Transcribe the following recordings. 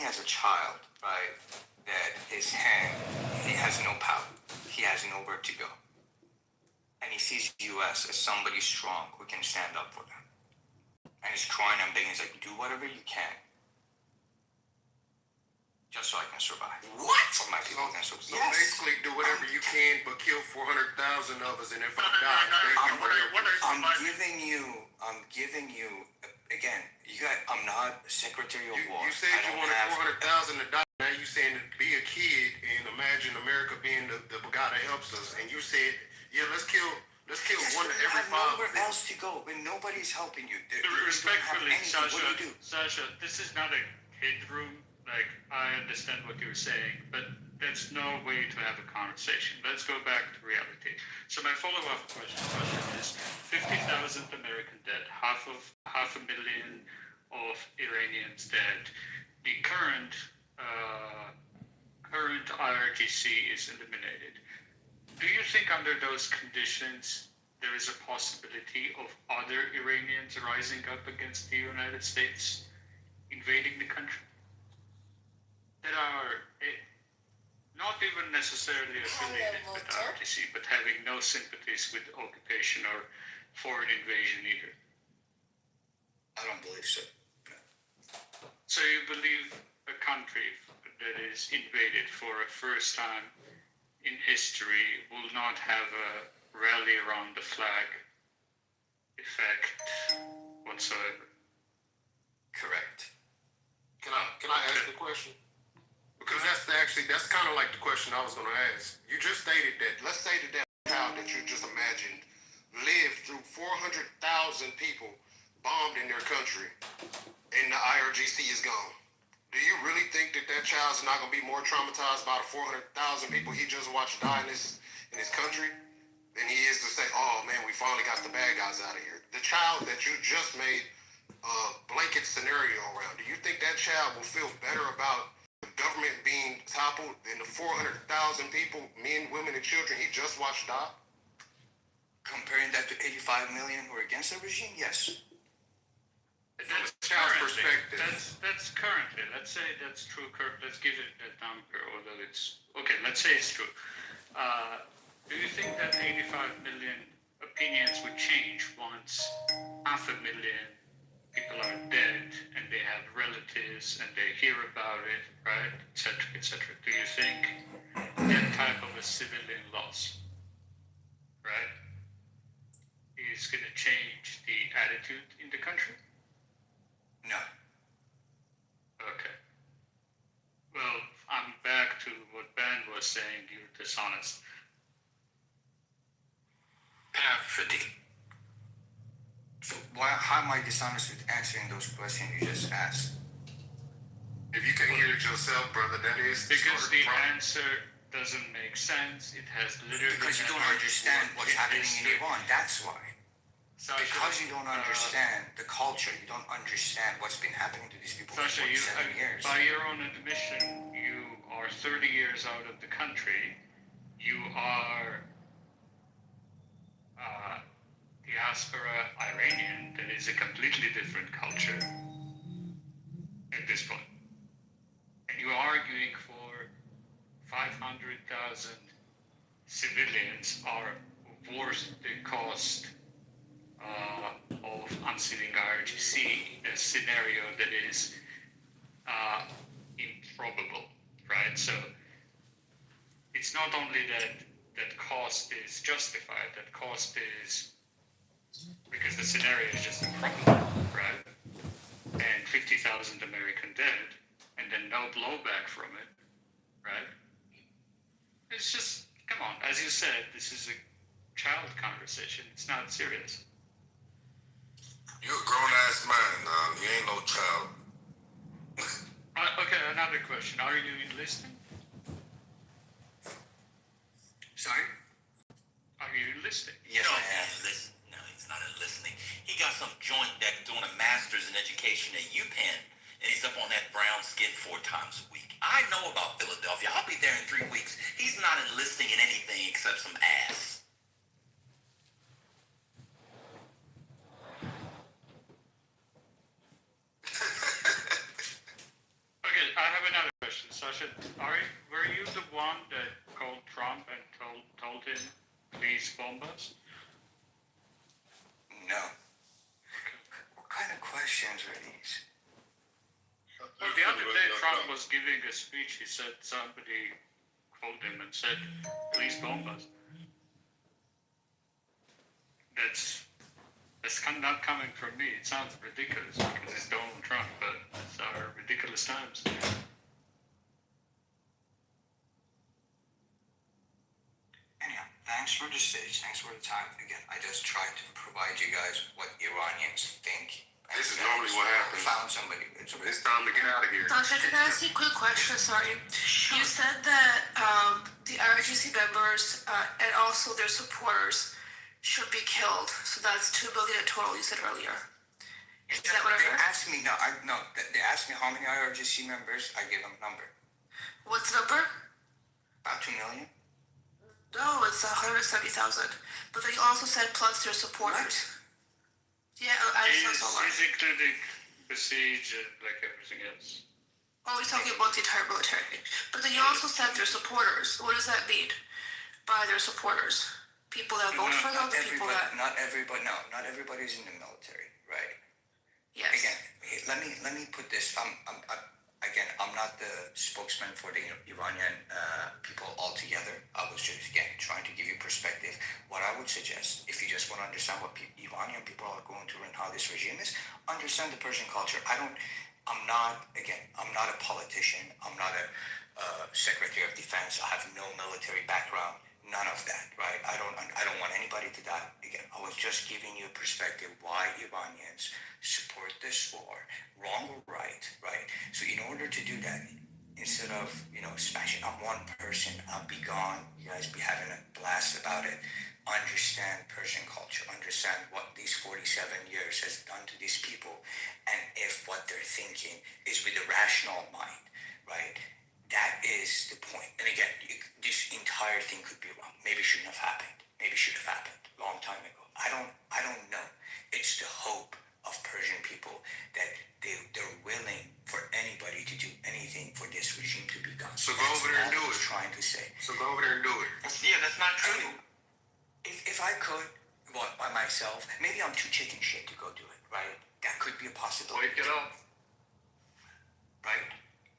as a child, right, that his hand, he has no power. He has nowhere to go. And he sees U.S. as somebody strong who can stand up for them. And he's crying and begging. He's like, do whatever you can. Just so I can survive. What? So my people can survive. So basically, do whatever you can, but kill 400,000 of us, and if I die, I'm giving you, again, I'm not Secretary of War. You said you wanted 400,000 to die. Now you saying to be a kid and imagine America being the God that helps us, and you said, yeah, let's kill one every 5. Nowhere else to go, when nobody's helping you. Respectfully, Sasha, this is not a kid room. Like, I understand what you're saying, but that's no way to have a conversation. Let's go back to reality. So my follow-up question is: 50,000 American dead, half a million of Iranians dead. The current IRGC is eliminated. Do you think under those conditions there is a possibility of other Iranians rising up against the United States, invading the country, that are not even necessarily affiliated with IRGC, but having no sympathies with occupation or foreign invasion either? I don't believe so. So you believe a country that is invaded for a first time in history will not have a rally around the flag effect whatsoever? Correct. Can I ask the question? Because that's kind of like the question I was going to ask. You just stated that. Let's say that child that you just imagined lived through 400,000 people bombed in their country, and the IRGC is gone. Do you really think that child's not going to be more traumatized by the 400,000 people he just watched die in his country than he is to say, oh man, we finally got the bad guys out of here? The child that you just made a blanket scenario around, do you think that child will feel better about the government being toppled than the 400,000 people, men, women, and children he just watched die? Comparing that to 85 million who are against the regime, yes. That's currently. That's currently. Let's say that's true. Let's give it a number, although it's okay. Let's say it's true. Do you think that 85 million opinions would change once 500,000 people are dead and they have relatives and they hear about it, right, etc., etc.? Do you think that type of a civilian loss, right, is going to change the attitude in the country? No. Okay. Well, I'm back to what Ben was saying. You're dishonest. Perfect. So how am I dishonest with answering those questions you just asked? If you can hear it yourself, brother, that is because the answer doesn't make sense. It has literally because you don't understand what's happening in Iran. That's why. Sasha, because you don't understand the culture, you don't understand what's been happening to these people Sasha, for 47 years. By your own admission, you are 30 years out of the country. You are diaspora Iranian. That is a completely different culture at this point. And you are arguing for 500,000 civilians are worth the cost of unseating IRGC, a scenario that is improbable, right? So it's not only that cost is justified, that cost is because the scenario is just improbable, right? And 50,000 American dead, and then no blowback from it, right? It's just, come on, as you said, this is a child conversation. It's not serious. You're a grown-ass man now. You ain't no child. Okay, another question. Are you enlisting? Sorry? Are you enlisting? Yes, no, I am. No, he's not enlisting. He got some joint that doing a master's in education at UPenn, and he's up on that brown skin 4 times a week. I know about Philadelphia. I'll be there in 3 weeks. He's not enlisting in anything except some ass. Okay, I have Rashid, were you the one that called Trump and told him, please bomb us? No. What kind of questions are these? Well, the other day Trump was giving a speech. He said somebody called him and said, please bomb us. That's not coming from me. It sounds ridiculous because it's Donald Trump, but it's our ridiculous times. Anyhow, thanks for the stage. Thanks for the time. Again, I just tried to provide you guys what Iranians think. This is normally what happens. Found somebody. It's time to get out of here. Sasha, can I ask you a quick question? Sorry. You said that the IRGC members and also their supporters should be killed. So that's 2 billion in total, you said earlier. Is that what I They heard? asked me, they asked me how many IRGC members. I gave them a number. What's the number? About 2 million. No, it's 170,000. But then you also said plus their supporters. Yeah, I just saw that. He's including Besiege and like everything else. Oh, we're talking about the entire military. But then you also said their supporters. What does that mean by their supporters? People that vote for them, people that... Not everybody's in the military, right? Yes. Again, let me put this. I'm not the spokesman for the Iranian people altogether. I was just again trying to give you perspective. What I would suggest, if you just want to understand what Iranian people are going through and how this regime is, understand the Persian culture. I'm not a politician. I'm not a Secretary of Defense. I have no military background. None of that, right? I don't want anybody to die. Again, I was just giving you a perspective why Iranians support this war, wrong or right? So in order to do that, instead of smashing on one person, I'll be gone. You guys be having a blast about it. Understand Persian culture. Understand what these 47 years has done to these people, and if what they're thinking is with a rational mind, right? That is the point. And again, this entire thing could be wrong. Maybe it shouldn't have happened. Maybe it should have happened a long time ago. I don't know. It's the hope of Persian people that they're willing for anybody to do anything for this regime to be gone. So go over there and do it. Trying to say. So go over there and do it. Yeah, that's not true. If I could, by myself, maybe I'm too chicken shit to go do it, right? That could be a possibility. Wake it up. Right?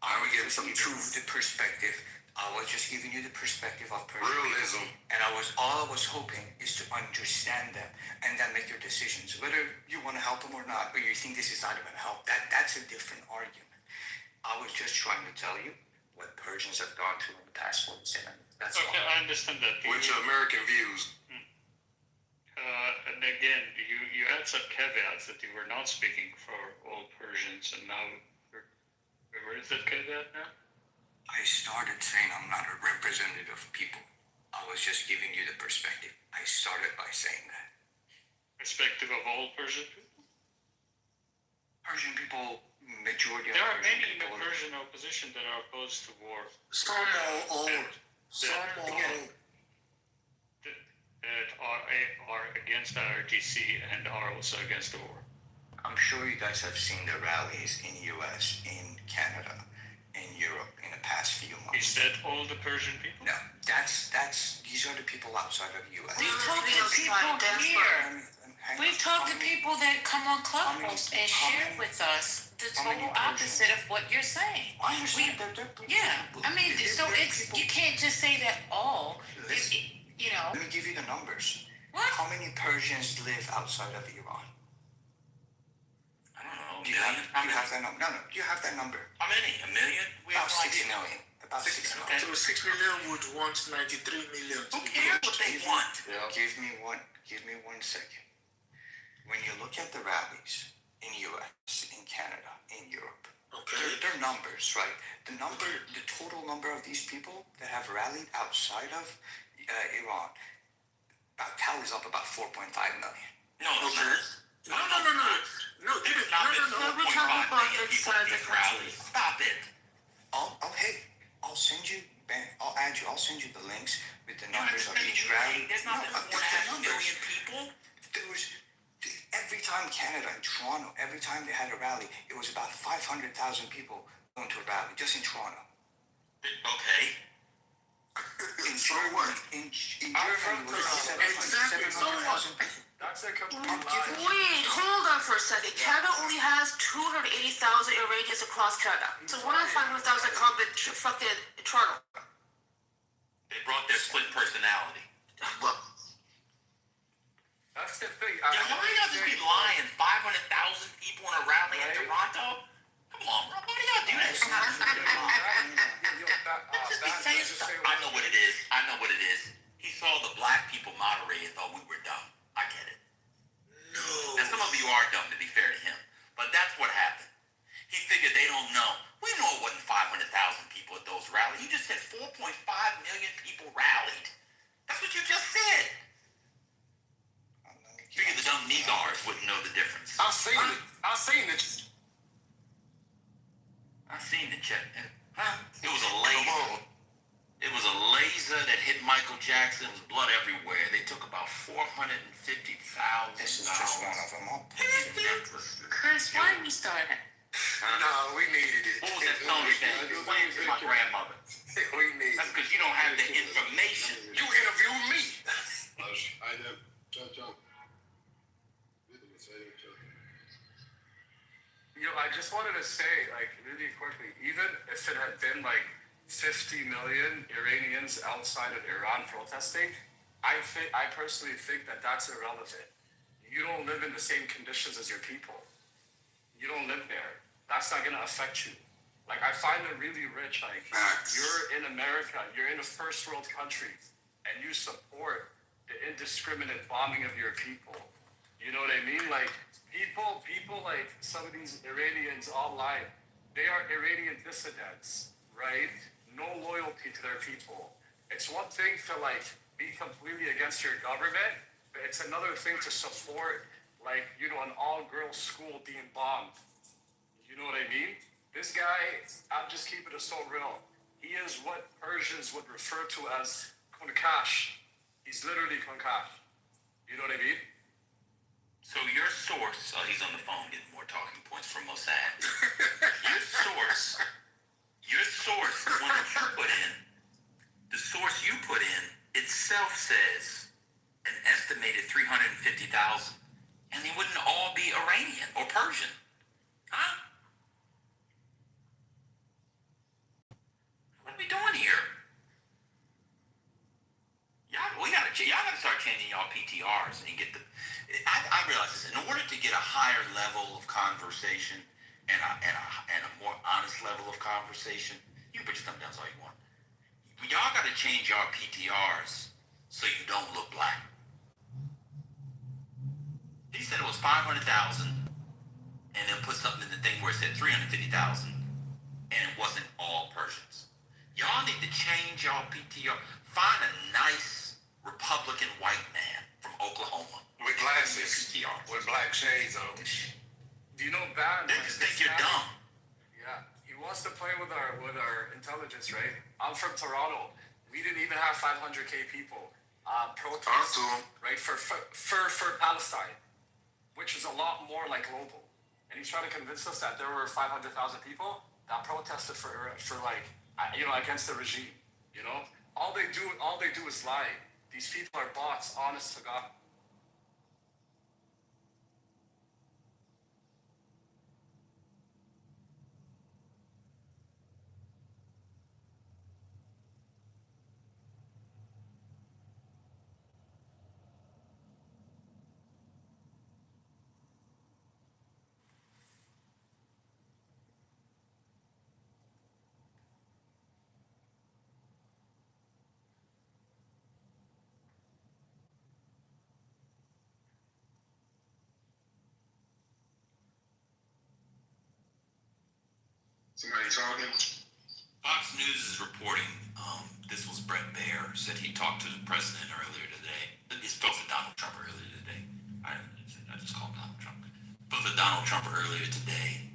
Are we getting some truth? The perspective. I was just giving you the perspective of Persian Realism. people. And all I was hoping is to understand them and then make your decisions. Whether you want to help them or not, or you think this is not going to help, that's a different argument. I was just trying to tell you what Persians have gone through in the past 47. That's Okay, all. I understand that. Which are American views. And again, you had some caveats that you were not speaking for all Persians, and now where is that caveat now? I started saying I'm not a representative of people. I was just giving you the perspective. I started by saying that. Perspective of all Persian people? Persian people, majority There of are Persian many in the people. Persian opposition that are opposed to war. Some are old. That are against the IRGC and are also against the war. I'm sure you guys have seen the rallies in US, in Canada, in Europe in the past few months. Is that all the Persian people? No, these are the people outside of the US. We've talked to people here. We've talked to people that come on Clubhouse and share with us the total opposite of what you're saying. I understand they're Yeah, I mean, so it's you can't just say that all. You know. Let me give you the numbers. What? How many Persians live outside of Iran? I don't know. Do you have that number? No. Do you have that number? How many? A million? We About have no 6 idea. million. About 6 million. Okay. So 6 million would want 93 million. Who cares what they want? Give me 1 second. When you look at the rallies in US, in Canada, in Europe, they're numbers, right? The total number of these people that have rallied outside of Iran, tallies up about 4.5 million. No, it's not. No, There's not been we're 4.5 talking about million people inside at the these country. rallies. Stop it. I'll send you, Ben, I'll send you the links with the You don't have numbers to of send each me rally. anything. There's not been No, 4.5 the million numbers. people. There was, every time Canada and Toronto, every time they had a rally, it was about 500,000 people going to a rally, just in Toronto. Okay. In Germany, it was 700,000 people. That's a complete lie. Wait, hold on for a second. Canada only has 280,000 Iranians across Canada. So one of 500,000 come in fucking Toronto. They brought their split personality. Well, That's the thing. Yeah, why y'all just be lying? 500,000 people in a rally in Right. Toronto? Come on, bro. Why do y'all do that? Just be saying stuff. I know what it is. I know what it is. He saw the black people moderate and thought we were dumb. I get it. No. And some of you are dumb, to be fair to him. But that's what happened. He figured they don't know. We know it wasn't 500,000 people at those rallies. You just said 4.5 million people rallied. That's what you just said. Figure the dumb Negars wouldn't know the difference. I seen it. I seen it. I seen the check. Huh? It was a laser. It was a laser that hit Michael Jackson. There was blood everywhere. They took about 450,000. This is just one of them. Chris, why did we start it? No, we needed it. What was that song again? Explain it to my grandmother. We needed That's it. because you don't have the information. You interviewed me. I just wanted to say, like, really quickly, even if it had been like 50 million Iranians outside of Iran protesting, I personally think that that's irrelevant. You don't live in the same conditions as your people. You don't live there. That's not gonna affect you. Like, I find it really rich. Like, you're in America, you're in a first world country, and you support the indiscriminate bombing of your people. You know what I mean? Like, people like some of these Iranians online, they are Iranian dissidents, right? No loyalty to their people. It's one thing to like be completely against your government, but it's another thing to support like, an all-girl school being bombed. You know what I mean? This guy, I'm just keeping it so real. He is what Persians would refer to as Kunkash. He's literally Kunkash. You know what I mean? So your source, he's on the phone getting more talking points from Mossad. Your source, the one that you put in, the source you put in itself says an estimated 350,000. And they wouldn't all be Iranian or Persian. Huh? What are we doing here? Y'all gotta start changing y'all PTRs and get the. I realize this. In order to get a higher level of conversation and a more honest level of conversation, you can put your thumb down all you want. Y'all gotta change y'all PTRs so you don't look black. He said it was 500,000, and then put something in the thing where it said 350,000, and it wasn't all Persians. Y'all need to change y'all PTR. Find a nice Republican white man from Oklahoma With glasses. With black shades on. Do you know Ban? They just think you're dumb. Yeah, he wants to play with our intelligence, right? I'm from Toronto. We didn't even have 500K people protest, right, for Palestine, which is a lot more like global. And he's trying to convince us that there were 500,000 people that protested for like, against the regime. All they do is lie. These people are bots, honest to God. Somebody talking? Fox News is reporting, this was Brett Baer, said he talked to the president earlier today. He spoke to Donald Trump earlier today. I just called Donald Trump. Spoke to Donald Trump earlier today.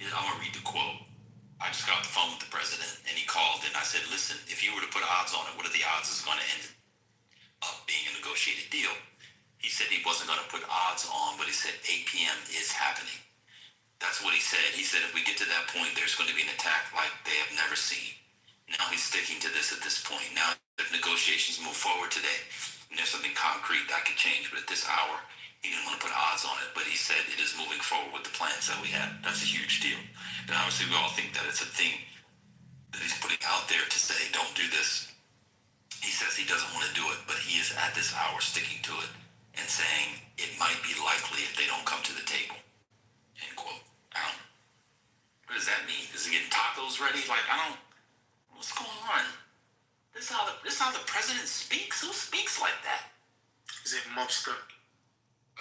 I'm going to read the quote. I just got off the phone with the president, and he called, and I said, listen, if you were to put odds on it, what are the odds it's going to end up being a negotiated deal? He said he wasn't going to put odds on, but he said 8 p.m. is happening. That's what he said. He said if we get to that point, there's going to be an attack like they have never seen. Now he's sticking to this at this point. Now, if negotiations move forward today, and there's something concrete that could change, but at this hour, he didn't want to put odds on it, but he said it is moving forward with the plans that we have. That's a huge deal. And obviously, we all think that it's a thing that he's putting out there to say, don't do this. He says he doesn't want to do it, but he is at this hour sticking to it and saying it might be likely if they don't come to the table. End quote. What does that mean? Is he getting tacos ready? Like, what's going on? This is how the president speaks? Who speaks like that? Is it mobster?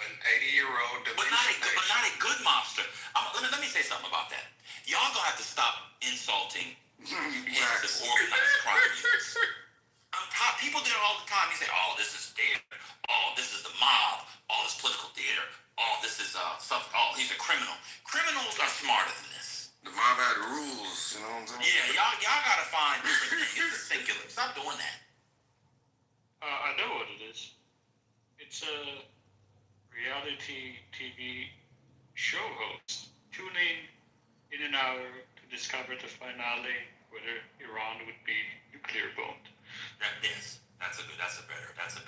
An 80-year-old But not a good mobster. Let me say something about that. Y'all gonna have to stop insulting heads of organized crime units. People do it all the time. You say, oh, this is theater. Oh, this is the mob. Oh, this political theater. Oh, this is stuff. Oh, he's a criminal. Criminals are smarter than this. The mob had rules, you know what I'm saying? Yeah, y'all gotta find different things. It's singular. Stop doing that. I know what it is. It's a reality TV show host. Tune in an hour to discover the finale, whether Iran would be nuclear bombed. That's a better analogy.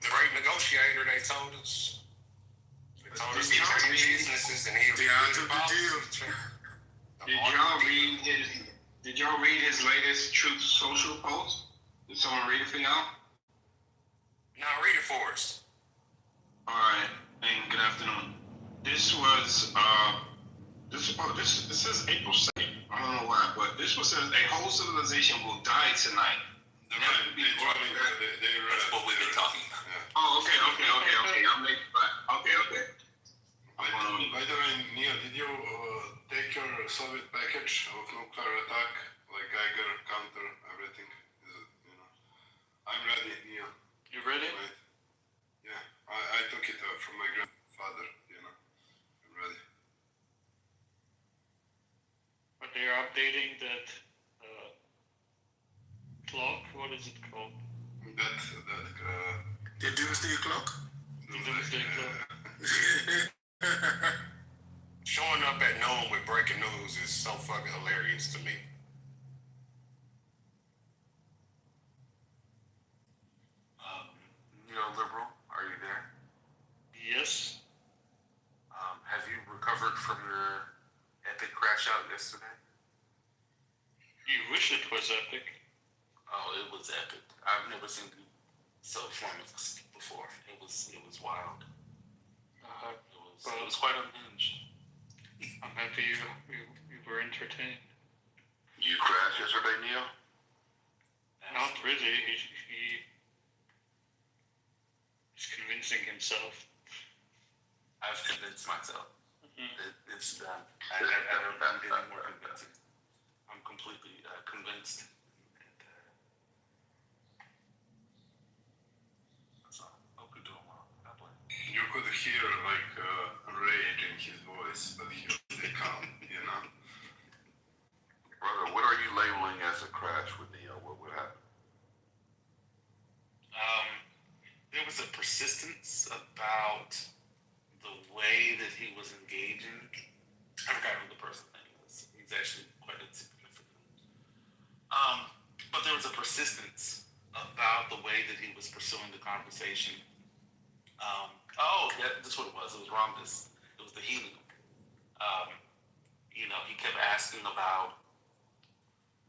The great negotiator, they told us. They told us he took businesses and he was took the deal. Did y'all read his latest Truth Social post? Did someone read it for y'all? Now read it for us. Alright, and good afternoon. This was this is April 2nd. I don't know why, but this was says a whole civilization will die tonight. That's what we've been talking about. Oh, okay. I'm late. Okay. By the way, Neil, did you take your Soviet package of nuclear attack, like Geiger, counter, everything? I'm ready, Neil. You ready? Right. Yeah, I took it from my grandfather, I'm ready. But they're updating that clock. What is it called? The doomsday clock? The doomsday clock. Showing up at noon with breaking news is so fucking hilarious to me. Neoliberal, are you there? Yes. Have you recovered from your epic crash out yesterday? You wish it was epic. Oh, it was epic. I've never seen you so flummoxed before. It was wild. It was quite unhinged. I'm happy you were entertained. You crashed yesterday, Neil? Not really. He's convincing himself. I've convinced myself. Mm-hmm. It's done. I don't get any more convincing. I'm completely convinced. That's all. Hope you're doing well. God bless. You could hear like rage in his voice, but he was calm, Brother, what are you labeling as a crash with Neil? What happened? There was a persistence about the way that he was engaging. I forgot who the person's name was. He's actually quite insignificant. But there was a persistence about the way that he was pursuing the conversation. That's what it was. It was Ramdas. It was the helium. He kept asking about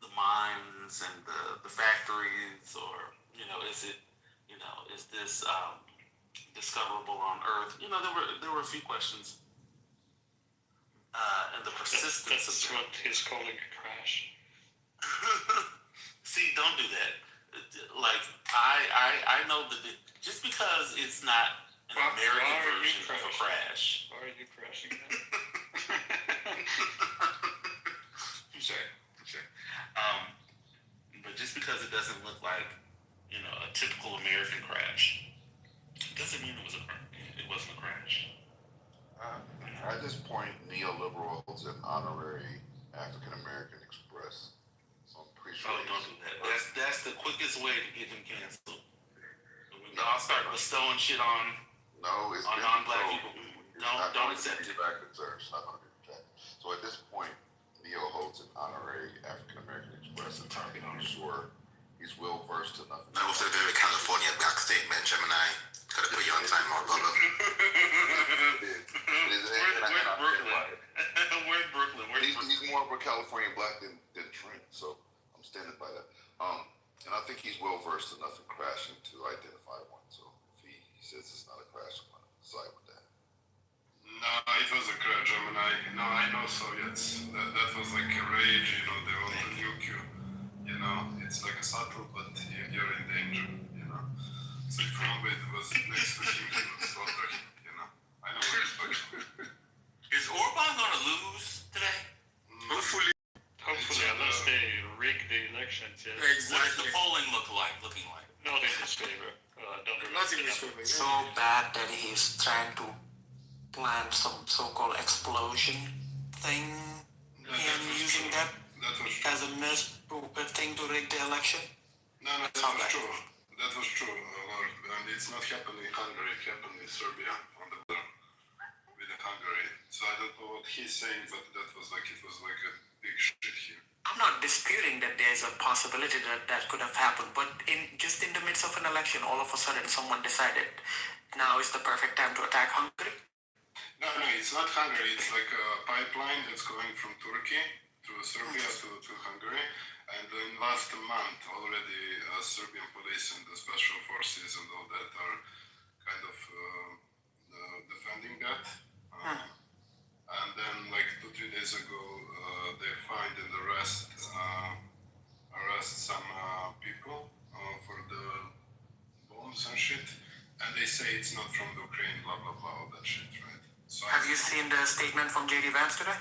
the mines and the factories, or is this discoverable on Earth? There were a few questions, and the persistence. That's what he's calling a crash. See, don't do that. Like I know that just because it's not an American version of a crash. Why are you crashing that? Sure. But just because it doesn't look like a typical American crash, doesn't mean it wasn't a crash. At this point, neoliberal is an honorary African American Express. So I'm pretty sure. Oh, don't do that. That's the quickest way to get him canceled. We all start bestowing shit on non-black people. Don't accept it. Back to church. Not going to be rejected. So at this point, Neo holds an honorary African caliber California black didn't shrink. So I'm standing by that. And I think he's well versed enough in crashing to identify one. So if he says it's not a crash, I'm gonna side with that. No, it was a crash, Gemini. No, I know Soviets. That was like a rage, you know, they want to nuke you. You know, it's like a subtle, but you're in danger, you know. So if Robert was next to him, he would slaughter him, you know. I know respect. Is Orban going to lose today? Hopefully. Hopefully, unless they rig the elections, yes. What does the Exactly. polling looking like? Not in his favor. Don't Not in remember his the favor. So bad that he's trying to plan some so-called explosion thing and using that That was true. as a thing to rig the election. No, that How was bad? true. That was true, Lord. And it's not happening in Hungary, it happened in Serbia on the border with Hungary. So I don't know what he's saying, but that was like, it was like a big shit here. I'm not disputing that there's a possibility that that could have happened, but in the midst of an election, all of a sudden someone decided now is the perfect time to attack Hungary. No, it's not Hungary. It's like a pipeline that's going from Turkey through Serbia to Hungary. And in last month already, Serbian police and the special forces and all that are kind of defending that. And then like 2-3 days ago, they find and arrest some people for the bombs and shit. And they say it's not from the Ukraine, blah, blah, blah, all that shit, right? So Have you seen the statement from J.D. Vance today?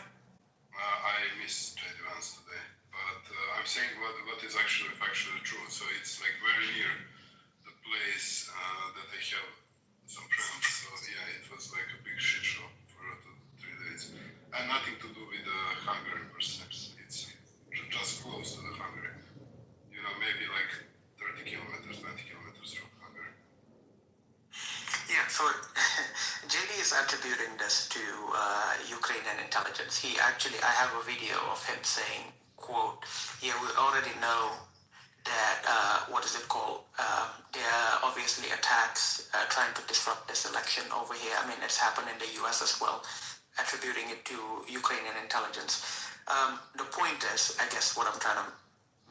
I missed J.D. Vance today, but I'm saying what is actually factually true. So it's like very near the place that they have some friends. So yeah, it was like a big shit show for 3 days, and nothing to do with Hungary per se. It's just close to the Hungary. You know, maybe like 30 kilometers, 20 kilometers from Hungary. Yeah, so JD is attributing this to Ukrainian intelligence. I have a video of him saying, quote, yeah, we already know that, there are obviously attacks trying to disrupt this election over here. I mean, it's happened in the US as well, attributing it to Ukrainian intelligence. The point is, I guess what I'm trying to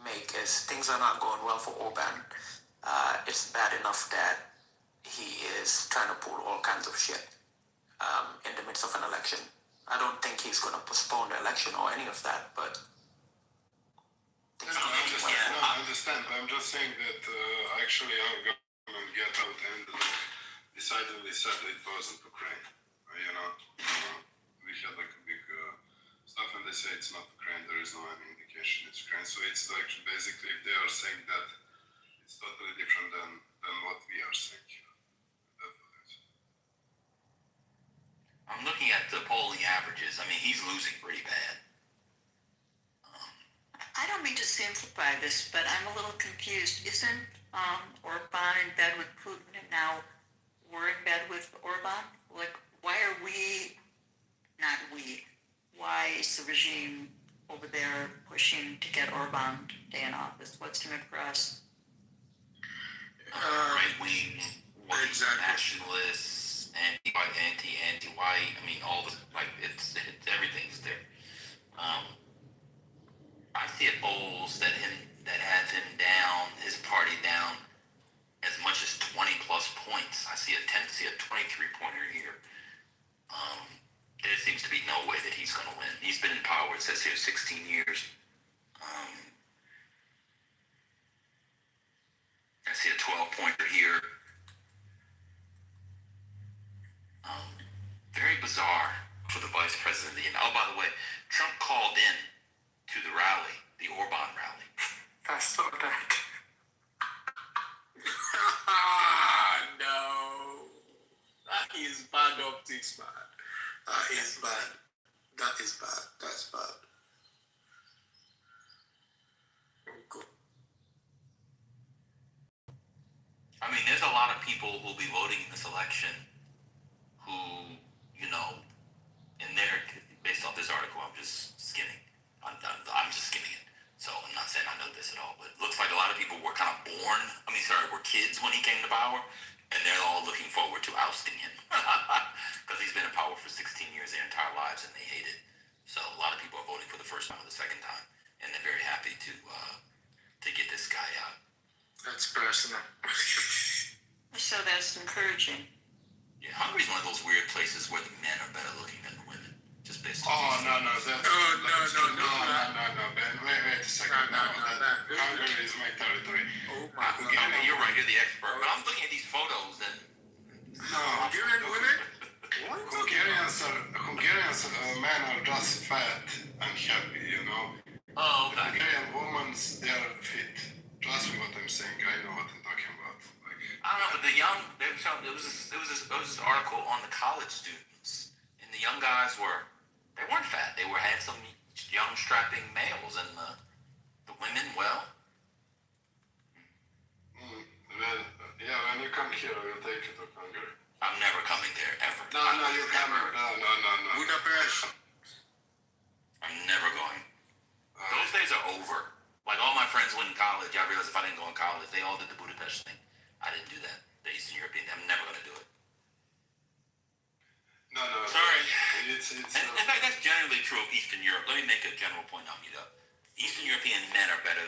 make is things are not going well for Orban. It's bad enough that he is trying to pull all kinds of shit in the midst of an election. I don't think he's going to postpone the election or any of that, but I understand, but I'm just saying that actually our government get out and decidedly said that it wasn't Ukraine. You know, we had like a big stuff and they say it's not Ukraine, there is no any indication it's Ukraine. So it's like basically if they are saying that, it's totally different than what we are saying. I'm looking at the polling averages. I mean, he's losing pretty bad. I don't mean to simplify this, but I'm a little confused. Isn't Orban in bed with Putin and now we're in bed with Orban? Like, why are we, not we, why is the regime over there pushing to get Orban to stay in office? What's in it for us? Right-wing, Exactly. nationalists, anti-white. I mean, all the like it's everything's there. I see at polls that have him down, his party down, as much as 20 plus points. I see a 23-pointer here. There seems to be no way that he's going to win. He's been in power, it says here, 16 years. I see a 12-pointer here. Very bizarre for the vice president. Oh, by the way, Trump called in to the rally, the Orban rally. I saw that. No. That is bad optics, man. That is bad. That is bad. That's bad. Okay. I mean, there's a lot of people who will be voting in this election who, you know, in their, based off this article, I'm just skimming. I'm just skimming it. So I'm not saying I know this at all, but it looks like a lot of people were kind of were kids when he came to power, and they're all looking forward to ousting him. Because he's been in power for 16 years, their entire lives, and they hate it. So a lot of people are voting for the first time of this Shane? Yeah, Hungary's one of those weird places where the men are better looking than the women. Just based on. Oh, no, No, Ben. Wait a second. No. Hungary is my territory. Oh my God. Okay, you're right, you're the expert. But I'm looking at these photos and. No. Hungarian women? What? Hungarians men are just fat and happy, you know. Oh, okay. Hungarian women, they are fit. Trust me what I'm saying. I know what I'm talking about. Like, I don't know, but the young, there was this article on the college students, and the young guys they weren't fat. They were handsome, young, strapping males, and the women, well. yeah, when you come here, I will take you to Hungary. I'm never coming there, ever. No, you come. No. Budapest. I'm never going. Those days are over. Like, all my friends went in college. I realized if I didn't go in college, they all did the Budapest thing. I didn't do that. The Eastern European, I'm never going to do it. No. Sorry. It's In fact, that's generally true of Eastern Europe. Let me make a general point on meet up. Eastern European men are better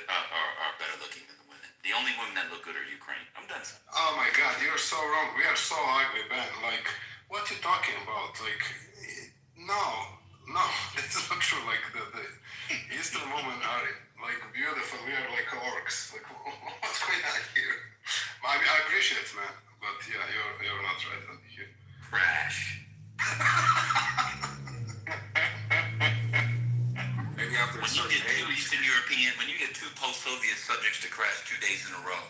looking than the women. The only women that look good are Ukraine. I'm done. Oh my God, you're so wrong. We are so ugly, Ben. Like, what you talking about? Like, no, it's not true. Like the Eastern women are like beautiful. We are like orcs. Like, what's going on here? I mean, I appreciate it, man, but yeah, you're not right on here. Crash. Maybe after a When you certain get two age. Eastern European, when you get two post-Soviet subjects to crash 2 days in a row,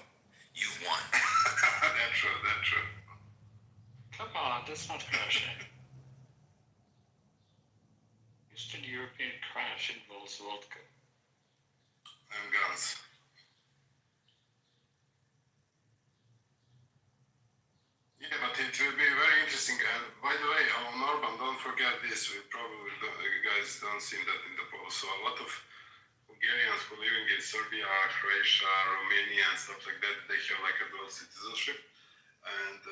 you've won. That's true. Come on, that's not crashing. Eastern European crash involves vodka. And guns. Yeah, but it will be very interesting. And by the way, on Orban, don't forget this. You guys don't see that in the polls. So a lot of Hungarians who living in Serbia, Croatia, Romania, and stuff like that, they have like a dual citizenship. And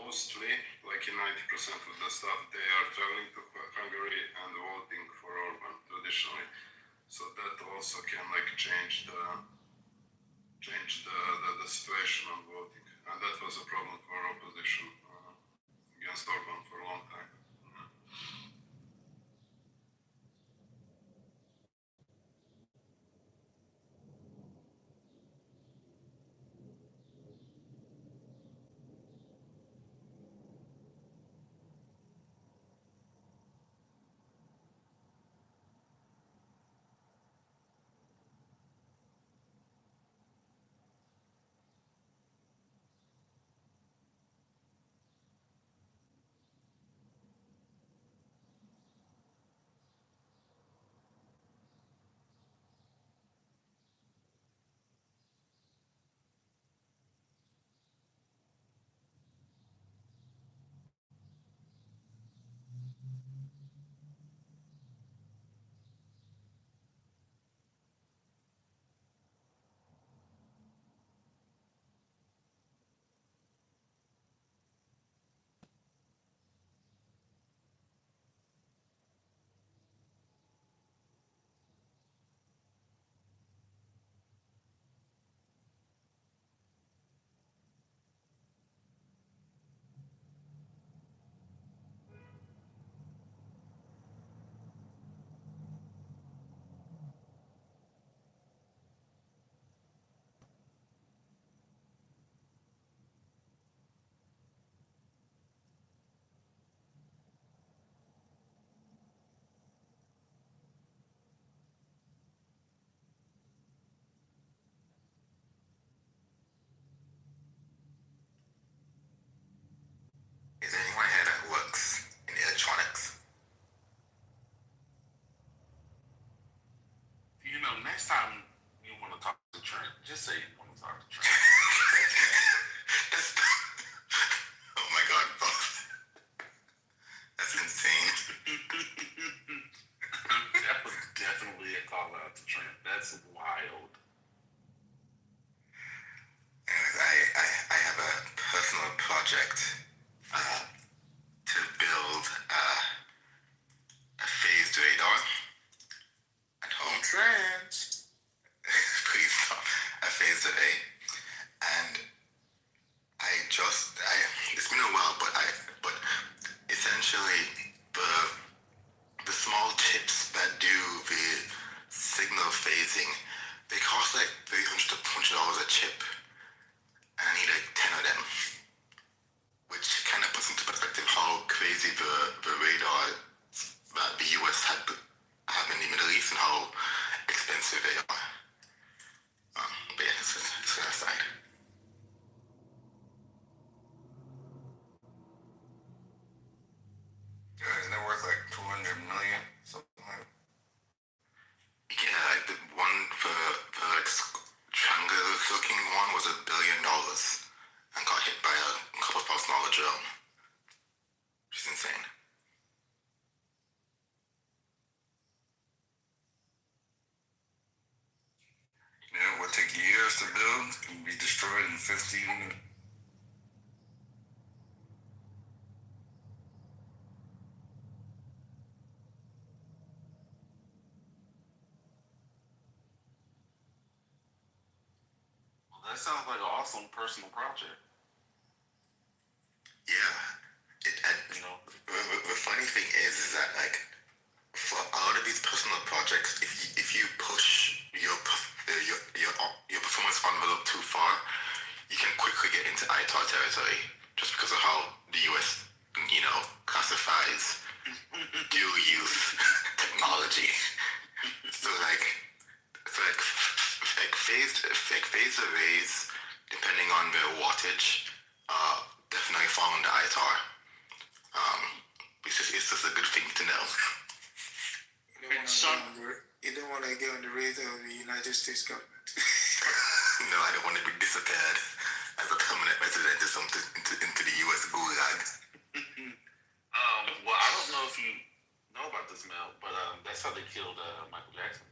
mostly, like in 90% of the stuff, they are traveling to Hungary and voting for Orban traditionally. So that also can like change the situation on voting. And that was a problem for opposition against Orban for a long time. Is there anyone here that works in electronics? You know, next time you want to talk to Trent, just say you want to talk to Trent. Oh my God, boss. That's insane. That was definitely a call out to Trent. That's wild. I have a personal project to build a phased radar at home. Trent. Please stop. A phased array. And I just chips that do the signal phasing, they cost like $300 to $400 a chip, and I need like 10 of them, which kind of puts into perspective how crazy the radar that the US have in the Middle East and how expensive they are. But yeah, it's an aside. Isn't it worth like 200 million? Something like that. Yeah, like the one for like triangle looking one was $1 billion and got hit by a couple of $1,000 drone, which is insane. You know, it would take years to build and be destroyed in 15 minutes. Well, that sounds like an awesome personal project. Yeah, the funny thing is that like for a lot of these personal projects, if you push your performance envelope too far, you can quickly get into ITAR territory just because of how the US, classifies dual use technology. So phased arrays, depending on their wattage, definitely fall under ITAR. It's just a good thing to know. You don't want to get on the radar of the United States government. No, I don't want to be disappeared as a permanent resident into the U.S. gulag. Well, I don't know if you know about this, Mel, but that's how they killed Michael Jackson.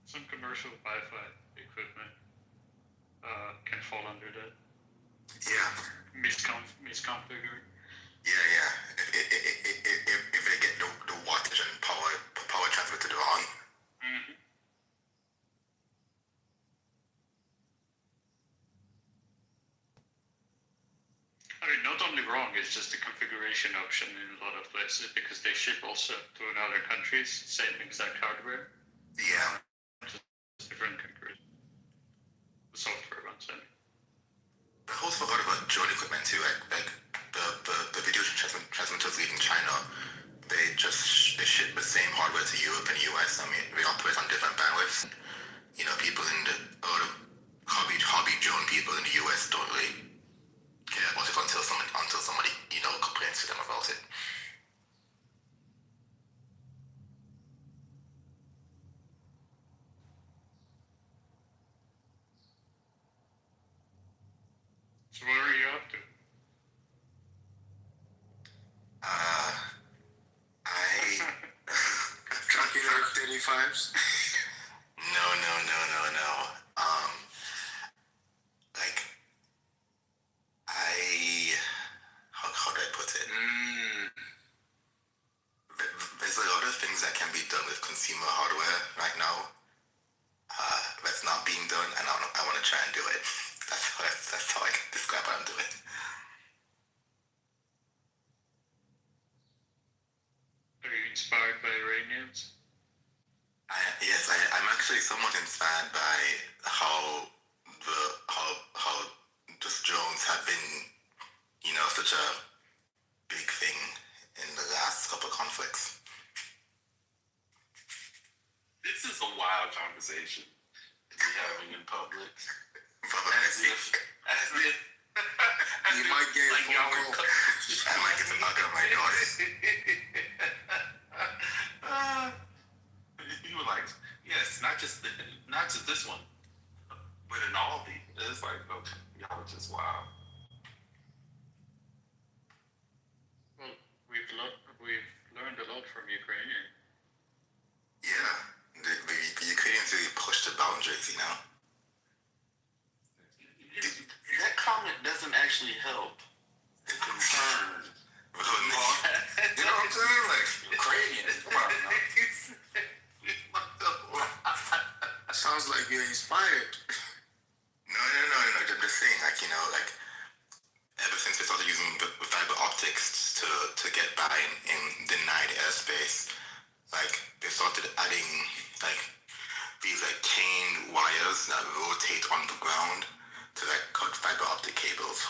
Some commercial Wi-Fi equipment can fall under that. Yeah. Misconfigured. Yeah. If they get the wattage and power transmitted wrong. Mm-hmm. I mean, not only wrong, it's just a configuration option in a lot of places because they ship also to other countries, same exact hardware. Yeah. Just different configuration. The software runs in. I also forgot about drone equipment too. Like the video transmitters leaving China, they ship the same hardware to Europe and US. I mean, they operate on different bandwidths. People a lot of hobby drone people in the US don't really care about it until somebody complains to them about it. So what are you up to? Tracking F-35s? No. How do I put it? There's a lot of things that can be done with consumer hardware right now that's not being done, and I want to try and do it. That's how I can describe what I'm doing. Are you inspired by Iranians? Yes, I'm actually somewhat inspired by how just drones have been, such a big thing in the last couple of conflicts. This is a wild conversation to be having in public. As if You might get a phone call. I might get a knock on my door. You were like, yes, not just this one, but in all the. It's like, okay, y'all are just wild. Well, we've learned a lot from Ukrainian. Yeah, the Ukrainians really pushed the boundaries, That comment doesn't actually help the concern. You know what I'm saying? Like, Ukrainians, come on, no. Sounds like you're inspired. No. I'm just saying, ever since they started using the fiber optics to get by flying in denied airspace. Like they started adding like these like chain wires that rotate on the ground to like cut fiber optic cables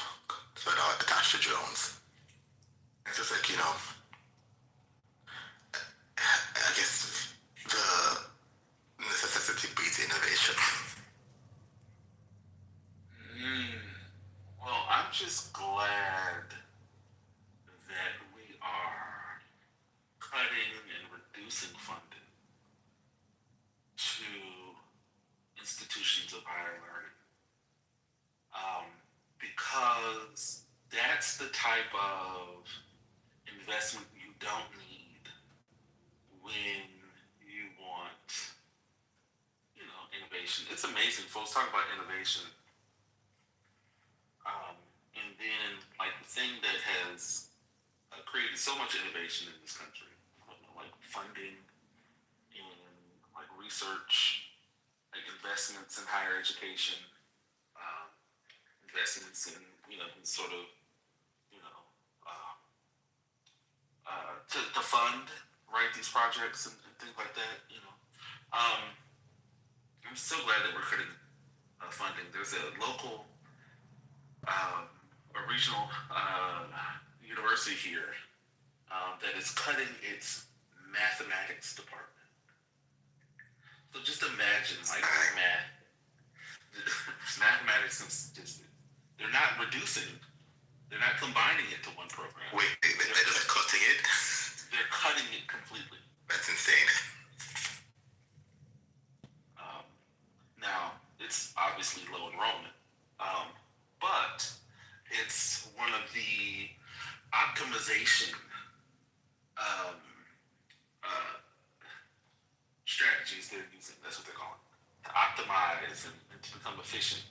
so that are attached to drones. It's just like, I guess the necessity breeds innovation. Well, I'm just glad that we are cutting and reducing funding to institutions of higher learning. Because that's the type of investment you don't need when you want, innovation. It's amazing. Folks talk about innovation. And then, like, the thing that has created so much innovation in this country, like funding and like research, like investments in higher education, investments in, in sort of, to fund, right, these projects and things like that. I'm so glad that we're cutting funding. There's a local, a regional university here that is cutting its mathematics department. So just imagine, like, mathematics and statistics. They're not reducing. They're not combining it to one program. Wait, they're just cutting it? They're cutting it completely. That's insane. Now, it's obviously low enrollment, but it's one of the optimization strategies they're using. That's what they're calling it. To optimize and to become efficient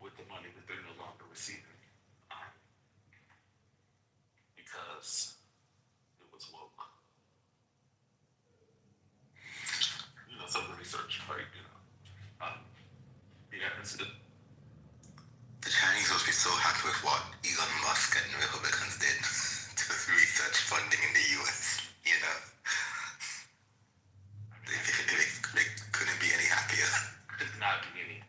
with the money that they're no longer receiving. Because it was woke. Some of the research, right? Yeah, it's good. The Chinese must be so happy with what Elon Musk and Republicans did to research funding in the US, They couldn't be any happier. Could not be any.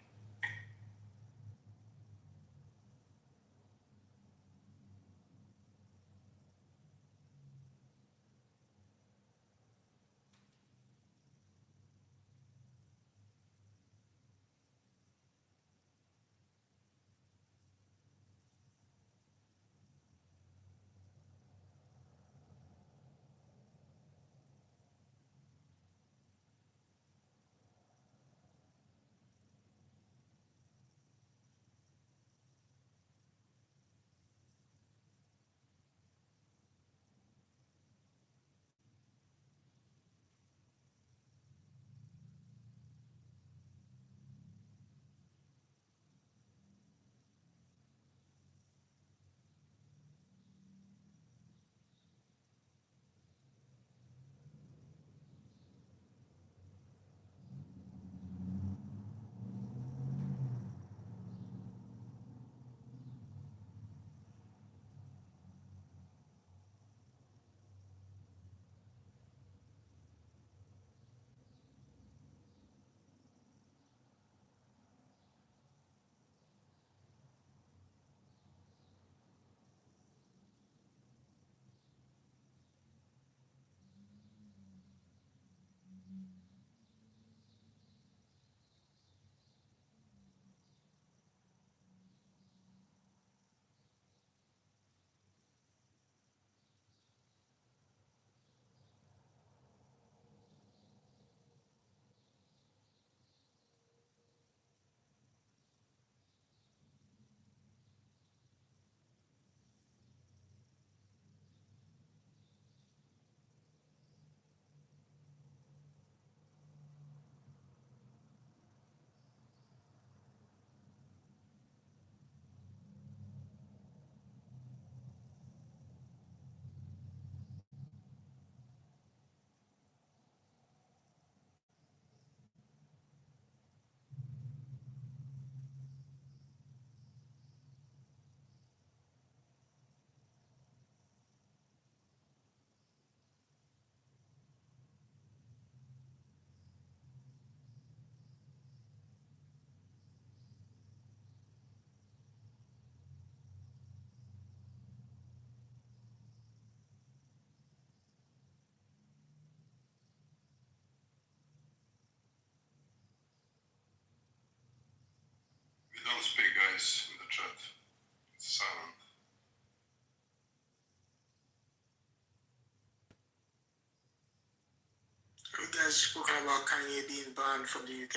has spoken about Kanye being banned from the UK?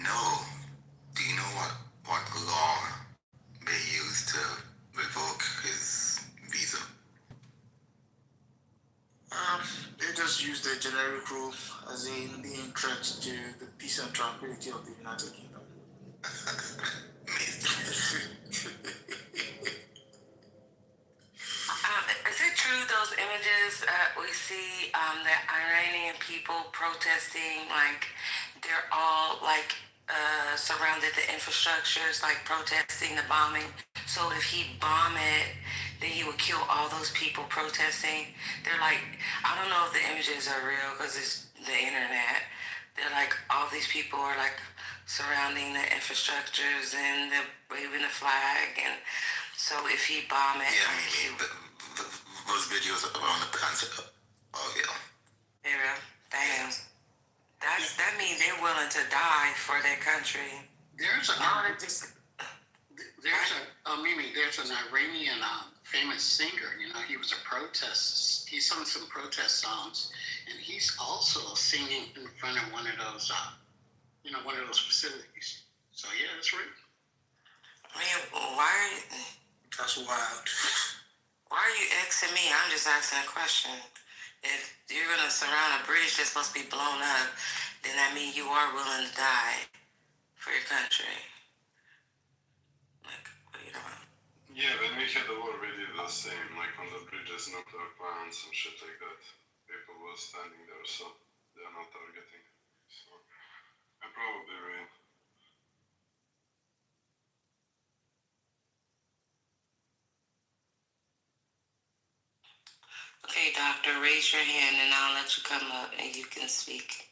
No. Do you know what law they use to revoke his visa? They just use the generic rule as in being threat to the peace and tranquility of the United Kingdom. Is it true those images we see the Iranian people protesting, like they're all like surrounded the infrastructures, like protesting the bombing? So if he bomb it, then he would kill all those people protesting. They're like, I don't know if the images are real because it's the internet. They're like, all these people are like surrounding the infrastructures and they're waving the flag, and so if he bomb it, yeah, those videos around the concert. Oh yeah. yeah, damn. That means they're willing to die for their country. There's an Mimi, there's an Iranian famous singer. You know, he was a protest. He sung some protest songs, and he's also singing in front of one of those, one of those facilities. So yeah, it's real. Man, why are you? That's wild. Why are you asking me? I'm just asking a question. If you're gonna surround a bridge that's supposed to be blown up, then that means you are willing to die for your country. Like, what are you doing? Yeah, when we had the war, we did the same. Like on the bridges, nuclear plants and shit like that. People were standing there, so they're not targeting. So, I'm probably real. Okay, doctor, raise your hand and I'll let you come up and you can speak.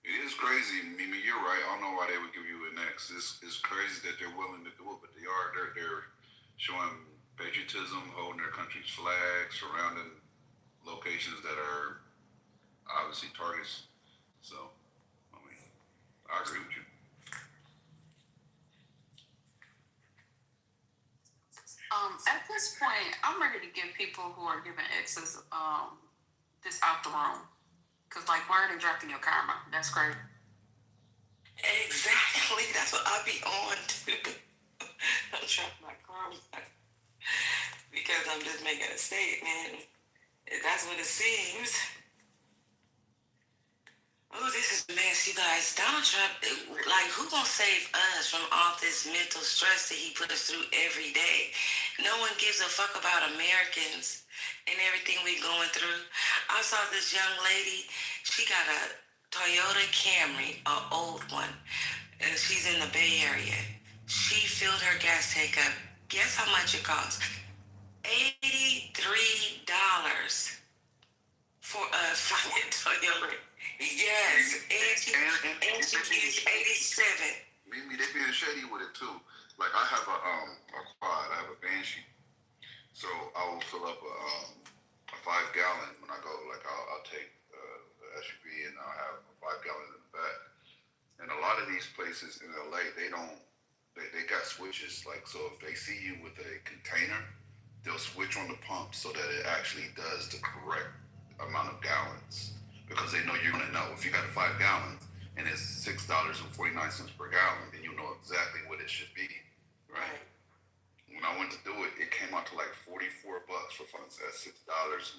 It is crazy, Mimi. You're right. I don't know why they would give you an X. It's crazy that they're willing to do it, but they are. They're showing patriotism, holding their country's flag, surrounding locations that are obviously targets. So, I mean, I agree with you. At this point, I'm ready to give people who are giving X's this out the room. Cause like, why are they dropping your karma? That's crazy. Exactly. That's what I be on too. I'm dropping my karma because I'm just making a statement. That's what it seems. Oh, this is mess, you guys. Donald Trump, like, who gonna save us from all this mental stress that he put us through every day? No one gives a fuck about Americans and everything we going through. I saw this young lady. She got a Toyota Camry, an old one, and she's in the Bay Area. She filled her gas tank up. Guess how much it cost? $83 for a fucking Toyota. Yes, and she used 87. Mimi, they being shady with it too. Like I have a quad, I have a Banshee, so I will fill up a 5 gallon when I go. Like I'll take the SUV and I'll have a 5 gallon in the back. And a lot of these places in LA, they got switches. Like so, if they see you with a container, they'll switch on the pump so that it actually does the correct amount of gallons. Because they know you're gonna know if you got a 5 gallons and it's $6.49 per gallon, then you know exactly what it should be, right? When I went to do it, it came out to like $44 for fun at $6.29.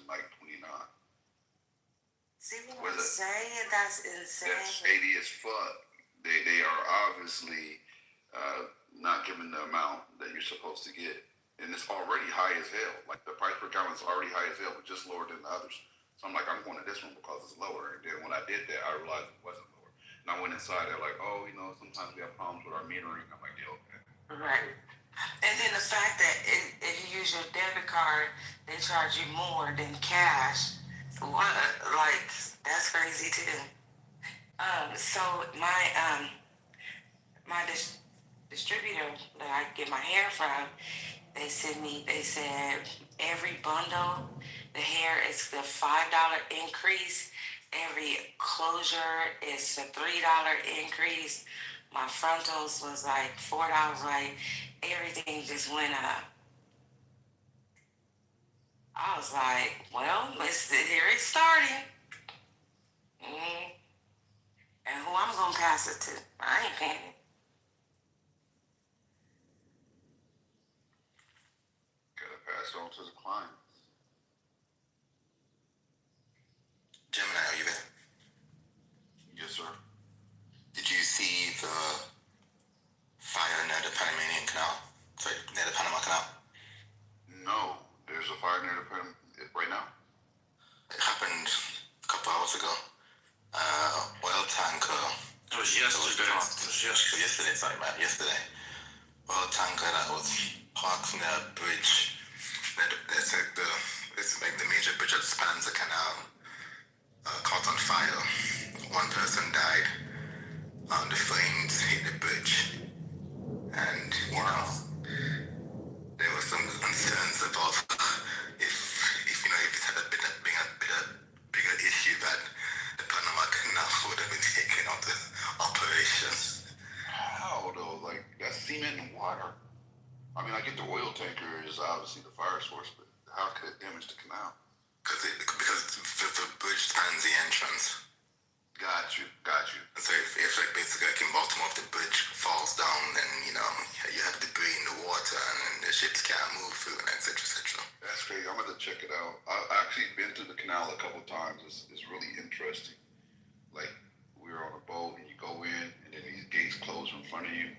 See what I'm saying? That's insane. That's shady as fuck. They are obviously not giving the amount that you're supposed to get, and it's already high as hell. Like the price per gallon is already high as hell, but just lower than the others. So I'm like, I'm going to this one because it's lower. And then when I did that, I realized it wasn't lower. And I went inside. They're like, oh, sometimes we have problems with our metering. I'm like, yeah, okay. Right. And then the fact that if you use your debit card, they charge you more than cash. What? Like, that's crazy too. So my distributor that I get my hair from, they said every bundle, the hair is the $5 increase Every closure is a $3 increase. My frontals was like $4. Like everything just went up. I was like, well, here it's starting. And who I'm gonna pass it to? I ain't paying it. Gotta pass it on to the client. Gemini, are you there? Yes, sir. Did you see the fire near the Panamanian Canal? Sorry, near the Panama Canal? No, there's a fire near the right now. It happened a couple hours ago. Oil tanker. It was yesterday. Yesterday, sorry, man, yesterday. Oil tanker that was parked near a bridge. It's like the major bridge that spans the canal. Caught on fire. One person died. The flames hit the bridge. And, you know, there were some concerns about if it had a bigger issue that the Panama Canal would have been taken out of operation. How though? Like that's cement and water. I mean, I get the oil tanker is obviously the fire source, but how could it damage the canal? Because the bridge spans the entrance. Got you. And so if like basically like in Baltimore, if the bridge falls down, then you have debris in the water, and then the ships can't move through, and etc. That's crazy. I'm gonna check it out. I've actually been to the canal a couple times. It's really interesting. Like we were on a boat and you go in, and then these gates close in front of you.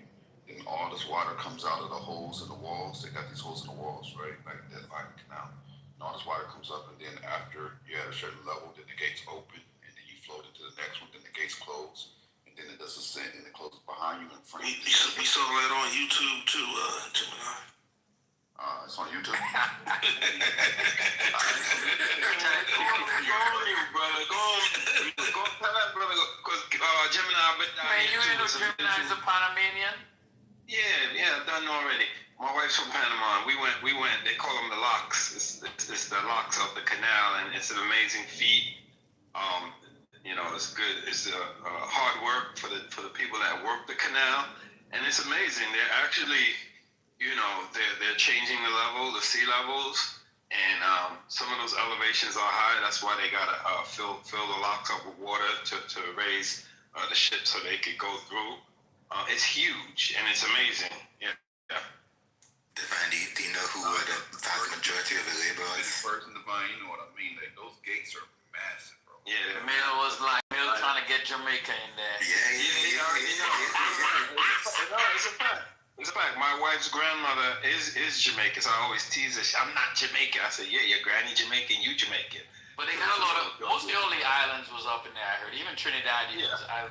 Then all this water comes out of the holes in the walls. They got these holes in the walls, right? Like that line canal. And all this water comes up, and then after you're at a certain level, then the gates open, and then you float into the next one. Then the gates close, and then it does ascend, and it closes behind you in front of you. We saw that on YouTube too, Gemini. It's on YouTube. Go on, tell that brother, because Gemini, Man, you ain't no Gemini's a Panamanian? Yeah, done already. My wife's from Panama. We went. They call them the locks. It's the locks of the canal, and it's an amazing feat. It's good. It's hard work for the people that work the canal, and it's amazing. They're actually, they're changing the sea levels, and some of those elevations are high. That's why they gotta fill the locks up with water to raise the ship so they could go through. It's huge and it's amazing. Yeah. Divine, do you know who were the vast majority of the laborers? First in Divine, you know what I mean? Like those gates are massive, bro. Yeah. Mill was like trying to get Jamaica in there. Yeah. It's a fact. My wife's grandmother is Jamaican, so I always tease her. I'm not Jamaican. I said, yeah, your granny Jamaican, you Jamaican. But they got a lot of, most of the only islands was up in there, I heard. Even Trinidad. Trinidad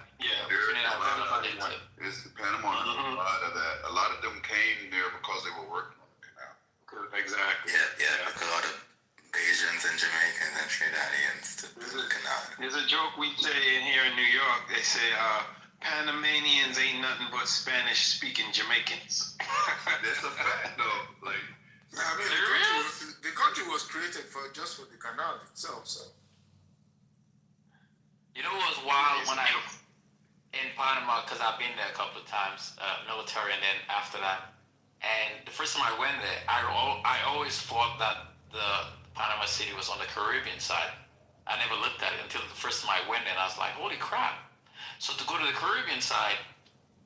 was up in there too. It's Panama. A lot of them came there because they were working on the canal. Exactly. Yeah. A lot of Asians and Jamaicans and Trinidadians to the canal. There's a joke we say in here in New York. They say, Panamanians ain't nothing but Spanish-speaking Jamaicans. That's a fact, though. Like, I mean, the country was created just for the canal itself. So, you know what was wild when I in Panama, because I've been there a couple of times, military, and then after that, and the first time I went there, I always thought that the Panama City was on the Caribbean side. I never looked at it until the first time I went there, and I was like, holy crap. So to go to the Caribbean side,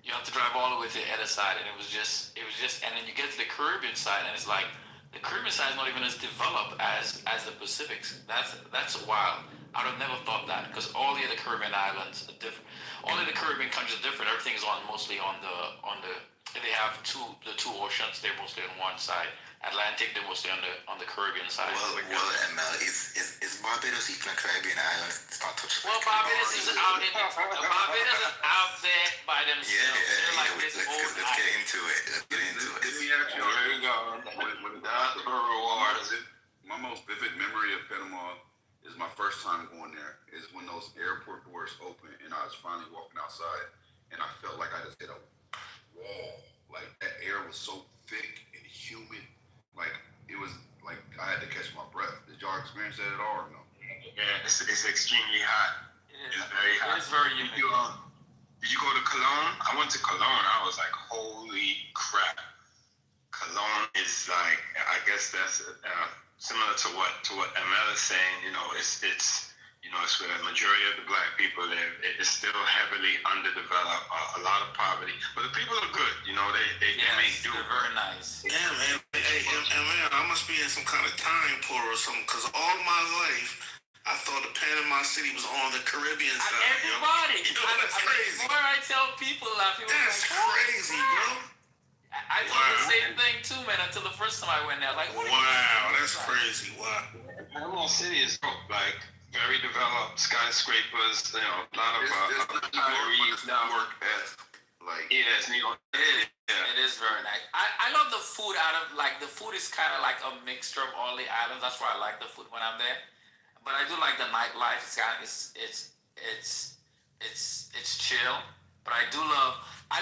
you have to drive all the way to the other side, and it was just, and then you get to the Caribbean side, and it's like, the Caribbean side is not even as developed as the Pacific's. That's wild. I would have never thought that, because all the other Caribbean islands are different. All of the Caribbean countries are different. Everything's mostly on the, they have the two oceans, they're mostly on one side. Atlantic, they're mostly on the Caribbean side. Well, ML, is Barbados even a Caribbean island? It's not touched. Well, Barbados is out there by themselves. Yeah. Let's get into it. Let me ask you. There you go. My most vivid memory of Panama is my first time going there. Is when those airport doors opened and I was finally walking outside, and I felt like I just hit a wall. Like that air was so thick and humid. Like it was like I had to catch my breath. Did y'all experience that at all or no? Yeah, it's extremely hot. It is, It's very hot. It is very humid. Did you go to Cologne? I went to Cologne. I was like, holy crap. Cologne is like, I guess that's similar to what ML is saying. You know, it's where the majority of the black people live. It's still heavily underdeveloped, a lot of poverty, but the people are good. You know, they make do. They're very nice. Yeah, man. Hey, man, I must be in some kind of time portal or something, because all my life, I thought the Panama City was on the Caribbean side. Everybody. That's crazy. Before I tell people that, people That's are like, crazy, bro. I thought the same thing too, man, until the first time I went there. Like, wow, that's crazy. Wow. Panama City is like very developed, skyscrapers. You know, a lot of New York esque. Like yes, New York. It is very nice. I love the food out of the food is kind of like a mixture of all the islands. That's why I like the food when I'm there. But I do like the nightlife. It's chill. But I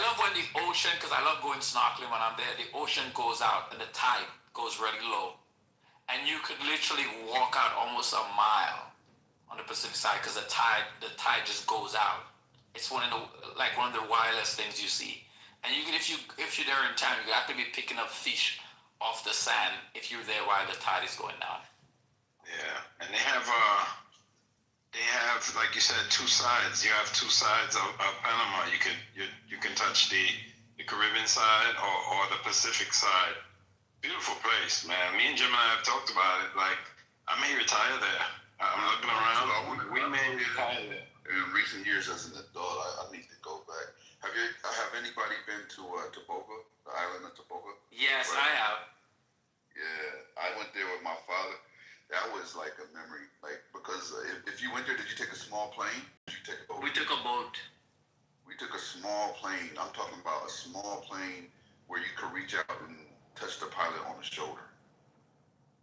love when the ocean, because I love going snorkeling when I'm there. The ocean goes out and the tide goes really low, and you could literally walk out almost a mile on the Pacific side because the tide just goes out. It's one of the wildest things you see. And you can, if you're there in time, you have to be picking up fish off the sand if you're there while the tide is going down. Yeah, and they have like you said, two sides. You have two sides of Panama. You can touch the Caribbean side or the Pacific side. Beautiful place, man. Me and Jim and I have talked about it. Like, I may retire there. I'm looking around. We may retire there. In recent years, as an adult, I need to go back. Have anybody been to Toboga, the island of Toboga? Yes, right. I have. Yeah, I went there with my father. That was like a memory, like, because if you went there, did you take a small plane? Did you take a boat? We took a boat. We took a small plane. I'm talking about a small plane where you could reach out and touch the pilot on the shoulder.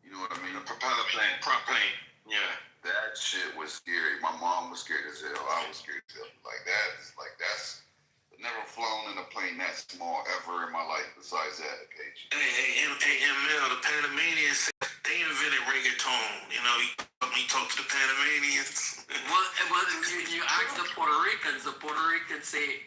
You know what I mean? A propeller plane, prop plane. Yeah. That shit was scary. My mom was scared as hell. I was scared as hell. That's never flown in a plane that small ever in my life besides that occasion. Hey, ML, the Panamanians, they invented reggaeton. You know, you talk to the Panamanians. Well, you ask the Puerto Ricans say,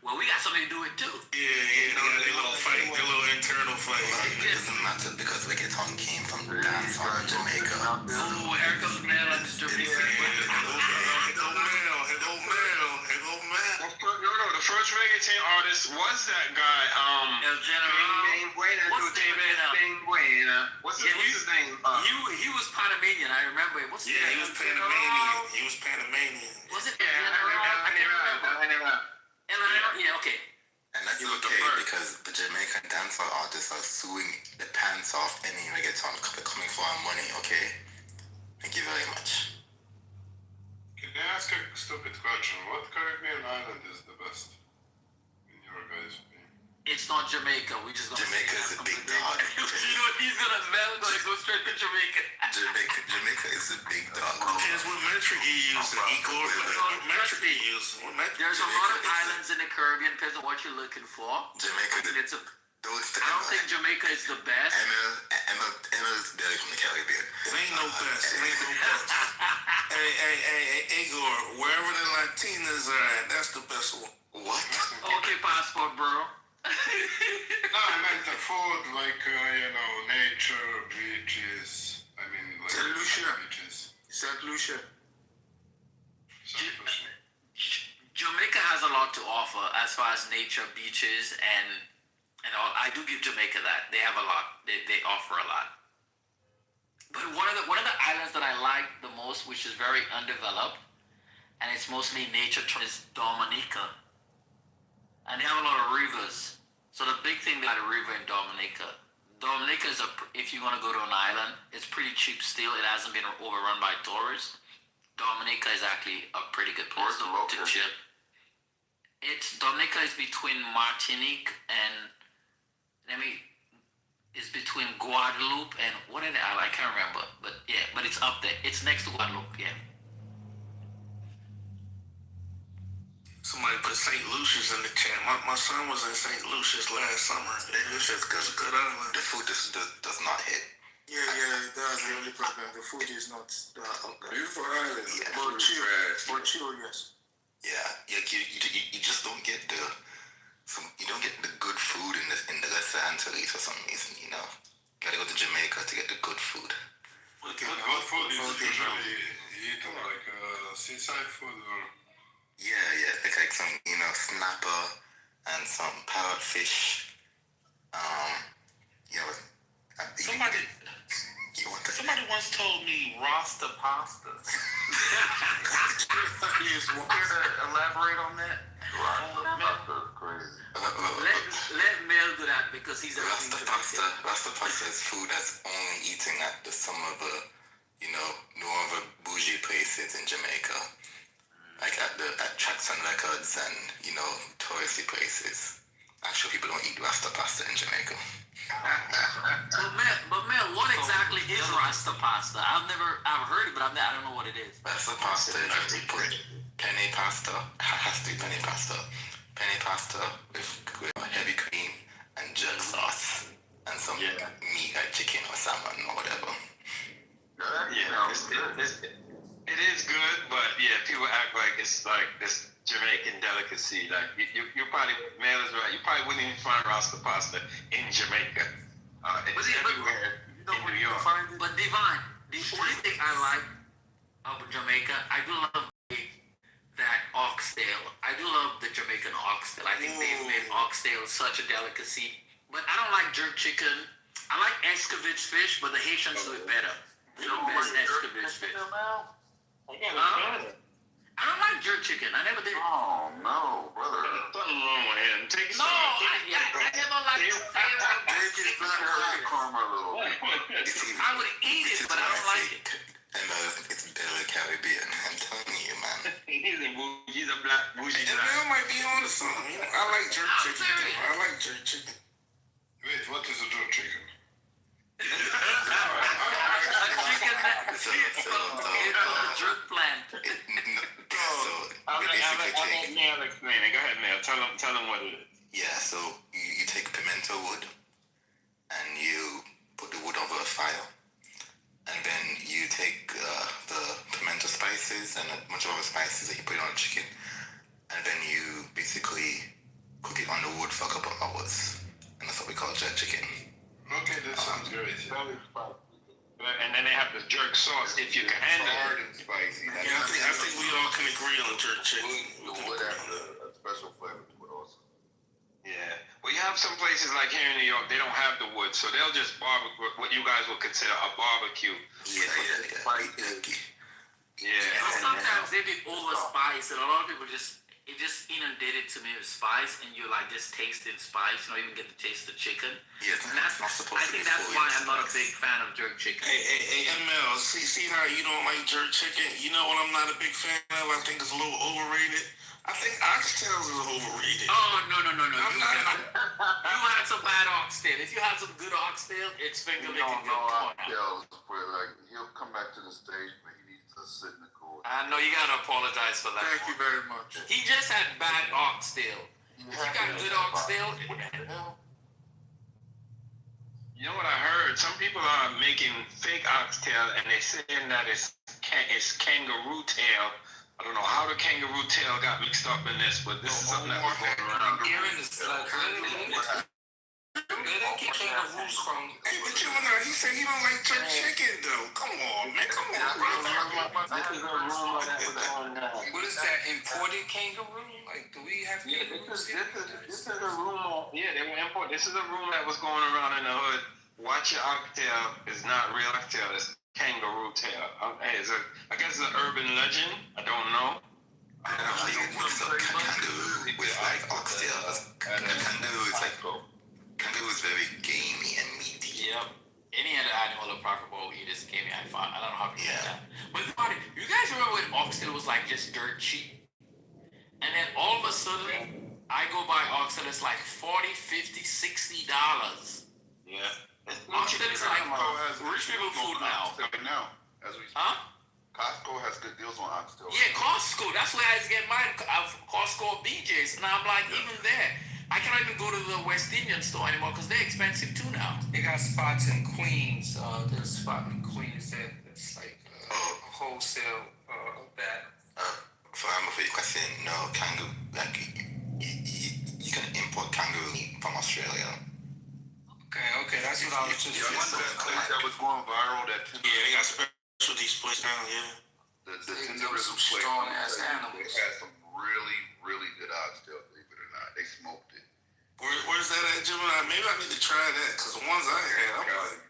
well, we got something to do with it too. Yeah, they got their little fight, their little internal fight. Well, it doesn't matter because reggaeton came from dancehall in Jamaica. Oh, here comes Mel on the Jamaica. Here go Mel. The first reggaeton artist was that guy. El General. What's his name? He was Panamanian. I remember. What's his name? He was Panamanian. He was Panamanian. Was it? I can't remember. Yeah, okay. And that's okay because the Jamaican dancehall artists are suing the pants off any reggaeton coming for our money, okay? Thank you very much. Can I ask a stupid question? What Caribbean island is the best in your guys' opinion? It's not Jamaica. We just Jamaica is a big dog. You know he's gonna go straight to Jamaica. Jamaica is a big dog. Depends what metric you use. What metric you use. There's a lot of islands in the Caribbean. Depends on what you're looking for. Jamaica. I don't think Jamaica is the best. Emma is Billy from the Caribbean. It ain't no best. Hey, Igor, wherever the Latinas are at, that's the best one. What? Okay, passport, bro. No, I meant the food, like, nature, beaches. I mean, like, St. Lucia. Beaches. St. Lucia. Jamaica has a lot to offer as far as nature, beaches, and all. I do give Jamaica that. They have a lot. They offer a lot. But one of the islands that I like the most, which is very undeveloped, and it's mostly nature, is Dominica. And they have a lot of rivers. So the big thing about a river in Dominica is if you want to go to an island, it's pretty cheap still. It hasn't been overrun by tourists. Dominica is actually a pretty good place to chill. Dominica is between Martinique and it's between Guadeloupe and what are the islands? I can't remember, but it's up there. It's next to Guadeloupe, yeah. Somebody put St. Lucia's in the chat. My son was in St. Lucia's last summer. St. Lucia's is a good island. The food does not hit. Yeah, it does. The only problem, the food is not okay. Beautiful island. Yeah. For chill, yes. Yeah, you just don't get you don't get the good food in the lesser Antilles for some reason, you know. Gotta go to Jamaica to get the good food. What food is usually eaten? Like seaside food or? Yeah, like some, you know, snapper and some parrotfish. You know, Somebody once told me Rasta pasta. Care to elaborate on that? Crazy. Let Mel do that because he's a Rasta pasta is food that's only eaten at some of the, you know, more bougie places in Jamaica. Like at Tracks and Records and, you know, touristy places. Actually, people don't eat Rasta pasta in Jamaica. But Mel, what exactly is Rasta pasta? I've heard it, but I don't know what it is. Rasta pasta is actually put penne pasta. Has to be penne pasta. Penne pasta with heavy cream and jerk sauce and some meat like chicken or salmon or whatever. It is good, but yeah, people act like it's like this Jamaican delicacy. Like you probably, Mel is right. You probably wouldn't even find Rasta pasta in Jamaica. It's everywhere in New York. But Divine, the only thing I like of Jamaica, I do love that oxtail. I do love the Jamaican oxtail. I think they've made oxtail such a delicacy. But I don't like jerk chicken. I like escovitch fish, but the Haitians do it better. You know, best escovitch fish. I don't like jerk chicken. I never did. Oh no, brother. Something wrong with him. Take No, I never liked it. I would eat it, but I don't like it. It's Delaware Caribbean. I'm telling you, man. He's a black bougie. Mel might be on to something. You know, I like jerk chicken. I like jerk chicken. Wait, what is a jerk chicken? It's a jerk plant. I'll let Mel explain it. Go ahead, Mel. Tell them what it is. Yeah, so you take pimento wood and you put the wood over a fire. And then you take the pimento spices and a bunch of other spices that you put on the chicken. And then you basically cook it on the wood for a couple of hours. And that's what we call jerk chicken. Okay, that sounds great. And then they have the jerk sauce if you can handle it. Hard and spicy. Yeah, I think we all can agree on jerk chicken. The wood has a special flavor to it also. Yeah. Well, you have some places like here in New York, they don't have the wood, so they'll just barbecue what you guys would consider a barbecue. Yeah. But sometimes they be overspiced, and a lot of people just inundated to me with spice, and you like just tasting spice, you don't even get to taste the chicken. Yeah, and I think that's why I'm not a big fan of jerk chicken. Hey, ML, see how you don't like jerk chicken? You know what I'm not a big fan of? I think it's a little overrated. I think oxtails is overrated. Oh, no. You had some bad oxtail. If you had some good oxtail, it's finger licking good. He'll come back to the stage, but he needs to sit in the cool. I know you gotta apologize for that. Thank you very much. He just had bad oxtail. If you got good oxtail, You know what I heard? Some people are making fake oxtail, and they're saying that it's kangaroo tail. I don't know how the kangaroo tail got mixed up in this, but this is something that was going around. Aaron is like, where they get kangaroos from? Hey, but he said he don't like jerk chicken, though. Come on, man. Come on, What is that, imported kangaroo? Like, do we have kangaroos here? This is a rumor. Yeah, they were imported. This is a rumor that was going around in the hood. Watch your oxtail. It's not real oxtail. It's kangaroo tail. Hey, I guess it's an urban legend. I don't know. I don't know how you mix up kangaroo with like oxtail. Kangaroo is very gamey and meaty. Yep. Any other animal or profitable eat is gamey. I don't know how to do that. But you guys remember when oxtail was like just dirt cheap? And then all of a sudden, I go buy oxtail, it's like $40, $50, $60. Yeah. Oxtail is like rich people food now. As we speak. Costco has good deals on oxtail. Yeah, Costco. That's where I was getting mine. Costco or BJ's. And I'm like, even there, I can don't even go to the West Indian store anymore because they're expensive too now. They got spots in Queens. There's a spot in Queens that's like a wholesale bag. For I'm afraid question, no kangaroo, like you can import kangaroo meat from Australia. Okay, that's what I was just Yeah, that place that was going viral, that they got specialties place down, the tenderism place. strong ass They animals. had some really, really good oxtail, believe it or not. They smoked it. Where's that at, Gemini? Maybe I need to try that, because the ones I had, I'm like,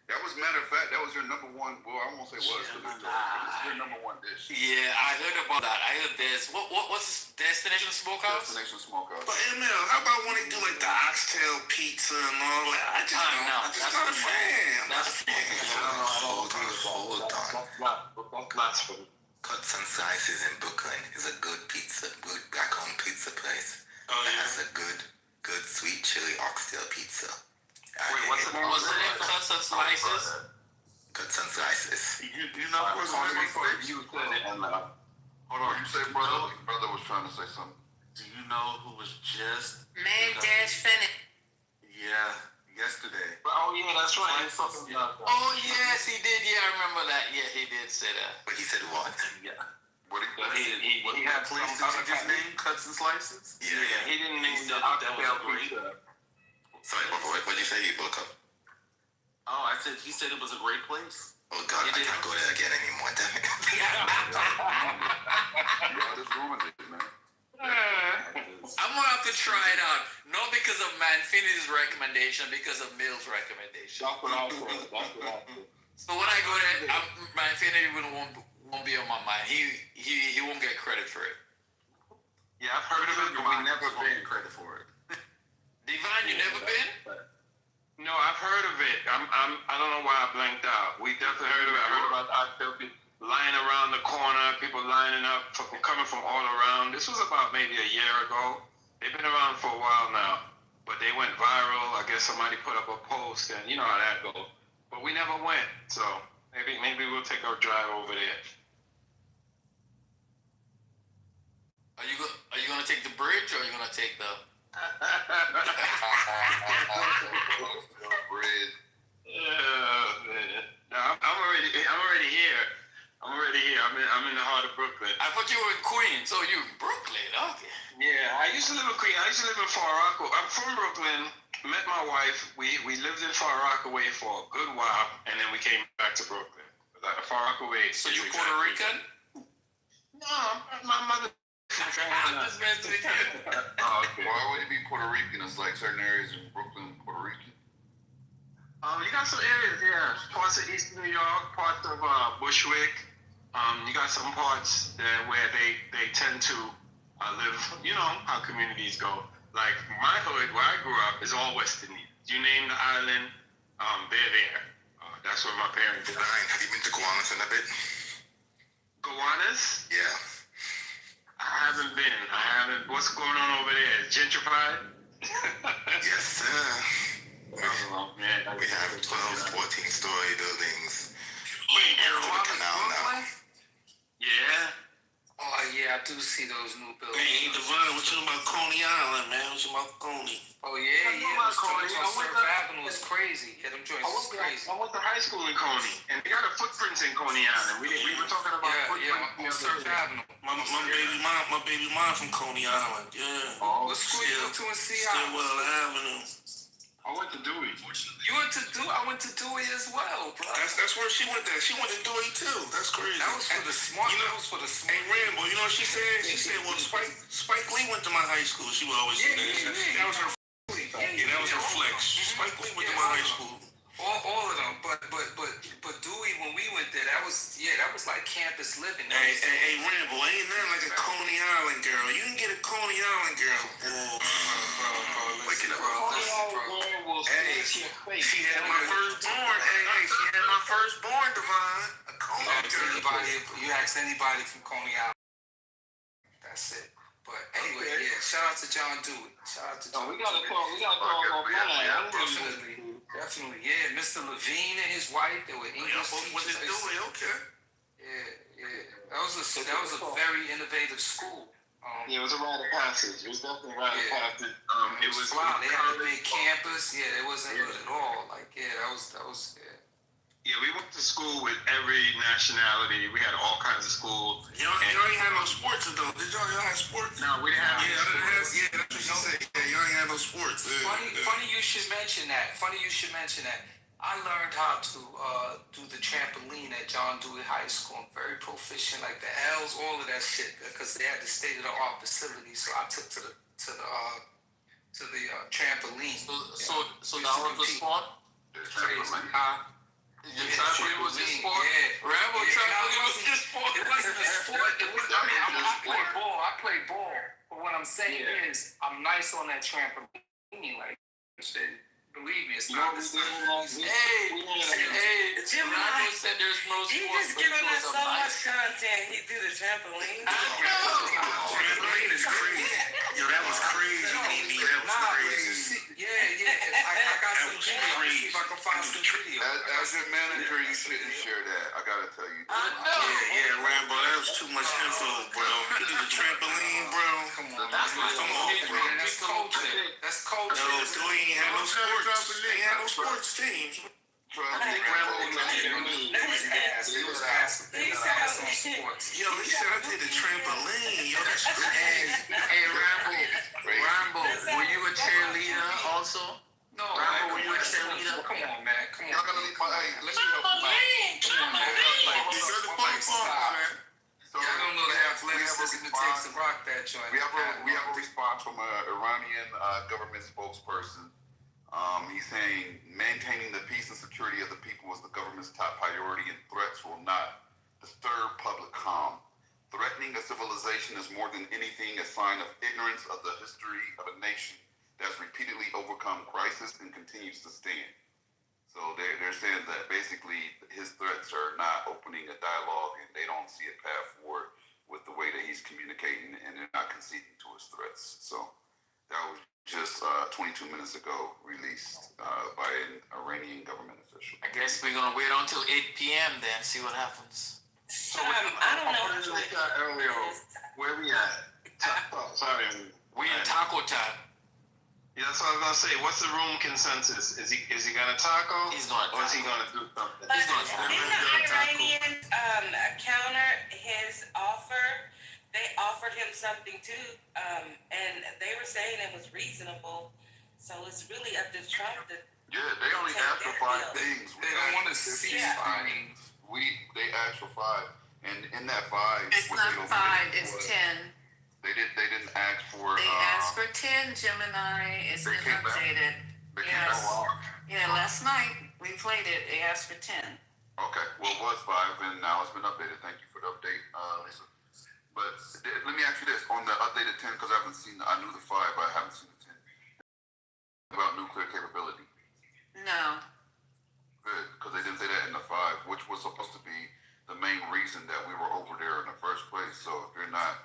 that was, matter of fact, that was your number one. Well, I won't say was, because it was your number one dish. Yeah, I heard about that. I heard there's what's Destination Smokehouse? Destination Smokehouse. but ML, how about when they do like the oxtail pizza and all that? I just not a fan. That's a Hold on. Blasphemy. Cuts and Slices in Brooklyn is a good black-owned pizza place. Oh, It yeah? has a good sweet chili oxtail pizza. Wait, what's the name? Was it in Cuts and Slices? Cuts and Slices. You know what's Hold the on, you said it. Hold on, You say brother? Brother was trying to say something. do you know who was just Man dash Fennec. yesterday? Oh yeah, that's right. Oh yes, he did. Yeah, I remember that. Yeah, he did say that. But he said what? Yeah. What He had place that you just named, Cuts and Slices? Yeah. He didn't name the That was oxtail a great. pizza. Sorry, what did you say? You broke up? Oh, I said he said it was a great place. Oh God, I can't go there again anymore. Damn it. Y'all just ruined it, man. I'm gonna have to try it out. Not because of Manfinity's recommendation, because of Mill's recommendation. That's what I said. So when I go there, Manfinity won't be on my mind. He won't get credit for it. Yeah, I've heard of it, but we never been. Credit for it. Divine, you never been? No, I've heard of it. I don't know why I blanked out. We definitely heard of it. I heard about the oxtail lying around the corner, people lining up, coming from all around. This was about maybe a year ago. They've been around for a while now, but they went viral. I guess somebody put up a post, and you know how that goes. But we never went, so maybe we'll take our drive over there. Are you gonna take the bridge or are you gonna take the? Bread. Yeah, man. No, I'm already here. I'm in the heart of Brooklyn. I thought you were in Queens. So you in Brooklyn? Okay. Yeah, I used to live in Queens. I used to live in Far Rockaway. I'm from Brooklyn. Met my wife. We lived in Far Rockaway for a good while, and then we came back to Brooklyn. Far Rockaway. So you Puerto Rican? No, my mother. I'm just messing with you. Oh, okay. Why would it be Puerto Rican? It's like certain areas in Brooklyn, Puerto Rican. You got some areas, yeah. Parts of East New York, parts of Bushwick. You got some parts where they tend to live. You know how communities go. Like my hood, where I grew up, is all West Indian. You name the island, they're there. That's where my parents. Have you been to Gowanus in a bit? Gowanus? Yeah. I haven't been. What's going on over there? Is gentrified? Yes, sir. Oh, man. We have 12, 14-story buildings. Wait, over the canal now. Yeah. Oh yeah, I do see those new buildings. Hey, Divine, what you about Coney Island, man? What you about Coney? Oh yeah, about those Coney. joints I on went Surf to- Avenue is crazy. Yeah, them joints is crazy. I went to high school in Coney, and they got a footprints in Coney Island. We were talking about footprints. On Surf Avenue. My baby mom from Coney Island. Yeah. What school you went to in Seattle? Stillwell Avenue. I went to Dewey. You went to Dewey? I went to Dewey as well, bro. That's where she went there. She went to Dewey too. That's crazy. That was for the smart. You know, that was for the smart. Hey Rambo, you know what she said? She said, "Well, Spike Lee went to my high school." She would always say that. That was her. Yeah, that was her flex. Spike Lee went to my high school. All of them, but Dewey, when we went there, that was like campus living. Hey, Rambo, ain't nothing like a Coney Island girl. You can get a Coney Island girl. Waking up, bro. Hey, she had my firstborn. Hey, she had my firstborn, Divine. A Coney girl. You ask anybody from Coney Island, that's it. But anyway, yeah, shout out to John Dewey. Shout out to John. We gotta talk. Definitely, yeah. Mr. Levine and his wife, they were English What they teachers. doing? Okay. Yeah. That was a very innovative school. Yeah, it was a rite of passage. It was definitely a rite of passage. It was wild. They had the big campus. Yeah, it wasn't good at all. Like, yeah, that was. Yeah. Yeah, we went to school with every nationality. We had all kinds of schools. Y'all ain't had no sports though. Did y'all have sports? No, we didn't have. Yeah, that's what she said. Yeah, y'all ain't had no sports. Funny you should mention that. I learned how to do the trampoline at John Dewey High School. I'm very proficient, like the L's, all of that shit, because they had the state of the art facility. So I took to the trampoline. So that was the sport. Your trampoline was your sport. Yeah, Rambo trampoline was your sport. It wasn't a sport. I played ball. But what I'm saying is, I'm nice on that trampoline. Like, shit. Believe me, it's not the same. Hey, Jim Rambo said there's no sports. He's just giving us so much content. He threw the trampoline. Trampoline is crazy. Yo, that was crazy. That was crazy. Yeah. I got some video. See if I can find some video. As your manager, you shouldn't share that. I gotta tell you. Yeah, Rambo, that was too much info, bro. You did the trampoline, bro. Come on, man. That's coaching. That's coaching. No, Dewey ain't had no sports. They ain't had no sports teams. He was ass. Yo, he said I did the trampoline. Yo, that's crazy. Hey, Rambo, were you a cheerleader also? No, Rambo, were you a cheerleader? Come on, man. Come on. Y'all gotta leave my. Hey, let me help you out. Come on, man. Y'all don't know the athleticism it takes to rock that joint. We have a response from an Iranian government spokesperson. He's saying maintaining the peace and security of the people is the government's top priority, and threats will not disturb public calm. Threatening a civilization is more than anything a sign of ignorance of the history of a nation that has repeatedly overcome crisis and continues to stand. So they're saying that basically his threats are not opening a dialogue, and they don't see a path forward with the way that he's communicating, and they're not conceding to his threats. So that was just 22 minutes ago released by an Iranian government official. I guess we're gonna wait until 8 p.m. then see what happens. I don't know. Earlier, where we at? Sorry, We in taco time. Yeah, that's what I was gonna say. What's the room consensus? Is he gonna taco? He's gonna Or is he taco. gonna do something? But didn't the Iranians counter his offer? They offered him something too, and they were saying it was reasonable. So it's really up to Trump to. Yeah, they only asked for 5 things. They don't want to see things. They asked for 5, and in that 5, it's not 5. It's 10. They didn't ask for. They asked for 10. Gemini is updated. Yes. Yeah, last night we played it. They asked for 10. Okay, well it was 5, and now it's been updated. Thank you for the update, Lisa. But let me ask you this: on the updated 10, because I knew the 5, but I haven't seen the 10. About nuclear capability. No. Good, because they didn't say that in the 5, which was supposed to be the main reason that we were over there in the first place. So if you're not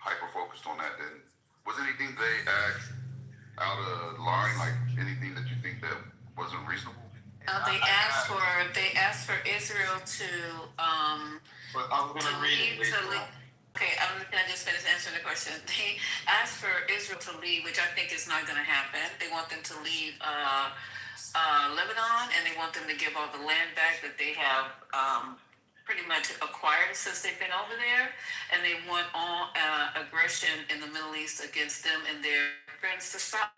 hyper-focused on that, then was anything they asked out of line, like anything that you think that wasn't reasonable? They asked for Israel to But I'm gonna read it. Okay, can I just finish answering the question? They asked for Israel to leave, which I think is not going to happen. They want them to leave Lebanon, and they want them to give all the land back that they have pretty much acquired since they've been over there, and they want all aggression in the Middle East against them and their friends to stop.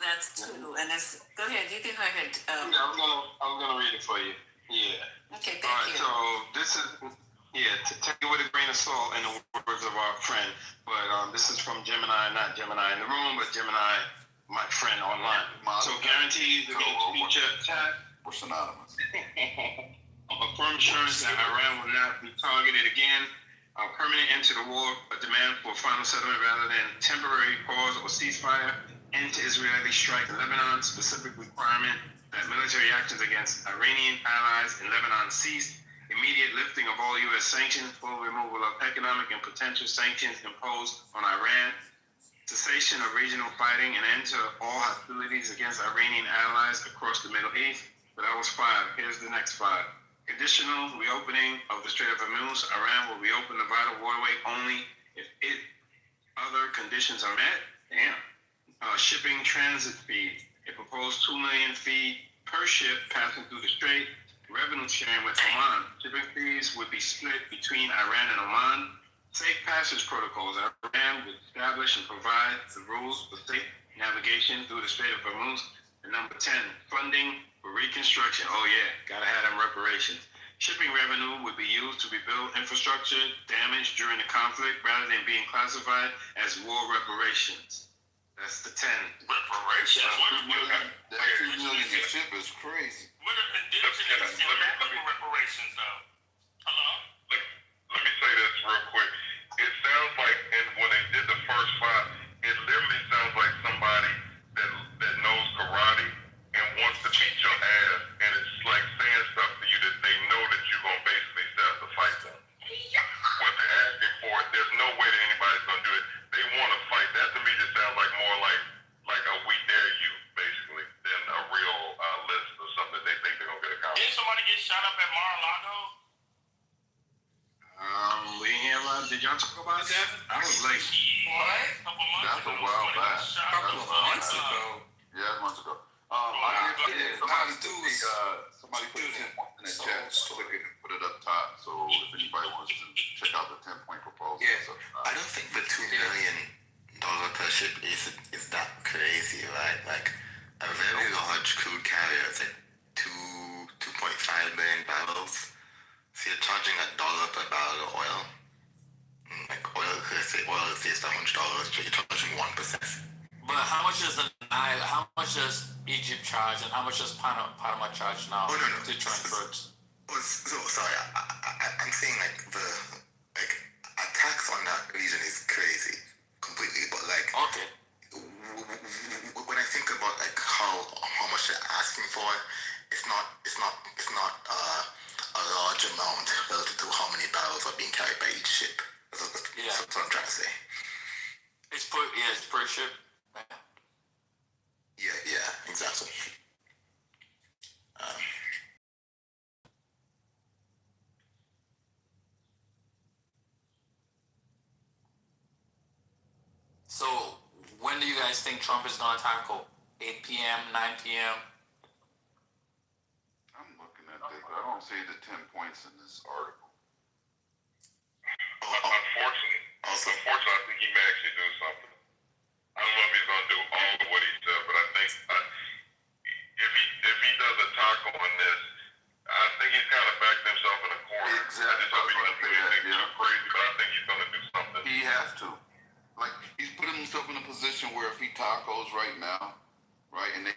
That's 2, and it's. Go ahead, you can go ahead. Yeah, I'm gonna read it for you. Yeah. Okay, thank All right, you. so this is. Yeah, to take it with a grain of salt in the words of our friend. But this is from Gemini, not Gemini in the room, but Gemini, my friend online. So guarantees against future attack. We're synonymous. A firm assurance that Iran will not be targeted again. A permanent end to the war, a demand for final settlement rather than temporary pause or ceasefire. End to Israeli strike in Lebanon. Specific requirement that military actions against Iranian allies in Lebanon cease. Immediate lifting of all U.S. sanctions, full removal of economic and potential sanctions imposed on Iran, cessation of regional fighting, and end to all hostilities against Iranian allies across the Middle East. But that was 5. Here's the next 5. Conditional reopening of the Strait of Hormuz. Iran will reopen the vital waterway only If other conditions are met, damn. Shipping transit fee. A proposed 2 million fee per ship passing through the strait. Revenue sharing with Oman. Shipping fees would be split between Iran and Oman. Safe passage protocols. Iran would establish and provide the rules for safe navigation through the Strait of Hormuz. And number 10, funding for reconstruction. Oh yeah, gotta have them reparations. Shipping revenue would be used to rebuild infrastructure damaged during the conflict rather than being classified as war reparations. That's the 10. Reparations? That 2 million a ship is crazy. What are indigenous reparations though? Hello? Let me say this real quick. It sounds like, and when they did the first five, it literally sounds like somebody that knows karate and wants to beat your ass, and it's like saying stuff to you that they know that you're gonna basically have to fight them. What they're asking for, there's no way that anybody's gonna do it. They want to fight. That to me just sounds like more like a we dare you, basically, than a real list or something they think they're gonna get accomplished. Didn't somebody get shot up at Mar-a-Lago? We didn't hear about. Did y'all talk about that? I was like, What? That's a while back. Couple of months ago. Yeah, months ago. Somebody put 10 points in the chat. Click it and put it up top. So if anybody wants to check out the 10-point proposal. Yeah, I don't think the $2 million per ship is that crazy, right? Like a very large crude carrier is like 2.5 million barrels. So you're charging $1 per barrel of oil. Like oil is $100, so you're charging 1%. But how much does Egypt charge, and how much does Panama charge now to transport? So sorry, I'm saying like a tax on that region is crazy, completely. But like, okay, when I think about like how much they're asking for, it's not a large amount relative to how many barrels are being carried by each ship. That's what I'm trying to say. It's per ship. Yeah, exactly. So when do you guys think Trump is going to tackle? 8 p.m., 9 p.m.? I'm looking at this, but I don't see the 10 points in this article. Unfortunately, I think he may actually do something. I don't know if he's going to do all of what he said, but I think if he does a tackle on this, I think he's kind of backed himself in a corner. Exactly. I just hope he doesn't do anything too crazy, but I think he's going to do something. He has to. Like, he's putting himself in a position where if he tacos right now, right, and they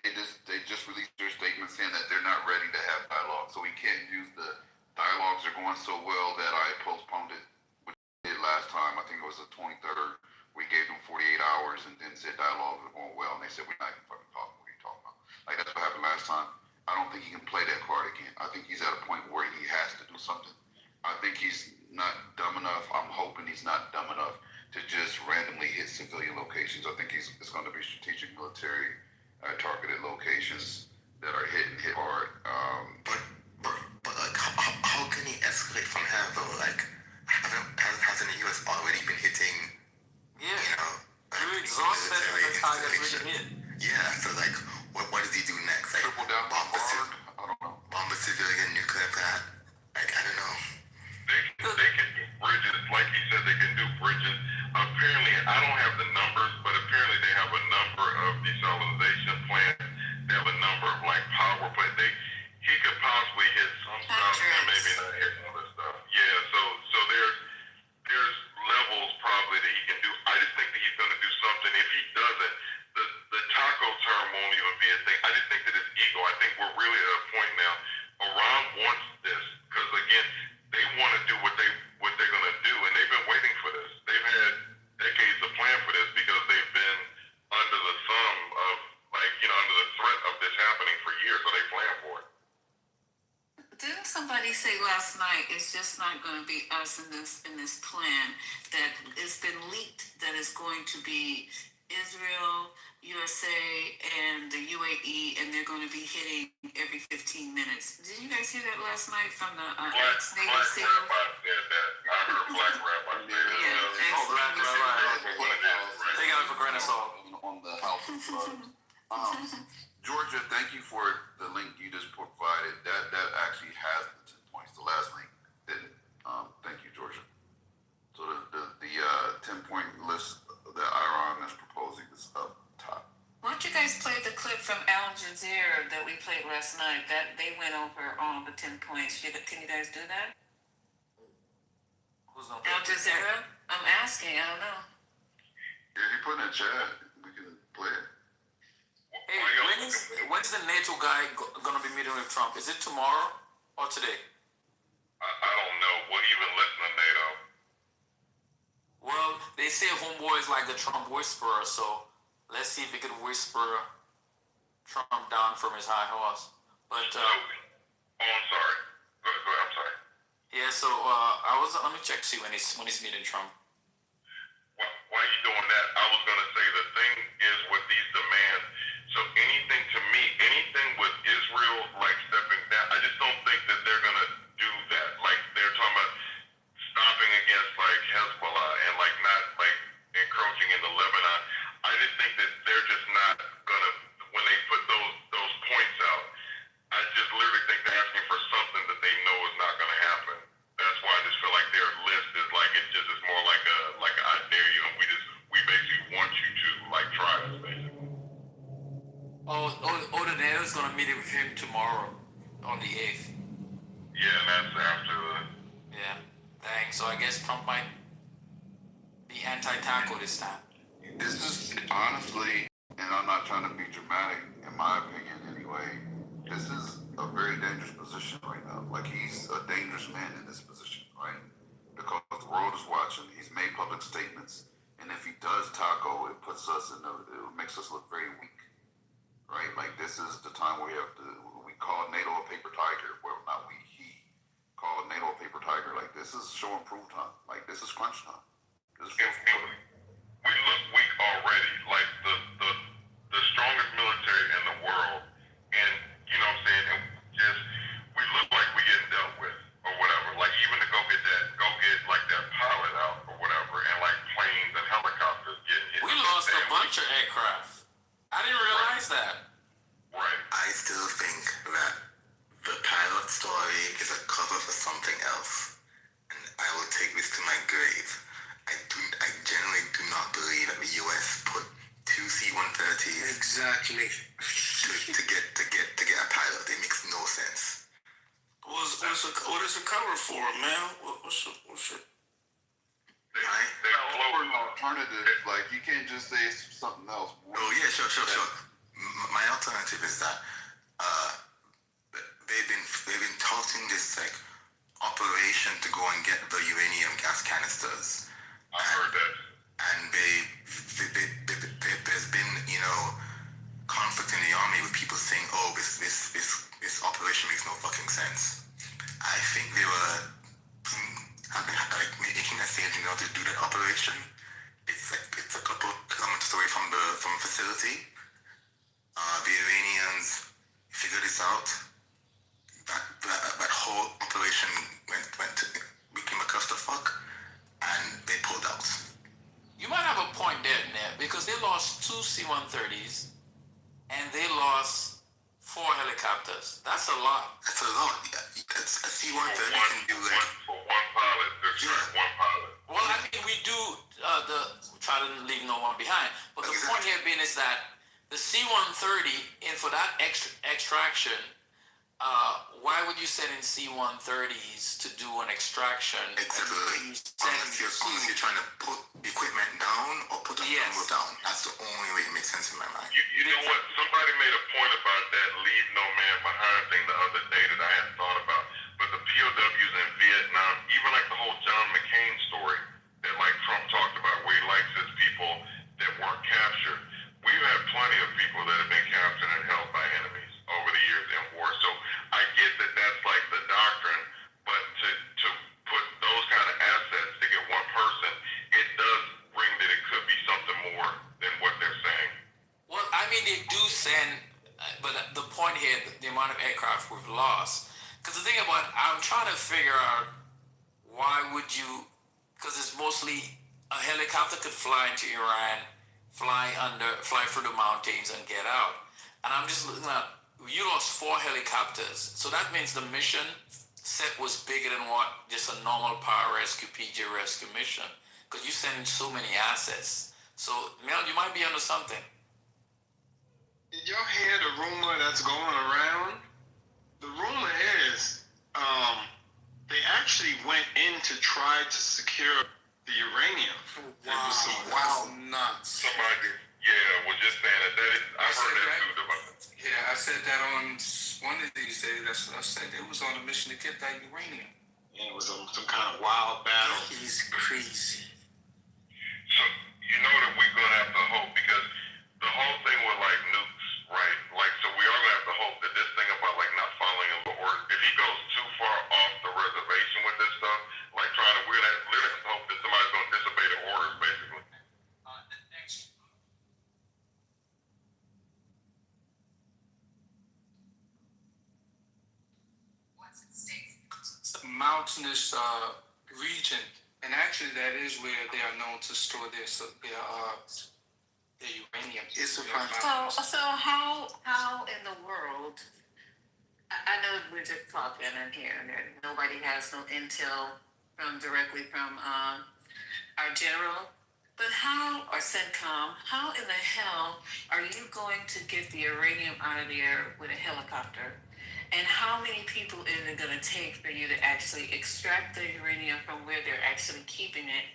just released their statement saying that they're not ready to have dialogue, so he can't use the dialogues are going so well that I postponed it, which I did last time. I think it was the 23rd. We gave them 48 hours and then said dialogue was going well, and they said we're not gonna fucking talk. What are you talking about? Like that's what happened last time. I don't think he can play that card again. I think he's at a point where he has to do something. I think he's not dumb enough. I'm hoping he's not dumb enough to just randomly hit civilian locations. I think it's going to be strategic military targeted locations that are hit hard. But like, how can he escalate from here though? Like, hasn't the U.S. already been hitting? Yeah. You know, you're exhausted and the target's really hit. Yeah. So like, what does he do next? Like, triple down bomb hard. a civilian nuclear plant? Like, I don't know. They can do bridges, like he said, they can do bridges. Apparently, I don't have the numbers, but apparently they have a number of desalinization plants. They have a number of like power plants. He could possibly hit some stuff and maybe not hit other stuff. Yeah, so there's levels probably that he can do. I just think that he's going to do something. If he doesn't, the taco term won't even be a thing. I just think that his ego. I think we're really at a point now. Iran wants this because again, they want to do what they're going to do, and they've been waiting for this. They've had decades to plan for this because they've been under the thumb of under the threat of this happening for years, so they plan for it. Didn't somebody say last night it's just not going to be us in this plan, that it's been leaked that it's going to be Israel, USA and the UAE, and they're going to be hitting every 15 minutes. Did you guys hear that last night from the ex-Navy SEAL? I heard Black Rabbi say that. Yeah, Black ex-Navy Rabbi. SEAL. They got it for granted salt. On the House of Cards. Georgia, thank you for the link you just provided. That actually has the 10 points. The last link didn't. Thank you, Georgia. So the 10-point list that Iran is proposing is up top. Why don't you guys play the clip from Al Jazeera that we played last night? That they went over all the 10 points. Can you guys do that? Who's gonna Al Jazeera? I'm asking. I don't know. If you put in a chat, we can play it. Hey, when's the NATO guy gonna be meeting with Trump? Is it tomorrow or today? I don't know. What even listen to NATO? Well, they say homeboy is like the Trump whisperer, so let's see if he can whisper Trump down from his high horse. But oh, I'm sorry. Go ahead. I'm sorry. Yeah, so let me check see when he's meeting Trump. Why are you doing that? I was gonna say the thing is with these demands. So anything to me, anything with Israel like stepping down, I just don't think that they're gonna do that. Like they're talking about stopping against like Hezbollah and like not like encroaching into Lebanon. I just think that they're just not gonna when they put those points out. I just literally think they're asking for something that they know is not gonna happen. That's why I just feel like their list is like it just is more like a I dare you, and we basically want you to like try us basically. The NATO's gonna meet with him tomorrow on the 8th. Yeah, and that's after the. Yeah, dang. So I guess Trump might be anti-taco this time. This is honestly, and I'm not trying to be dramatic, in my opinion anyway, this is a very dangerous position right now. Like he's a dangerous man in this position, right? Because the world is watching. He's made public statements, and if he does taco, it puts us it makes us look very weak, right? Like this is the time where we call NATO a paper tiger. Well, not we, he call NATO a paper tiger. Like this is show and prove time. Like this is crunch time. This is we look weak already, like the strongest military in the world, and you know what I'm saying, and just we look like we getting dealt with or whatever. Like even to go get like that pilot out or whatever, and like planes and helicopters getting hit. We lost a bunch of aircraft. I didn't realize that. Right. I still think that the pilot story is a cover for something else, and I will take this to my grave. I generally do not believe that the U.S. put 2 C-130s exactly to get a pilot. It makes no sense. What is it cover for, man? What's it? They offer an alternative. Like you can't just say it's something else. Oh yeah, sure. My alternative is that they've been touting this like operation to go and get the uranium gas canisters. I heard that. And there's been conflict in the army with people saying, oh, this operation makes no fucking sense. I think they were making a stage in order to do that operation. It's a couple kilometers away from the facility. The Iranians figured this out. That whole operation became a clusterfuck, and they pulled out. You might have a point there, Ned, because they lost 2 C-130s, and they lost 4 helicopters. That's a lot. That's a lot. That's a C-130 can do that. For one pilot, there's one pilot. Well, I mean, we do try to leave no one behind. But the point here being is that the C-130, and for that extraction, why would you send in C-130s to do an extraction? Exactly. Unless you're trying to put equipment down or put a number down. That's the only way it makes sense in my mind. You know what? Somebody made a point about that leave no man behind thing the other day that I hadn't thought about. But the POWs in Vietnam, even like the whole John McCain story that like Trump talked about, where he likes his people that weren't captured. We've had plenty of people that have been captured and held by enemies over the years in war. So I get that that's like the doctrine, but to put those kind of assets to get one person, it does bring that it could be something more than what they're saying. Well, mean, they do send, but the point here, the amount of aircraft we've lost. Because the thing about, I'm trying to figure out why would you, because it's mostly a helicopter could fly into Iran, fly through the mountains and get out. And I'm just looking at, you lost 4 helicopters. So that means the mission set was bigger than what just a normal pararescue, PJ rescue mission. Because you send so many assets. So, Mel, you might be under something. Did y'all hear the rumor that's going around? The rumor is, they actually went in to try to secure the uranium. Wow, it was some wild nuts. Somebody, was just saying that. I heard that too. Yeah, I said that on one of these days. That's what I said. They was on a mission to get that uranium. Yeah, it was some kind of wild battle. He's crazy. So you know that we're gonna have to hope because the whole thing with like nukes, right? Like, so we are gonna have to hope that this thing about like not following him, or if he goes too far off the reservation with this stuff, like we're gonna literally have to hope that somebody's gonna disobey the orders, basically. Mountainous region, and actually that is where they are known to store their uranium. It's a So how in the world? I know we're just talking in here, and nobody has no intel directly from our general. But how, or CENTCOM, how in the hell are you going to get the uranium out of there with a helicopter? And how many people is it going to take for you to actually extract the uranium from where they're actually keeping it?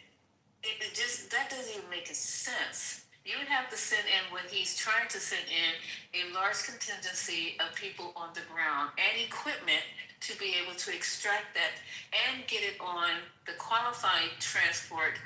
It just, that doesn't even make sense. You would have to send in, when he's trying to send in, a large contingency of people on the ground and equipment to be able to extract that and get it on the qualified transport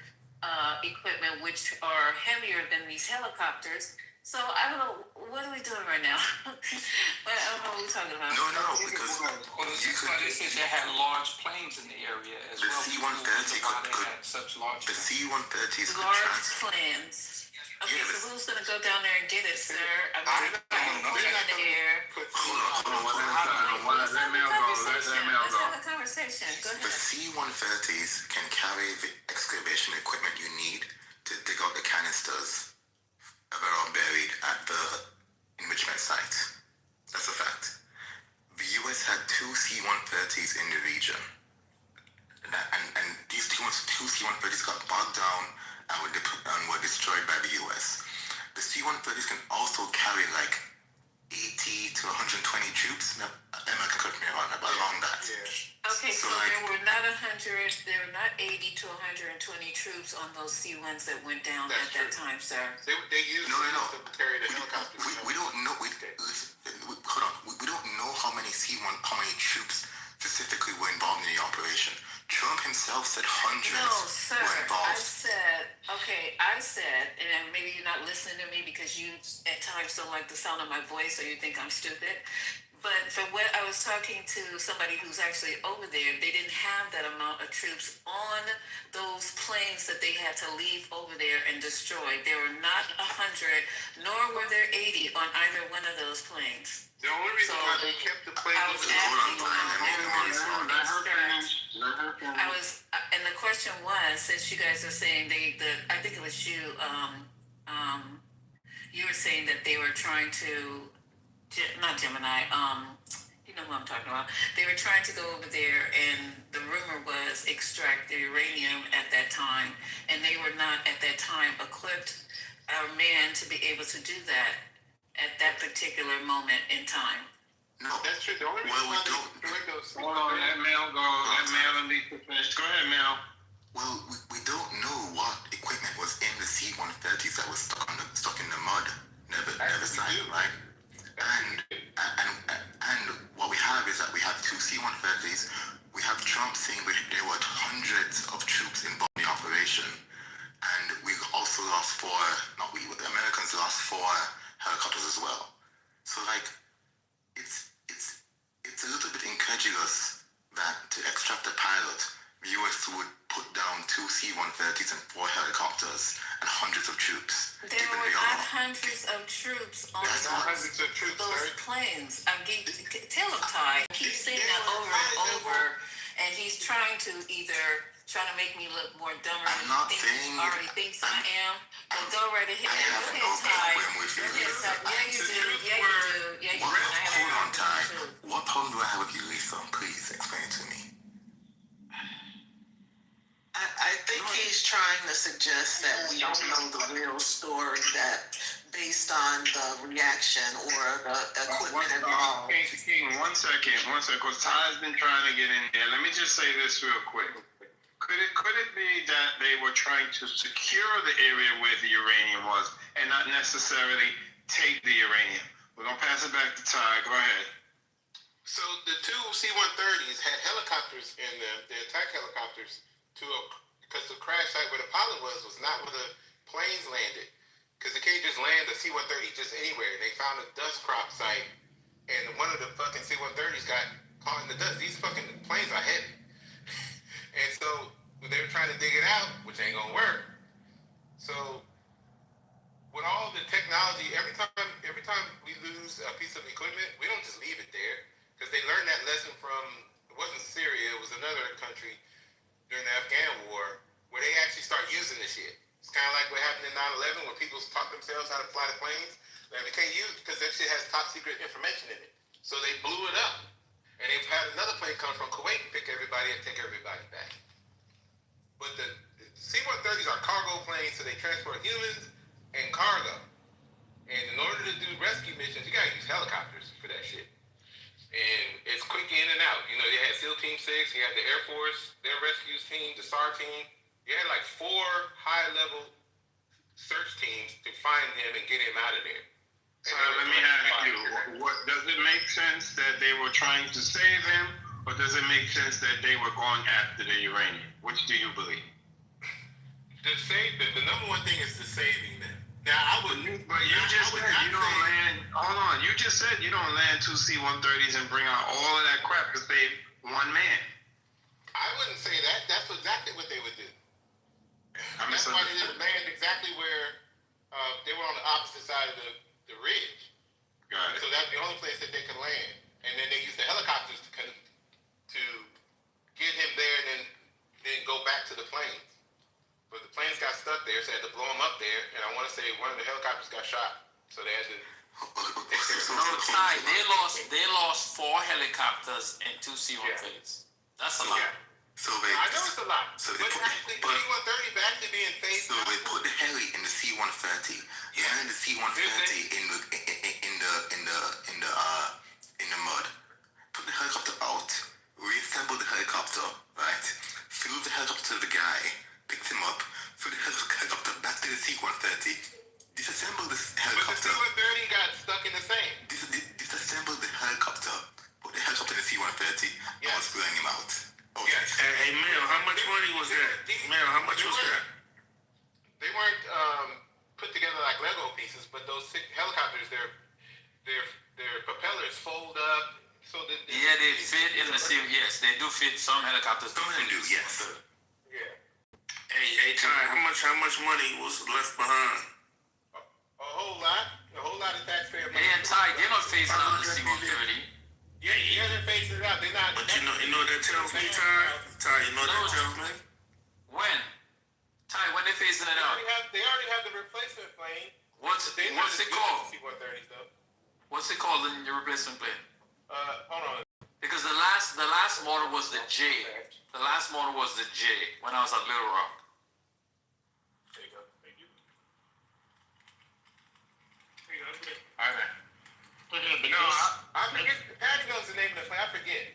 equipment, which are heavier than these helicopters. So I don't know, what are we doing right now? I don't know what we're talking about. No, because they said they had large planes in the area as the well. C-130 had such large the C-130s could large planes. Okay, so who's gonna go down there and get it, sir? I mean, put it on the air. Hold on. Let's have a conversation. Go ahead. The C-130s can carry the excavation equipment you need to dig out the canisters that are buried at the enrichment site. That's a fact. The US had 2 C-130s in the region. And these two C-130s got bogged down and were destroyed by the US. The C-130s can also carry like 80 to 120 troops. Now, Emma can correct me along that. Okay, so there were not 80 to 120 troops on those C-1s that went down at that time, sir. They used to carry the helicopters. We don't know. Hold on. We don't know how many troops specifically were involved in the operation. Trump himself said hundreds were involved. I said, and maybe you're not listening to me because you at times don't like the sound of my voice or you think I'm stupid. But from what I was talking to somebody who's actually over there, they didn't have that amount of troops on those planes that they had to leave over there and destroy. There were not 100, nor were there 80 on either one of those planes. The only reason why they kept the plane was and the question was, since you guys are saying I think it was you, you were saying that they were trying to, not Gemini, you know who I'm talking about. They were trying to go over there, and the rumor was extract the uranium at that time, and they were not at that time equipped or manned to be able to do that at that particular moment in time. No, that's true. The only reason why they bring those. Hold on, let Mel go. Let Mel and Lisa finish. Go ahead, Mel. Well, we don't know what equipment was in the C-130s that was stuck in the mud. Never signed, right? And what we have is that we have 2 C-130s. We have Trump saying there were hundreds of troops involved in the operation, and we also lost 4. The Americans lost 4 helicopters as well. So it's a little bit incredulous that to extract a pilot the US would put down 2 C-130s and 4 helicopters and hundreds of troops. There were not hundreds of troops on those planes. Tell him, Ty. Keep saying that over and over, and he's trying to make me look more dumber than he already thinks I am. But go right ahead. Go ahead, Ty. Yeah, you do. Yeah, you do. Hold on, Ty. What problem do I have with you, Lisa? Please explain it to me. I think he's trying to suggest that we don't know the real story, that based on the reaction or the equipment involved. King, one second, because Ty's been trying to get in there. Let me just say this real quick. Could it be that they were trying to secure the area where the uranium was and not necessarily take the uranium? We're going to pass it back to Ty. Go ahead. So the two C-130s had helicopters in them, the attack helicopters, because the crash site where the pilot was not where the planes landed. Because they can't just land a C-130 just anywhere. They found a dust crop site, and one of the fucking C-130s got caught in the dust. These fucking planes are heavy. And so they were trying to dig it out, which ain't gonna work. So with all the technology, every time we lose a piece of equipment, we don't just leave it there. Because they learned that lesson from, it wasn't Syria, it was another country during the Afghan war, where they actually start using this shit. It's kind of like what happened in 9/11 when people taught themselves how to fly the planes. And they can't use it because that shit has top secret information in it. So they blew it up. And they've had another plane come from Kuwait and pick everybody and take everybody back. But the C-130s are cargo planes, so they transport humans and cargo. And in order to do rescue missions, you gotta use helicopters for that shit. And it's quick in and out. You know, they had SEAL Team 6, you had the Air Force, their rescue team, the SAR team. You had like 4 high-level search teams to find him and get him out of there. So let me ask you, does it make sense that they were trying to save him, or does it make sense that they were going after the uranium? Which do you believe? The number one thing is to saving them. Now, I wouldn't. But you just said you don't land. Hold on. You just said you don't land 2 C-130s and bring out all of that crap to save one man. I wouldn't say that. That's exactly what they would do. That's why they didn't land exactly where they were on the opposite side of the ridge. Got it. So that's the only place that they could land. And then they used the helicopters to get him there and then go back to the planes. But the planes got stuck there, so they had to blow them up there. And I want to say one of the helicopters got shot, so they had to take care of it. No, Ty, they lost 4 helicopters and 2 C-130s. That's a lot. I know it's a lot. But actually, the C-130 is actually being phased out. So they put the heli in the C-130. You landed the C-130 in the mud. Took the helicopter out. Reassembled the helicopter, right? Flew the helicopter to the guy. Picked him up. Flew the helicopter back to the C-130. Disassembled the helicopter. But the C-130 got stuck in the same. Disassembled the helicopter. Put the helicopter in the C-130. I was flying him out. Okay. Yes. Hey, Mel, how much money was that? Mel, how much was that? They weren't put together like Lego pieces, but those helicopters, their propellers fold up so that they fit in the same. Yes, they do fit. Some helicopters do fit. Yes. Yeah. Hey, Ty, how much money was left behind? A whole lot of taxpayer money. Hey, and Ty, they're not phasing out the C-130. Yeah, they're phasing it out. They're not. But you know what that tells me, Ty? Ty, you know what that tells me? When? Ty, when they phasing it out? They already have the replacement plane. What's it called? C-130s though. What's it called in your replacement plane? Hold on. Because the last model was the J. The last model was the J when I was at Little Rock. There you go. Thank you. There you go. All right. No, I forget. Patty knows the name of the plane. I forget.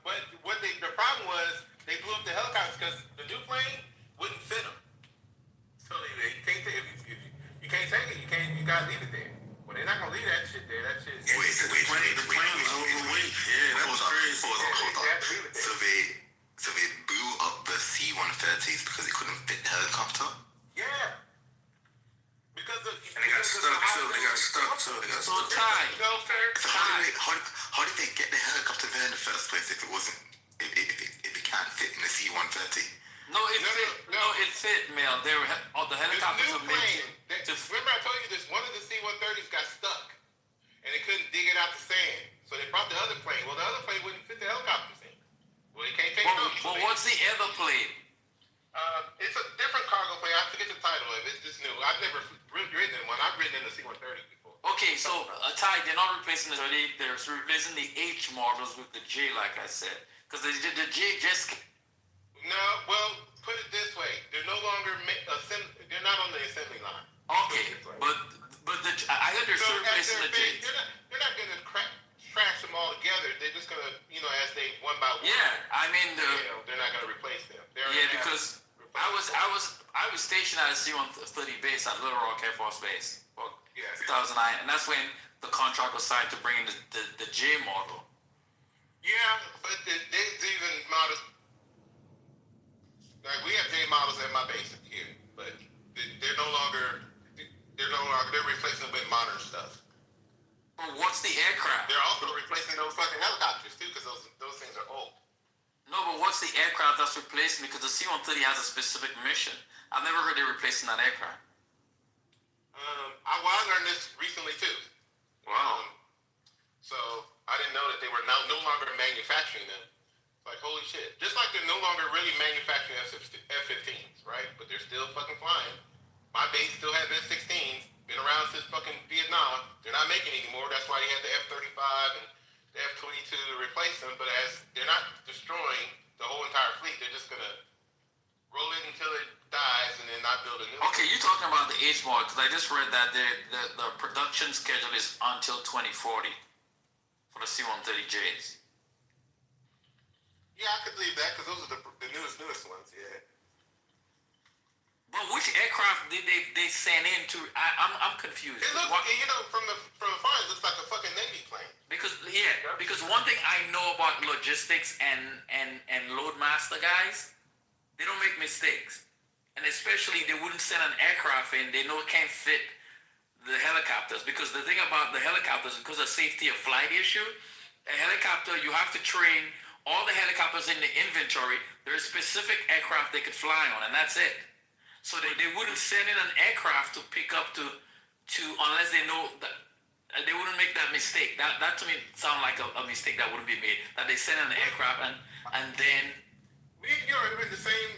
But the problem was they blew up the helicopters because the new plane wouldn't fit them. So you can't take it. If you can't take it, you gotta leave it there. Well, they're not gonna leave that shit there. That shit. Wait, the plane was overweight. Yeah, that was crazy. Hold on. So they blew up the C-130s because they couldn't fit the helicopter? Yeah. Because and they got stuck too. So Ty. So how did they get the helicopter there in the first place if it wasn't if it can't fit in the C-130. No, it fit, Mel. They were all the helicopters are made Remember I told you this, one of the C-130s got stuck, and they couldn't dig it out the sand. So they brought the other plane. Well, the other plane wouldn't fit the helicopters in. Well, they can't take it off. But what's the other plane? It's a different cargo plane. I forget the title of it. It's just new. I've never ridden in one. I've ridden in the C-130 before. Okay, so Ty, they're not replacing the 30. They're replacing the H models with the J, like I said, because the J just. No, well, put it this way: they're no longer they're not on the assembly line. Okay, but I heard they're still replacing the J. They're not going to crash them all together. They're just going to, as they one by one. Yeah, I mean they're not going to replace them. Because I was stationed at a C-130 base at Little Rock Air Force Base, 2009, and that's when the contract was signed to bring in the J model. Yeah, but there's even models. Like we have J models at my base here, but they're no longer. They're replacing them with modern stuff. But what's the aircraft? They're also replacing those fucking helicopters too, because those things are old. No, but what's the aircraft that's replacing? Because the C-130 has a specific mission. I've never heard they're replacing that aircraft. I learned this recently too. Wow. So I didn't know that they were no longer manufacturing them. Like holy shit! Just like they're no longer really manufacturing F-15s, right? But they're still fucking flying. My base still has F-16s. Been around since fucking Vietnam. They're not making anymore. That's why they had the F-35 and the F-22 to replace them. But as they're not destroying the whole entire fleet, they're just gonna roll it until it dies and then not build a new. Okay, you're talking about the H model because I just read that the production schedule is until 2040 for the C-130Js. Yeah, I could believe that because those are the newest ones. Yeah. But which aircraft did they send in to? I'm confused. It looks, from afar, it looks like a fucking Navy plane. Because one thing I know about logistics and loadmaster guys, they don't make mistakes, and especially they wouldn't send an aircraft in they know it can't fit the helicopters. Because the thing about the helicopters, because of safety of flight issue, a helicopter you have to train all the helicopters in the inventory. There's specific aircraft they could fly on, and that's it. So they wouldn't send in an aircraft to pick up to unless they know that they wouldn't make that mistake. That to me sounds like a mistake that wouldn't be made. That they send in an aircraft and then. You're in the same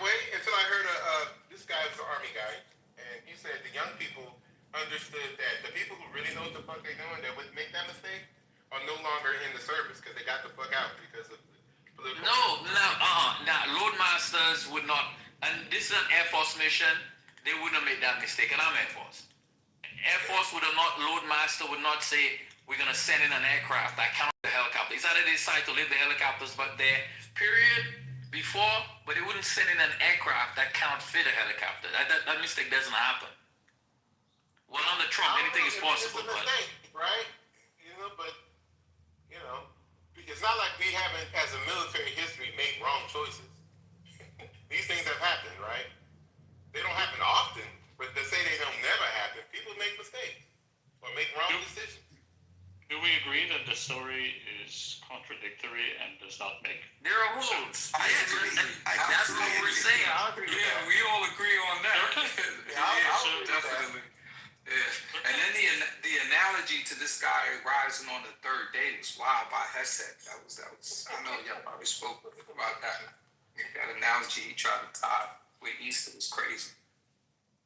way until I heard this guy was an Army guy, and he said the young people understood that the people who really know what the fuck they're doing that would make that mistake are no longer in the service because they got the fuck out because of political. Now loadmasters would not. And this is an Air Force mission. They wouldn't have made that mistake, and I'm Air Force. Air Force would have not, loadmaster would not say, we're going to send in an aircraft that counts the helicopter. It's either they decide to leave the helicopters but there, period, before, but they wouldn't send in an aircraft that cannot fit a helicopter. That mistake doesn't happen. Well, under Trump, anything is possible. It's a mistake, right? It's not like we haven't, as a military history, made wrong choices. These things have happened, right? They don't happen often, but they say they don't never happen. People make mistakes or make wrong decisions. Do we agree that the story is contradictory and does not make? There are rules. That's what we're saying. Yeah, we all agree on that. Definitely. Yeah. And then the analogy to this guy rising on the third day was wild by Hesed. That was. I know y'all probably spoke about that. That analogy he tried to tie with Easter was crazy.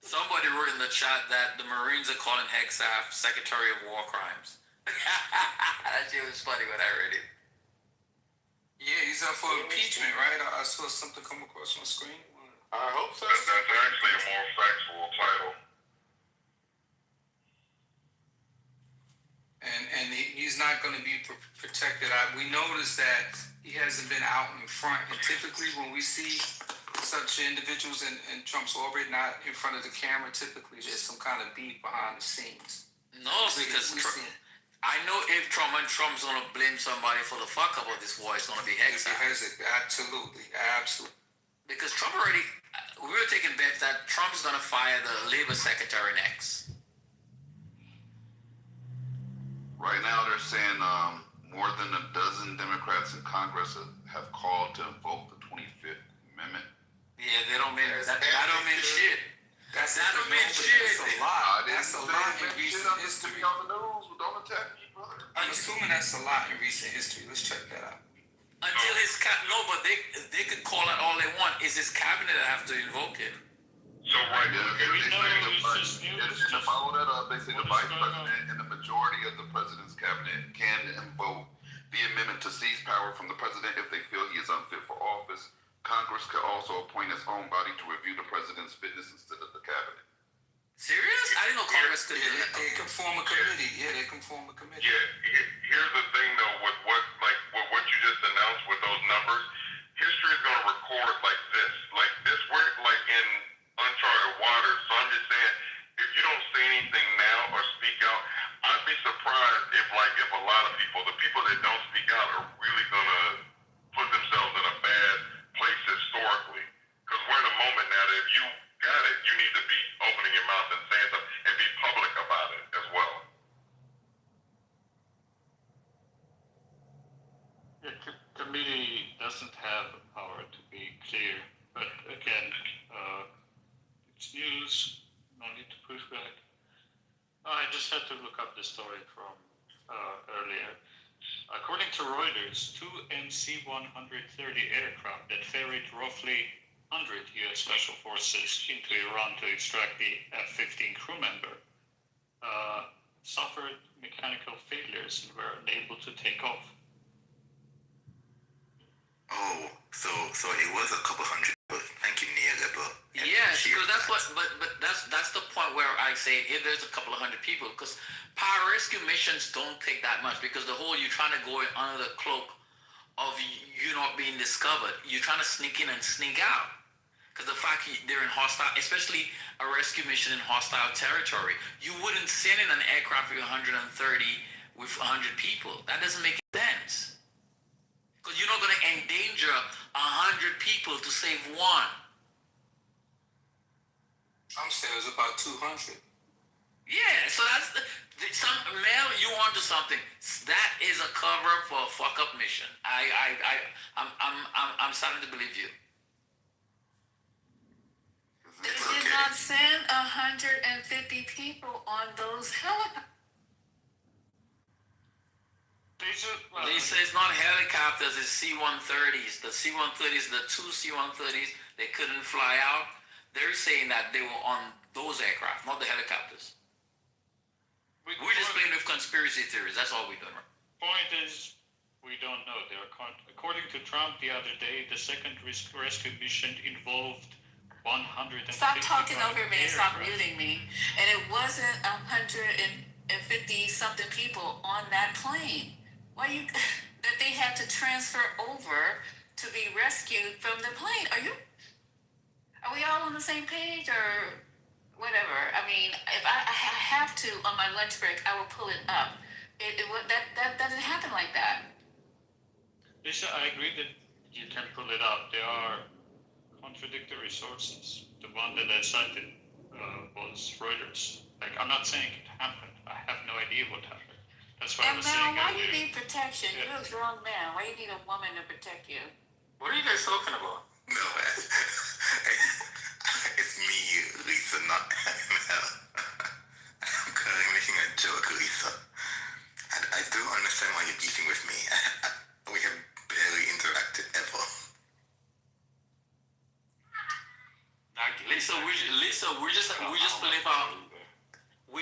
Somebody wrote in the chat that the Marines are calling Hegseth Secretary of War Crimes. That shit was funny when I read it. Yeah, he's up for impeachment, right? I saw something come across my screen. I hope so. That's actually a more factual title. And he's not going to be protected. We noticed that he hasn't been out in front. And typically when we see such individuals in Trump's orbit, not in front of the camera, typically there's some kind of beef behind the scenes. No, because I know if Trump's going to blame somebody for the fuck up of this war, it's going to be Hegseth. Absolutely. Because Trump already, we were taking bets that Trump's going to fire the Labor Secretary next. Right now they're saying more than a dozen Democrats in Congress have called to invoke the 25th Amendment. Yeah, they don't mean that. That don't mean shit. That don't mean shit. That's a lot. That's a lot in recent history. On the news, don't attack me, brother. I'm assuming that's a lot in recent history. Let's check that out. Until his but they could call it all they want. It's his cabinet that have to invoke it. So right now, to follow that up, they say the vice president and the majority of the president's cabinet can invoke the amendment to seize power from the president if they feel he is unfit for office. Congress could also appoint its own body to review the president's fitness instead of the cabinet. Serious? I didn't know Congress could do that. They can form a committee. Yeah, they can form a committee. Yeah, here's the thing though, with what you just announced with those numbers, history is gonna record like this. We're like in uncharted waters. So I'm just saying, if you don't say anything now or speak out, I'd be surprised if a lot of people, the people that don't speak out, are really gonna put themselves in a bad place historically. Because we're in a moment now that if you got it, you need to be opening your mouth and saying something and be public about it as well. The committee doesn't have the power to be clear, but again, it's news, no need to push back. I just had to look up the story from earlier. According to Reuters, two MC-130 aircraft that ferried roughly 100 U.S. Special Forces into Iran to extract the F-15 crew member suffered mechanical failures and were unable to take off. Oh, so it was a couple hundred. Thank you, Nia. Yes, because that's what. But that's the point where I say if there's a couple of hundred people, because pararescue missions don't take that much, because the whole you're trying to go in under the cloak of you not being discovered. You're trying to sneak in and sneak out. Because the fact they're in hostile, especially a rescue mission in hostile territory, you wouldn't send in an aircraft with 130 with 100 people. That doesn't make sense. Because you're not going to endanger 100 people to save one. I'm saying it's about 200. Yeah, so that's some Mel, you onto something. That is a cover for a fuck up mission. I'm starting to believe you. They did not send 150 people on those helicopters. Lisa, it's not helicopters, it's C-130s. The C-130s, the two C-130s, they couldn't fly out. They're saying that they were on those aircraft, not the helicopters. We're just playing with conspiracy theories. That's all we're doing. Point is, we don't know. According to Trump the other day, the second rescue mission involved 150. Stop talking over me and stop muting me. And it wasn't 150 something people on that plane. Why that they had to transfer over to be rescued from the plane? Are we all on the same page or whatever? I mean, if I have to on my lunch break, I will pull it up. That doesn't happen like that. Lisa, I agree that you can pull it up. There are contradictory sources. The one that I cited was Reuters. I'm not saying it happened. I have no idea what happened. That's why I was saying. Why you need protection? Yeah. You're a grown man. Why you need a woman to protect you? What are you guys talking about? No, it's me, Lisa, not Mel. I'm currently making a joke, Lisa. I do understand why you're beefing with me. We have barely interacted ever. Lisa, we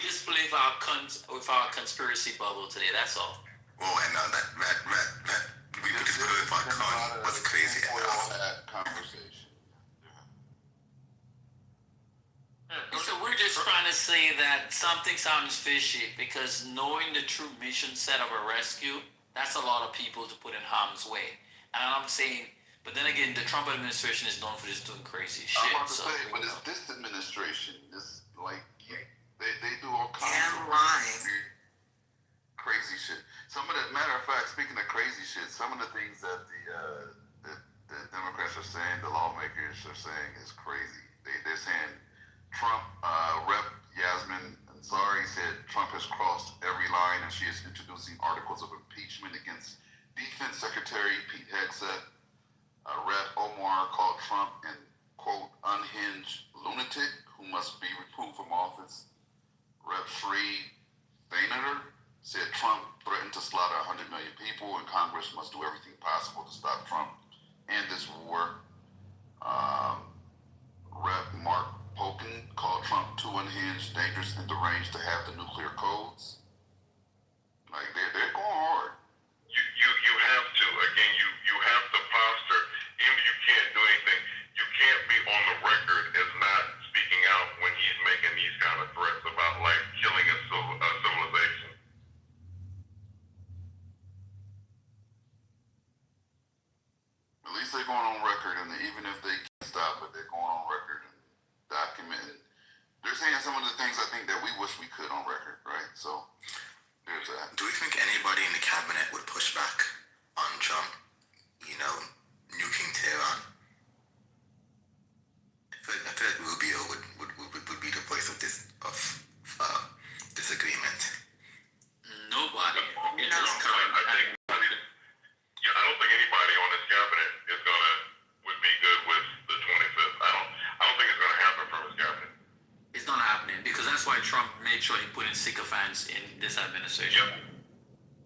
just believe our conspiracy bubble today. That's all. Oh, and that we just put it on con was crazy. That conversation. So we're just trying to say that something sounds fishy because knowing the true mission set of a rescue, that's a lot of people to put in harm's way. And I'm saying, but then again, the Trump administration is known for just doing crazy shit. I'm about to say, but it's this administration. It's like they do all kinds of crazy shit. Some of the matter of fact, speaking of crazy shit, some of the things that the Democrats are saying, the lawmakers are saying, is crazy. They're saying Trump, Rep. Yasmin Ansari said Trump has crossed every line and she is introducing articles of impeachment against people in Congress must do everything possible to stop Trump and this war. Rep. Mark Pocan called Trump too unhinged, dangerous, and deranged to have the nuclear codes. Like they're going hard. You have to, again, you have to posture, even if you can't do anything, you can't be on the record as not speaking out when he's making these kind of threats about like killing a civilization. At least they're going on record, and even if they can't stop it, they're going on record and documenting. They're saying some of the things I think that we wish we could on record, right? So there's that. Do we think anybody in the cabinet would push back on Trump, nuking Tehran? I feel like Rubio would be the voice of disagreement. Nobody. I don't think anybody on this cabinet would be good with the 25th. I don't think it's gonna happen from his cabinet. It's not happening because that's why Trump made sure he put in sycophants in this administration.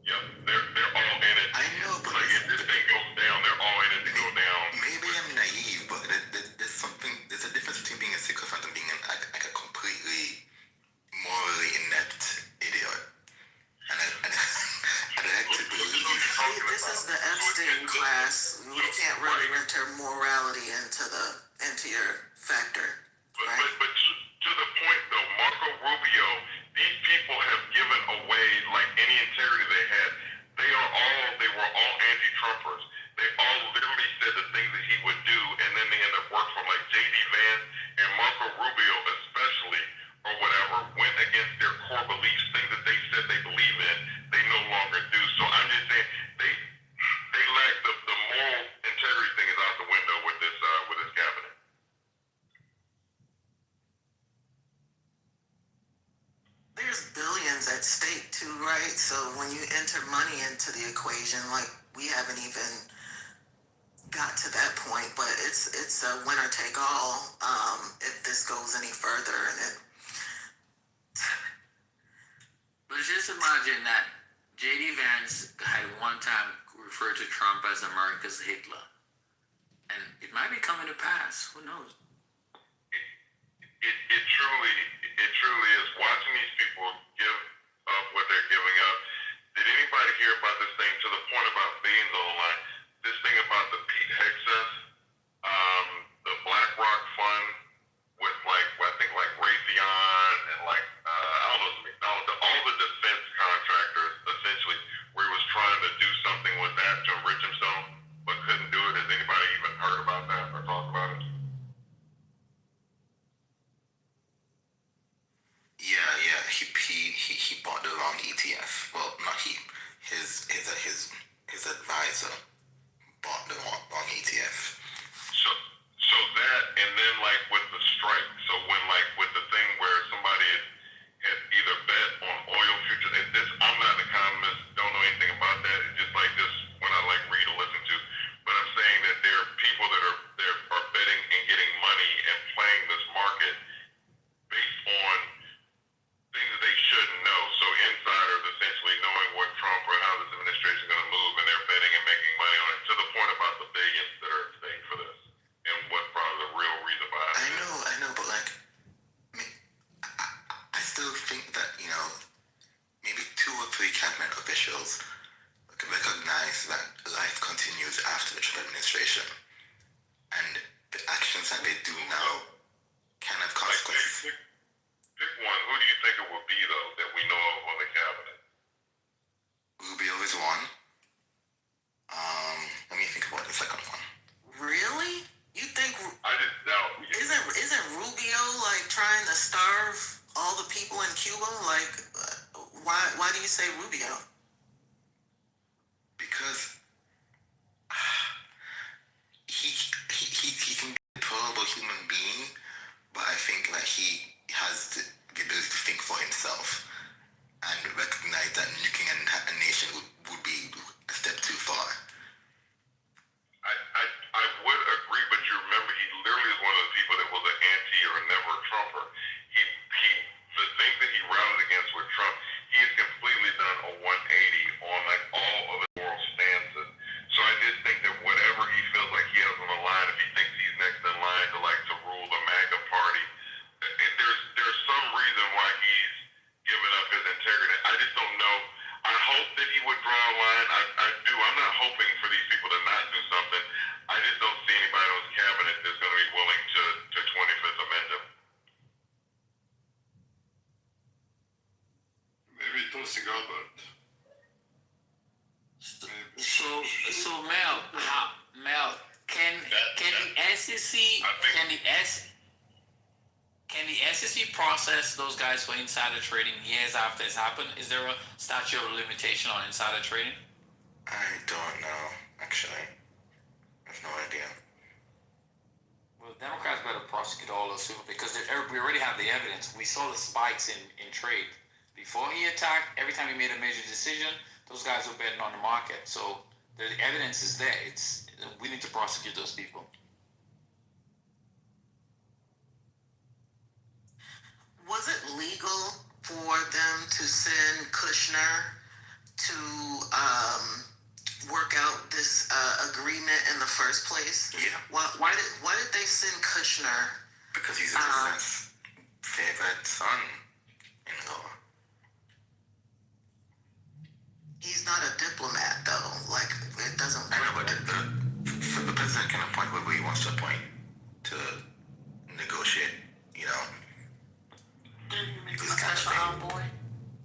Yep. They're all in it. I know, but like if this thing goes down, they're all in it to go down. Maybe I'm naive, but there's a difference between being a sycophant and being like a completely morally inept idiot. And I'd like to believe. This is the Epstein class. We can't really enter morality into your factor. Right? But to the point though, Marco Rubio, these people have given away like any integrity they had. They were all anti-Trumpers. They all literally said the things that he would do, and then they end up working for like J.D. Vance and Marco Rubio especially, or whatever, went against their core beliefs, things that they said they believe in, they no longer do. So I'm just saying they lack the moral integrity thing is out the window with this cabinet. There's billions at stake too, right? So when you enter money into the equation, like we haven't even got to that point, but it's a winner take all if this goes any further. And Let's just imagine that J.D. Vance had one time referred to Trump as America's Hitler. And it might be coming to pass. Who knows? It truly is. Watching these people give up what they're giving up. Did anybody hear about this thing to the point about billions on the line? This thing about the Pete Hegseth, the BlackRock fund with I think Raytheon and I don't know, McDonald's, all the defense contractors essentially, where he was trying to do something with that to enrich himself, but couldn't do it. Has anybody even heard about that or talked about it? Yeah. He bought the wrong ETF. Well, not he. His advisor bought the wrong ETF. So that, and then with the strike. So when with the thing where somebody had either bet on oil futures, and this, I'm not an economist, don't know anything about that. It's just this when I read or listen to. But I'm saying that there are people that are betting and getting money and playing this market based on things that they shouldn't know. So insiders essentially knowing what Trump or how this administration is going to move, and they're betting and making money on it, to the point about the billions that are at stake for this, and what probably the real reason behind it. I know, but I still think that maybe 2 or 3 cabinet officials recognize that life continues after the Trump administration, and the actions that they do now can have consequences. Pick one. Who do you think it would be, though, that we know of on the cabinet? Rubio is one. Let me think about the second one. really, you think? I just doubt. Isn't Rubio trying to starve all the people in Cuba? Why do you say Rubio? Because he can be a tolerable human being, but I think that he has the ability to think for himself and recognize that nuking a nation would be a step too far. I would agree, but you remember he literally is one of the people that was an anti or never Trumper. The thing that he routed against with Trump, he has completely done a 180 on all of the moral Tulsi Gabbard. So Mel, can the SEC can the SEC process those guys for insider trading years after it's happened? Is there a statute of limitation on insider trading? I don't know, actually. I have no idea. Well, Democrats better prosecute all those people because we already have the evidence. We saw the spikes in trade. Before he attacked, every time he made a major decision, those guys were betting on the market. So the evidence is there. We need to prosecute those people. Was it legal for them to send Kushner to work out this agreement in the first place? Yeah. Why did they send Kushner? Because he's the president's favorite son-in-law. He's not a diplomat, though. Like, it doesn't. I know, but the president can appoint whoever he wants to appoint to negotiate, you know. This kind of thing.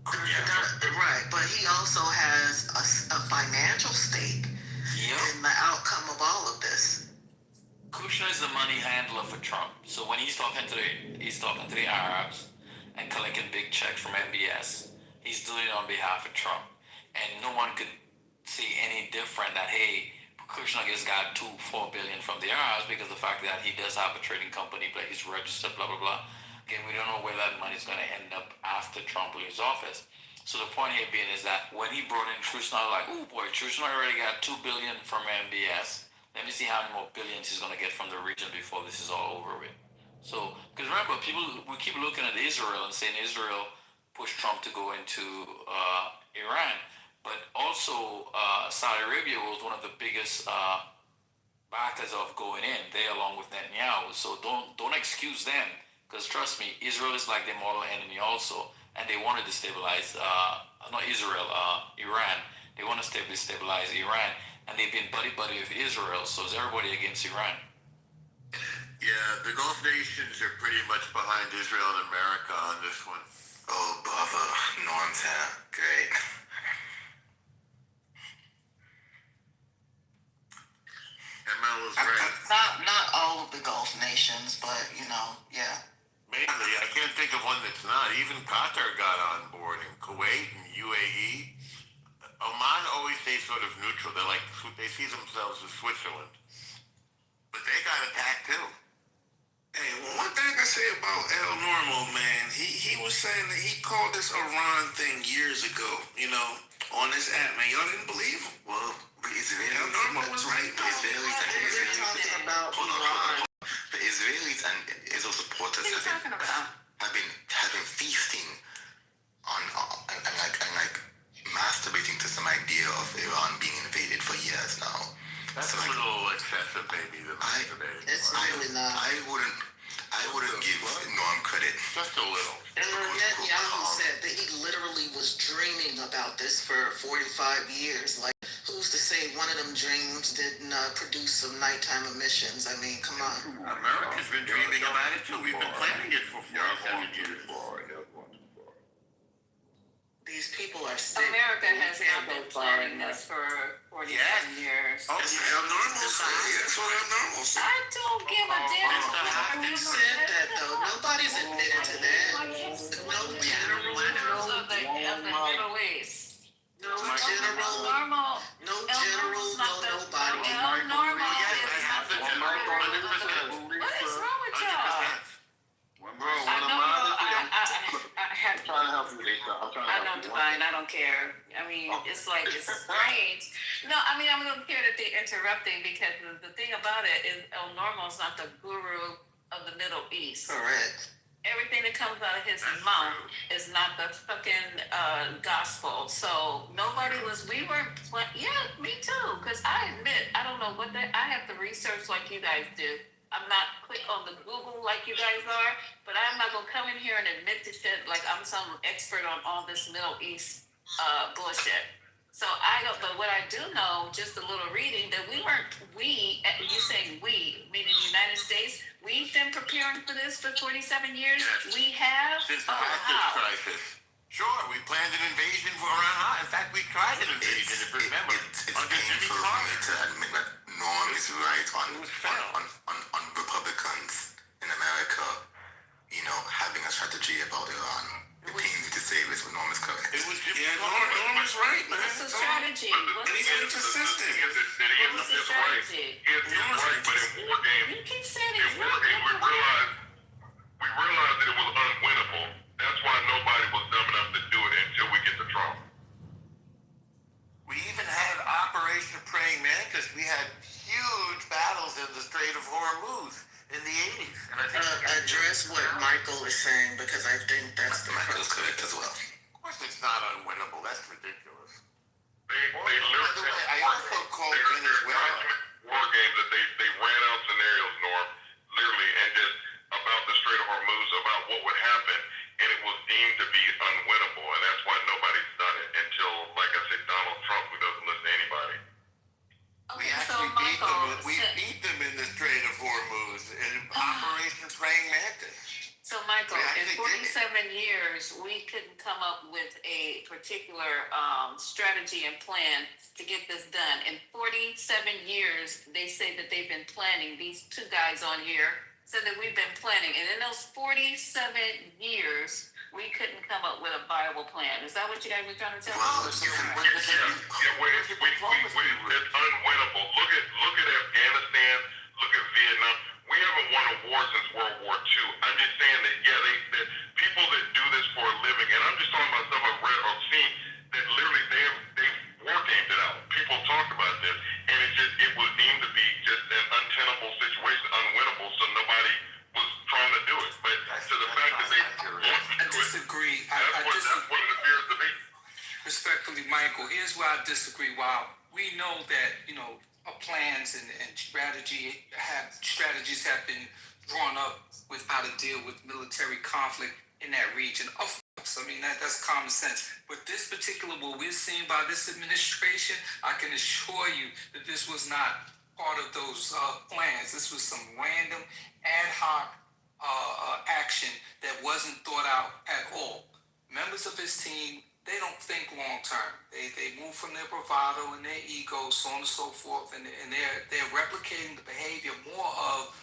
Yeah. Right, but he also has a financial stake in the outcome of all of this. Kushner is the money handler for Trump. So when he's talking to the Arabs and collecting big checks from MBS, he's doing it on behalf of Trump. And no one could see any different that, hey, Kushner just got $4 billion from the Arabs because the fact that he does have a trading company, but he's registered, blah, blah, blah. Again, we don't know where that money is going to end up after Trump leaves office. So the point here being is that when he brought in Kushner, like, oh boy, Kushner already got $2 billion from MBS. Let me see how many more billions he's going to get from the region before this is all over with. So, because remember, we keep looking at Israel and saying Israel pushed Trump to go into Iran. But also, Saudi Arabia was one of the biggest backers of going in, they along with Netanyahu. So don't excuse them, because trust me, Israel is like their mortal enemy also, and they want to destabilize, not Israel, Iran. They want to destabilize Iran, and they've been buddy-buddy with Israel, so is everybody against Iran. Yeah, the Gulf nations are pretty much behind Israel and America on this one. Oh, bother. Nonsense. Great. ML is right. Not all of the Gulf nations, but, you know, yeah. Mainly, I can't think of one that's not. Even Qatar got on board, and Kuwait and UAE. Oman always stays sort of neutral. They see themselves as Switzerland. But they got attacked too. Hey, well, one thing I say about El Normo, man, he was saying that he called this Iran thing years ago, you know, on this app, man. Y'all didn't believe him? Well, El Normo was right. The Israelis and Israel supporters have been feasting on and masturbating to some idea of Iran being invaded for years now. That's a little excessive, maybe. It's really not. I wouldn't give Norm credit. Just a little. Netanyahu said that he literally was dreaming about this for 45 years. Like, who's to say one of them dreams didn't produce some nighttime emissions? I mean, come on. America's been dreaming about it too. We've been planning it for 47 years. These people are sick. America has not been planning this for 47 years. Oh, El Normo said, that's what El Normo said. I don't give a damn. Who said that, though? Nobody's admitted to that. No general of the Middle East. No general, no nobody. El Normo What is wrong with y'all? Trying to help you, Lisa. I know, Divine. I don't care. I mean, it's like, it's strange. No, I mean, I don't care that they're interrupting, because the thing about it is El Normo is not the guru of the Middle East. Correct. Everything that comes out of his mouth is not the fucking gospel. So we weren't, yeah, me too. Because I admit, I don't know I have to research like you guys do. I'm not quick on the Google like you guys are, but I'm not gonna come in here and admit to shit like I'm some expert on all this Middle East bullshit. So I don't, but what I do know, just a little reading, that you saying we, meaning the United States, we've been preparing for this for 47 years. Yes. We have. Since the crisis. Sure, we've planned an invasion for Iran. In fact, we tried an invasion, if you remember, It's under Jimmy painful for me Carter. to admit that Norm is right on Republicans in America, having a strategy about Iran. It pains me to say this, but Norm is correct. It was Jimmy Yeah, Carter. Norm is right, man. What's the strategy? What's And he's inconsistent. What's the strategy? He's right, but in war games, You keep saying in it's war games, we realized that it was unwinnable. That's why nobody was dumb enough to do it until we get to Trump. We even had Operation Praying Mantis. We had huge battles in the Strait of Hormuz in the 80s. And I think Address what Michael is saying, because I think that's the Michael is correct as well. of course it's not unwinnable. That's ridiculous. They By the way, I also called Venezuela. war games that they ran out scenarios, Norm, literally, and just about the Strait of Hormuz, about what would happen, and it was deemed to be unwinnable, and that's why nobody's done it until, like I said, Donald Trump, who doesn't listen to anybody. We Okay, so actually beat them. Michael, We beat them in the Strait of Hormuz in Operation Praying Mantis. So Michael, We in actually did 47 years, we couldn't come up with a particular strategy and plan to get this done. In 47 years, they say that they've been planning. These two guys on here said that we've been planning. And in those 47 years, we couldn't come up with a viable plan. Is that what you guys were trying to tell us? It's unwinnable. Look at Afghanistan. Look at Vietnam. We haven't won a war since World War II. I'm just saying that, that people that do this for a living, and I'm just talking about stuff I've read or seen, that literally they've war gamed it out. People talked about this, and it was deemed to be just an untenable situation, unwinnable, so nobody was trying to do it. But to the fact that they want to I do it, disagree. that's what it appears to be. Respectfully, Michael, here's where I disagree. While we know that, plans and strategies have been drawn up with how to deal with military conflict in that region. Of course, I mean, that's common sense. But this particular, what we're seeing by this administration, I can assure you that this was not part of those plans. This was some random ad hoc action that wasn't thought out at all. Members of his team, they don't think long term. They move from their bravado and their ego, so on and so forth, and they're replicating the behavior more of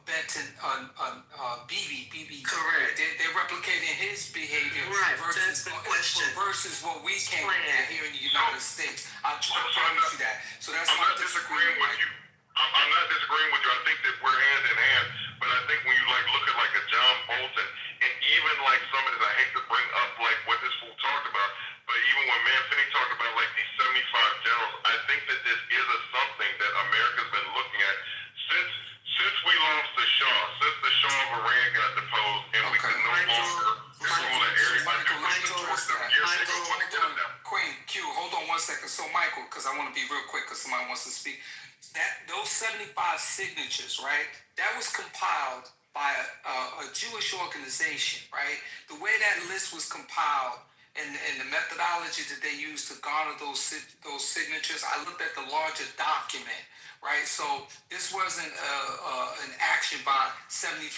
Benton BB. Correct. They're replicating his behavior versus what we came here in the United States. I promise you that. So that's I'm not disagreeing with you. I'm not disagreeing with you. I think that we're hand in hand, but I think when you look at a John Bolton, and even some of this, I hate to bring up what this fool talked about, but even when Manfini talked about these 75 generals, I think that this is something that America's been looking at since we lost the Shah, since the Shah of Iran got deposed, and we could no longer control that area. Queen Q, hold on 1 second. So Michael, because I want to be real quick, because somebody wants to speak. Those 75 signatures, right? That was compiled by a Jewish organization, right? The way that list was compiled and the methodology that they used to garner those signatures, I looked at the larger document, right? So this wasn't an action by 75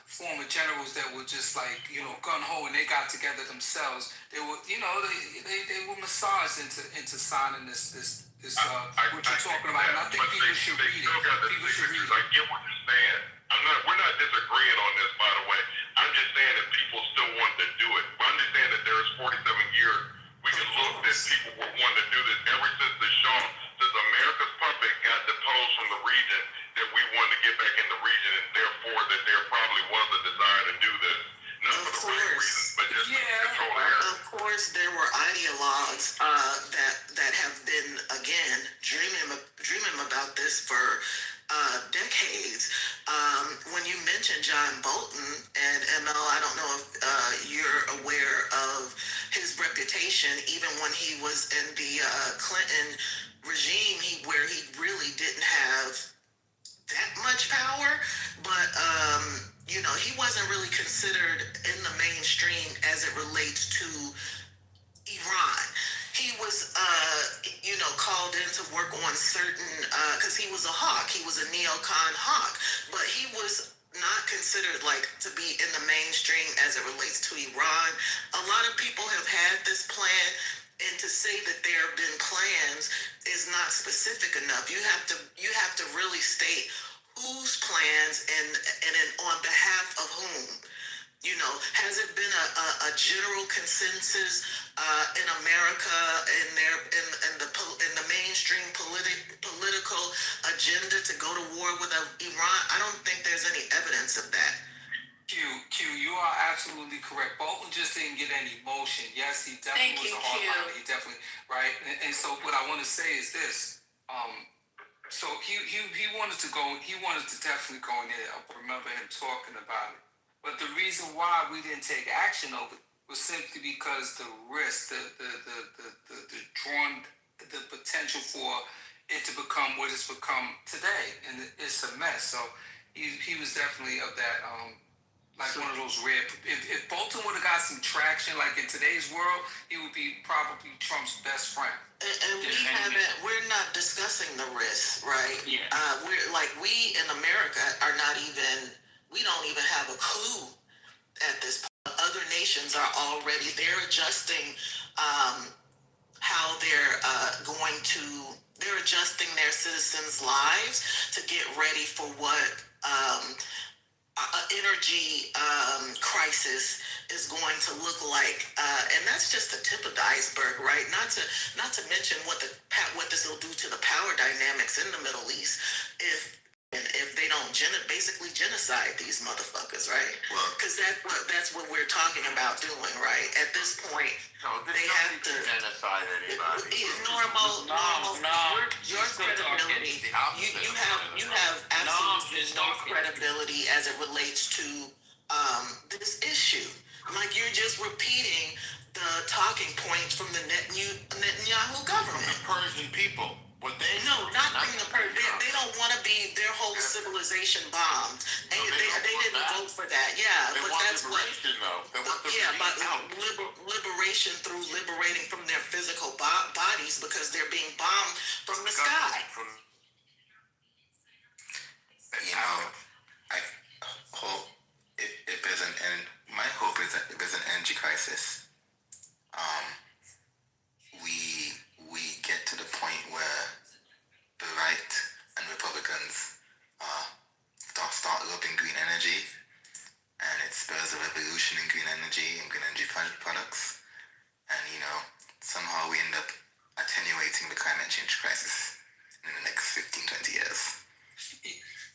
former generals that were just gun ho and they got together themselves. They were, they were massaged into signing this what you're talking about. And I think people should read it. People should read it. I get what you're saying. We're not disagreeing on this, by the way. I'm just saying that people still want to do it. But I'm just saying that there's 47 years we can look that people were wanting to do this ever since the Shah, since America's puppet got deposed from the region, that we wanted to get back in the region, and therefore that there probably was a desire to do this. Not for the right reasons, but just to control the area. Of course, there were ideologues that have been dreaming about this for decades. When you mentioned John Bolton and ML, I don't know if you're aware of his reputation, even when he was in the Clinton regime, where he really didn't have that much power, but he wasn't really considered in the mainstream as it relates to Iran. He was, called in to work on certain, because he was a hawk. He was a neocon hawk, but he was not considered like to be in the mainstream as it relates to Iran. A lot of people have had this plan, and to say that there have been plans is not specific enough. You have to really state whose plans and on behalf of whom. You know, has it been a general consensus in America in the mainstream political agenda to go to war with Iran? I don't think there's any evidence of that. Q, you are absolutely correct. Bolton just didn't get any motion. Yes, he definitely was a hardliner. He definitely, right? And so what I want to say is this. So he wanted to go. He wanted to definitely go in there. I remember him talking about it. But the reason why we didn't take action over it was simply because the risk, the potential for it to become what it's become today, and it's a mess. So he was definitely of that. Like one of those rare. If Bolton would have got some traction, like in today's world, he would be probably Trump's best friend. And we're not discussing the risks, right? Yeah. We in America are not even. We don't even have a clue at this point. Other nations are already. They're adjusting how they're They're adjusting their citizens' lives to get ready for what energy crisis is going to look like, and that's just the tip of the iceberg, right? Not to mention what this will do to the power dynamics in the Middle East if they don't basically genocide these motherfuckers, right? Because that's what we're talking about doing, right? At this point, they have to genocide anybody. Normal. Your credibility. You have absolutely no credibility as it relates to this issue. Like you're just repeating the talking points from the Netanyahu government. The Persian people. What they not from the Persian. They don't want to be their whole civilization bombed. They didn't vote for that. Yeah, they but want that's liberation, what. Though. They want Liberation through liberating from their physical bodies because they're being bombed from the sky. You know, I hope if there's an end. My hope is that if there's an energy crisis, we get to the point where the right and Republicans start loving green energy, and it spurs a revolution in green energy and green energy products, and somehow we end up attenuating the climate change crisis in the next 15-20 years.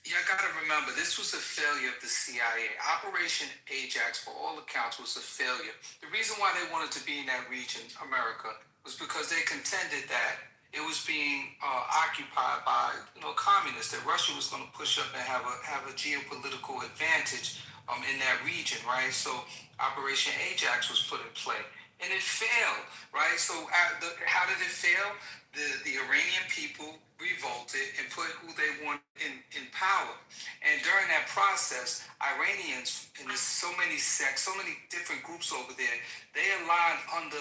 You gotta remember, this was a failure of the CIA. Operation Ajax, for all accounts, was a failure. The reason why they wanted to be in that region, America, was because they contended that it was being occupied by communists, that Russia was going to push up and have a geopolitical advantage in that region, right? So Operation Ajax was put in play, and it failed, right? So how did it fail? The Iranian people revolted and put who they wanted in power. And during that process, Iranians, and there's so many sects, so many different groups over there, they aligned under,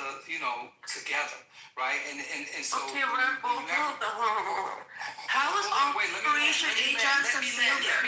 together, right? And so... Okay, hold on. How was Operation Ajax a failure?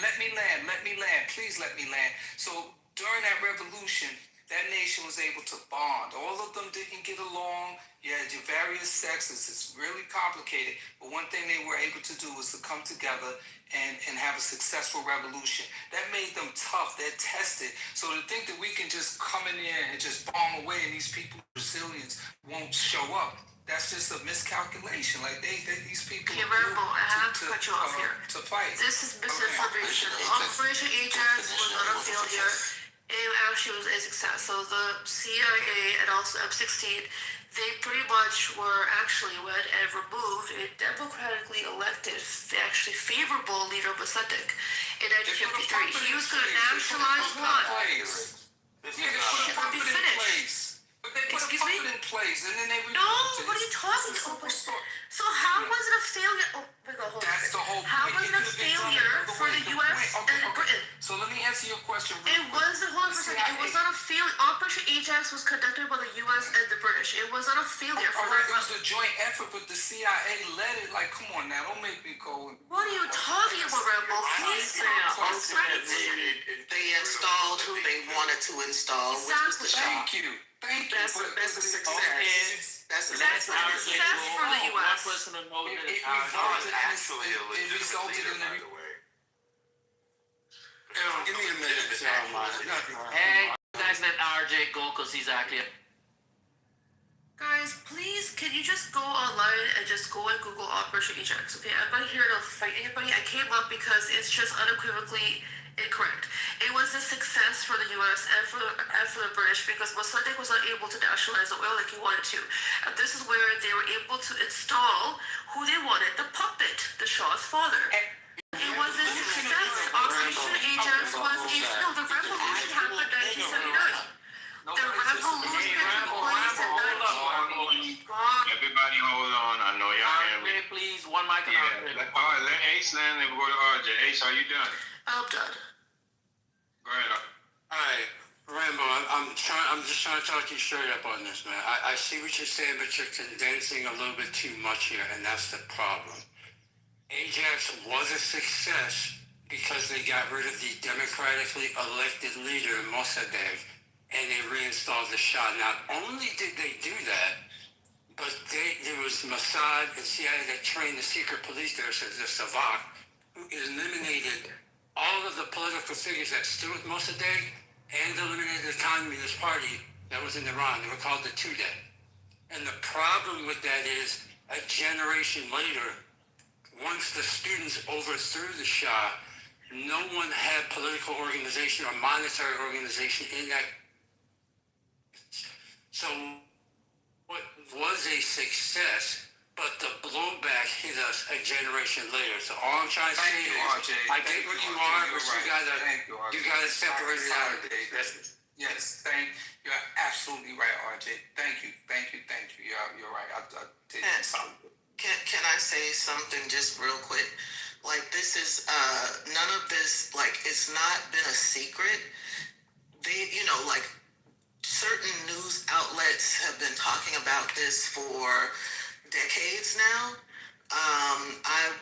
Let me land. Please let me land. So during that revolution, that nation was able to bond. All of them didn't get along. You had your various sexes. It's really complicated. But one thing they were able to do was to come together and have a successful revolution. That made them tough. They're tested. So to think that we can just come in there and just bomb away and these people, Brazilians, won't show up, that's just a miscalculation. Like these people. Okay, Rambo, I have to cut you off here. To fight. This is misinformation. Operation Ajax was not a failure. It actually was a success. So the CIA and also M16, they pretty much were actually went and removed a democratically elected, actually favorable leader, Basetic, in 1953. He was going to nationalize one. Let me finish. But they put a puppet in place, and then they removed it. What are you talking about? So how was it a failure? That's the whole point. How was it a failure for the U.S. and Britain? So let me answer your question. It was the whole. It was not a failure. Operation Ajax exercise was conducted by the U.S. and the British. It was not a failure. All right, it was a joint effort, but the CIA led it. Like, come on now, don't make me go. What are you talking about, Rambo? He's saying ultimately they installed who they wanted to install, which was the Shah. Thank you. That's a success. That's a success for the U.S. One person to know that It resulted in a Give me a minute, if y'all mind. Hey, you guys let RJ go because he's actually. Guys, please, can you just go online and just go and Google Operation Ajax, okay? I'm not here to fight anybody. I came up because it's just unequivocally incorrect. It was a success for the U.S. and for the British because Mossadegh was not able to nationalize the oil like he wanted to. And this is where they were able to install who they wanted, the puppet, the Shah's father. It was a success. Operation Ajax was the revolution happened in 1979. The revolution took place in 1979. Everybody hold on. I know y'all hear me. RJ, please, one mic. Yeah. All right, let Ace land and we'll go to RJ. Ace, are you done? I'm done. Go ahead. All right, Rambo, I'm just trying to talk you straight up on this, man. I see what you're saying, but you're condensing a little bit too much here, and that's the problem. Ajax was a success because they got rid of the democratically elected leader, Mossadegh, and they reinstalled the Shah. Not only did they do that, but there was Mossad and CIA that trained the secret police there, so the Savak, who eliminated all of the political figures that stood with Mossadegh and eliminated the Communist Party that was in Iran. They were called the Tudeh. And the problem with that is, a generation later, once the students overthrew the Shah, no one had political organization or monetary organization in that. So what was a success, but the blowback hit us a generation later. So all I'm trying to say is, I get where you are, but you gotta separate it out. Yes, you're absolutely right, RJ. Thank you. You're right. I'll take something. Can I say something just real quick? Like, this is none of this, like, it's not been a secret. They, like, certain news outlets have been talking about this for decades now.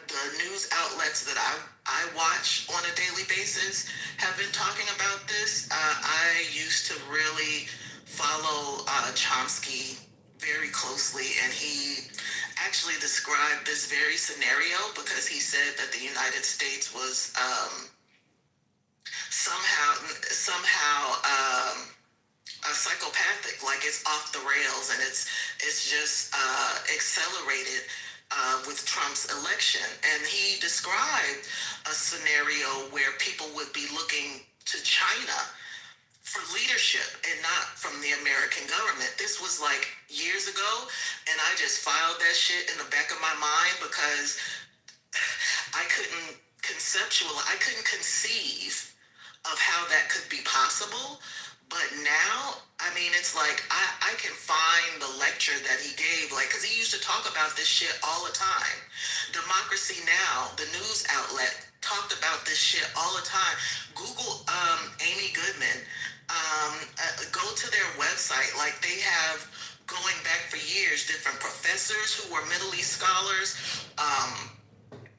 The news outlets that I watch on a daily basis have been talking about this. I used to really follow Chomsky very closely, and he actually described this very scenario because he said that the United States was somehow psychopathic, like it's off the rails, and it's just accelerated with Trump's election. And he described a scenario where people would be looking to China for leadership and not from the American government. This was like years ago, and I just filed that shit in the back of my mind because I couldn't conceive of how that could be possible. But now, I mean, it's like I can find the lecture that he gave, like, because he used to talk about this shit all the time. Democracy Now!, the news outlet, talked about this shit all the time. Google Amy Goodman. Go to their website. Like, they have, going back for years, different professors who were Middle East scholars,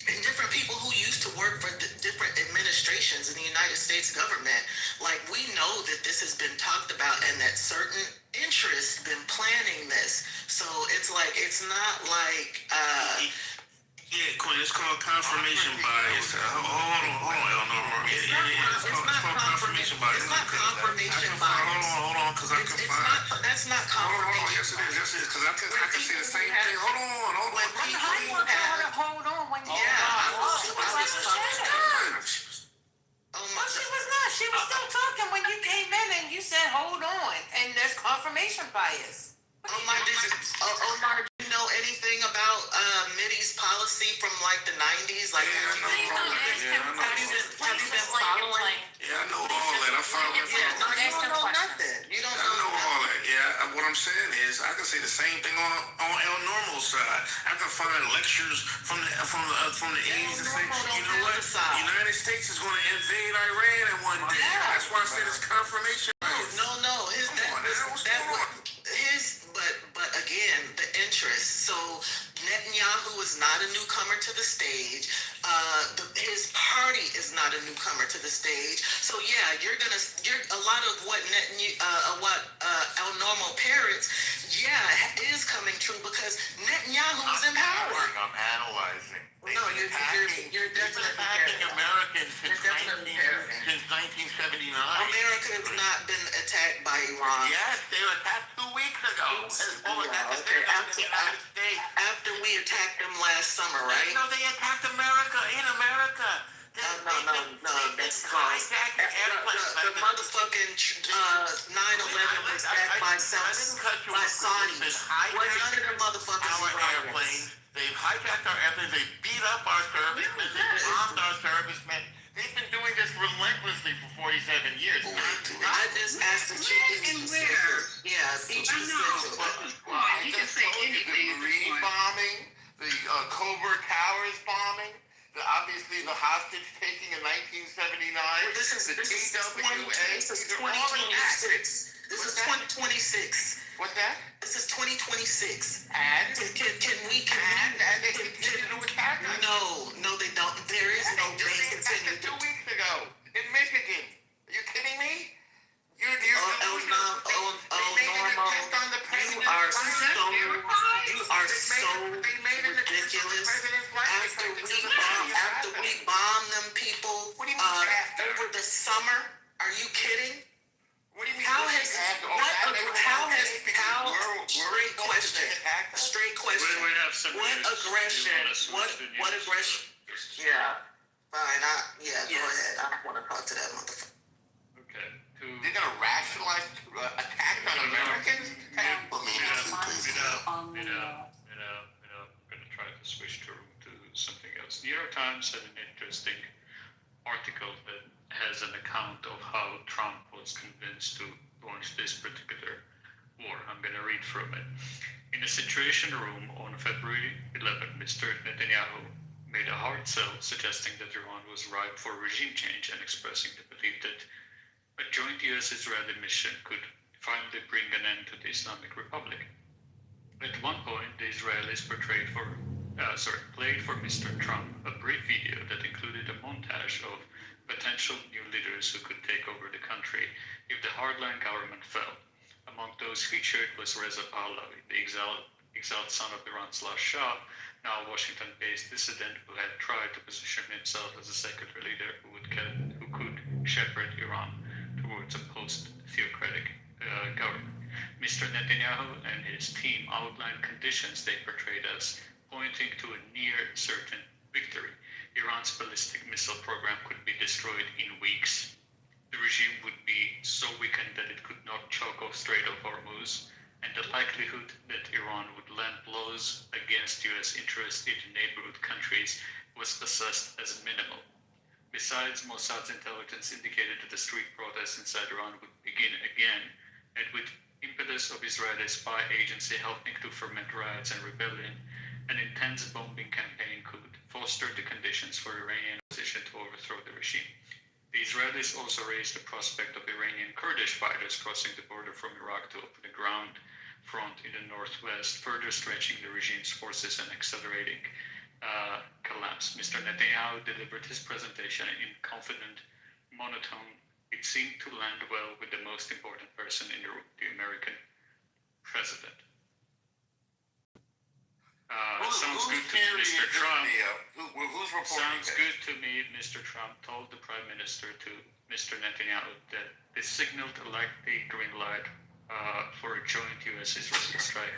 and different people who used to work for different administrations in the United States government. Like, we know that this has been talked about and that certain interests been planning this. So it's like, it's not like yeah, Quinn, it's called confirmation bias. Hold on, Eleanor. It's called confirmation bias. It's not confirmation bias. Hold on, because I can find. That's not confirmation. Yes, it is, because I can see the same thing. Hold on. How do you want her to hold on when you Well, she was not. She was still talking when you came in and you said, hold on. And there's confirmation bias. Omar, do you know anything about Mideast policy from like the 90s? Like, have you been following? Yeah, I know all that. I follow it. You don't know nothing. You don't know all that. Yeah, what I'm saying is, I can say the same thing on El Normo's side. I can find lectures from the 80s and say, you know what? The United States is going to invade Iran in one day. That's why I said it's confirmation. No. But again, the interest. So Netanyahu is not a newcomer to the stage. His party is not a newcomer to the stage. So yeah, you're a lot of what El Normo parrots, is coming true because Netanyahu is in power. I'm analyzing. No, you're definitely attacking Americans since 1979. America has not been attacked by Iran. Yes, they were attacked 2 weeks ago. After we attacked them last summer, right? No, they attacked America in America. No, that's false. The motherfucking 9/11 was backed by Saudis. Well, none of the motherfuckers airplanes. They've hijacked our airplanes. They beat up our servicemen. They bombed our servicemen. They've been doing this relentlessly for 47 years. I just asked the chicken. Where? Yeah, beach essential. You can say anything. The Marine bombing, the Covert Towers bombing, obviously the hostage taking in 1979. This is 2026. This is 2026. What's that? This is 2026. And can we they continue to attack us? No, they don't. There is no they continue. 2 weeks ago in Michigan. Are you kidding me? You are so ridiculous. After we bomb them people over the summer, are you kidding? What do you mean? Straight question. We have some What aggression? Yeah. Fine. Go ahead. I don't want to talk to that motherfucker. Okay. They're gonna rationalize attacks on Americans? I'm gonna try to switch to something else. New York Times had an interesting article that has an account of how Trump was convinced to launch this particular war. I'm going to read from it. In a Situation Room on February 11, Mr. Netanyahu made a hard sell, suggesting that Iran was ripe for regime change and expressing the belief that a joint U.S.-Israeli mission could finally bring an end to the Islamic Republic. At one point, the Israelis played for Mr. Trump a brief video that included a montage of potential new leaders who could take over the country if the hardline government fell. Among those featured was Reza Pahlavi, the exiled son of Iran's last Shah, now a Washington-based dissident who had tried to position himself as a secular leader who could shepherd Iran towards a post-theocratic government. Mr. Netanyahu and his team outlined conditions they portrayed as pointing to a near certain victory. Iran's ballistic missile program could be destroyed in weeks. The regime would be so weakened that it could not choke off Strait of Hormuz, and the likelihood that Iran would land blows against U.S. interests in neighborhood countries was assessed as minimal. Besides, Mossad's intelligence indicated that the street protests inside Iran would begin again, and with impetus of Israeli spy agency helping to ferment riots and rebellion, an intense bombing campaign could foster the conditions for Iranian opposition to overthrow the regime. The Israelis also raised the prospect of Iranian Kurdish fighters crossing the border from Iraq to open a ground front in the northwest, further stretching the regime's forces and accelerating collapse. Mr. Netanyahu delivered his presentation in confident monotone. It seemed to land well with the most important person in the room, the American president. Sounds good to me, Mr. Trump. Sounds good to me, Mr. Trump told the Prime Minister to Mr. Netanyahu that this signaled a likely green light for a joint U.S.-Israeli strike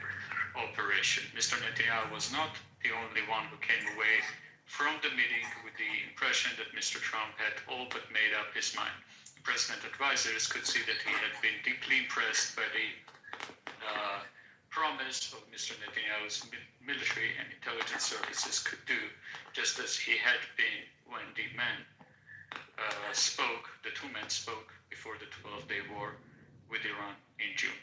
operation. Mr. Netanyahu was not the only one who came away from the meeting with the impression that Mr. Trump had all but made up his mind. President advisors could see that he had been deeply impressed by the promise of Mr. Netanyahu's military and intelligence services could do, just as he had been when the two men spoke before the 12-day war with Iran in June.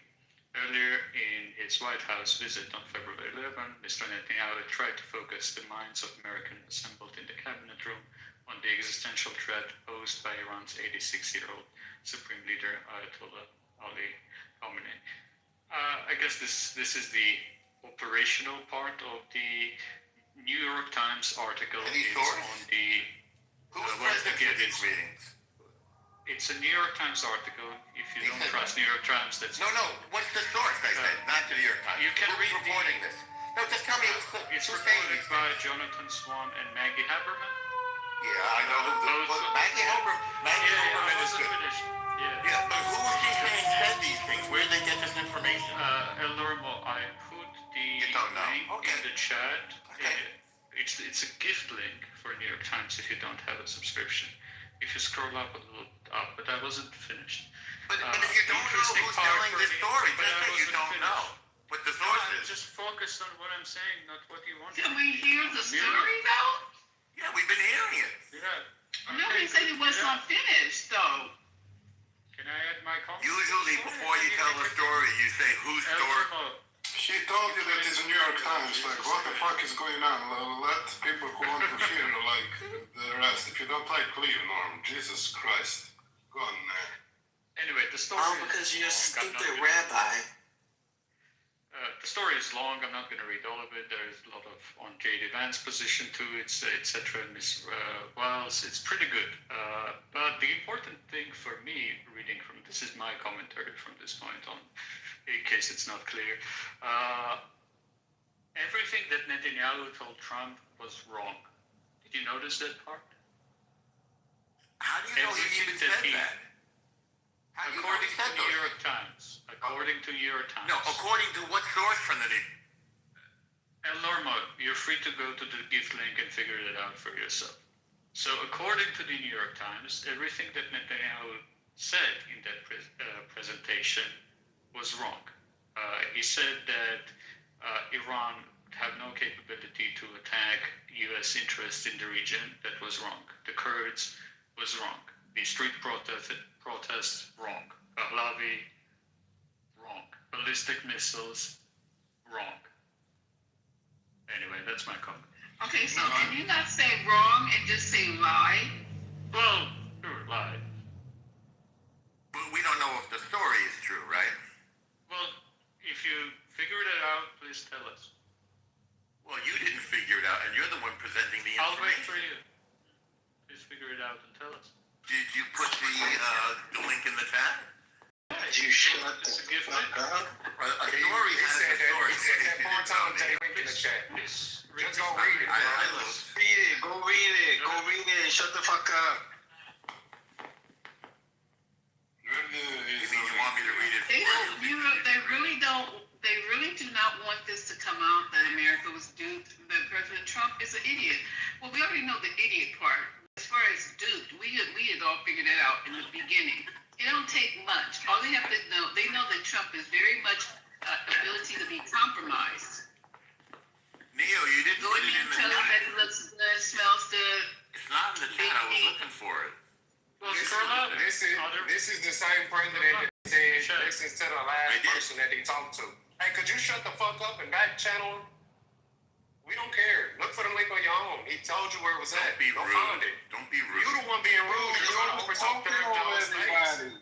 Earlier in his White House visit on February 11, Mr. Netanyahu tried to focus the minds of Americans assembled in the cabinet room on the existential threat posed by Iran's 86-year-old Supreme Leader Ayatollah Ali Khamenei. guess this is the operational part of the New York Times article. Any It's source? on the Who's well, present again, for these meetings? it's a New York Times article. If you don't trust New York Times, that's No. What's the source? I said, not the New York Times. You can Who's read reporting this? No, just tell me It's who's saying reported this. by Jonathan Swan and Maggie Haberman. Yeah, I know who. Maggie Haberman is good. Yeah, but who is she saying said these things? Where did they get this information? Elormo, I put the link in the chat. It's a gift link for New York Times if you don't have a subscription. If you scroll up a little up, but I wasn't finished. But if you don't know who's telling this story, just say you don't know. But the source is. Just focus on what I'm saying, not what you want. Can we hear the story though? Yeah, we've been hearing it. Yeah. No, he said it was not finished though. Can I add my comment? Usually, before you tell the story, you say whose story. He told you that it's a New York Times. Like, what the fuck is going on? Let people who want to hear, like, the rest. If you don't like, leave, Norm. Jesus Christ. Go on, man. Anyway, the story. Oh, because you're a stupid rabbi. The story is long. I'm not going to read all of it. There is a lot of on J.D. Vance's position too. It's etc. And Miss Wells. It's pretty good. But the important thing for me, reading from this is my commentary from this point on, in case it's not clear. Everything that Netanyahu told Trump was wrong. Did you notice that part? How do you know he even said that? According to New York Times. According to New York Times. No, according to what source from the Elormo, you're free to go to the gift link and figure it out for yourself. So according to the New York Times, everything that Netanyahu said in that presentation was wrong. He said that Iran have no capability to attack U.S. interests in the region. That was wrong. The Kurds was wrong. The street protests wrong. Pahlavi, wrong. Ballistic missiles, wrong. Anyway, that's my comment. Okay, so can you not say wrong and just say lie? Well, sure, lie. But we don't know if the story is true, right? Well, if you figured it out, please tell us. Well, you didn't figure it out, and you're the one presenting the information. I'll wait for you. Please figure it out and tell us. Did you put the link in the chat? You shut the fuck up. A story has a story. He said that 4 times that link in the chat. Just go read it. Read it. Go read it. Go read it. Shut the fuck up. You mean you want me to read it? They really do not want this to come out that America was duped, that President Trump is an idiot. Well, we already know the idiot part. As far as duped, we had all figured it out in the beginning. It don't take much. All they have to know, they know that Trump is very much ability to be compromised. Neo, you didn't Go put in it there in and the tell him that chat. it looks good, smells good. It's not in the chat. I was looking for it. This is the same president that said, listen to the last person that he talked to. Hey, could you shut the fuck up and back channel him? We don't care. Look for the link on your own. He told you where it was at. Go find it. Don't be rude. You the one being rude. You're trying to overtalk the whole space.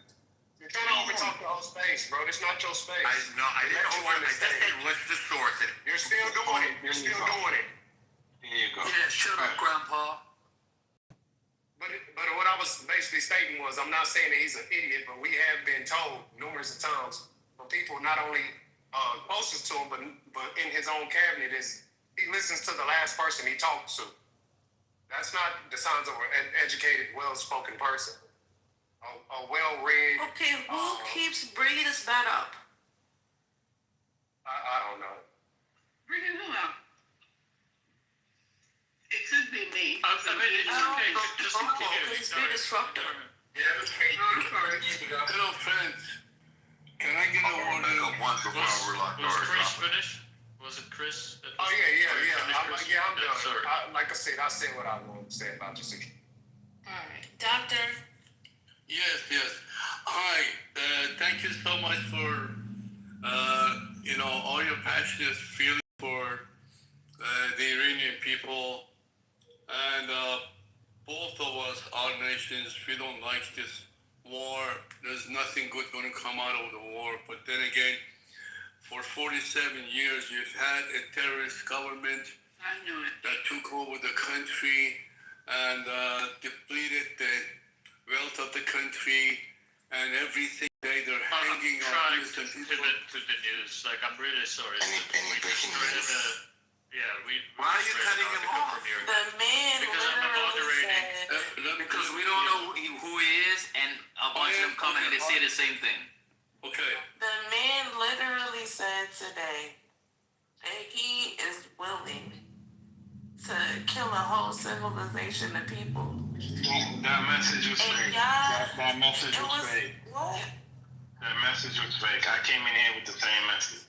You're trying to overtalk the whole space, bro. It's not your space. I didn't over. I just said what's the source. You're still doing it. You're still doing it. Here you go. Yeah, shut up, Grandpa. But what I was basically stating was, I'm not saying that he's an idiot, but we have been told numerous of times from people not only closest to him, but in his own cabinet is he listens to the last person he talks to. That's not the signs of an educated, well-spoken person. A well-read. Okay, who keeps bringing this man up? I don't know. Bringing who up? It could be me. It's okay. Just continue. He's being disruptive. No offense. Can I get a word in? Was Chris finished? Was it Chris? Oh, yeah. I'm done. Sorry. Like I said, I said what I wanted to say about your situation. All right, Doctor. Yes. Hi. Thank you so much for all your passionate feeling for the Iranian people, and both of us, our nations, we don't like this war. There's nothing good going to come out of the war. But then again, for 47 years, you've had a terrorist government I knew it. that took over the country and depleted the wealth of the country and everything. They're hanging on trying to innocent people. pivot to the news. Like, I'm really sorry. Any breaking news? Why are you cutting him off? The man Because I'm literally moderating. said, Because we don't know who he is, and a bunch of them come in and they say the same thing. Okay. the man literally said today that he is willing to kill a whole civilization of people. That message was And fake. y'all, That message it was was fake. what? That message was fake. I came in here with the same message.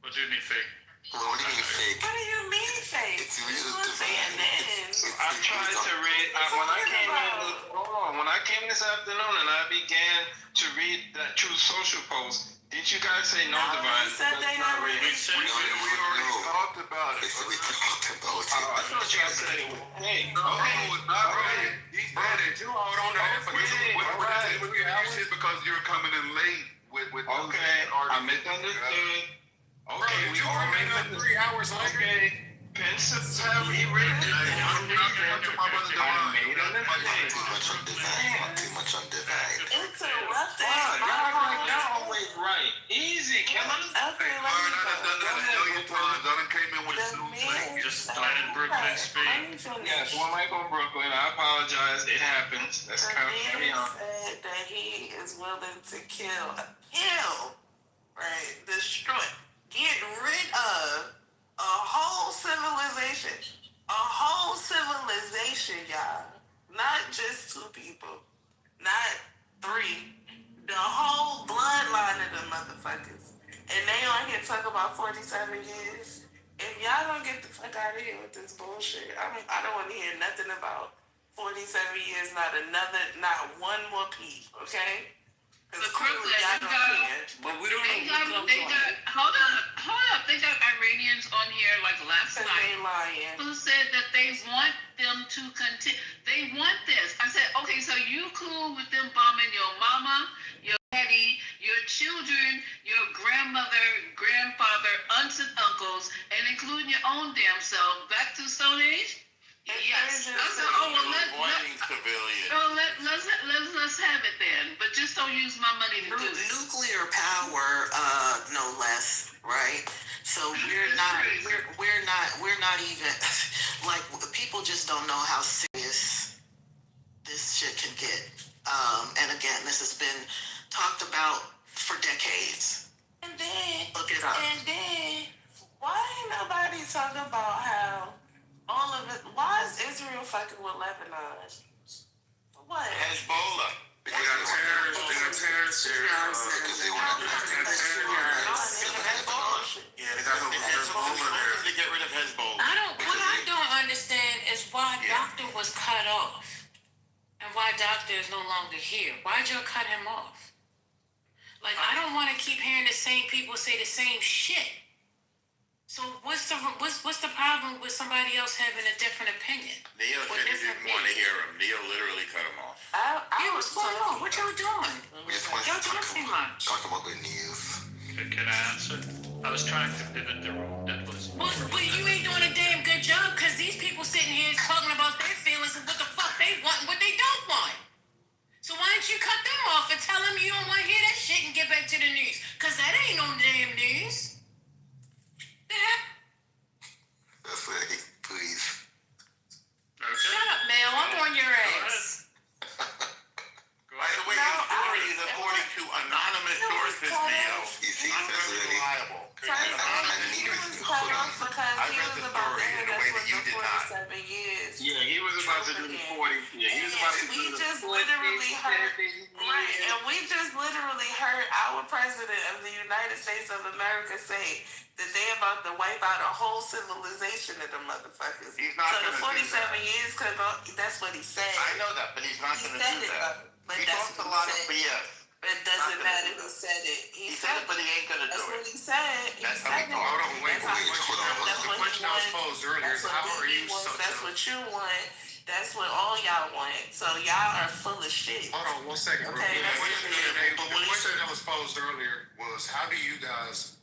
What do you mean fake? What do you mean fake? What do you mean fake? It's You real on divine. CNN. I tried to read when I came in. Hold on. When I came this afternoon and I began to read that Truth Social post, didn't you guys say no, Divine? They said they not don't real. We said We already talked about it. We talked about it. I thought y'all said it was fake. No, it's not right. He said it. You hold on to that for Okay. because you're coming in late with Okay, I misunderstood. Okay, we all made up 3 hours later. Okay, Pence have erased it. I made a mistake. Too much on divine. Too much on divine. Interrupted. Y'all act like y'all always right. Easy, killer. Okay, let me go. Just letting Brooklyn speak. Yes, one mic on Brooklyn. I apologize. It happens. That's The kind of carry man on. said that he is willing to kill, right? Destroy, get rid of a whole civilization. A whole civilization, y'all. Not just 2 people. Not 3. The whole bloodline of the motherfuckers. And they on here talk about 47 years. If y'all don't get the fuck out of here with this bullshit, I don't want to hear nothing about 47 years, not one more peep, okay? Because clearly y'all don't care. But we don't know. Hold up. They got Iranians on here like last Because night they lying. who said that they want them to continue. They want this. I said, okay, so you cool with them bombing your mama, your daddy, your children, your grandmother, grandfather, aunts and uncles, and including your own damn self back to Stone Age? Yes. I said, Avoiding civilians. let's have it then, but just don't use my money to do it. Nuclear power, no less, right? So we're not even like people just don't know how serious this shit can get. And again, this has been talked about for decades. And then, Look it up. Why ain't nobody talking about how all of it, why is Israel fucking with Lebanon? What? Hezbollah. They got terrorists there. Because they want to Yeah, they got Hezbollah there. To get rid of Hezbollah. What I don't understand is why Doctor was cut off and why Doctor is no longer here. Why'd y'all cut him off? Like, I don't want to keep hearing the same people say the same shit. So what's the problem with somebody else having a different opinion? Neo said he didn't want to hear him. Neo literally cut him off. What's going on? What y'all doing? We just want to Y'all doing too much. talk about good news. Can I answer? I was trying to pivot the room. That was. But you ain't doing a damn good job because these people sitting here talking about their feelings and what the fuck they want and what they don't want. So why don't you cut them off and tell them you don't want to hear that shit and get back to the news? Because that ain't no damn news. That's right. Please. Shut up, Mel. I'm on your ass. By the way, your story is according to anonymous sources, Neo. You see, that's already. Unreliable. I need to hold on. I read the story in a way that you did not. 47 years. Yeah, he was about to do the 40. Yeah, he was about to do the 40. And we just literally heard our president of the United States of America say that they about to wipe out a whole civilization of the motherfuckers. He's not so the gonna 47 do that. years could go, that's what he said. I know that, but he's not going to do that. But He that's talks a what lot he of said. BS. It doesn't matter who said it. He said it, but he ain't going to do That's it. what he said. That's how he talks. Hold on, wait. That's The what question I was he posed wants. earlier is That's what how are you he wants. so That's what you want. That's what all y'all want. So y'all are full of shit. Hold on 1 second. Okay, The that's question that was posed earlier was, how do you guys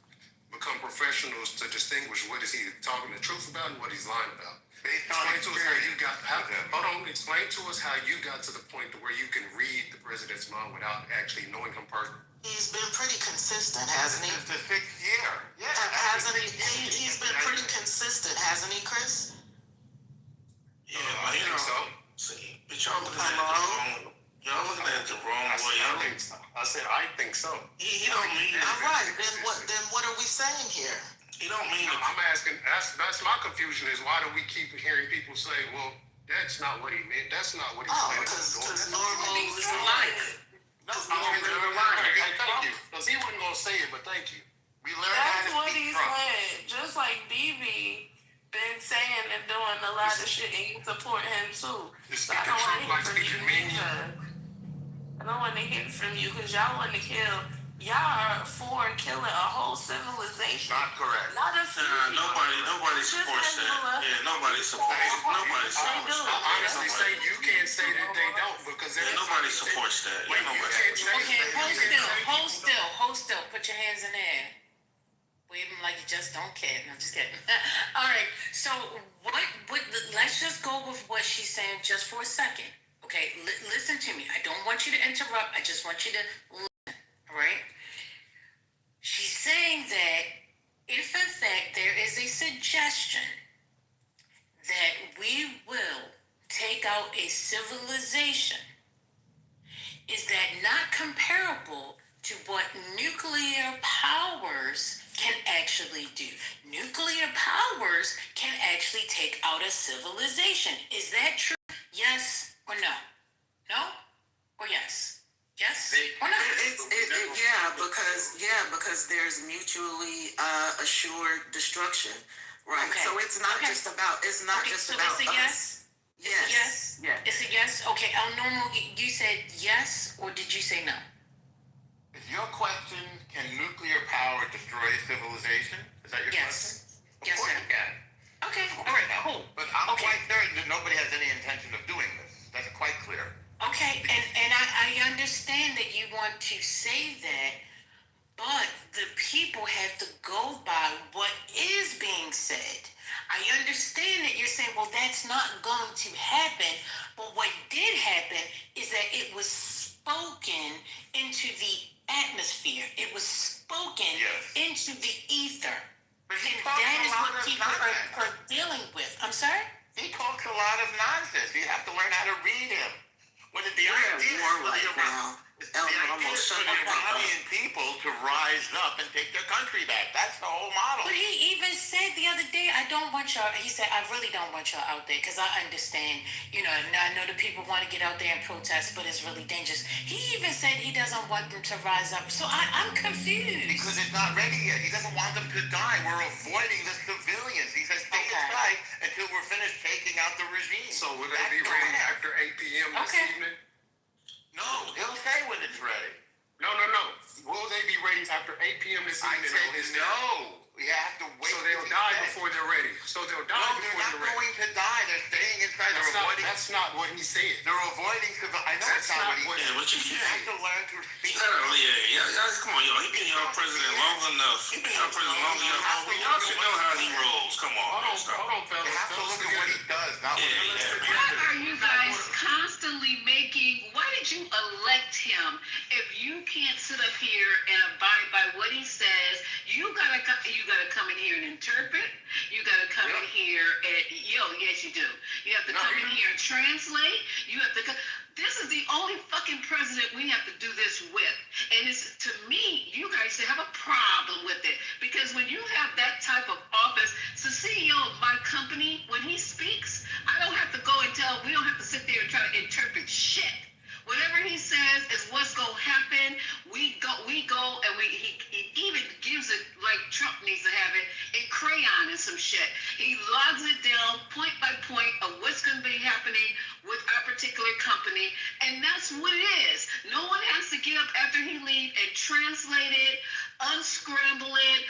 become professionals to distinguish what is he talking the truth about and what he's lying about. Based on Explain to us how you got. experience. Hold on. Explain to us how you got to the point to where you can read the president's mind without actually knowing him personally. He's been pretty consistent, hasn't he? Since the 6th year. Yeah. Hasn't he? He's been pretty consistent, hasn't he, Chris? Yeah, but you know, so. see, but y'all looking at it the wrong. Y'all looking at it the wrong way. I said I think so. He don't mean it. All right, then what are we saying here? He don't mean it. I'm asking. That's my confusion. Is why do we keep hearing people say, "Well, that's not what he meant. That's not what he Oh, meant." because normal is That's life. That's not thank you. Because he wasn't gonna say it, but thank you. We learned That's how to what speak he Trump. said. Just like BB been saying and doing a lot of shit, and you support him too. So I don't want to hear from you either. I don't want to hear from you because y'all want to kill. Y'all are for killing a whole civilization. Not correct. Not a few people. Nobody supports that. Yeah, nobody supports it. Nobody supports do. that. I honestly say you can't say that they don't because Yeah, nobody supports that. Wait, Yeah, you nobody. can't say Okay, hold still. Put your hands in the air. Wave them like you just don't care. No, just kidding. All right. So what? Let's just go with what she's saying just for a second. Okay, listen to me. I don't want you to interrupt. I just want you to listen. All right. She's saying that if in fact there is a suggestion that we will take out a civilization, is that not comparable to what nuclear powers can actually do? Nuclear powers can actually take out a civilization. Is that true? Yes or no? No or yes? Yes or no? Because there's mutually assured destruction, right? Okay. So it's not just about. It's not just so about it's a us. yes. Yes. It's a yes. Okay. Normal. You said yes, or did you say no? Is your question, can nuclear power destroy a civilization? Is that your question? Yes, Of course sir. it can. Okay. All right. Cool. But I'm quite certain that nobody has any intention of doing this. That's quite clear. Okay, and I understand that you want to say that, but the people have to go by what is being said. I understand that you're saying, well, that's not going to happen, but what did happen is that it was spoken into the atmosphere. It was spoken into the ether. But he And talks that a is lot what of people nonsense. are dealing with. I'm sorry? He talks a lot of nonsense. You have to learn how to read him. When the We're at idea war is right now. Almost for shut the me down. Iranian people to rise up and take their country back. That's the whole model. But he even said the other day, I don't want y'all, he said, I really don't want y'all out there because I understand, I know the people want to get out there and protest, but it's really dangerous. He even said he doesn't want them to rise up. So I'm confused. Because it's not ready yet. He doesn't want them to die. We're avoiding the civilians. He says stay aside until we're finished taking out the regime. So will they be ready after 8 p.m. this evening? No, he'll say when it's ready. No. Will they be ready after 8 p.m. this evening? I said no. We have to wait. So they'll die before they're ready. So they'll die No, before they're not they're ready. going to die. They're staying inside. That's not what he said. They're avoiding civil. I know That's it's not not what he what- said. Yeah, but you You can't. have to learn to speak. Come on, y'all. He been y'all president long enough. He been y'all president long enough. Y'all should know how he rolls. Come on, man. Stop. Hold on, fellas. You have to look at what he does, not what he says. Why are you guys constantly making? Why did you elect him if you can't sit up here and abide by what he says? You gotta come in here and interpret. You gotta come in here and yes you do. You have to come in here and translate. You have to. This is the only fucking president we have to do this with, and it's to me. You guys have a problem with it because when you have that type of office, the CEO of my company, when he speaks, I don't have to go and tell. We don't have to sit there and try to interpret shit. Whatever he says is what's gonna happen. We go, and he even gives it like Trump needs to have it in crayon and some shit. He logs it down point by point of what's gonna be happening with our particular company, and that's what it is. No one has to get up after he leaves and translate it, unscramble it,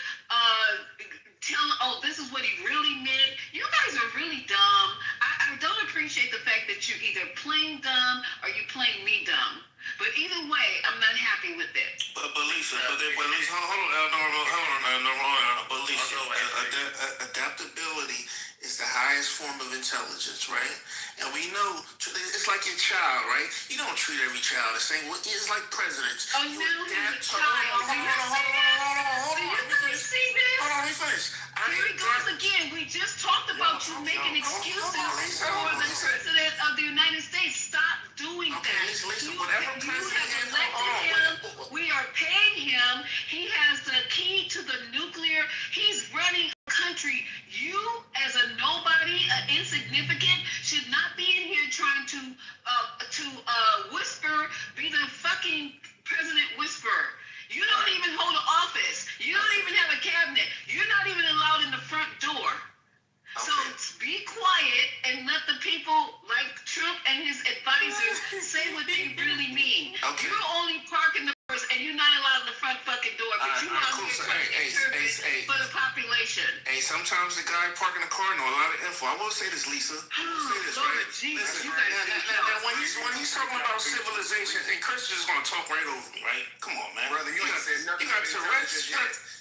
tell this is what he really meant. You guys are really dumb. I don't appreciate the fact that you're either playing dumb or you're playing me dumb. But either way, I'm not happy with it. But Lisa, hold on, adaptability is the highest form of intelligence, right? And we know it's like your child, right? You don't treat every child the same. Well, it's like presidents. Oh, now he's a child. Do you see that? Do you see this? Hold on, let me finish. Here he goes again. We just talked about you making excuses for the president of the United States. Stop doing that. Listen, You have elected him. We are paying him. He has the key to the nuclear. He's running a country. You, as a nobody, insignificant, should not be in here trying to whisper, be the fucking president whisperer. You don't even hold an office. You don't even have a cabinet. You're not even allowed in the front door. So be quiet and let the people like Trump and his advisors say what they really mean. You're only parking the bus and you're not allowed in the front fucking door, but you out here trying to interpret for the population. Hey, sometimes the guy parking the car know a lot of info. I will say this, Lisa. I will say this, Lord right? Jesus, Listen, you guys now, when he's talking about civilization, and Chris is going to talk right over me, right? Come on, man. Brother, you ain't said nothing. You got Tourette's?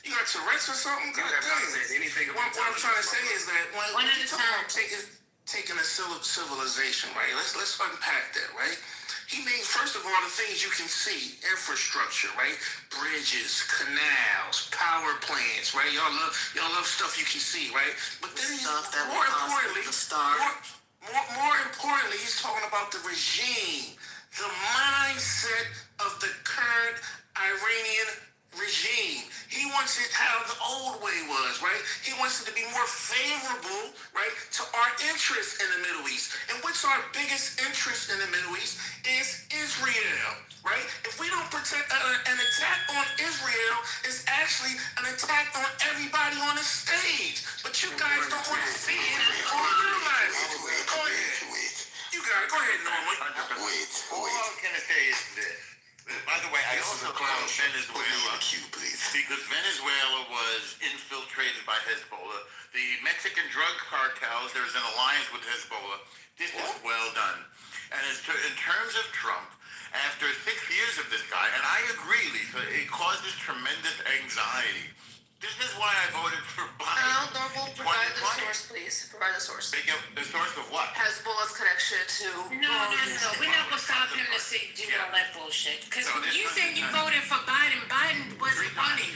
You got Tourette's or something? God damn. Anything what I'm trying to say is that when you talk about taking a civilization, right? Let's unpack that, right? He named, first of all, the things you can see, infrastructure, right? Bridges, canals, power plants, right? Y'all love stuff you can see, right? But then more importantly, he's talking about the regime, the mindset of the current Iranian regime. He wants it how the old way was, right? He wants it to be more favorable, right, to our interests in the Middle East. And what's our biggest interest in the Middle East is Israel, right? If we don't protect an attack on Israel is actually an attack on everybody on the stage. But you guys don't want to see it or realize it. Go ahead. You got it. Go ahead, Norman. All I'm going to say is this. By the way, I also call Venezuela because Venezuela was infiltrated by Hezbollah. The Mexican drug cartels, there's an alliance with Hezbollah. This is well done. And in terms of Trump, after 6 years of this guy, and I agree, Lisa, it causes tremendous anxiety. This is why I voted for Biden. Provide the source, please. Provide the source. The source of what? Hezbollah's connection to... No. We're not going to stop him to say, do all that bullshit. Because you said you voted for Biden. Biden wasn't running.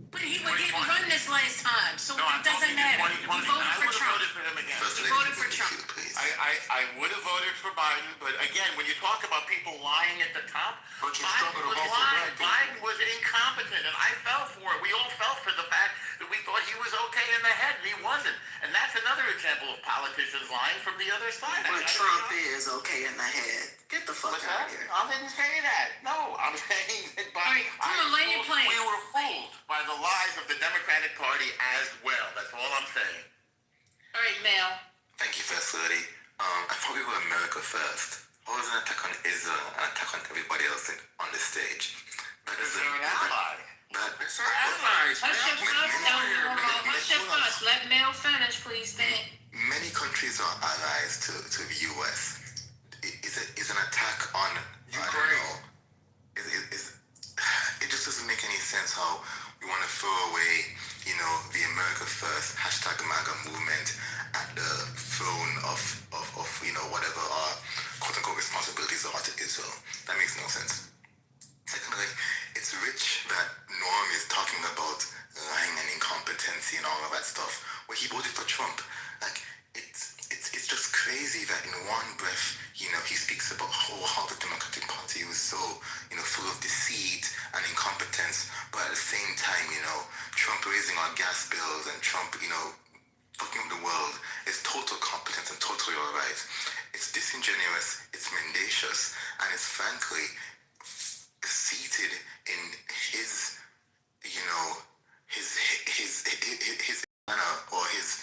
But he didn't run this last time, so it doesn't matter. You voted for Trump. You voted for Trump. I would have voted for Biden, but again, when you talk about people lying at the top, Biden was lying. Biden was incompetent, and I fell for it. We all fell for the fact that we thought he was okay in the head, and he wasn't. And that's another example of politicians lying from the other side. But Trump is okay in the head. Get the fuck out of here. I didn't say that. No, I'm saying that plane. We were fooled by the lies of the Democratic Party as well. That's all I'm saying. All right, Mel. Thank you, First Lady. I thought we were America first. What was an attack on Israel, an attack on everybody else on the stage? That is an ally. It's our allies. Hush your fuss. Let Mel finish, please. Many countries are allies to the U.S. Is an attack on Ukraine. It just doesn't make any sense how we want to throw away, the America First #MAGA movement at the throne of whatever our quote-unquote responsibilities are to Israel. That makes no sense. Secondly, it's rich that Norm is talking about lying and incompetency and all of that stuff, where he voted for Trump. Like, it's just crazy that in one breath, he speaks about how the Democratic Party was so, full of deceit and incompetence, but at the same time, Trump raising our gas bills and Trump, fucking up the world is total competence and totally alright. It's disingenuous, it's mendacious, and it's frankly seated in his manner or his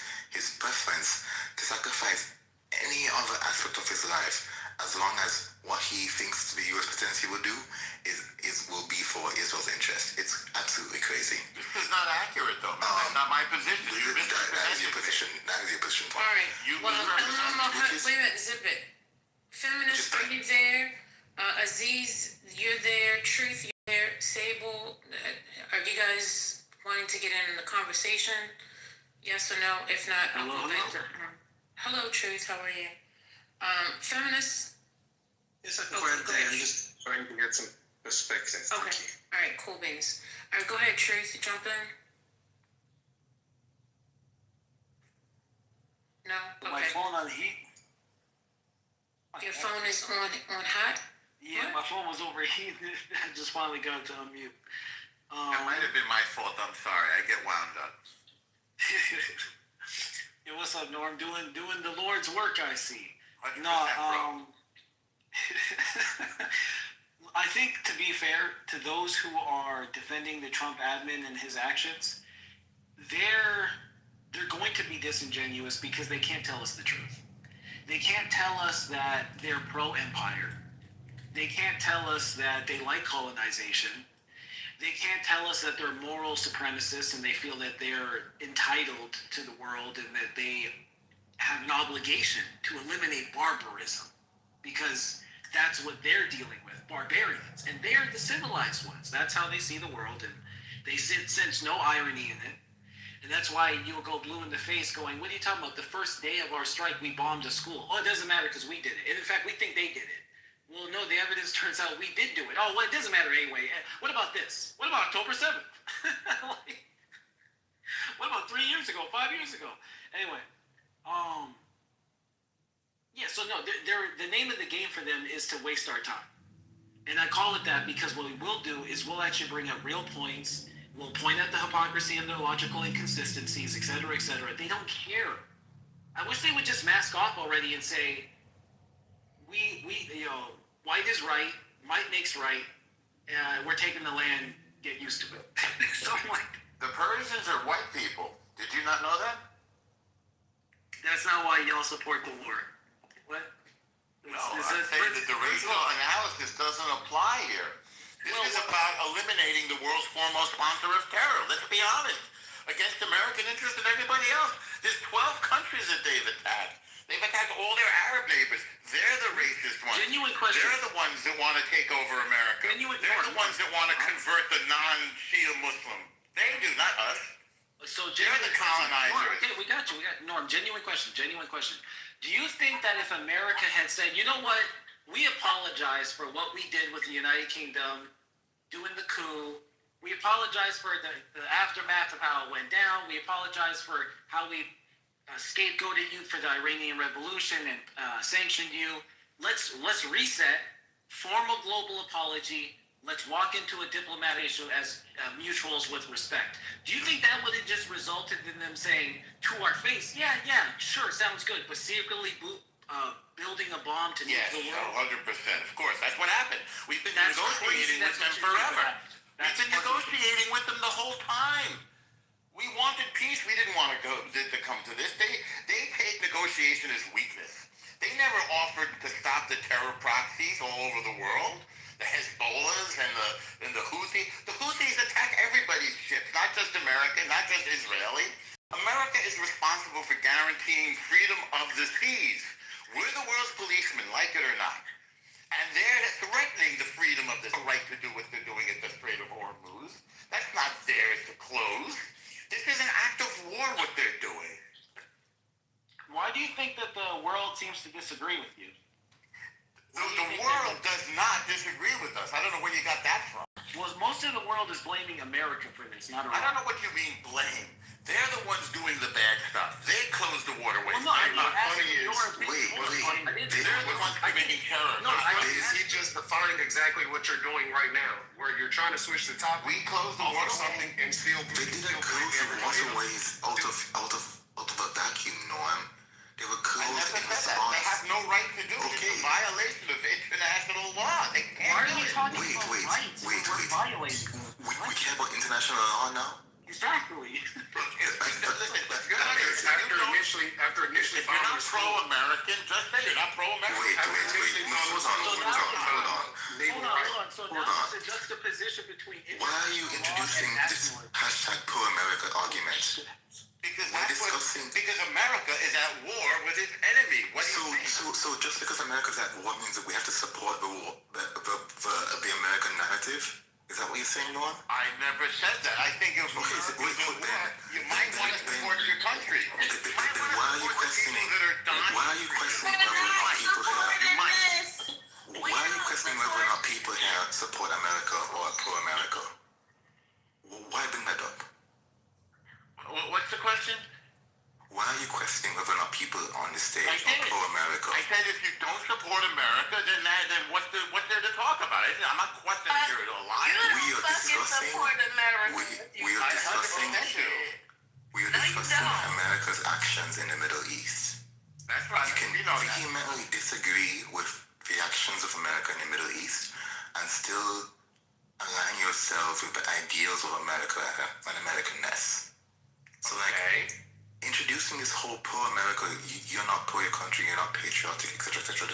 preference to sacrifice any other aspect of his life as long as what he thinks the U.S. presidency will do will be for Israel's interest. It's absolutely crazy. This is not accurate, though. That's not my position. That is your position. That is your position. All right. Wait a minute. Zip it. Feminist, are you there? Aziz, you're there. Truth, you're there. Sable, are you guys wanting to get in the conversation? Yes or no? If not, I'll Hello, go back hello. to hello, Truth. How are you? Feminist. Yes, I can Okay, correct go that. ahead. I'm just trying to get some perspective. Okay. All right. Cool beans. All right. Go ahead, Truth. Jump in. No. My Okay. phone on heat. Your phone is on hot. Yeah, my phone was overheated. I just finally got it to unmute. That might have been my fault. I'm sorry. I get wound up. Yo, what's up, Norm? Doing the Lord's work, I see. 100%, No, bro. I think, to be fair to those who are defending the Trump admin and his actions, they're going to be disingenuous because they can't tell us the truth. They can't tell us that they're pro-empire. They can't tell us that they like colonization. They can't tell us that they're moral supremacists and they feel that they're entitled to the world and that they have an obligation to eliminate barbarism because that's what they're dealing with, barbarians. And they're the civilized ones. That's how they see the world, and they sense no irony in it. And that's why you'll go blue in the face going, what are you talking about? The first day of our strike, we bombed a school. Oh, it doesn't matter because we did it. And in fact, we think they did it. Well, no, the evidence turns out we did do it. Oh, well, it doesn't matter anyway. What about this? What about October 7th? What about 3 years ago, 5 years ago? Anyway, yeah, so no, the name of the game for them is to waste our time. And I call it that because what we will do is we'll actually bring up real points. We'll point at the hypocrisy and the logical inconsistencies, et cetera, et cetera. They don't care. I wish they would just mask off already and say, we white is right, might makes right, we're taking the land, get used to it. Something like The Persians are white people. Did you not know that? that's not why y'all support the war. What? No, I'm saying that the racial analysis doesn't apply here. This is about eliminating the world's foremost sponsor of terror. Let's be honest. Against American interests and everybody else. There's 12 countries that they've attacked. They've attacked all their Arab neighbors. They're the racist ones. Genuine question. They're the ones that want to take over America. They're the ones that want to convert the non-Shia Muslim. They do, not us. So they're the colonizers. Norm, okay, we got you. Norm, genuine question. Do you think that if America had said, you know what, we apologize for what we did with the United Kingdom, doing the coup, we apologize for the aftermath of how it went down, we apologize for how we scapegoated you for the Iranian Revolution and sanctioned you, let's reset, form a global apology, let's walk into a diplomatic issue as mutuals with respect. Do you think that would have just resulted in them saying to our face, yeah, sure, sounds good, but secretly building a bomb to nuke the world? 100%. Of course, that's what happened. We've been negotiating with them forever. We've been negotiating with them the whole time. We wanted peace. We didn't want to come to this. They take negotiation as weakness. They never offered to stop the terror proxies all over the world. The Hezbollahs and the Houthis. The Houthis attack everybody's ships, not just American, not just Israeli. America is responsible for guaranteeing freedom of the seas. We're the world's policemen, like it or not. And they're threatening the freedom of the right to do what they're doing at the Strait of Hormuz. That's not theirs to close. This is an act of war, what they're doing. Why do you think that the world seems to disagree with you? The world does not disagree with us. I don't know where you got that from. Well, most of the world is blaming America for this, not Iran. I don't know what you mean blame. They're the ones doing the bad stuff. They closed the waterways. Well, no, They're not funny funny. They're the ones committing terror. No, is he just defined exactly what you're doing right now, where you're trying to switch the topic? We closed the water something and still. They didn't close the waterways out of a vacuum, Norm. They were closed in response. They have no right to do it. It's a violation of international law. They can't. Why are you talking about rights? Wait. Violating. We care about international law now? Exactly. After initially, if you're not pro-American, just say you're not pro-American. Wait. Hold on. So now it's a juxtaposition between. Why are you introducing this hashtag pro-America argument? Because America is at war with its enemy. So just because America's at war means that we have to support the American narrative? Is that what you're saying, Norm? I never said that. I think if you might want to support your country. country. Then why are you questioning? Why are you questioning whether or not people here? Why are you questioning whether or not people here support America or are pro-America? Why bring that up? What's the question? Why are you questioning whether or not people on the stage are pro-America? I said if you don't support America, then what's there to talk about? I'm not questioning your alliance. We are discussing. We are discussing America's actions in the Middle East. That's right. You can vehemently disagree with the actions of America in the Middle East and still align yourself with the ideals of America and Americanness. So introducing this whole pro-America, you're not pro your country, you're not patriotic, etc., etc.,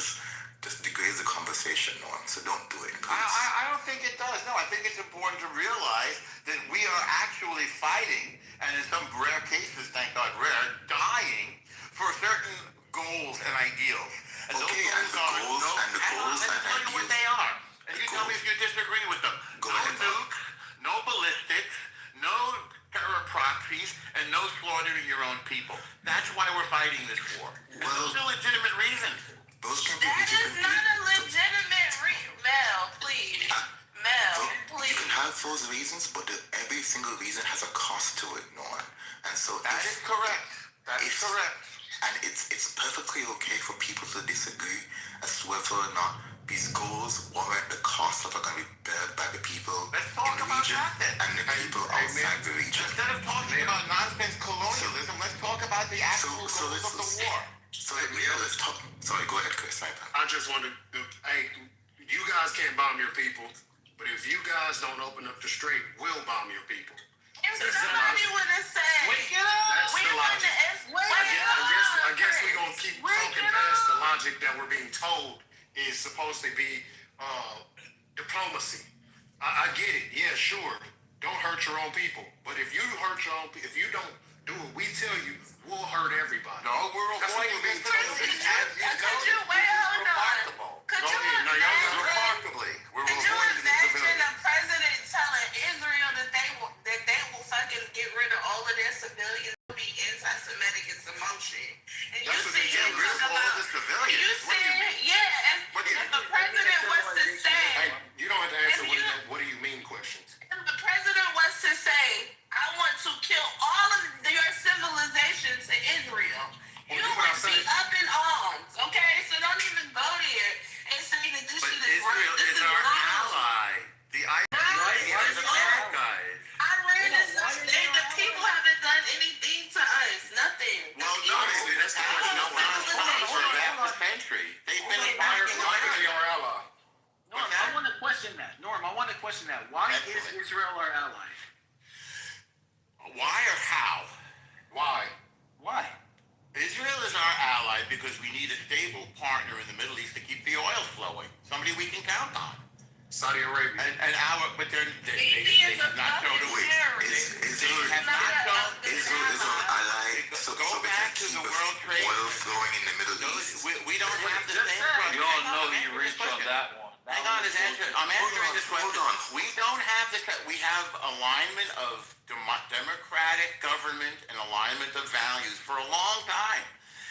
just degrades the conversation, Norm. So don't do it, please. I don't think it does. No, I think it's important to realize that we are actually fighting, and in some rare cases, thank God rare, dying for certain goals and ideals. And those goals and ideals. Tell you what they are. And you tell me if you disagree with them. No nukes, no ballistics, no terror proxies, and no slaughtering your own people. That's why we're fighting this war. And those are legitimate reasons. That is not a legitimate Mel, please. Please. You can have those reasons, but every single reason has a cost to it, Norm. And so that is correct. That is correct. And it's perfectly okay for people to disagree as to whether or not these goals warrant the cost that are going to be borne by the people in the region and the people outside the region. Instead of talking about nonsense colonialism, let's talk about the actual goals of the war. Let's talk. Sorry, go ahead, Chris. I just wanted to, you guys can't bomb your people, but if you guys don't open up the strait, we'll bomb your people. If somebody would have said, wake it up. That's the logic. I guess we're going to keep talking past the logic that we're being told is supposed to be diplomacy. I get it. Yeah, sure. Don't hurt your own people. But if you hurt your own people, if you don't do what we tell you, we'll hurt everybody. No, we're avoiding this. Could you imagine a president telling Israel that they will fucking get rid of all of their civilians, be anti-Semitic and some more shit? And you see him talk about, if the president was to say, you don't have to answer what do you mean questions. If the president was to say, I want to kill all of your civilization to Israel, you would be up in arms, okay? So don't even go there and say that this shit is right. This is our ally. The Iran is the people haven't done anything to us. Nothing. Well, no, that's not for half a century. They've been attacking our ally. Norm, I want to question that. Why is Israel our ally? Why or how? Why? Israel is our ally because we need a stable partner in the Middle East to keep the oil flowing. Somebody we can count on. Saudi Arabia. But they not show the way. Israel is our ally. So back to the World Trade. Oil flowing in the Middle East. We don't have the same structure. You all know you reached on that one. Hang on, I'm answering this question. Hold on. We don't have we have alignment of democratic government and alignment of values for a long time.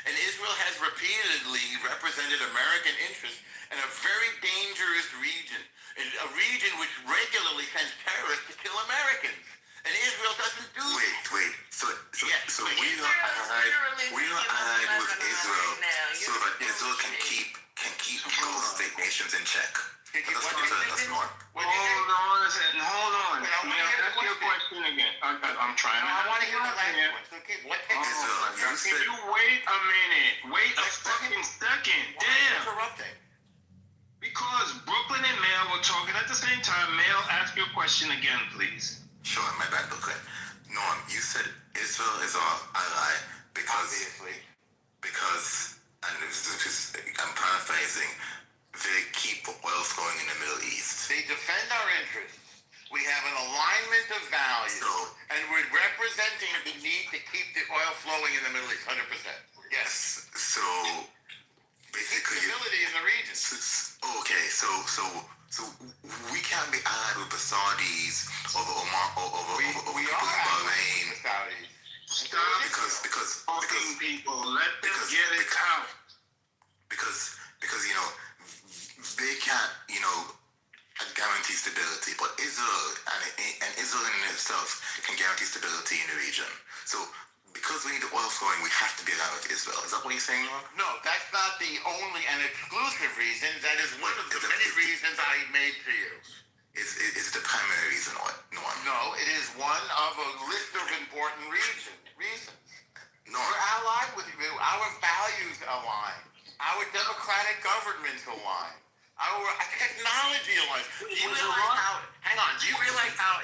And Israel has repeatedly represented American interests in a very dangerous region, a region which regularly sends terrorists to kill Americans. And Israel doesn't do that. Wait. So we are allied with Israel so that Israel can keep Gulf state nations in check. That's what you're telling us, Norm. Hold on a second. May I ask you a question again? I'm trying to. I want to hear the last one. Okay, what Can you wait a minute? Wait a fucking second. Damn. Interrupting. Because Brooklyn and Mel were talking at the same time. Mel, ask your question again, please. Sure, my bad, Brooklyn. Norm, you said Israel is our ally because, and I'm paraphrasing, they keep oil flowing in the Middle East. They defend our interests. We have an alignment of values, and we're representing the need to keep the oil flowing in the Middle East, 100%. Yes. So basically, stability in the region. Okay, so we can't be allied with the Saudis over Oman, over people in Bahrain. The Saudis. Because So because we need the oil flowing, we have to be aligned with Israel. Is that what you're saying, Ron? No, that's not the only and exclusive reason. That is one of the many reasons I made to you. Is it the primary reason, or no? No, it is one of a list of important reasons. No. We're allied with you. Our values align. Our democratic governments align. Our technology aligns. Do you realize how? Hang on. Do you realize how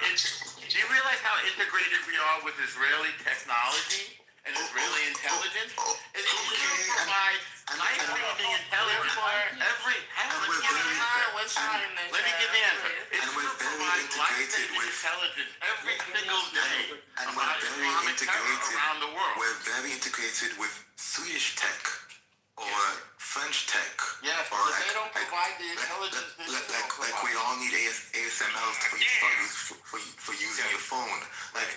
integrated we are with Israeli technology and Israeli intelligence? It will provide life-saving intelligence for every. Hang on. Let me give the answer. It will provide life-saving intelligence every single day about Islamic terror around the world. We're very integrated with Swedish tech or French tech. Yes, or but they don't provide the intelligence like we all need ASMLs for using your phone. Like,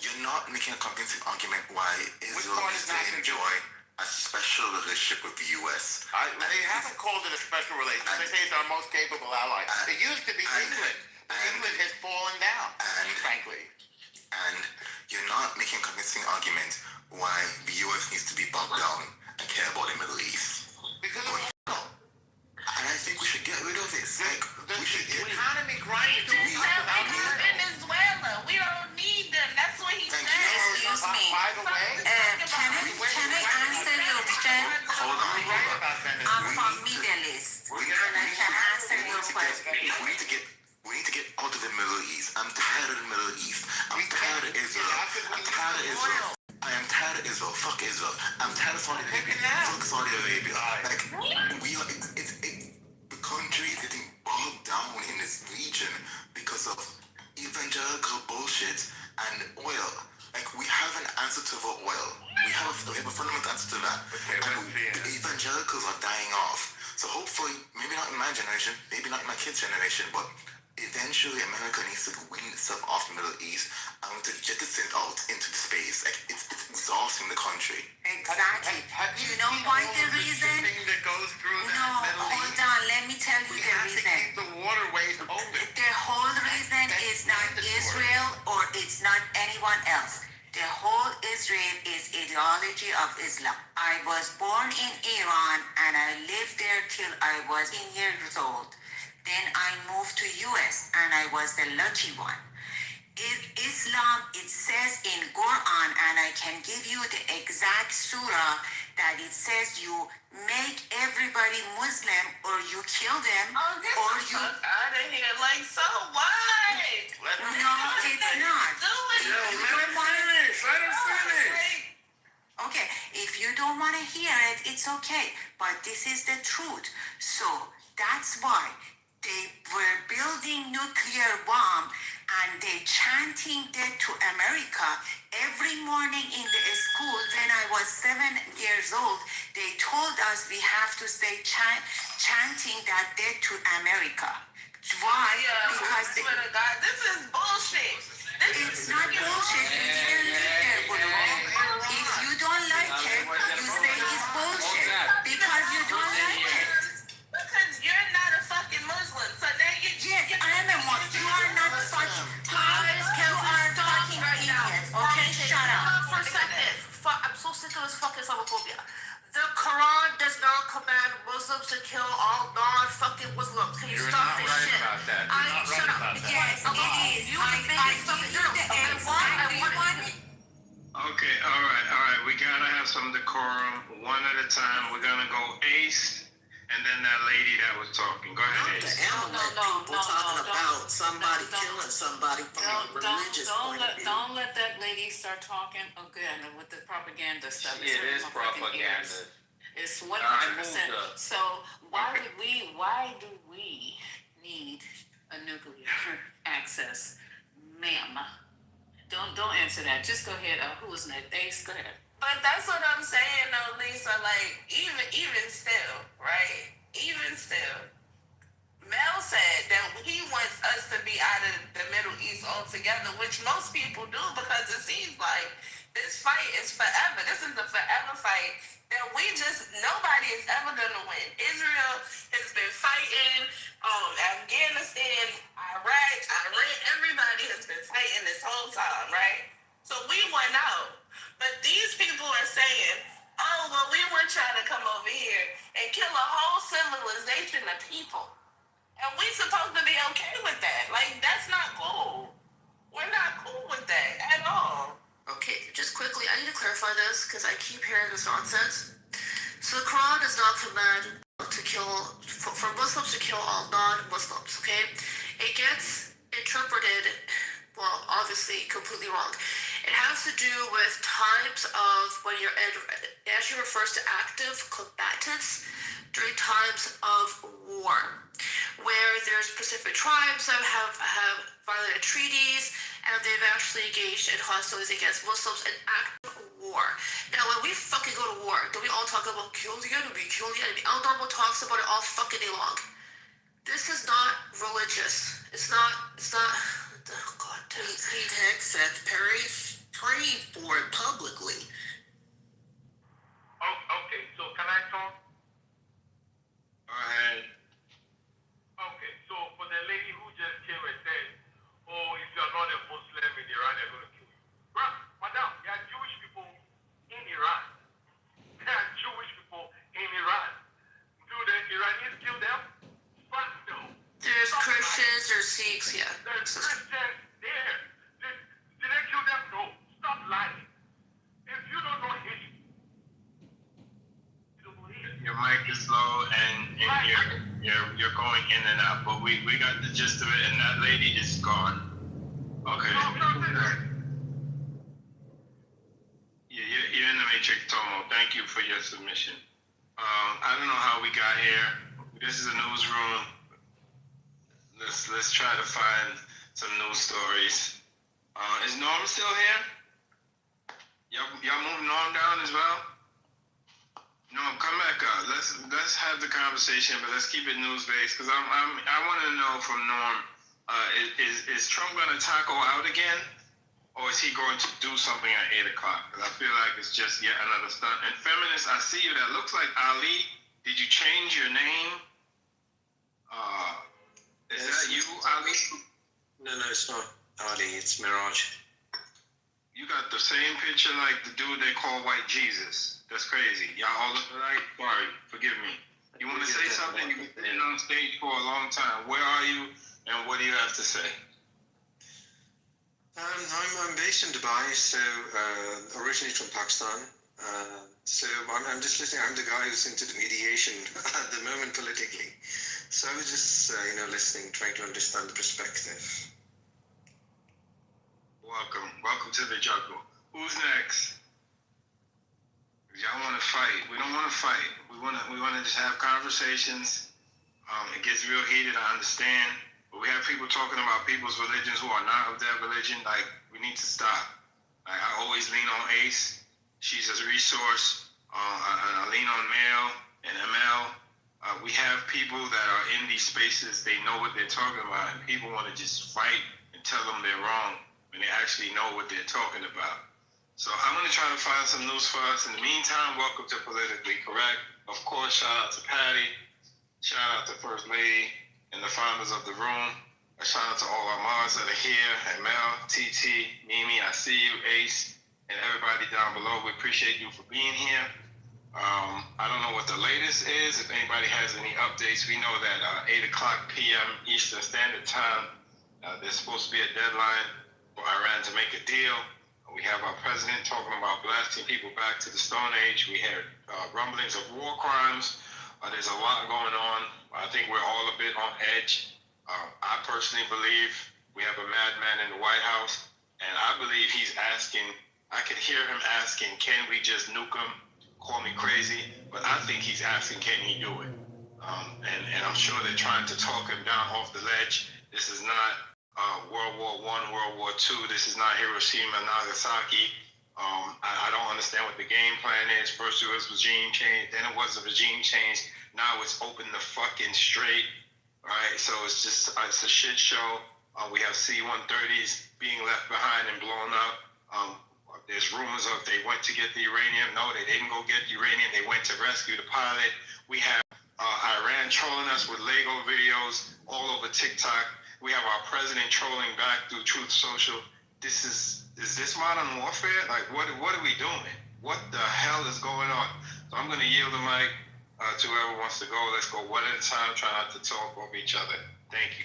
you're not making a convincing argument why Israel needs to enjoy a special relationship with the U.S. They haven't called it a special relationship. They say it's our most capable ally. It used to be England. England has fallen down, frankly. And you're not making a convincing argument why the U.S. needs to be bogged down and care about the Middle East. Because of oil. And I think we should get rid of this. We should get economy grinds to Venezuela. We don't need them. That's what he said. Excuse me. By the way, Can I answer your question? Hold on. I'm from Middle East, and I can answer your question. We need to get out of the Middle East. I'm tired of the Middle East. I'm tired of Israel. I am tired of Israel. Fuck Israel. I'm tired of Saudi Arabia. Fuck Saudi Arabia. Like, the country is getting bogged down in this region because of evangelical bullshit and oil. Like, we have an answer to the oil. We have a fundamental answer to that. And the evangelicals are dying off. So hopefully, maybe not in my generation, maybe not in my kids' generation, but eventually America needs to win itself off the Middle East and to get this thing out into the space. Like, it's exhausting the country. Exactly. You know why the reason? That goes through No, hold on. Let me tell you the reason. Keep the waterways open. The whole reason is not Israel or it's not anyone else. The whole Israel is ideology of Islam. I was born in Iran and I lived there till I was 10 years old. Then I moved to US and I was the lucky one. Islam, it says in Quran, and I can give you the exact surah that it says you make everybody Muslim or you kill them or you out of here. Like, so what? No, it's not. Let him finish. Okay, if you don't want to hear it, it's okay. But this is the truth. So that's why they were building nuclear bomb and they chanting that to America every morning in the school. When I was 7 years old, they told us we have to stay chanting that death to America. Why? Because God, this is bullshit. It's not bullshit. You didn't live there, bro. If you don't like it, you say it's bullshit because you don't like it. Because you're not a fucking Muslim, so now you. Yes, I am a Muslim. You are not fucking. You are fucking idiots. Okay, shut up. For a second. I'm so sick of this fucking Islamophobia. The Quran does not command Muslims to kill all non-fucking Muslims. Can you stop this shit? You're not right about that. You're not right about that. Yes, it is. You are making something true. Okay, all right. We gotta have some decorum. One at a time. We're gonna go Ace, and then that lady that was talking. Go ahead, Ace. People talking about somebody killing somebody from a religious point of view. Don't let that lady start talking again with the propaganda stuff. It is propaganda. It's 100%. So why do we need a nuclear access, ma'am? Don't answer that. Just go ahead. Who was next? Ace, go ahead. But that's what I'm saying, though, Lisa. Like, even still, right? Even still, Mel said that he wants us to be out of the Middle East altogether, which most people do because it seems like this fight is forever. This is the forever fight that nobody is ever gonna win. Israel has been fighting, Afghanistan, Iraq, Iran, everybody has been fighting this whole time, right? So we won out. But these people are saying, oh, well, we were trying to come over here and kill a whole civilization of people. And we supposed to be okay with that. Like, that's not cool. We're not cool with that at all. Okay, just quickly, I need to clarify this because I keep hearing this nonsense. So the Quran does not command to kill, for Muslims to kill all non-Muslims, okay? It gets interpreted, well, obviously completely wrong. It has to do with times of when you're in, it actually refers to active combatants during times of war, where there's specific tribes that have violated treaties, and they've actually engaged in hostilities against Muslims in active war. Now, when we fucking go to war, do we all talk about kill the enemy, kill the enemy? El Normal talks about it all fucking day long. This is not religious. It's not, oh God. He said pray for it publicly. Oh, okay, so can I talk? Go ahead. Okay, so for the lady who just came and said, oh, if you're not a Muslim in Iran, they're going to kill you. Madam, there are Jewish people in Iran. There are Jewish people in Iran. Do the Iranians kill them? Fuck no. There's Christians, there's Sikhs, yeah. There's Christians there. Did they kill them? No. Stop lying. If you don't know history, you don't believe it. Your mic is low and you're going in and out, but we got the gist of it, and that lady is gone. Okay. Yeah, you're in the matrix, Tomo. Thank you for your submission. I don't know how we got here. This is a newsroom. Let's try to find some news stories. Is Norm still here? Y'all move Norm down as well? Norm, come back up. Let's have the conversation, but let's keep it news based because I want to know from Norm. Is Trump going to tackle out again, or is he going to do something at 8 o'clock? Because I feel like it's just yet another stunt. And feminists, I see you. That looks like Ali. Did you change your name? Is that you, Ali? No, it's not Ali. It's Mirage. You got the same picture like the dude they call White Jesus. That's crazy. Y'all all look alike? Sorry, forgive me. You want to say something? You've been on stage for a long time. Where are you, and what do you have to say? I'm based in Dubai, so originally from Pakistan. So I'm just listening. I'm the guy who's into the mediation at the moment politically. So I was just listening, trying to understand the perspective. Welcome to the jungle. Who's next? Y'all want to fight? We don't want to fight. We want to just have conversations. It gets real heated. I understand, but we have people talking about people's religions who are not of that religion. Like, we need to stop. Like, I always lean on Ace. She's a resource. I lean on Mel and ML. We have people that are in these spaces. They know what they're talking about, and people want to just fight and tell them they're wrong when they actually know what they're talking about. So I'm going to try to find some news for us. In the meantime, welcome to Politically Correct. Of course, shout out to Patty. Shout out to First Lady and the founders of the room. A shout out to all our mods that are here, and Mel, TT, Mimi, I see you, Ace, and everybody down below. We appreciate you for being here. I don't know what the latest is. If anybody has any updates, we know that 8 o'clock p.m. Eastern Standard Time, there's supposed to be a deadline for Iran to make a deal. We have our president talking about blasting people back to the Stone Age. We heard rumblings of war crimes. There's a lot going on. I think we're all a bit on edge. I personally believe we have a madman in the White House, and I believe he's asking, I could hear him asking, can we just nuke him? Call me crazy, but I think he's asking, can he do it? And I'm sure they're trying to talk him down off the ledge. This is not World War I, World War II. This is not Hiroshima, Nagasaki. I don't understand what the game plan is. First it was regime change, then it was a regime change. Now it's open the fucking straight, right? So it's a shit show. We have C-130s being left behind and blown up. There's rumors of they went to get the uranium. No, they didn't go get the uranium. They went to rescue the pilot. We have Iran trolling us with Lego videos all over TikTok. We have our president trolling back through Truth Social. This is is this modern warfare? Like, what are we doing? What the hell is going on? So I'm going to yield the mic to whoever wants to go. Let's go one at a time. Try not to talk over each other. Thank you.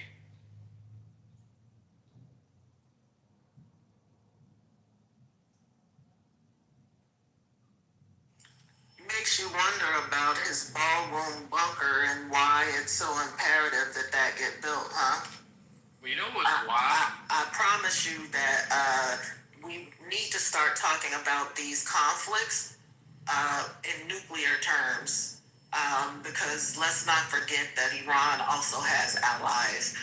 Makes you wonder about his ballroom bunker and why it's so imperative that that get built, huh? Well, you know what's wild? I promise you that we need to start talking about these conflicts in nuclear terms, because let's not forget that Iran also has allies.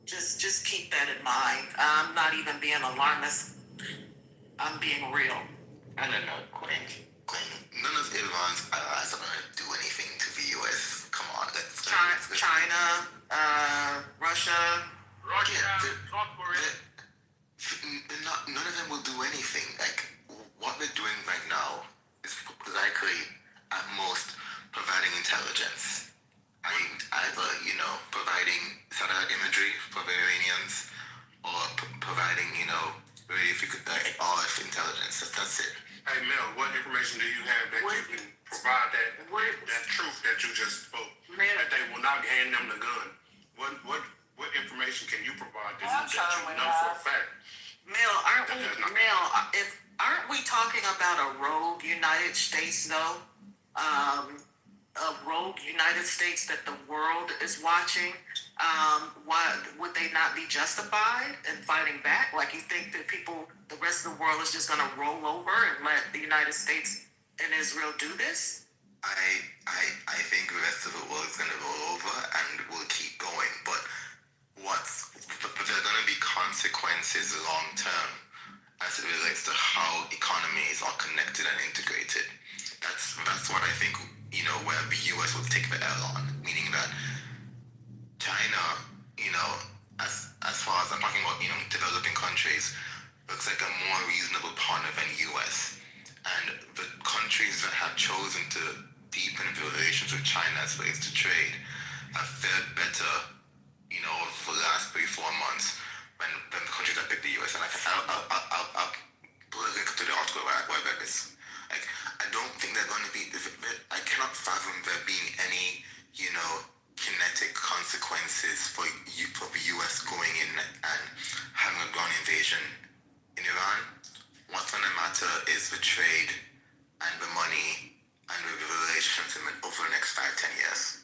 Just keep that in mind. I'm not even being alarmist. I'm being real. I don't know, Quinn. None of Iran's allies are going to do anything to the U.S. Come on, China, Russia. North Korea. None of them will do anything. Like, what they're doing right now is likely, at most, providing intelligence. Either, providing satellite imagery for the Iranians, or providing, really, if you could, like, RF intelligence. That's it. Hey, Mel, what information do you have that you can provide that truth that you just spoke? That they will not hand them the gun. What information can you provide that you know for a fact? Mel, aren't we talking about a rogue United States though? A rogue United States that the world is watching. Why would they not be justified in fighting back? Like, you think that the rest of the world is just going to roll over and let the United States and Israel do this? I think the rest of the world is going to roll over and will keep going, but there are going to be consequences long term as it relates to how economies are connected and integrated. That's what I think, where the US will take the L on, meaning that China, as far as I'm talking about, developing countries, looks like a more reasonable partner than US. And the countries that have chosen to deepen the relations with China as relates to trade have fared better, for the last 3-4 months than the countries that picked the US. And I'll put a link to the article where I read this. Like, I don't think they're going to be, I cannot fathom there being any, kinetic consequences for the US going in and having a ground invasion in Iran. What's going to matter is the trade and the money and the relationships over the next 5-10 years.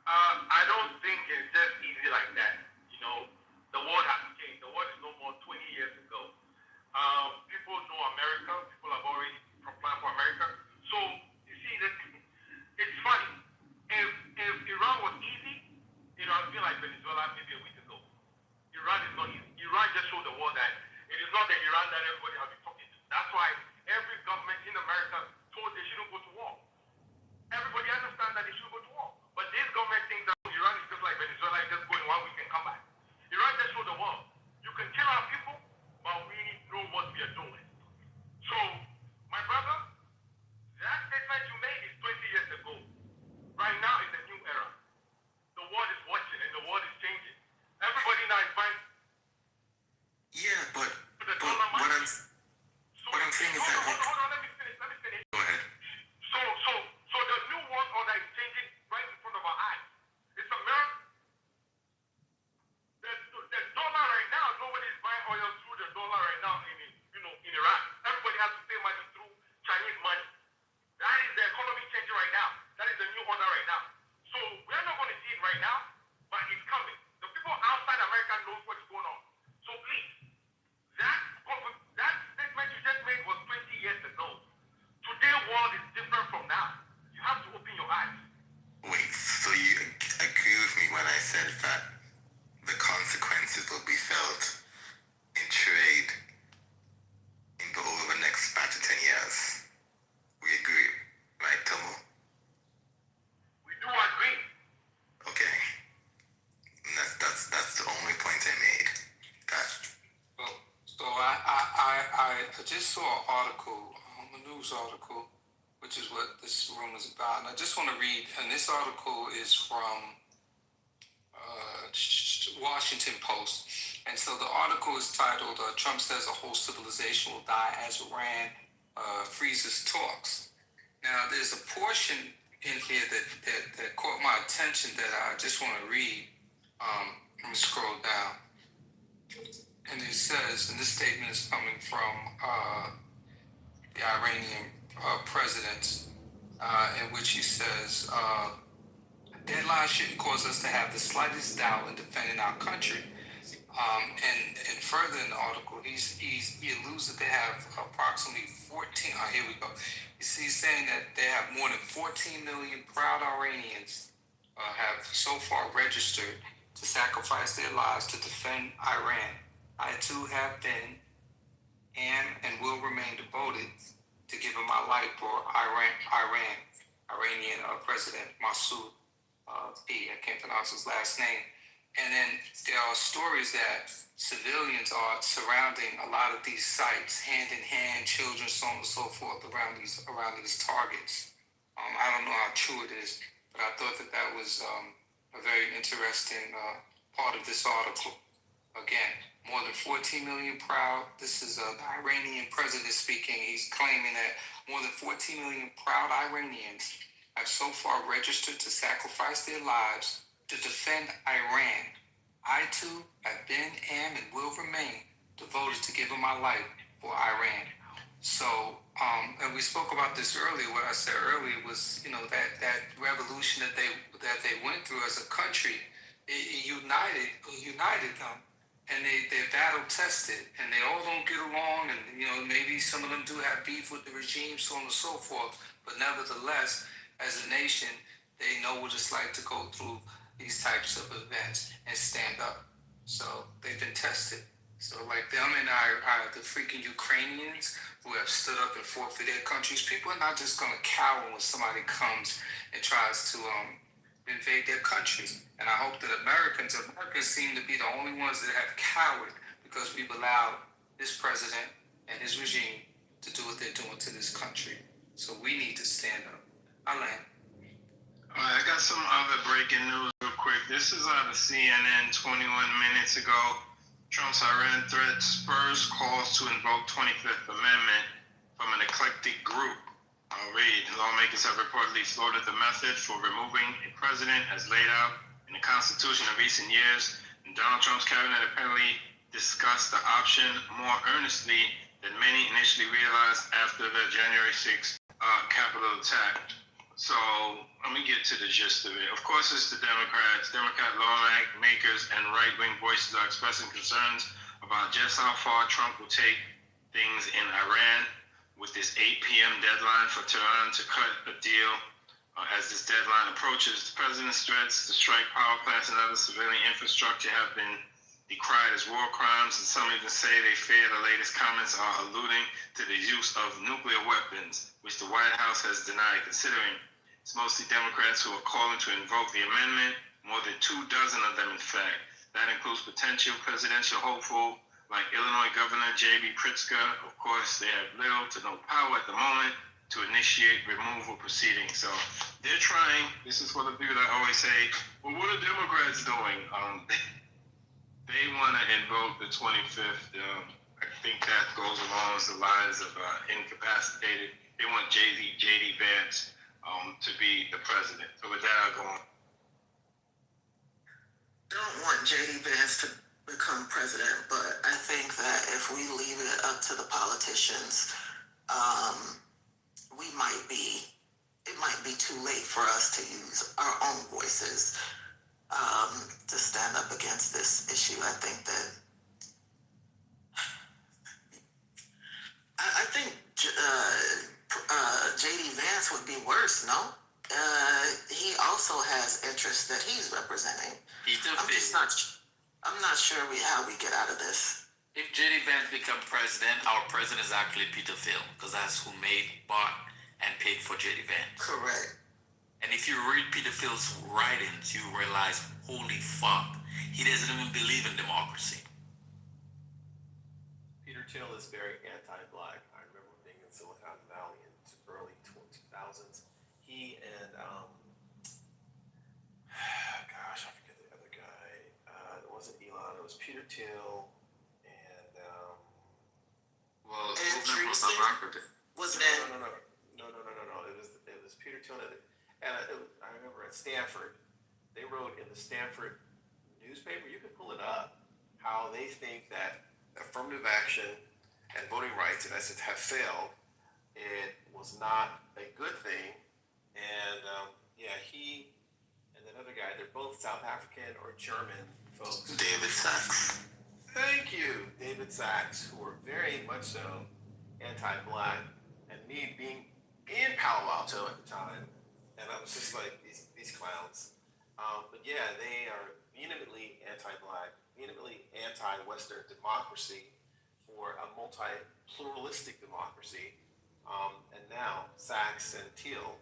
I don't think it's just easy like that. The world has changed. The world is no more 20 years ago. People know America. People have already planned for America. So, you see, it's funny. If Iran was easy, it would have been like Venezuela maybe a week ago. Iran is not easy. Iran just showed the world that it is not the Iran that everybody has been talking to. That's why every government in America told they shouldn't go to war. Everybody understands that they should go to war. But this government thinks that Iran is just like Venezuela, just go in 1 week and come back. Iran just showed the world. You can kill our people, but we know what we are doing. So, my brother, that statement you made is 20 years ago. Right now is a new era. The world is watching and the world is changing. Everybody now is buying. Yeah, but what I'm saying is that... Hold on, let me finish. Go ahead. So the new world order is changing right in front of our eyes. It's America. The dollar right now, nobody is buying oil through the dollar right now in Iraq. Everybody has to pay money through Chinese money. That is the economy changing right now. That is the new order right now. So we're not going to see it right now, but it's coming. The people outside America knows what's going on. So please, that statement you just made was 20 years ago. Today's world is different from now. You have to open your eyes. Wait, so you agree with me when I said that the consequences will be felt in trade over the next 5 to 10 years? We agree, right, Tomo? We do agree. Okay. And that's the only point I made. So I just saw an article, a news article, which is what this room is about. And I just want to read, and this article is from, Washington Post. And so the article is titled, Trump says a whole civilization will die as Iran freezes talks. Now, there's a portion in here that caught my attention that I just want to read. Let me scroll down. And it says, and this statement is coming from the Iranian president, in which he says, deadline shouldn't cause us to have the slightest doubt in defending our country. And further in the article, he alludes that they have approximately 14. Here we go. He's saying that they have more than 14 million proud Iranians have so far registered to sacrifice their lives to defend Iran. I too have been and will remain devoted to giving my life for Iranian President Masoud P. I can't pronounce his last name. And then there are stories that civilians are surrounding a lot of these sites, hand in hand, children, so on and so forth, around these targets. I don't know how true it is, but I thought that was a very interesting part of this article. Again, more than 14 million proud. This is the Iranian president speaking. He's claiming that more than 14 million proud Iranians have so far registered to sacrifice their lives to defend Iran. I too have been, am, and will remain devoted to giving my life for Iran. So, and we spoke about this earlier. What I said earlier was, that revolution that they went through as a country, it united them, and they're battle tested, and they all don't get along, and maybe some of them do have beef with the regime, so on and so forth. But nevertheless, as a nation, they know what it's like to go through these types of events and stand up. So they've been tested. So like them and the freaking Ukrainians who have stood up and fought for their countries, people are not just going to cower when somebody comes and tries to invade their countries. And I hope that Americans seem to be the only ones that have cowered because we've allowed this president and his regime to do what they're doing to this country. So we need to stand up. I land. All right, I got some other breaking news real quick. This is out of CNN 21 minutes ago. Trump's Iran threat spurs calls to invoke 25th Amendment from an eclectic group. I'll read. Lawmakers have reportedly floated the method for removing a president as laid out in the Constitution in recent years, and Donald Trump's cabinet apparently discussed the option more earnestly than many initially realized after the January 6th Capitol attack. So let me get to the gist of it. Of course, it's the Democrats. Democrat lawmakers and right-wing voices are expressing concerns about just how far Trump will take things in Iran with this 8 p.m. deadline for Tehran to cut a deal. As this deadline approaches, the president's threats to strike power plants and other civilian infrastructure have been decried as war crimes, and some even say they fear the latest comments are alluding to the use of nuclear weapons, which the White House has denied, considering it's mostly Democrats who are calling to invoke the amendment, more than 24 of them in fact. That includes potential presidential hopeful like Illinois Governor J.B. Pritzker. Of course, they have little to no power at the moment to initiate removal proceedings. So they're trying. This is what the people that always say, well, what are Democrats doing? They want to invoke the 25th. I think that goes along the lines of incapacitated. They want J.D. Vance to be the president. So with that, I'll go on. Don't want J.D. Vance to become president, but I think that if we leave it up to the politicians, it might be too late for us to use our own voices to stand up against this issue. I think that I think J.D. Vance would be worse, no? He also has interests that he's representing. I'm not sure how we get out of this. If J.D. Vance become president, our president is actually Peter Thiel, because that's who bought and paid for J.D. Vance. Correct. And if you read Peter Thiel's writings, you realize, holy fuck, he doesn't even believe in democracy. Peter Thiel is very anti-black. I remember being in Silicon Valley in the early 2000s. He and, gosh, I forget the other guy. It wasn't was Peter Thiel and Well, And movement from Teresa, South Africa. was no, that no, no, no, no, no, no, no. It was Peter Thiel, and I remember at Stanford, they wrote in the Stanford newspaper. You can pull it up. How they think that affirmative action and voting rights, in essence, have failed. It was not a good thing, and yeah, he and that other guy, they're both South African or German folks. David Sachs. Thank you, David Sachs, who were very much so anti-black, and me being in Palo Alto at the time, and I was just like these clowns. But yeah, they are vehemently anti-black, vehemently anti-Western democracy for a multi-pluralistic democracy. And now Sachs and Thiel.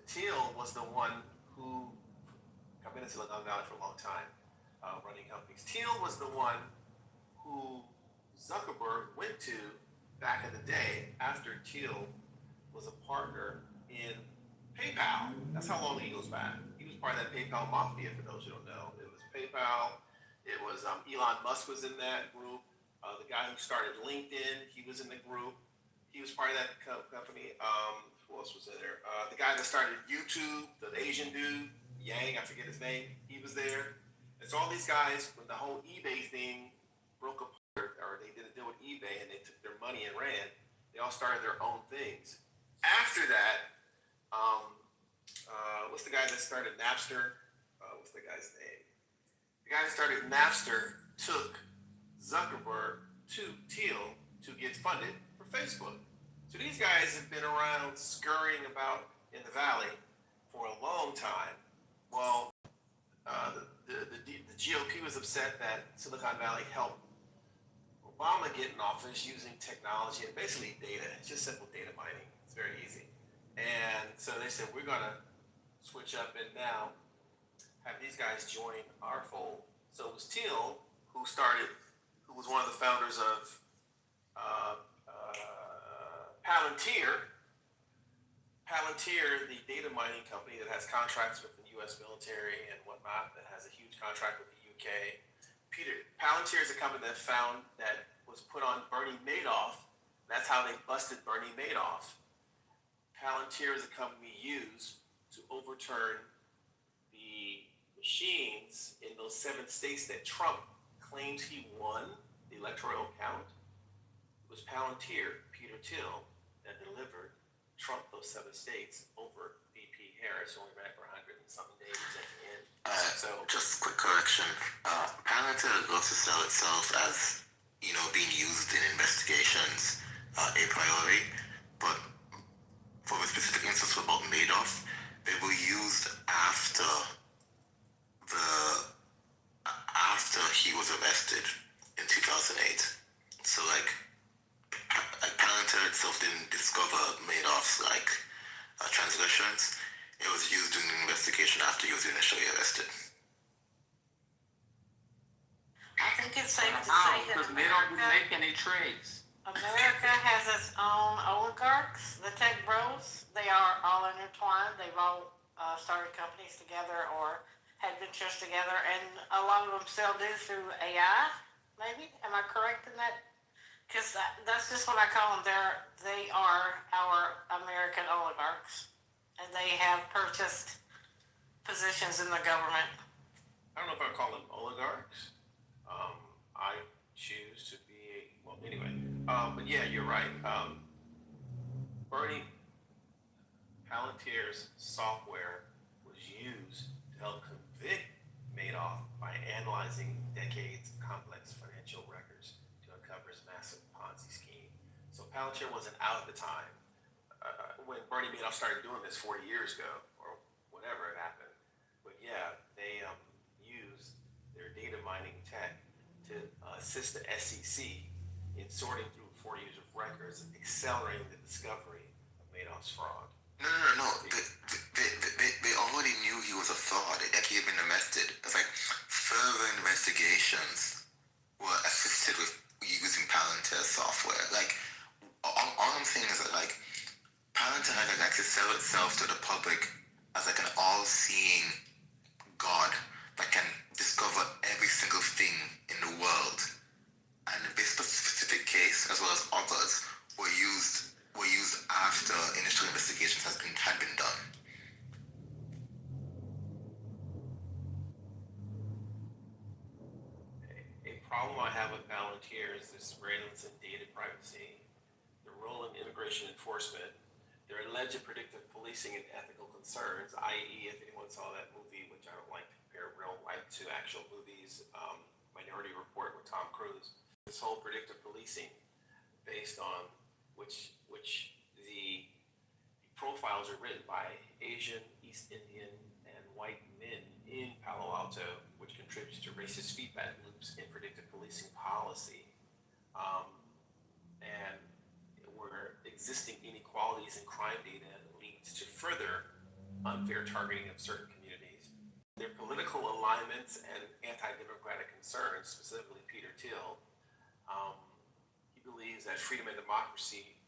Thiel was the one who, I've been in Silicon Valley for a long time, running companies. Thiel was the one who Zuckerberg went to back in the day after Thiel was a partner in PayPal. That's how long he goes back. He was part of that PayPal mafia, for those who don't know. It was PayPal. It was Elon Musk was in that group. The guy who started LinkedIn, he was in the group. He was part of that company. Who else was in there? The guy that started YouTube, the Asian dude, Yang, I forget his name. He was there. It's all these guys, when the whole eBay thing broke apart, or they did a deal with eBay and they took their money and ran, they all started their own things. After that, what's the guy that started Napster? What's the guy's name? The guy that started Napster took Zuckerberg to Thiel to get funded for Facebook. So these guys have been around scurrying about in the valley for a long time. Well, the GOP was upset that Silicon Valley helped Obama get in office using technology and basically data. It's just simple data mining. It's very easy. And so they said, we're going to switch up and now have these guys join our fold. So it was Thiel who was one of the founders of Palantir. Palantir, the data mining company that has contracts with the U.S. military and whatnot, that has a huge contract with the UK. Palantir is a company that was put on Bernie Madoff. That's how they busted Bernie Madoff. Palantir is a company used to overturn the machines in those 7 states that Trump claims he won the electoral count. It was Palantir, Peter Thiel, that delivered Trump those 7 states over VP Harris, who only ran for 100 and something days at the end. Just quick correction. Palantir goes to sell itself as, being used in investigations a priori, but for a specific instance about Madoff, they were used after he was arrested in 2008. So Palantir itself didn't discover Madoff's transgressions. It was used in an investigation after he was initially arrested. I think it's safe to say that Because Madoff didn't make any trades. America has its own oligarchs, the tech bros. They are all intertwined. They've all started companies together or had ventures together, and a lot of them still do through AI, maybe? Am I correct in that? Because that's just what I call them. They are our American oligarchs, and they have purchased positions in the government. I don't know if I call them oligarchs. I choose to be, anyway. But yeah, you're right. Bernie Palantir's software was used to help convict Madoff by analyzing decades of complex financial records to uncover his massive Ponzi scheme. So Palantir wasn't out at the time. When Bernie Madoff started doing this 40 years ago, or whatever it happened. But yeah, they used their data mining tech to assist the SEC in sorting through 40 years of records and accelerating the discovery of Madoff's fraud. No. They already knew he was a fraud. He had been arrested. It's further investigations were assisted with using Palantir software. All I'm saying is that Palantir had to sell itself to the public as an all-seeing God that can discover every single thing as well as others were used after initial investigations had been done. A problem I have with Palantir is this surveillance and data privacy, the role in immigration enforcement, their alleged predictive policing and ethical concerns, i.e., if anyone saw that movie, which I don't like to compare real life to actual movies, Minority Report with Tom Cruise, this whole predictive policing based on which the profiles are written by Asian, East Indian, and white men in Palo Alto, which contributes to racist feedback loops in predictive policing policy. And where existing inequalities in crime data leads to further unfair targeting of certain communities. Their political alignments and anti-democratic concerns, specifically Peter Thiel, he believes that freedom and democracy,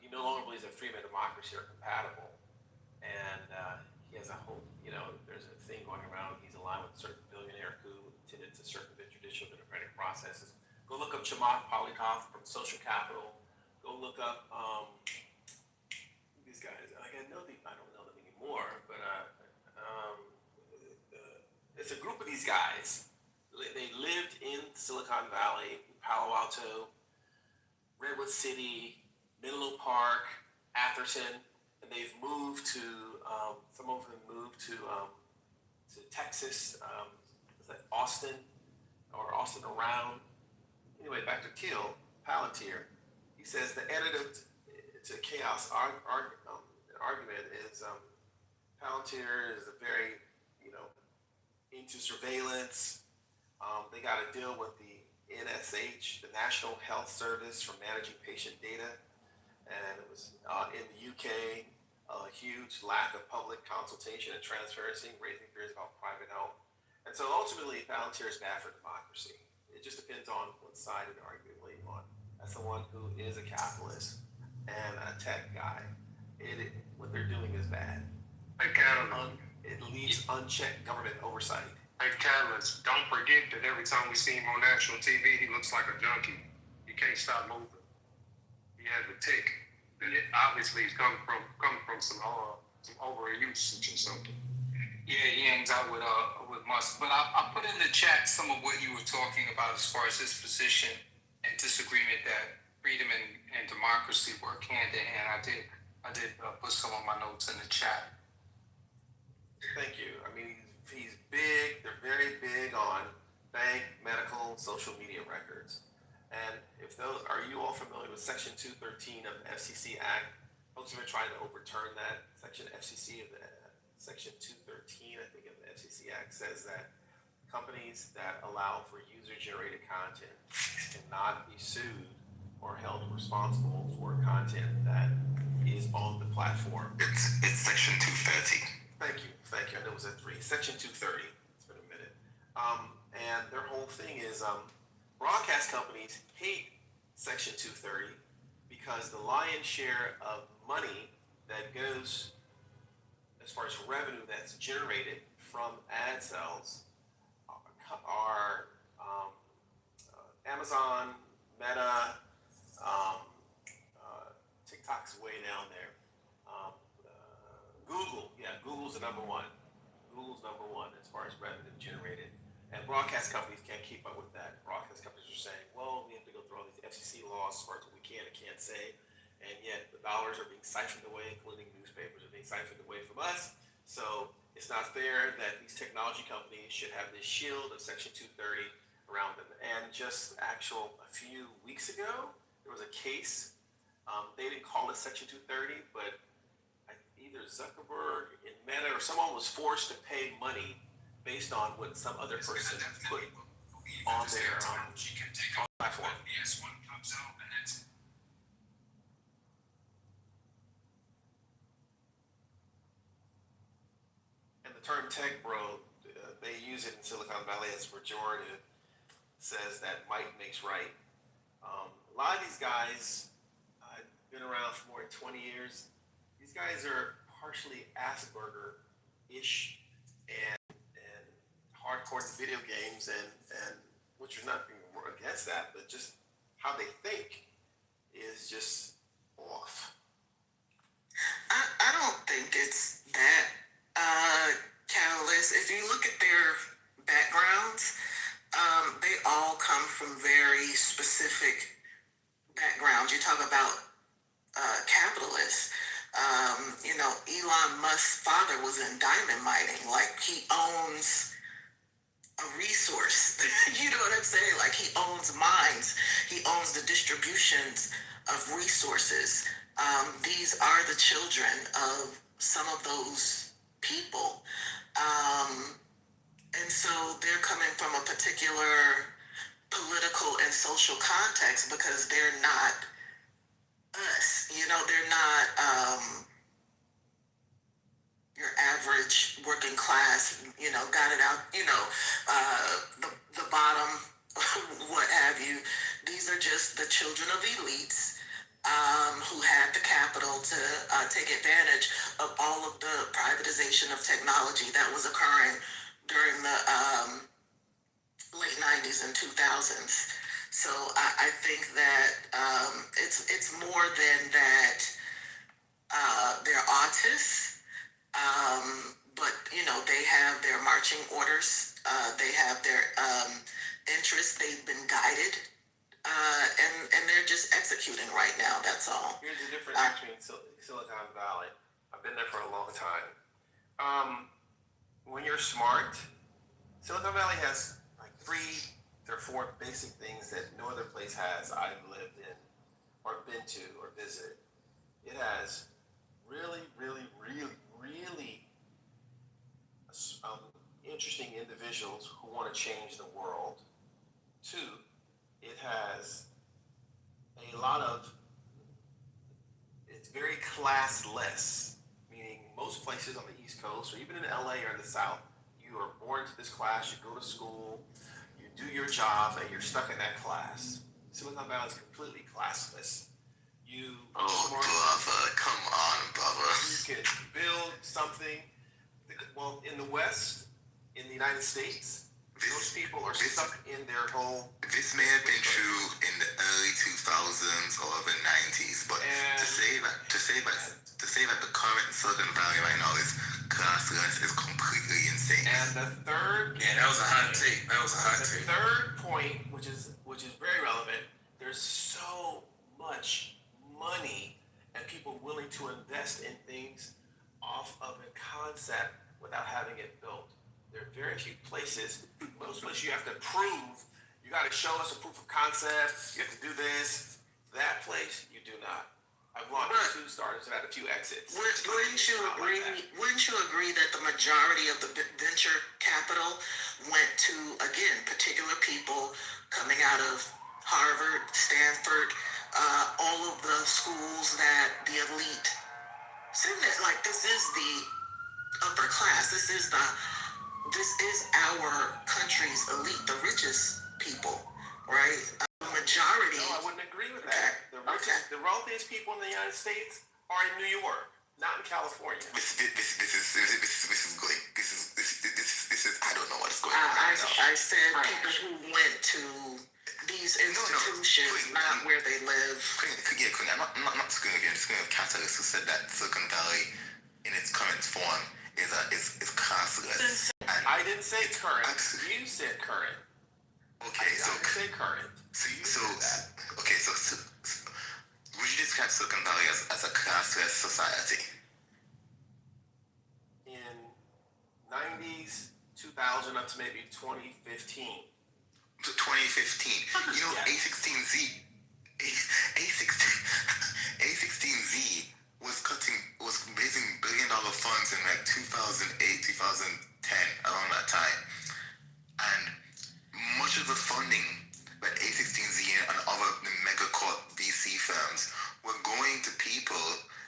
he no longer believes that freedom and democracy are compatible. And he has a whole, there's a thing going around, he's aligned with a certain billionaire who tended to circumvent judicial democratic processes. Go look up Chamath Palihapitiya from Social Capital. Go look up these guys. I don't know them anymore, but it's a group of these guys. They lived in Silicon Valley, Palo Alto, Redwood City, Menlo Park, Atherton, and they've moved to. Some of them moved to Texas. Is that Austin or Austin around? Anyway, back to Thiel, Palantir. He says the antidote to chaos argument is Palantir is a very, into surveillance. They got to deal with the NSH, the National Health Service, for managing patient data. And it was in the UK, a huge lack of public consultation and transparency, raising fears about private health. And so ultimately, Palantir is bad for democracy. It just depends on what side of the argument you're on. As someone who is a capitalist and a tech guy, what they're doing is bad. Hey, Catalyst. It leaves unchecked government oversight. Hey, Catalyst, don't forget that every time we see him on national TV, he looks like a junkie. He can't stop moving. He has a tick. And obviously, he's come from some overuse or something. Yeah, he hangs out with Musk. But I put in the chat some of what you were talking about as far as his position and disagreement that freedom and democracy work hand in hand. I did put some of my notes in the chat. Thank you. I mean, he's big. They're very big on bank, medical, social media records. And are you all familiar with Section 213 of the FCC Act? Folks have been trying to overturn that. Section 213, I think, of the FCC Act says that companies that allow for user-generated content cannot be sued or held responsible for content that is on the platform. It's Section 230. Thank you. I know it was at 3. Section 230. It's been a minute. And their whole thing is broadcast companies hate Section 230 because the lion's share of money that goes, as far as revenue that's generated from ad sales, are Amazon, Meta, TikTok's way down there. Google, Google's the number one. Google's number one as far as revenue generated. And broadcast companies can't keep up with that. Broadcast companies are saying, well, we have to go through all these FCC laws as far as what we can and can't say. And yet the dollars are being siphoned away, including newspapers are being siphoned away from us. So it's not fair that these technology companies should have this shield of Section 230 around them. And just a few weeks ago, there was a case. They didn't call it Section 230, but either Zuckerberg and Meta or someone was forced to pay money based on what some other person put on their platform. And the term tech bro, they use it in Silicon Valley as pejorative, says that might makes right. A lot of these guys, I've been around for more than 20 years. These guys are partially Asperger-ish and hardcore video games, and which is nothing more against that, but just how they think. is just off. I don't think it's that catalyst. If you look at their backgrounds, they all come from very specific backgrounds. You talk about capitalists. Elon Musk's father was in diamond mining. Like, he owns a resource. You know what I'm saying? Like, he owns mines. He owns the distributions of resources. These are the children of some of those people. And so they're coming from a particular political and social context because they're not us. They're not your average working class, got it out, the bottom, what have you. These are just the children of elites who had the capital to take advantage of all of the privatization of technology that was occurring during the late 90s and 2000s. So I think that it's more than that they're autists. But they have their marching orders. They have their interests. They've been guided, and they're just executing right now. That's all. Here's the difference between Silicon Valley. I've been there for a long time. When you're smart, Silicon Valley has like 3 or 4 basic things that no other place has I've lived in or been to or visited. It has really, really, really, really interesting individuals who want to change the world. 2, it has a lot of, it's very classless, meaning most places on the East Coast or even in LA or in the South, you are born into this class, you go to school, you do your job, and you're stuck in that class. Silicon Valley is completely classless. Brother, come on, brother. You can build something. Well, in the West, in the United States, those people are stuck in their whole. This may have been true in the early 2000s or the 90s, but to say that the current Silicon Valley right now is classless is completely insane. And the third. Yeah, that was a hot take. The third point, which is very relevant, there's so much money and people willing to invest in things off of a concept without having it built. There are very few places. Most places you have to prove. You got to show us a proof of concept. You have to do this. That place, you do not. I've launched 2 startups and had a few exits. Wouldn't you agree that the majority of the venture capital went to, again, particular people coming out of Harvard, Stanford, all of the schools that the elite send it? Like, this is the upper class. This is our country's elite, the richest people, right? Majority. No, I wouldn't agree with that. The wealthiest people in the United States are in New York, not in California. This is I don't know what's going on. I said people who went to these institutions, not where they live. I'm not just going to Catalyst who said that Silicon Valley, in its current form, is classless. I didn't say current. You said current. Okay, I didn't say current. So would you describe Silicon Valley as a classless society? In 90s, 2000 up to maybe 2015. To 2015. A16Z was raising $1 billion funds in like 2008, 2010, around that time. And much of the funding that A16Z and other megacorp VC firms were going to people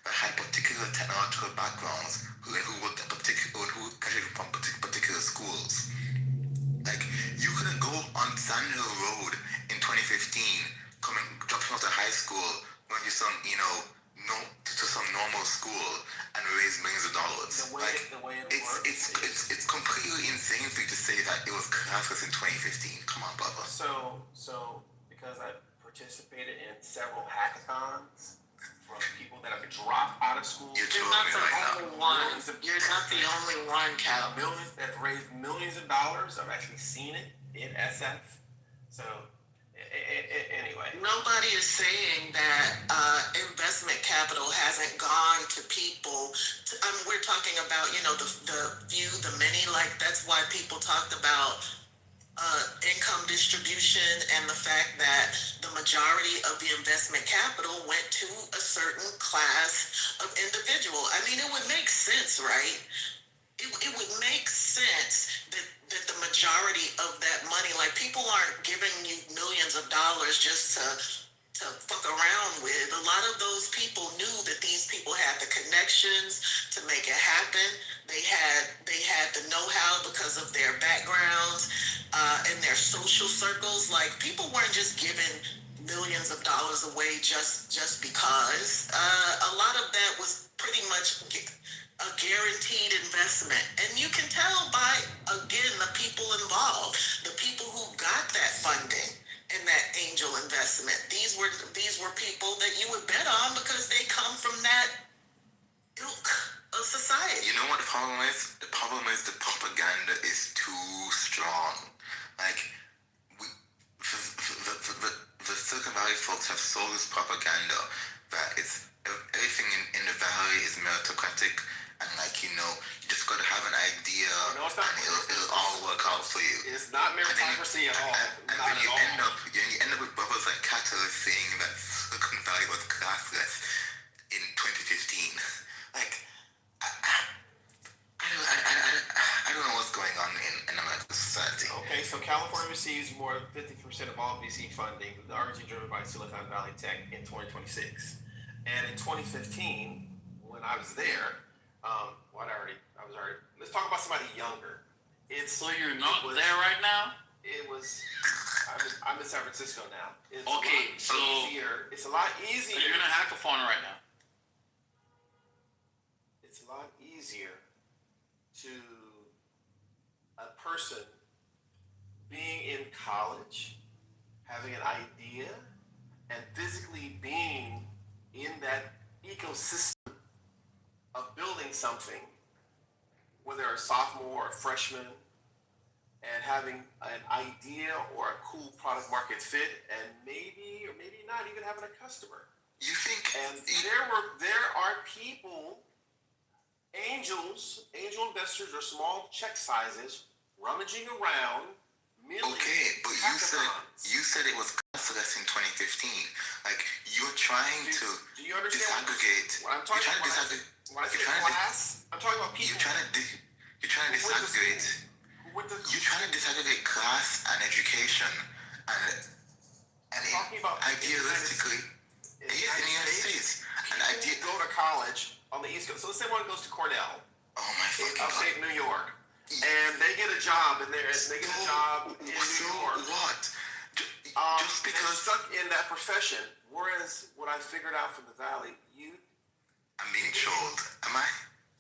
that had particular technological backgrounds who graduated from particular schools. Like, you couldn't go on Sand Hill Road in 2015, dropping out of high school, going to some, to some normal school and raise millions of dollars. It's completely insane for you to say that it was classless in 2015. Come on, brother. So because I participated in several hackathons from people that have dropped out of school. You're not the only one. You're not the only one, Cal. Millions that have raised millions of dollars. I've actually seen it in SF. So, anyway. Nobody is saying that investment capital hasn't gone to people. We're talking about, the few, the many. Like, that's why people talked about income distribution and the fact that the majority of the investment capital went to a certain class of individual. I mean, it would make sense, right? It would make sense that the majority of that money, like, people aren't giving you millions of dollars just to fuck around with. A lot of those people knew that these people had the connections to make it happen. They had the know-how because of their backgrounds and their social circles. Like, people weren't just giving millions of dollars away just because. A lot of that was pretty much a guaranteed investment. And you can tell by, again, the people involved, the people who got that funding and that angel investment. These were people that you would bet on because they come from that ilk of society. You know what the problem is? The problem is the propaganda is too strong. Like, the Silicon Valley folks have sold this propaganda that it's everything in the valley is meritocratic, and, like, you just got to have an idea, and it'll all work out for you. It's not meritocracy at all. And then you end up with brothers like Catalyst saying that Silicon Valley was classless in 2015. Like, I don't know what's going on in American society. Okay, so California receives more than 50% of all VC funding, largely driven by Silicon Valley Tech in 2026. And in 2015, when I was there, let's talk about somebody younger. So you're not there right now? I'm in San Francisco now. It's a lot easier. So you're in a hackathon right now? It's a lot easier to a person being in college, having an idea, and physically being in that ecosystem of building something, whether a sophomore or a freshman, and having an idea or a cool product market fit, and maybe or maybe not even having a customer. You think? And there are people, angel investors or small check sizes, rummaging around. Okay, but you said it was classless in 2015. Like, you're trying to disaggregate. What I'm talking about? When I say class, I'm talking about people. You're trying to disaggregate. You're trying to disaggregate class and education, and idealistically, in the United States, and go to college on the East Coast. So let's say one goes to Cornell. Oh my fucking God. Upstate New York. And they get a job in there. They get a job in New York. What? Just because they're stuck in that profession. Whereas what I figured out from the Valley, I'm being trolled. Am I?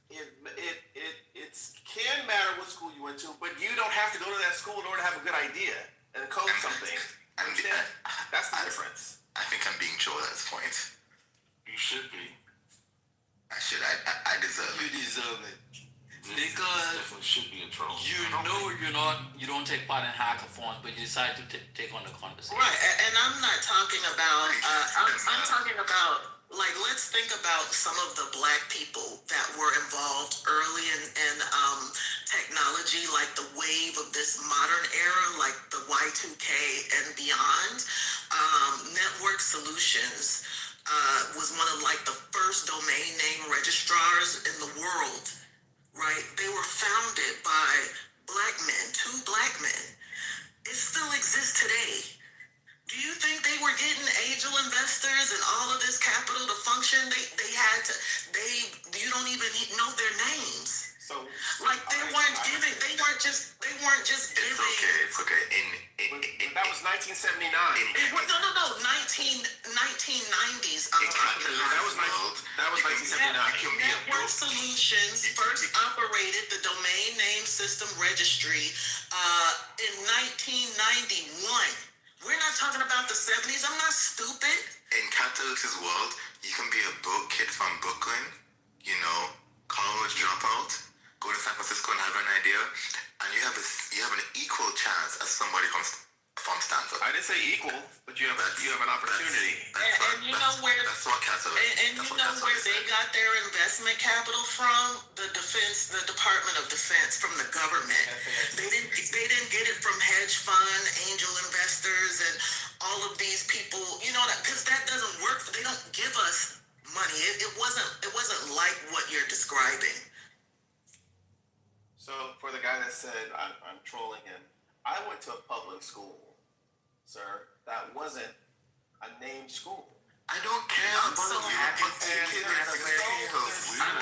It can matter what school you went to, but you don't have to go to that school in order to have a good idea and code something. That's the difference. I think I'm being trolled at this point. You should be. I should. I deserve it. You deserve it. Because should be a troll. You don't take part in hackathons, but you decide to take on the conversation. Right, and I'm not talking about. I'm talking about, like, let's think about some of the Black people that were involved early in technology, like the wave of this modern era, like the Y2K and beyond. Network Solutions was one of, like, the first domain name registrars in the world. Right? They were founded by Black men, 2 Black men. It still exists today. Do you think they were getting angel investors and all of this capital to function? You don't even know their names. So, like, they weren't just giving. It's okay. That was 1979. No, 1990s. I'm talking about. That was 1979. Network Solutions first operated the domain name system registry in 1991 We're not talking about the 70s. I'm not stupid. In Catalyx's world, you can be a broke kid from Brooklyn, you know, college dropout, go to San Francisco and have an idea, and you have an equal chance as somebody from Stanford. I didn't say equal, but you have an opportunity. And you know where That's what Catalyx. and you know where they got their investment capital from? The Department of Defense, from the government. They didn't get it from hedge fund, angel investors, and all of these people. You know that, because that doesn't work. They don't give us money. It wasn't like what you're describing. So for the guy that said I'm trolling him, I went to a public school, sir. That wasn't a named school. I don't care about so happy. I'm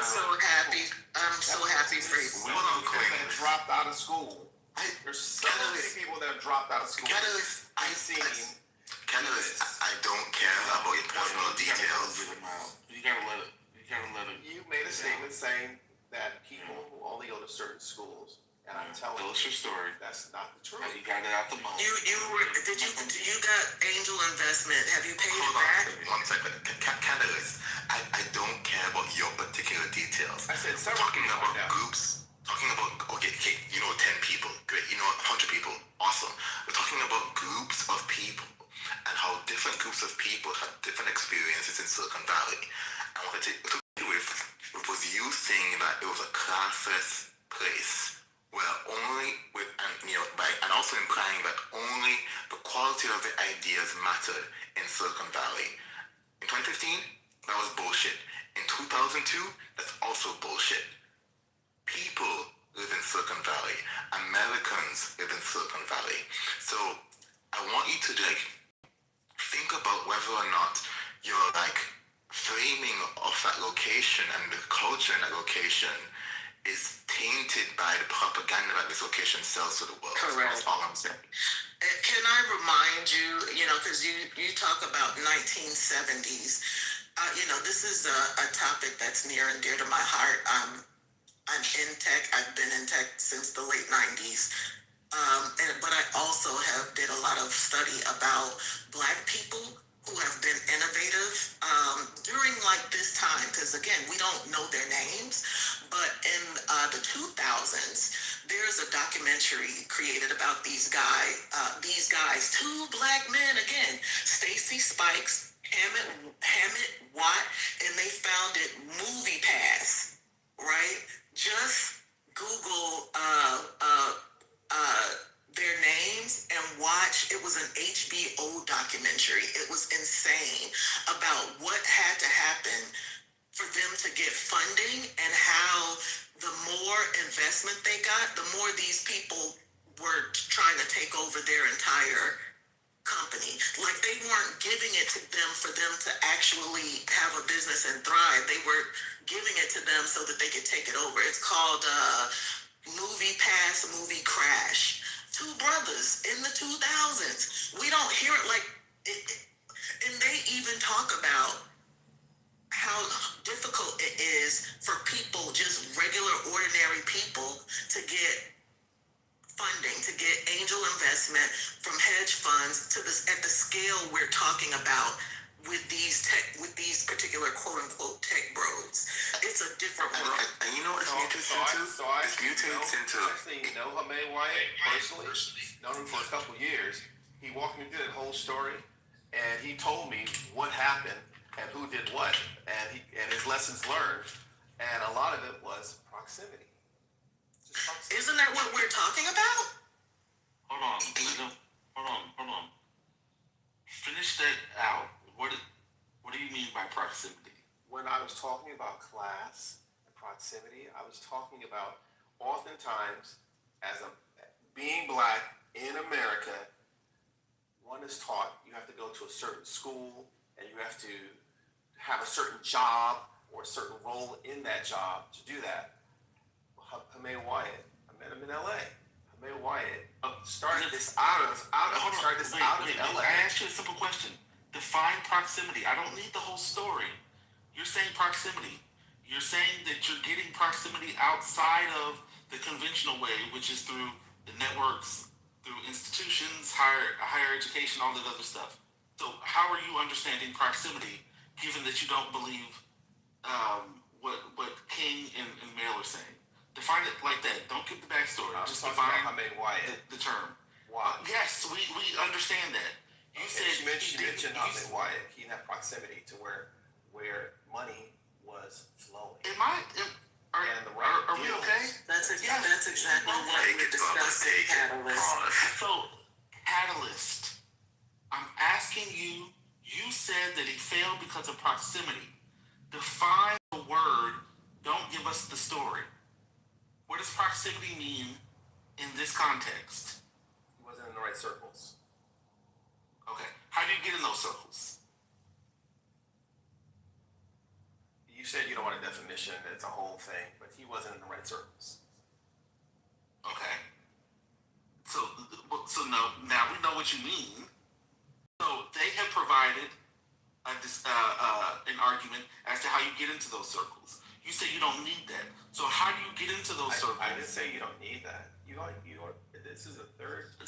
so happy. I'm so happy for you. That dropped out of school. There's so many people that have dropped out of school. I don't care about your personal details. You gotta let it. You made a statement saying that people who only go to certain schools, and I'm telling you, your story. That's not the truth. You got it out the mouth. You got angel investment. Have you paid it back? One second. Catalyst, I don't care about your particular details. I said several talking about groups. Talking about, okay, 10 people. Great. 100 people. Awesome. We're talking about groups of people and how different groups of people have different experiences in Silicon Valley. And what it was you saying that it was a classless place where and also implying that only the quality of the ideas mattered in Silicon Valley. In 2015, that was bullshit. In 2002, that's also bullshit. People live in Silicon Valley. Americans live in Silicon Valley. So I want you to think about whether or not your framing of that location and the culture in that location is tainted by the propaganda that this location sells to the world. Correct. That's all I'm saying. Can I remind you, because you talk about 1970s, this is a topic that's near and dear to my heart. I'm in tech. I've been in tech since the late 90s. But I also did a lot of study about Black people who have been innovative during this time, because again, we don't know their names, but in the 2000s, there's a documentary created about these guys, two Black men, again, Stacy Spikes, Hammett Watt, and they founded Movie Pass, right? Just Google their names and watch. It was an HBO documentary. It was insane about what had to happen for them to get funding, and how the more investment they got, the more these people were trying to take over their entire company. Like, they weren't giving it to them for them to actually have a business and thrive. They were giving it to them so that they could take it over. It's called Movie Pass, Movie Crash. Two brothers in the 2000s. We don't hear it and they even talk about how difficult it is for people, just regular, ordinary people, to get funding, to get angel investment from hedge funds at the scale we're talking about with these particular quote unquote tech bros. It's a different world. And you know what it's mutates into? It's mutates into. I actually know Hamay Wyatt personally. Known him for a couple years. He walked me through that whole story, and he told me what happened and who did what, and his lessons learned. And a lot of it was proximity. Isn't that what we're talking about? Hold on. Finish that out. What do you mean by proximity? When I was talking about class and proximity, I was talking about oftentimes being Black in America, one is taught you have to go to a certain school and you have to have a certain job or a certain role in that job to do that. Hamay Wyatt, I met him in LA. Hamay Wyatt started this out of LA. I asked you a simple question. Define proximity. I don't need the whole story. You're saying proximity. You're saying that you're getting proximity outside of the conventional way, which is through the networks, through institutions, higher education, all that other stuff. So how are you understanding proximity, given that you don't believe what King and Mail are saying? Define it like that. Don't give the backstory. I'm Just talking define about Hamed Wyatt. the term. Why? Yes, we understand that. You said She mentioned Hamed Wyatt. He had proximity to where money was flowing. Are we okay? That's exactly what we're discussing, Catalyst. So, Catalyst, I'm asking you, you said that he failed because of proximity. Define the word, don't give us the story. What does proximity mean in this context? He wasn't in the right circles. Okay. How do you get in those circles? You said you don't want a definition, it's a whole thing, but he wasn't in the right circles. Okay. So now we know what you mean. So they have provided an argument as to how you get into those circles. You say you don't need that. So how do you get into those circles? I didn't say you don't need that. You are. This is the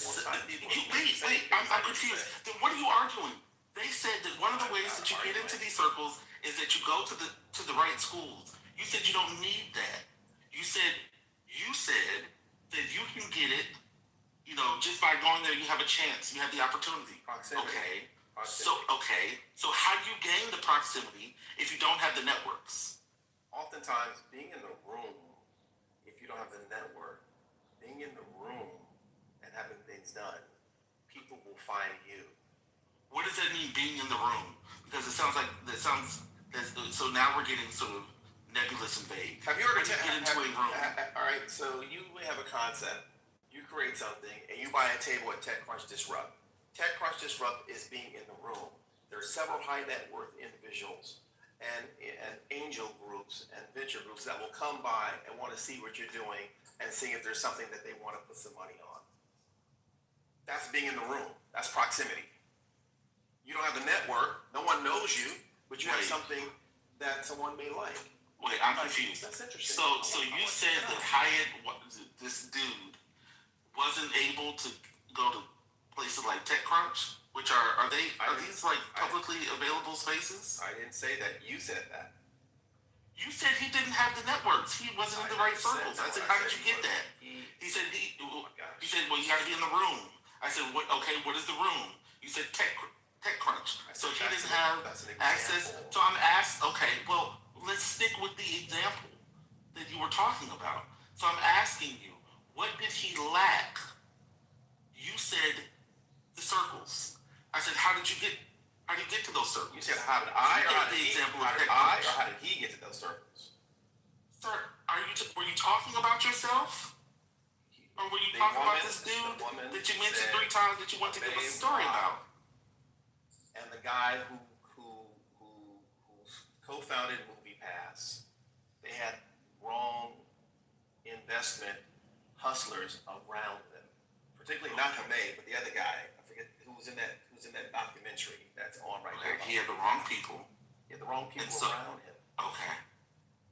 fourth time people. Wait, I'm confused. Then what are you arguing? They said that one of the ways that you get into these circles is that you go to the right schools. You said you don't need that. You said that you can get it, just by going there. You have a chance. You have the opportunity. Proximity. Okay. So how do you gain the proximity if you don't have the networks? Oftentimes, being in the room, if you don't have the network, being in the room and having things done, people will find you. What does that mean, being in the room? Because it sounds like so now we're getting sort of nebulous and vague. Have you ever get into a room? All right, so you have a concept, you create something, and you buy a table at TechCrunch Disrupt. TechCrunch Disrupt is being in the room. There are several high net worth individuals and angel groups and venture groups that will come by and want to see what you're doing and see if there's something that they want to put some money on. That's being in the room. That's proximity. You don't have the network. No one knows you, but you have something that someone may like. Wait, I'm confused. That's interesting. So you said that this dude, wasn't able to go to places like TechCrunch, which are these like publicly available spaces? I didn't say that. You said that. You said he didn't have the networks. He wasn't in the right circles. I said, how did you get that? He said, well, you got to be in the room. I said, what? Okay, what is the room? You said TechCrunch. So he didn't have access. So I'm asked. Okay, well, let's stick with the example that you were talking about. So I'm asking you, what did he lack? You said the circles. I said, how did you get to those circles? You said, how did I, or how did he get to those circles? Sir, were you talking about yourself? Or were you talking about this dude that you mentioned 3 times that you want to give us a story about? And the guy who co-founded MoviePass, they had wrong investment hustlers around them. Particularly not Hamed, but the other guy. I forget who's in that documentary that's on right now. He had the wrong people. He had the wrong people around him. Okay.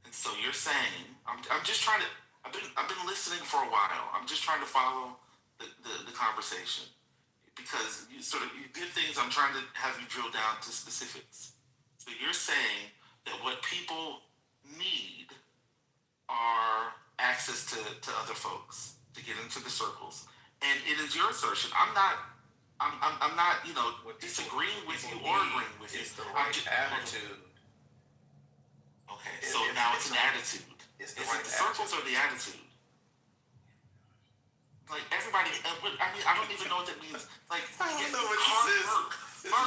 And so you're saying, I'm just trying to, I've been listening for a while. I'm just trying to follow the conversation. Because you give things, I'm trying to have you drill down to specifics. So you're saying that what people need are access to other folks to get into the circles. And it is your assertion. I'm not disagreeing with you or agreeing with you. It's the right attitude. Okay, so now it's an attitude. Is it the circles or the attitude? Like everybody, I don't even know what that means. Like hard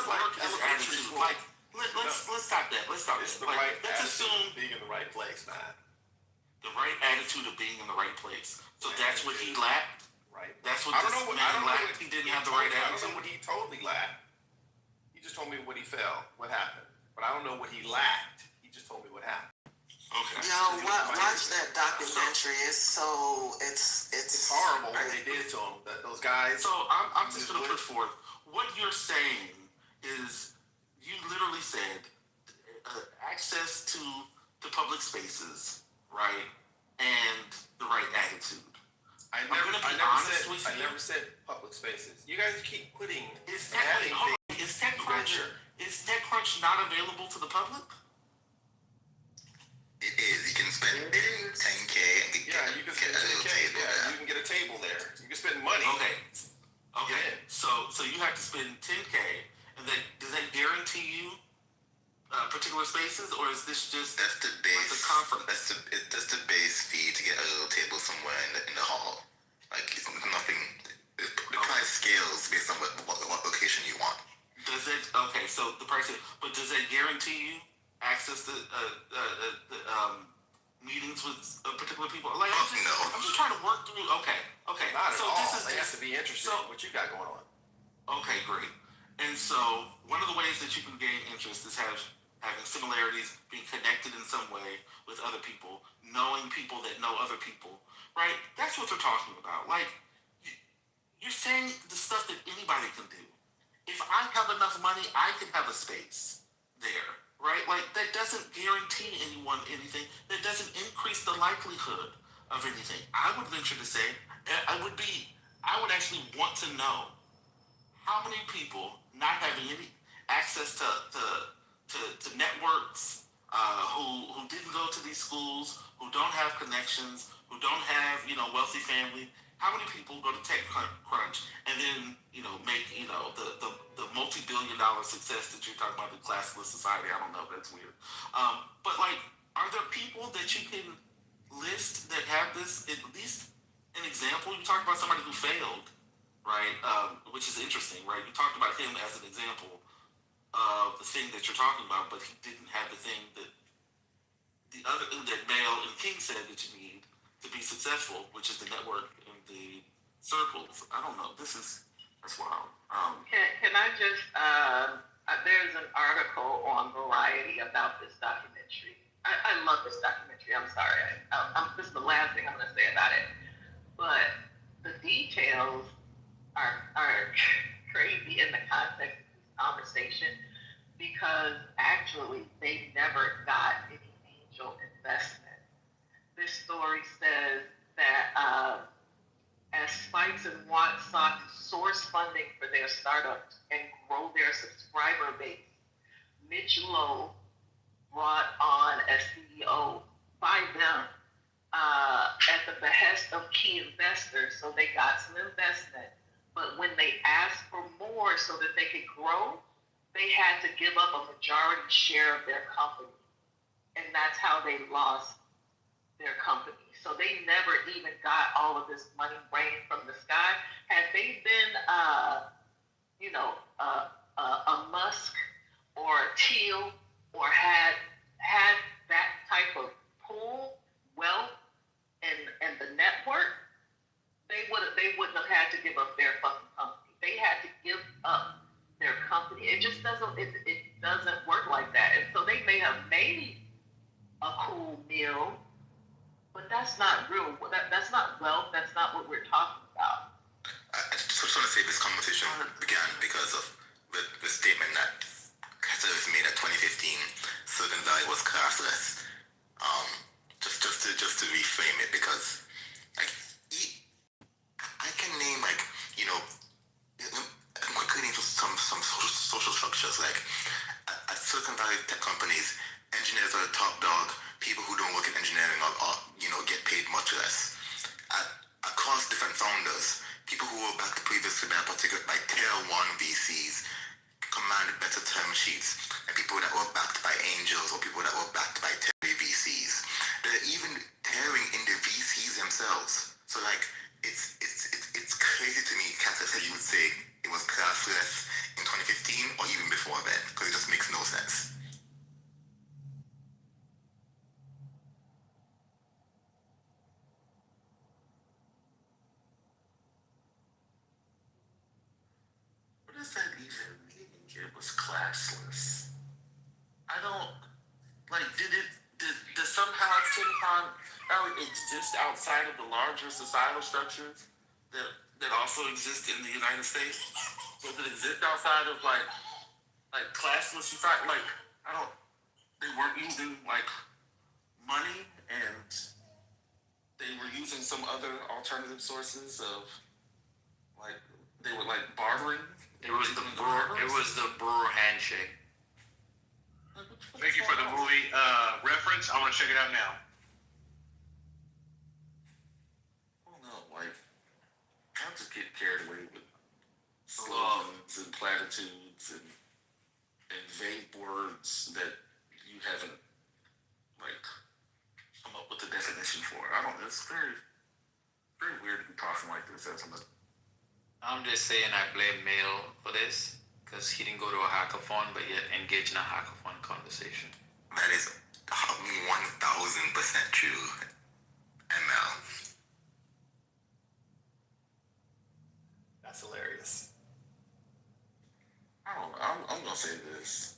work is attitude. Like let's stop that. Let's stop It's that. the right Let's attitude assume of being in the right place, man. the right attitude of being in the right place. So that's what he lacked. Right. That's what this man lacked. He didn't have the right attitude. I don't know what he totally lacked. He just told me what he felt, what happened. But I don't know what he lacked. He just told me what happened. Okay. Yo, watch that documentary. It's horrible what they did to him. Those guys. So I'm just going to put forth what you're saying is you literally said access to public spaces, right, and the right attitude. I never said public spaces. You guys keep putting Is adding things. Is TechCrunch not available to the public? It is. You can spend 10K and you can spend 10K. You can get a table there. You can spend money. Okay. So you have to spend 10K, and then does that guarantee you particular spaces, or is this just that's the base? Like a conference? That's the base fee to get a little table somewhere in the hall. Like it's nothing. The price scales based on what location you want. Does it? Okay, so the price. But does that guarantee you access to meetings with particular people? Like I'm just trying to work through. Okay. Not at all. They have to be interested in what you got going on. Okay, great. And so one of the ways that you can gain interest is having similarities, being connected in some way with other people, knowing people that know other people, right? That's what they're talking about. Like, you're saying the stuff that anybody can do. If I have enough money, I can have a space there, right? Like, that doesn't guarantee anyone anything. That doesn't increase the likelihood of anything. I would venture to say, I would actually want to know how many people not having any access to networks, who didn't go to these schools, who don't have connections, who don't have wealthy family. How many people go to TechCrunch and then make the multi-billion-dollar success that you're talking about, the classless society? I don't know, that's weird. But like, are there people that you can list that have this, at least an example? You talked about somebody who failed, right? Which is interesting, right? You talked about him as an example of the thing that you're talking about, but he didn't have the thing that Mayo and King said that you need to be successful, which is the network and the circles. I don't know. That's wild. Can I just, there's an article on Variety about this documentary. I love this documentary. I'm sorry. This is the last thing I'm going to say about it. But the details are crazy in the context of this conversation, because actually they never got any angel investment. This story says that as Spikes and Watts sought to source funding for their startups and grow their subscriber base, Mitch Lowe brought on as CEO by them at the behest of key investors, so they got some investment. But when they asked for more so that they could grow, they had to give up a majority share of their company. And that's how they lost their company. So they never even got all of this money raining from the sky. Had they been, a Musk or a Thiel, or had that type of pool, wealth, and the network, they wouldn't have had to give up their fucking company. They had to give up their company. It just doesn't work like that. And so they may have made a cool meal, but that's not real. That's not wealth. That's not what we're talking about. I just want to say this conversation began because of the statement that Kitover made at 2015. Silicon Valley was classless. Just to reframe it, because like I can name quickly name some social structures. Like at Silicon Valley tech companies, engineers are the top dog. People who don't work in engineering are get paid much less. Across different founders, people who were backed previously by particular tier 1 VCs commanded better term sheets than people that were backed by angels or people that were backed by Terry VCs. They're even tearing in the VCs themselves. So like it's crazy to me, Cassius, that you would say it was classless in 2015 or even before then, because it just makes no sense. What does that even mean? It was classless. I don't does somehow Silicon Valley exist outside of the larger societal structures that also exist in the United States? Does it exist outside of like classless society? Like they weren't using like money and they were using some other alternative sources of, like, they were like bartering. It was the brewer handshake. Thank you for the movie reference. I want to check it out now. I don't know, like, I just get carried away with slogans and platitudes and vague words that you haven't, like, come up with a definition for. It's very, very weird to be talking like this as I'm just saying I blame Mail for this because he didn't go to a hackathon, but yet engage in a hackathon conversation. That is 1000% true, ML. That's hilarious. I don't know. I'm gonna say this.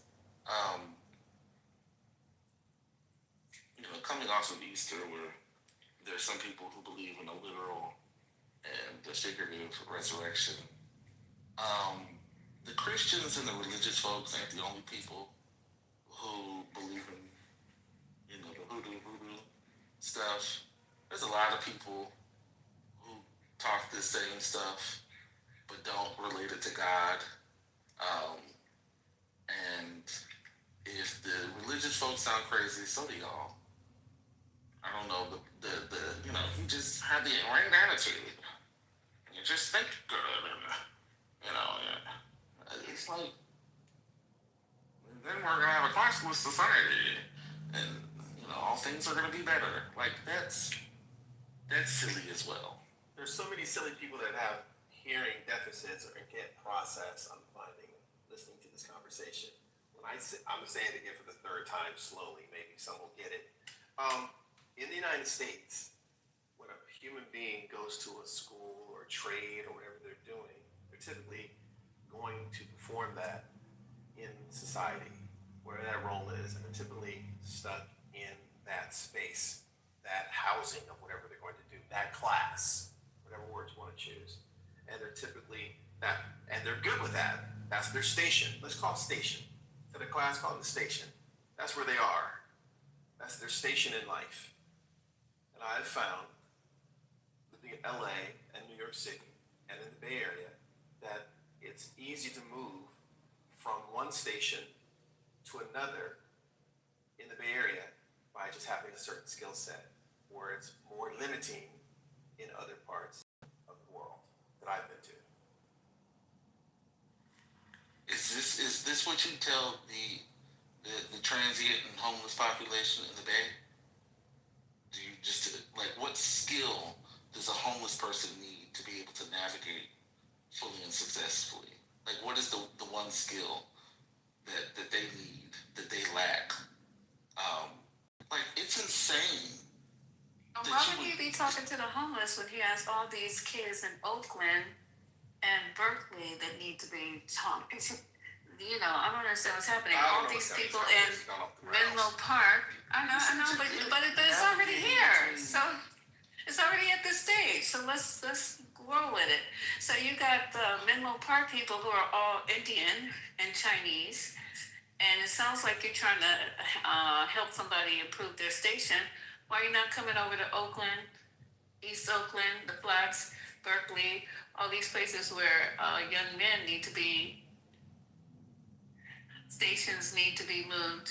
Coming off of Easter, where there's some people who believe in a literal and the figurative resurrection. The Christians and the religious folks ain't the only people who believe in, the voodoo stuff. There's a lot of people who talk this same stuff, but don't relate it to God. And if the religious folks sound crazy, so do y'all. I don't know, you just have the right attitude. You just think good, and, it's like, then we're gonna have a classless society, and, all things are gonna be better. Like, that's silly as well. There's so many silly people that have hearing deficits or can't process, I'm finding, listening to this conversation. I'm saying it again for the third time slowly, maybe some will get it. In the United States, when a human being goes to a school or trade or whatever they're doing, they're typically going to perform that in society, wherever that role is, and they're typically stuck in that space, that housing of whatever they're going to do, that class, whatever words you want to choose. And they're typically and they're good with that. That's their station. Let's call it station. To the class, call it the station. That's where they are. That's their station in life. And I've found, living in LA and New York City and in the Bay Area, that it's easy to move from one station to another in the Bay Area by just having a certain skill set, where it's more limiting in other parts of the world that I've been to. Is this what you tell the transient and homeless population in the Bay? Do you just, like, what skill does a homeless person need to be able to navigate fully and successfully? Like, what is the one skill that they need, that they lack? Like, it's insane. Why would he be talking to the homeless when he has all these kids in Oakland and Berkeley that need to be taught? I don't understand what's happening. All these people in Menlo Park. I know, but it's already here. So it's already at this stage. So let's roll with it. So you got the Menlo Park people who are all Indian and Chinese, and it sounds like you're trying to help somebody improve their station. Why are you not coming over to Oakland, East Oakland, the Flats, Berkeley, all these places where young men need to be? Stations need to be moved.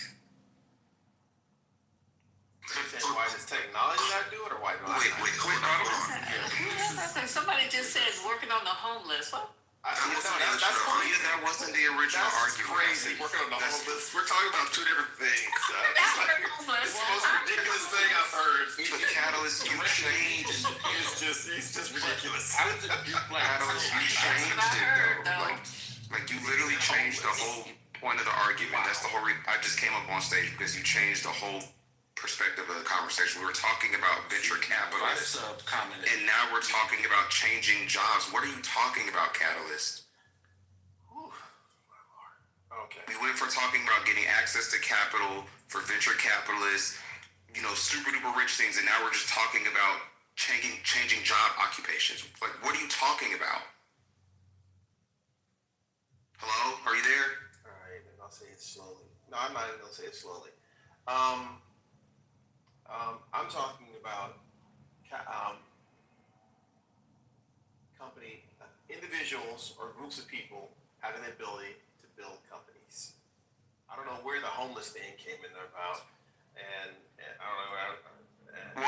Why does technology not do it, or why do I? Wait, hold on. Somebody just said working on the homeless. What? That's crazy. That wasn't the original argument. Crazy. Working on the homeless. We're talking about two different things. It's the most ridiculous thing I've heard. But Catalyst, you changed. It's just ridiculous. Catalyst, you changed it though. Like you literally changed the whole point of the argument. That's the whole I just came up on stage because you changed the whole perspective of the conversation. We were talking about venture capitalists, and now we're talking about changing jobs. What are you talking about, Catalyst? Okay. We went from talking about getting access to capital for venture capitalists, super duper rich things, and now we're just talking about changing job occupations. Like, what are you talking about? Hello? Are you there? All right, and I'll say it slowly. No, I'm not even gonna say it slowly. I'm talking about individuals or groups of people having the ability to build companies. I don't know where the homeless thing came in there about, and I don't know. We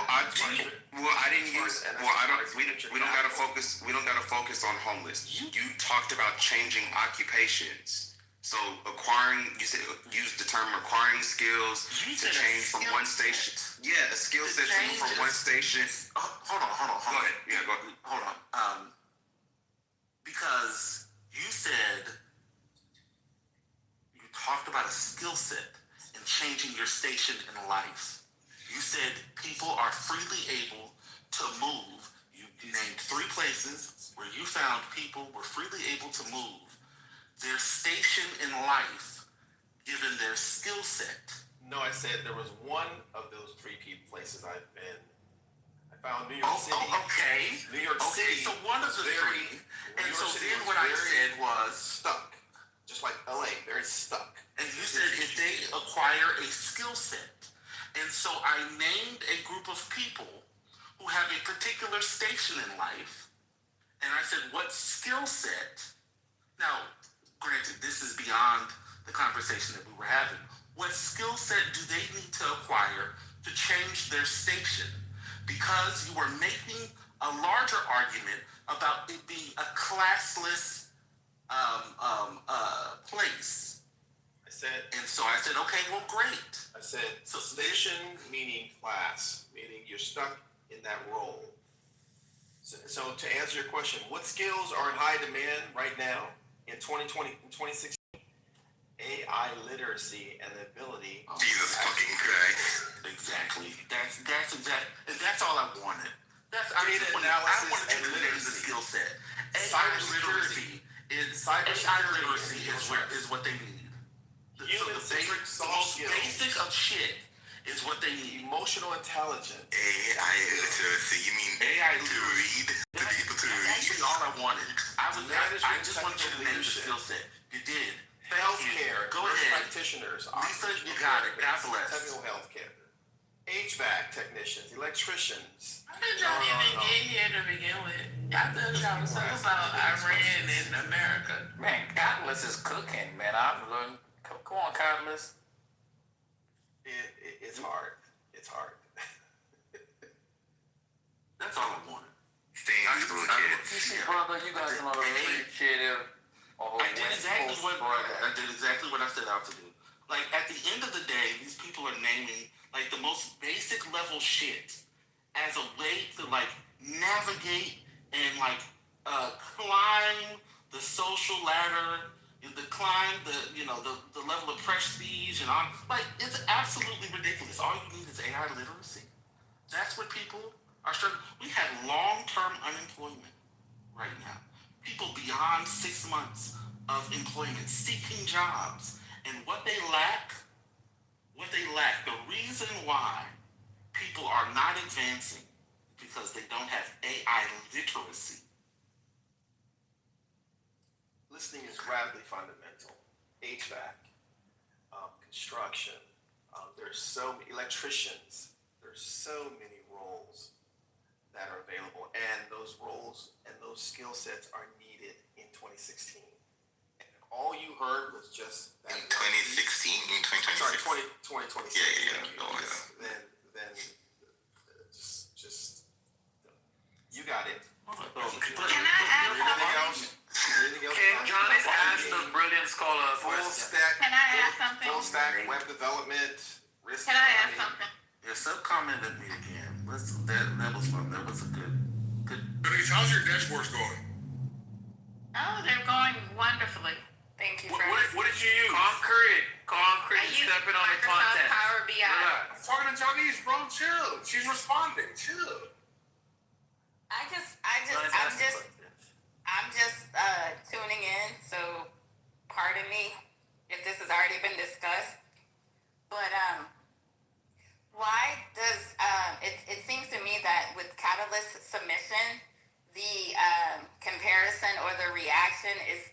don't gotta focus. We don't gotta focus on homeless. You talked about changing occupations. So acquiring, you said use the term acquiring skills to change from one station. Yeah, a skill set to move from one station. Hold on. Go ahead. Yeah, go ahead. Hold on. Because you said you talked about a skill set and changing your station in life. You said people are freely able to move. You named 3 places where you found people were freely able to move their station in life given their skill set. No, I said there was one of those 3 places I've been. I found New York City. Okay. New York City. So one of the 3. And so then what I said was stuck. Just like LA, very stuck. And you said if they acquire a skill set. And so I named a group of people who have a particular station in life. And I said, what skill set? Now, granted, this is beyond the conversation that we were having. What skill set do they need to acquire to change their station? Because you were making a larger argument about it being a classless place. And so I said, okay, well, great. I said, so station meaning class, meaning you're stuck in that role. So to answer your question, what skills are in high demand right now in 2020, in 2016? AI literacy and the ability. Jesus fucking Christ. Exactly. That's all I wanted. I wanted to name the skill set. AI literacy is what they need. Human-centric soft skills. Basic of shit is what they need. Emotional intelligence. AI literacy. You mean AI to read? To be able to read? That's actually all I wanted. I just wanted you to name the skill set. You did. Healthcare. Go ahead. Practitioners. Lisa, you got it. God bless. Technical healthcare. HVAC technicians. Electricians. How did y'all even get here to begin with? I thought y'all was talking about Iran and America. Man, Catalyst is cooking, man. I'm learning. Come on, Catalyst. It's hard. It's hard. That's all I wanted. Staying school kids. You see, brother, you guys know the appreciative. I did exactly what I set out to do. Like, at the end of the day, these people are naming, like, the most basic level shit as a way to, like, navigate and, like, climb the social ladder, climb the level of prestige and all. Like, it's absolutely ridiculous. All you need is AI literacy. That's what people are struggling. We have long-term unemployment right now. People beyond 6 months of employment seeking jobs. And what they lack, the reason why people are not advancing because they don't have AI literacy. Listening is radically fundamental. HVAC, construction, there's so many electricians, there's so many roles that are available, and those roles and those skill sets are needed in 2016. And all you heard was just that. In 2016, in 2026. Sorry, 2026. Yeah. Then just you got it. Can I ask Anything else? Can I ask the brilliant scholar a question? Can I ask something? Full stack web development. Risk. Can I ask something? Yeah, subcommented me again. That was fun. That was a good. How's your dashboards going? Oh, they're going wonderfully. Thank you for What did you use? Concrete. Stepping on the content. Power BI. I'm talking to Johnny's, bro. Chill. She's responding. Chill. I'm just tuning in, so pardon me if this has already been discussed. But why does it seems to me that with Catalyst submission, the comparison or the reaction is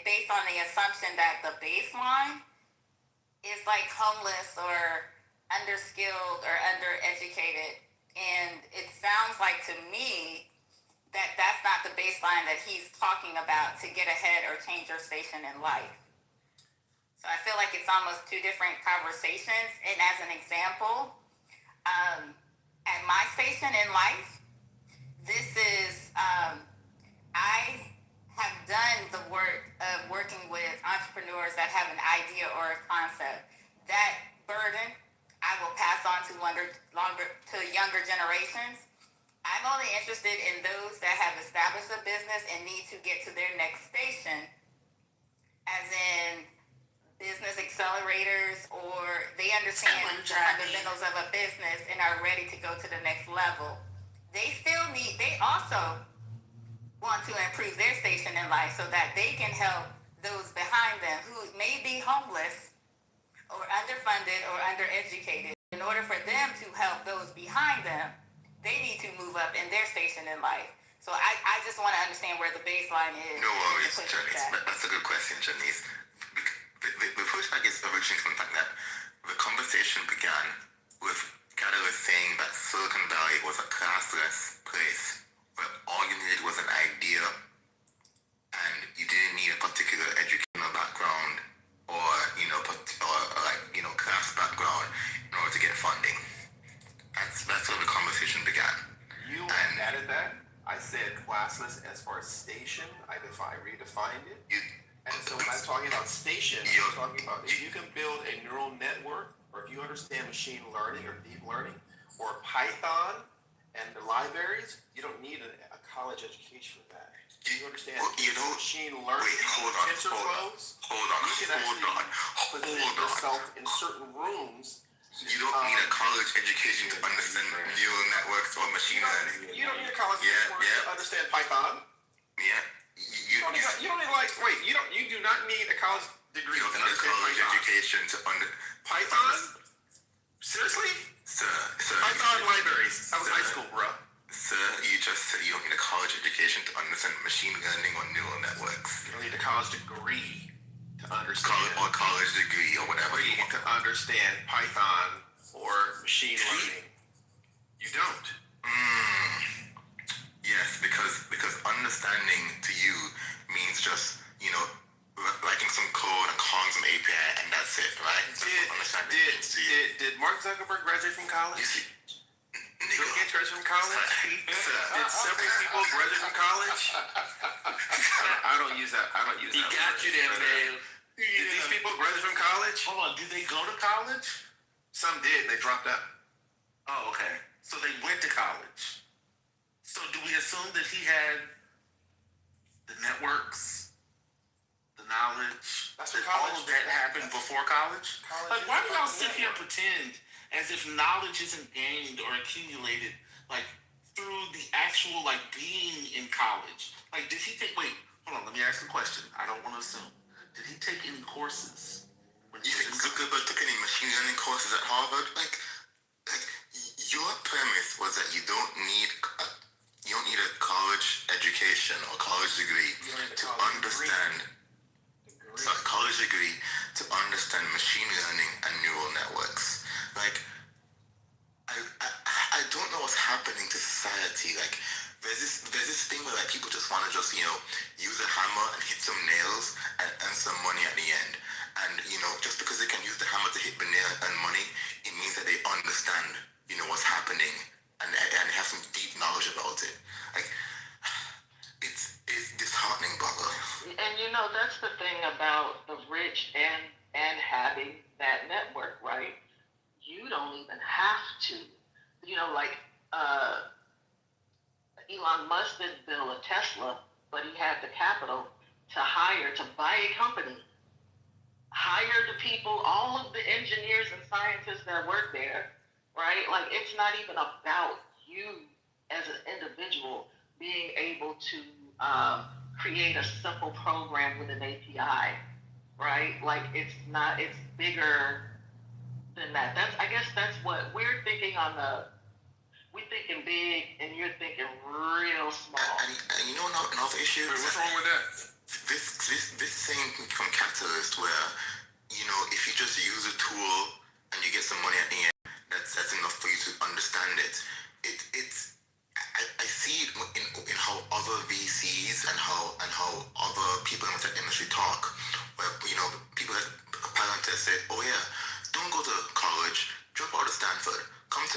based on the assumption that the baseline is like homeless or underskilled or undereducated And it sounds like to me that that's not the baseline that he's talking about to get ahead or change your station in life. So I feel like it's almost two different conversations. And as an example, at my station in life, this is, I have done the work of working with entrepreneurs that have an idea or a concept. That burden I will pass on to younger generations. I'm only interested in those that have established a business and need to get to their next station, as in business accelerators, or they understand the fundamentals of a business and are ready to go to the next level. They also want to improve their station in life so that they can help those behind them who may be homeless or underfunded or undereducated. In order for them to help those behind them, they need to move up in their station in life. So I just want to understand where the baseline is. No worries, Janice. That's a good question, Janice. The pushback is originally from the fact that the conversation began with Catalyst saying that Silicon Valley was a classless place where all you needed was an idea and you didn't need a particular educational background or class background in order to get funding. That's where the conversation began. You added that. I said classless as far as station. I redefined it. And so when I'm talking about station, I'm talking about if you can build a neural network, or if you understand machine learning or deep learning or Python and the libraries, you don't need a college education for that. Do you understand machine learning? Wait, hold on. You can actually position yourself in certain rooms. You don't need a college education to understand neural networks or machine learning. You don't need a college education to understand Python. Yeah. You don't need you do not need a college degree. You don't need a college education to Python? Seriously? Sir. Python libraries. That was high school, bro. Sir, you just said you don't need a college education to understand machine learning or neural networks. You don't need a college degree to understand. Or college degree or whatever. You want to understand Python or machine learning. You don't. Yes, because understanding to you means just, writing some code and calling some API and that's it, right? Did Mark Zuckerberg graduate from college? Bill Gates graduate from college? Did several people graduate from college? I don't use that. He got you there, man. Did these people graduate from college? Hold on, did they go to college? Some did. They dropped out. Oh, okay. So they went to college. So do we assume that he had the networks, the knowledge, that all of that happened before college? Like, why do y'all sit here and pretend as if knowledge isn't gained or accumulated, like, through the actual, being in college? Like, did he take, wait, hold on, let me ask the question. I don't want to assume. Did he take any courses? You think Zuckerberg took any machine learning courses at Harvard? Your premise was that you don't need a college education or college degree to understand. College degree to understand machine learning and neural networks. I don't know what's happening to society. There's this thing where people just want to use a hammer and hit some nails and earn some money at the end. And just because they can use the hammer to hit the nail and earn money, it means that they understand what's happening and have some deep knowledge about it. It's disheartening, brother. And that's the thing about the rich and having that network, right? You don't even have to. Elon Musk didn't build a Tesla, but he had the capital to buy a company, hire the people, all of the engineers and scientists that work there, right? It's not even about you as an individual being able to create a simple program with an API, right? It's bigger than that. I guess that's what we're thinking we're thinking big and you're thinking real small. And another issue? What's wrong with that? This thing from Catalyst where, if you just use a tool and you get some money at the end, that's enough for you to understand it.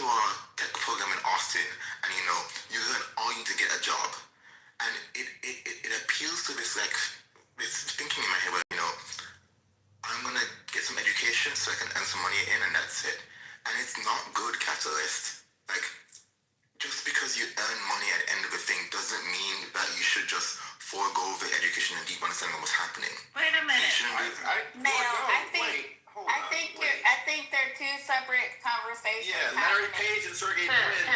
to a tech program in Austin, and you learn all you need to get a job. And it appeals to this this thinking in my head where, I'm gonna get some education so I can earn some money in, and that's it. And it's not good, capitalist. Like, just because you earn money at the end of the thing doesn't mean that you should just forego the education and deep understanding of what's happening. Wait a minute. I think they're two separate conversations. Yeah, Larry Page and Sergey Brin. Larry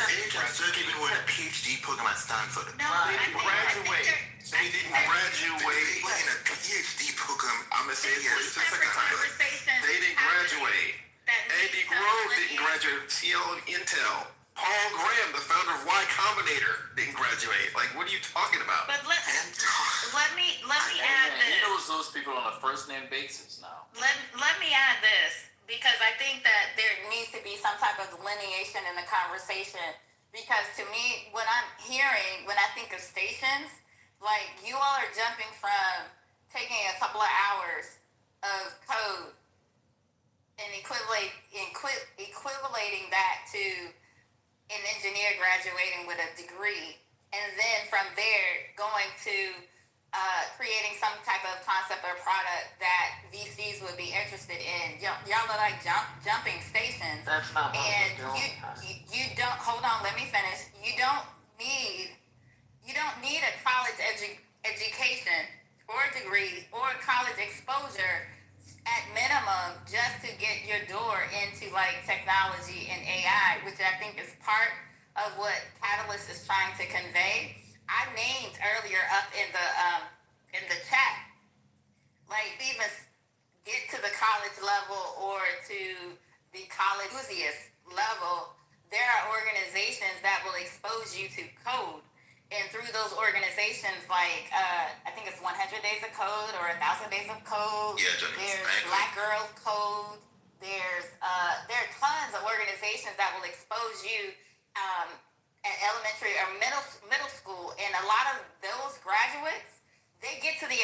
Page and Sergey Brin were in a PhD program at Stanford. No, they didn't graduate. They didn't graduate. In a PhD program. I'm gonna say it for the second time. They didn't graduate. Andy Grove didn't graduate. CEO of Intel. Paul Graham, the founder of Y Combinator, didn't graduate. Like, what are you talking about? But let me add this. He knows those people on a first name basis now. Let me add this, because I think that there needs to be some type of delineation in the conversation. Because to me, when I think of stations, like, you all are jumping from taking a couple of hours of code and equivalating that to an engineer graduating with a degree, and then from there going to creating some type of concept or product that VCs would be interested in. Y'all are like jumping stations. That's not what and we're doing. you don't, hold on, let me finish. You don't need a college education or a degree or college exposure at minimum just to get your door into like technology and AI, which I think is part of what Catalyst is trying to convey. I named earlier up in the chat, like, even get to the college level or to the college enthusiast level, there are organizations that will expose you to code. And through those organizations, like, I think it's 100 Days of Code or 1,000 Days of Code. Yeah, there's Black Girls Code. There are tons of organizations that will expose you at elementary or middle school. And a lot of those graduates, they get to the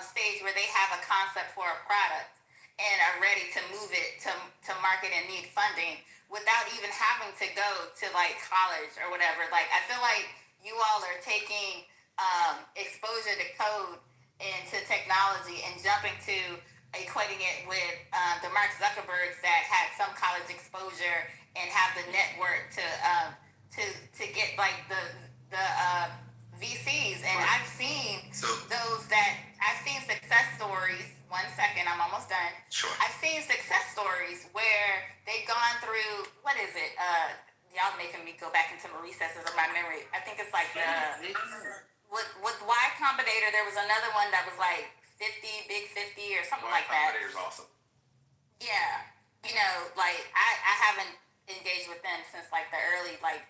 stage where they have a concept for a product and are ready to move it to market and need funding without even having to go to like college or whatever. Like, I feel like you all are taking exposure to code and to technology and jumping to equating it with the Mark Zuckerbergs that had some college exposure and have the network to get like the VCs. And I've seen I've seen success stories. 1 second, I'm almost done. Sure. I've seen success stories where they've gone through, what is it? Y'all making me go back into the recesses of my memory. I think it's like with Y Combinator, there was another one that was like 50, Big 50 or something like that. Y Combinator's awesome. Yeah. Like, I haven't engaged with them since like the early, like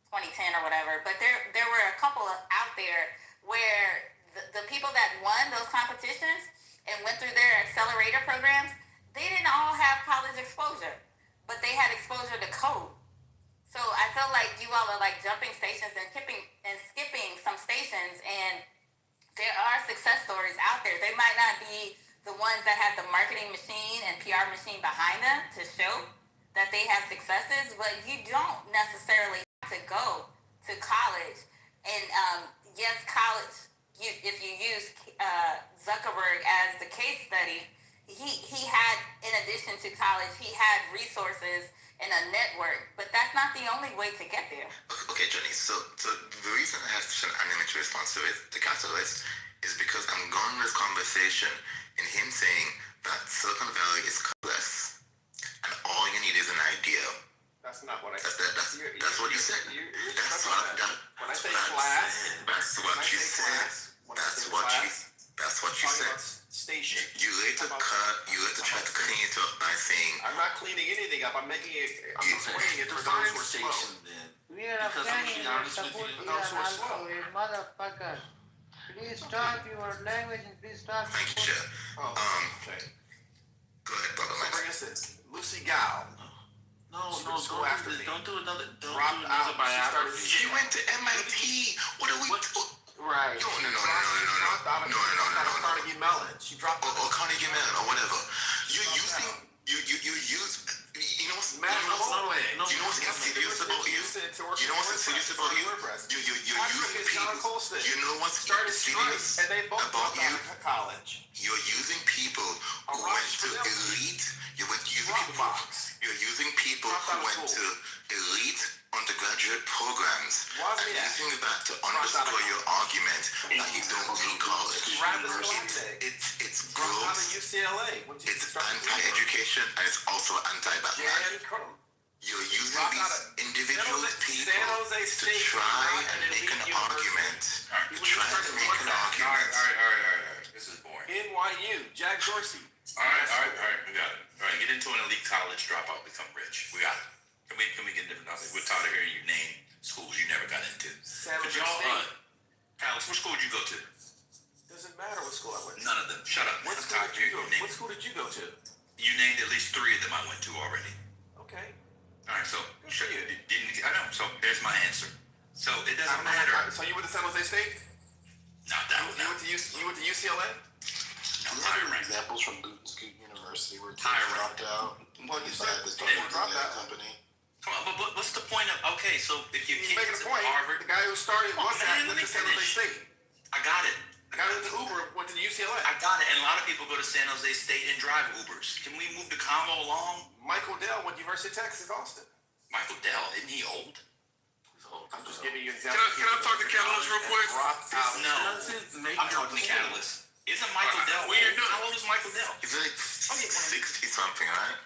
2010 or whatever. But there were a couple out there where the people that won those competitions and went through their accelerator programs, they didn't all have college exposure, but they had exposure to code. So I feel like you all are like jumping stations and skipping some stations, and there are success stories out there. They might not be the ones that have the marketing machine and PR machine behind them to show that they have successes, but you don't necessarily have to go to college. And yes, college, if you use Zuckerberg as the case study, he had, in addition to college, he had resources and a network, but that's not the only way to get there. Okay, Johnny, so the reason I have such an animated response to it, the Catalyst, is because I'm going with this conversation in him saying that Silicon Valley is colorless, and all you need is an idea. That's not what I said. That's what you said. That's what you said. That's what you said. Station. You later try to clean it up by saying, I'm not cleaning anything up. I'm making it. I'm explaining it for those who are slow. We are Afghani and support Iran also, you motherfucker. Please stop your language and please stop. Thank you, Chair. Okay. Go ahead, Brother Mike. For instance, Lucy Gao. Don't do another biography. She went to MIT. What are we doing? Right. No. Carnegie Mellon. She dropped or Carnegie Mellon or whatever. You're using And they both about dropped out of college. You're using people who went to elite. You're using people who went to elite undergraduate programs and using that to underscore your argument that you don't need college. It's gross. It's anti-education and it's also anti-black. You're using these individual people to try and make an argument. All right. This is boring. NYU, Jack Dorsey. All right, we got it. All right, get into an elite college, drop out, become rich. We got it. Can we get different topics? We're tired of hearing you name schools you never got into. Could y'all, Alex, what school did you go to? Doesn't matter what school I went to. None of them. Shut up. What school did you go to? You named at least 3 of them I went to already. Okay. All right, so I know. So there's my answer. So it doesn't matter. So you went to San Jose State? Not that one. You went to UCLA? No, higher rank. Examples from Newton Scoot University where Higher dropped out. Well, you said this dropped out. company. Come on, but what's the point of? Okay, so if your He's kid making is a at point. Harvard, The guy who started WhatsApp went to San Jose State. I got it. The guy who went to Uber went to UCLA. I got it. And a lot of people go to San Jose State and drive Ubers. Can we move the combo along? Michael Dell went to University of Texas, Austin. Michael Dell, isn't he old? I'm just giving you examples. Can I talk to Catalyst real quick? No, I'm talking to Catalyst. Isn't Michael Dell? How old is Michael Dell? He's like 60 something, right?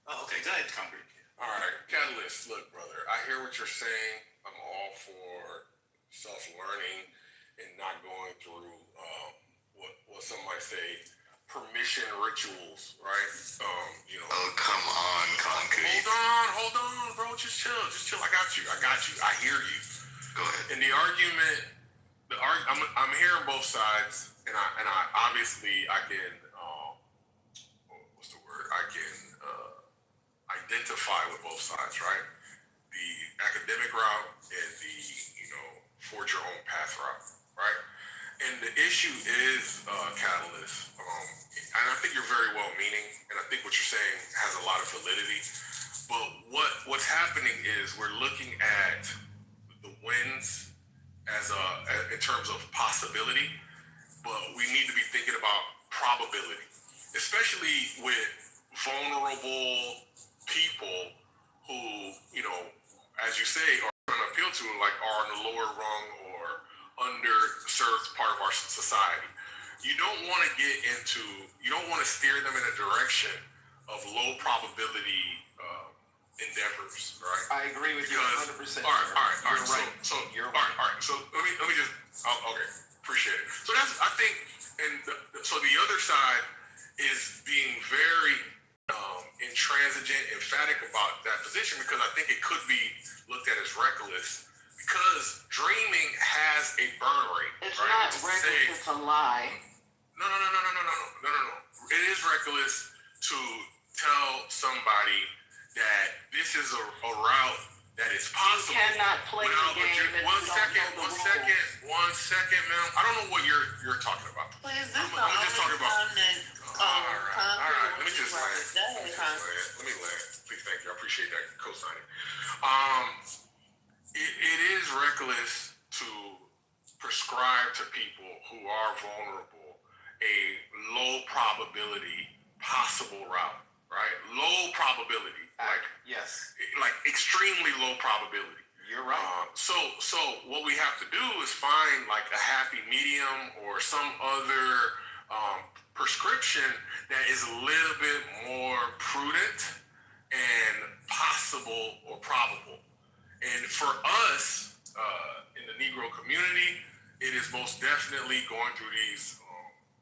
Oh, okay. Go ahead, Concrete. All right, Catalyst. Look, brother, I hear what you're saying. I'm all for self-learning and not going through what some might say permission rituals, right? Oh, come on, Concrete. Hold on, bro. Just chill. I got you. I hear you. Go ahead. And the argument, I'm hearing both sides, and I obviously I can what's the word? I can identify with both sides, right? The academic route and the forge your own path route, right? And the issue is Catalyst, and I think you're very well meaning, and I think what you're saying has a lot of validity. But what's happening is we're looking at the wins as in terms of possibility, but we need to be thinking about probability, especially with vulnerable people who, as you say, are going to appeal to, like, are on the lower rung or underserved part of our society. You don't want to steer them in a direction of low probability endeavors, right? I agree with you 100%. All right. You're right. So let me just. Okay, appreciate it. So that's, I think, so the other side is being very intransigent, emphatic about that position, because I think it could be looked at as reckless. Because dreaming has a burn rate. It's right? not reckless, it's a lie. No. It is reckless to tell somebody that this is a route that is possible. You cannot play the game. One second, ma'am. I don't know what you're talking about. But is this I'm just talking about. All right. Let me just land. Let me land. Please, thank you. I appreciate that co-signing. It is reckless to prescribe to people who are vulnerable a low probability possible route, right? Low probability, like extremely low probability. You're right. So what we have to do is find like a happy medium or some other prescription that is a little bit more prudent and possible or probable. And for us, in the Negro community, it is most definitely going through these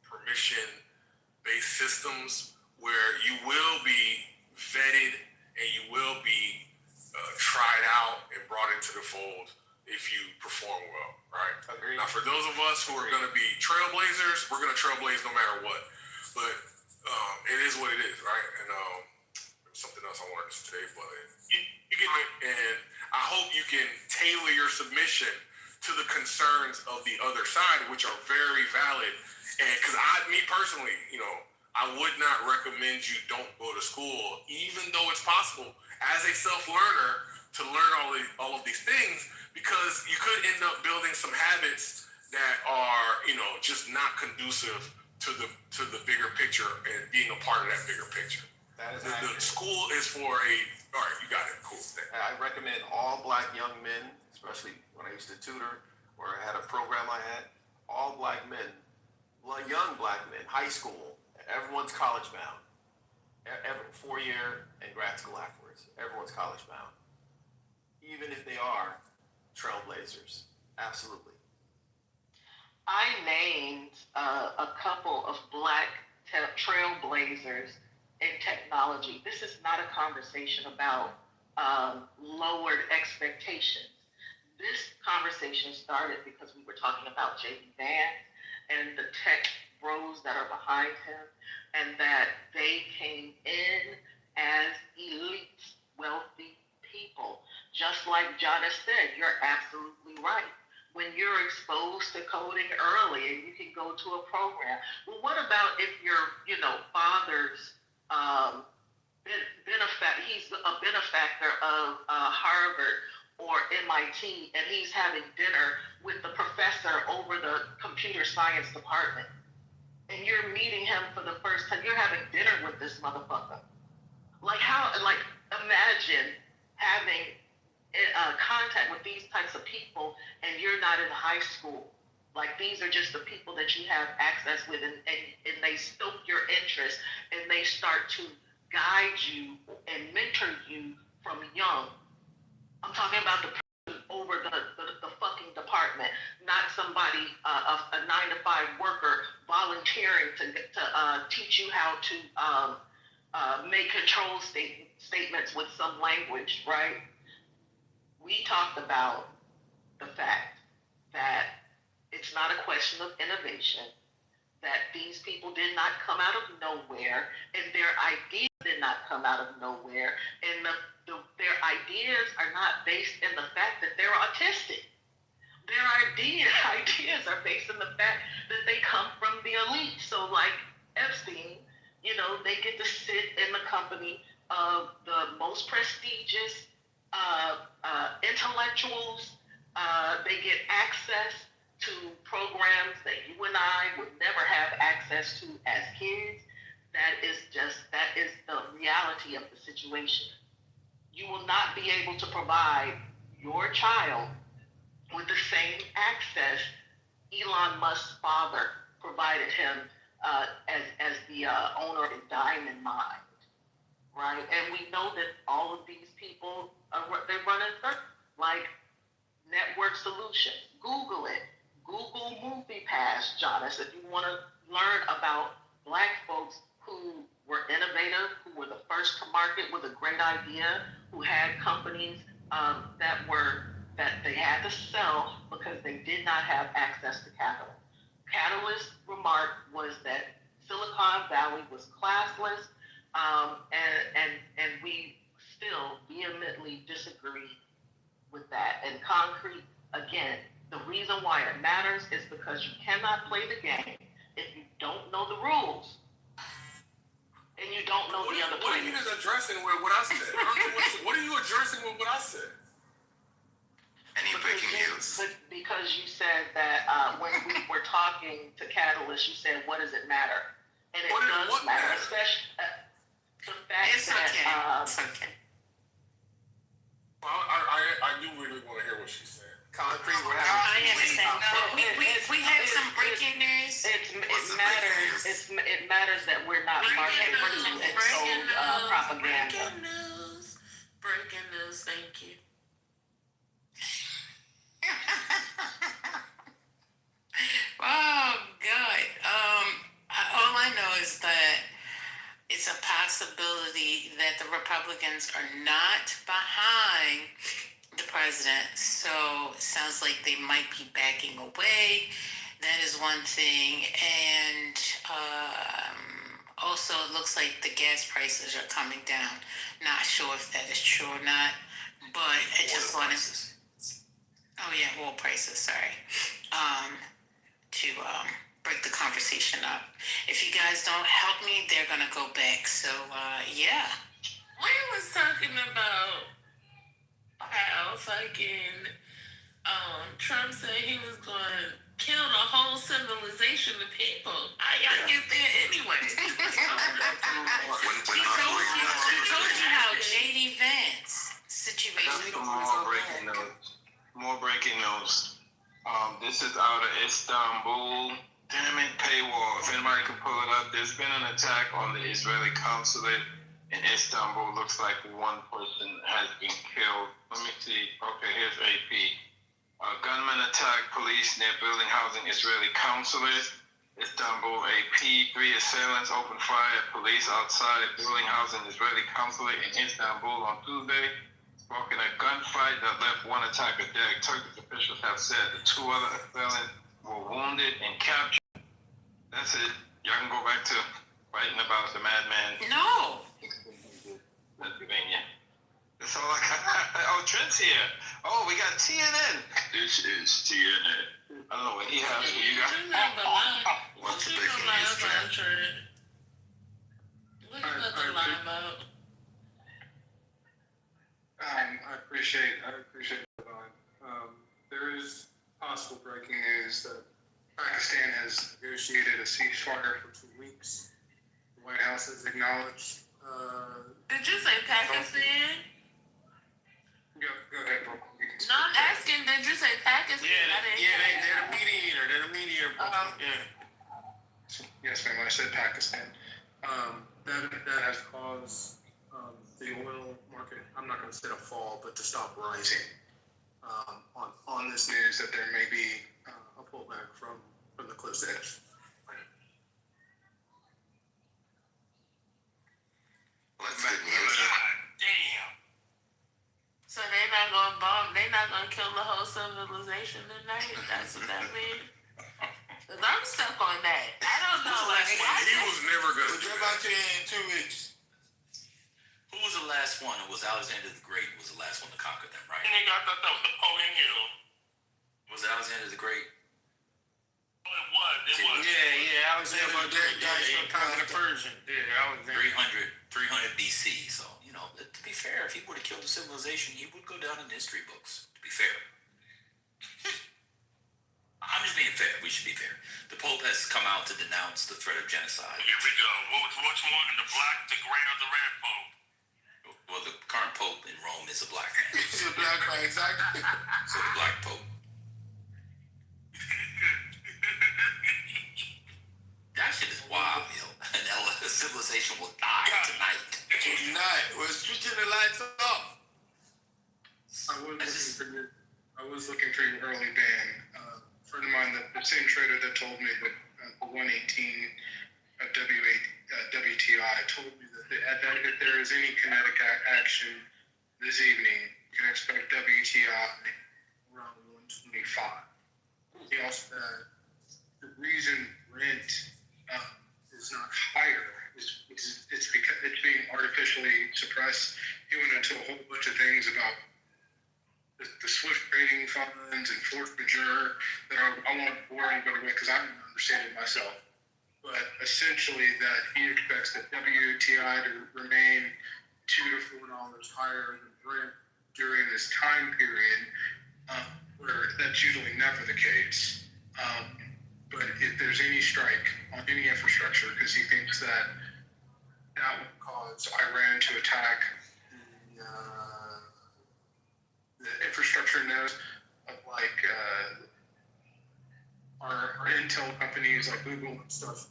permission-based systems where you will be vetted and you will be tried out and brought into the fold if you perform well, right? Agreed. Now, for those of us who are going to be trailblazers, we're going to trailblaze no matter what. But it is what it is, right? And there was something else I wanted to say, but you get it. And I hope you can tailor your submission to the concerns of the other side, which are very valid. And because me personally, I would not recommend you don't go to school, even though it's possible as a self-learner to learn all of these things, because you could end up building some habits that are, just not conducive to the bigger picture and being a part of that bigger picture. That is The school is for all right, you got it, cool. I recommend all black young men, especially when I used to tutor or I had a program I had, all black men, young black men, high school, everyone's college bound. 4-year and grad school afterwards. Everyone's college bound. Even if they are trailblazers. Absolutely. I named a couple of black trailblazers in technology. This is not a conversation about lowered expectations. This conversation started because we were talking about J.D. Vance and the tech bros that are behind him, and that they came in as elite, wealthy people. Just like Jonas said, you're absolutely right. When you're exposed to coding early and you can go to a program. Well, what about if your, father's he's a benefactor of Harvard or MIT, and he's having dinner with the professor over the computer science department. And you're meeting him for the first time. You're having dinner with this motherfucker. Imagine having contact with these types of people and you're not in high school. These are just the people that you have access with, and they stoke your interest and they start to guide you and mentor you from young. I'm talking about the person over the fucking department, not somebody, a 9-to-5 worker volunteering to teach you how to make control statements with some language, right? We talked about the fact that it's not a question of innovation, that these people did not come out of nowhere, and their ideas did not come out of nowhere, and their ideas are not based in the fact that they're autistic. Their ideas are based in the fact that they come from the elite. So like Epstein, they get to sit in the company of the most prestigious intellectuals. They get access to programs that you and I would never have access to as kids. That is the reality of the situation. You will not be able to provide your child with the same access Elon Musk's father provided him as the owner of Diamond Mine, right? And we know that all of these people, they run in circles, like Network Solutions. Google it. Google Movie Pass, Jonas, if you want to learn about black folks who were innovative, who were the first to market with a great idea, who had companies that they had to sell because they did not have access to capital. Catalyst's remark was that Silicon Valley was classless, and we still vehemently disagree with that. And concrete, again, the reason why it matters is because you cannot play the game if you don't know the rules and you don't know the other players. What are you addressing with what I said? What are you addressing with what I said? Any breaking news? Because you said that when we were talking to Catalyst, you said, what does it matter? And it does matter, especially the fact it's that... It's okay. Well, I do really want to hear what she said. Concrete, we're I understand. We had some breaking news. It matters that we're not marketing and sold propaganda. Breaking news, thank you. Oh, God. All I know is that it's a possibility that the Republicans are not behind the president. So it sounds like they might be backing away. That is one thing. And also it looks like the gas prices are coming down. Not sure if that is true or not. But I just wanted to... Oh yeah, oil prices, sorry. To break the conversation up. If you guys don't help me, they're gonna go back. So yeah. We was talking about how fucking Trump said he was going to kill the whole civilization of people. I get there anyway. She told you how J.D. Vance situation. More breaking news. This is out of Istanbul. Damn it, paywall. If anybody can pull it up, there's been an attack on the Israeli consulate in Istanbul. Looks like one person has been killed. Let me see. Okay, here's AP. Gunmen attacked police near building housing Israeli consulate. Istanbul AP. 3 assailants opened fire at police outside a building housing Israeli consulate in Istanbul on Tuesday, sparking a gunfight that left one attacker dead. Turkish officials have said the 2 other assailants were wounded and captured. That's it. Y'all can go back to writing about the madman. No. Pennsylvania. That's all I got. Oh, Trent's here. Oh, we got TNN. This is TNN. I don't know what he has. You got. What's the breaking news, Trent? What are you about to lie about? I appreciate the line. There is possible breaking news that Pakistan has negotiated a ceasefire for 2 weeks. The White House has acknowledged. Did you say Pakistan? Go ahead, bro. No, I'm asking, did you say Pakistan? They're the mediator. They're the mediator. Yes, ma'am. I said Pakistan. That has caused the oil market, I'm not going to say a fall, but to stop rising on this news that there may be a pullback from the close edge. Well, that's good news. Damn. So they're not gonna bomb, they're not gonna kill the whole civilization tonight? That's what that means? Cause I'm stuck on that. I don't know. He was never good. We'll get back to you in 2 weeks. Who was the last one? It was Alexander the Great was the last one to conquer them, right? I thought that was Napoleon Hill. Was it Alexander the Great? Oh, it was. Yeah. Alexander the Great conquered the Persian. Yeah, Alexander. 300 BC. So, to be fair, if he would have killed the civilization, he would go down in history books, to be fair. I'm just being fair. We should be fair. The Pope has come out to denounce the threat of genocide. Here we go. What's more in the black, the gray, or the red Pope? Well, the current Pope in Rome is a black man. He's a black man, exactly. So the black Pope. That shit is wild, And the civilization will die tonight. Tonight. We're switching the lights off. I was looking for an early ban. A friend of mine, the same trader that told me that the 118 of WTI told me that if there is any kinetic action this evening, you can expect WTI around 125. He also said the reason Brent is not higher is it's because it's being artificially suppressed. He went into a whole bunch of things about the Swift trading funds and force majeure that I won't bore anybody with because I don't understand it myself. But essentially that he expects that WTI to remain $2 to $4 higher than Brent during this time period, where that's usually never the case. But if there's any strike on any infrastructure, because he thinks that would cause Iran to attack the infrastructure nodes of our intel companies like Google and stuff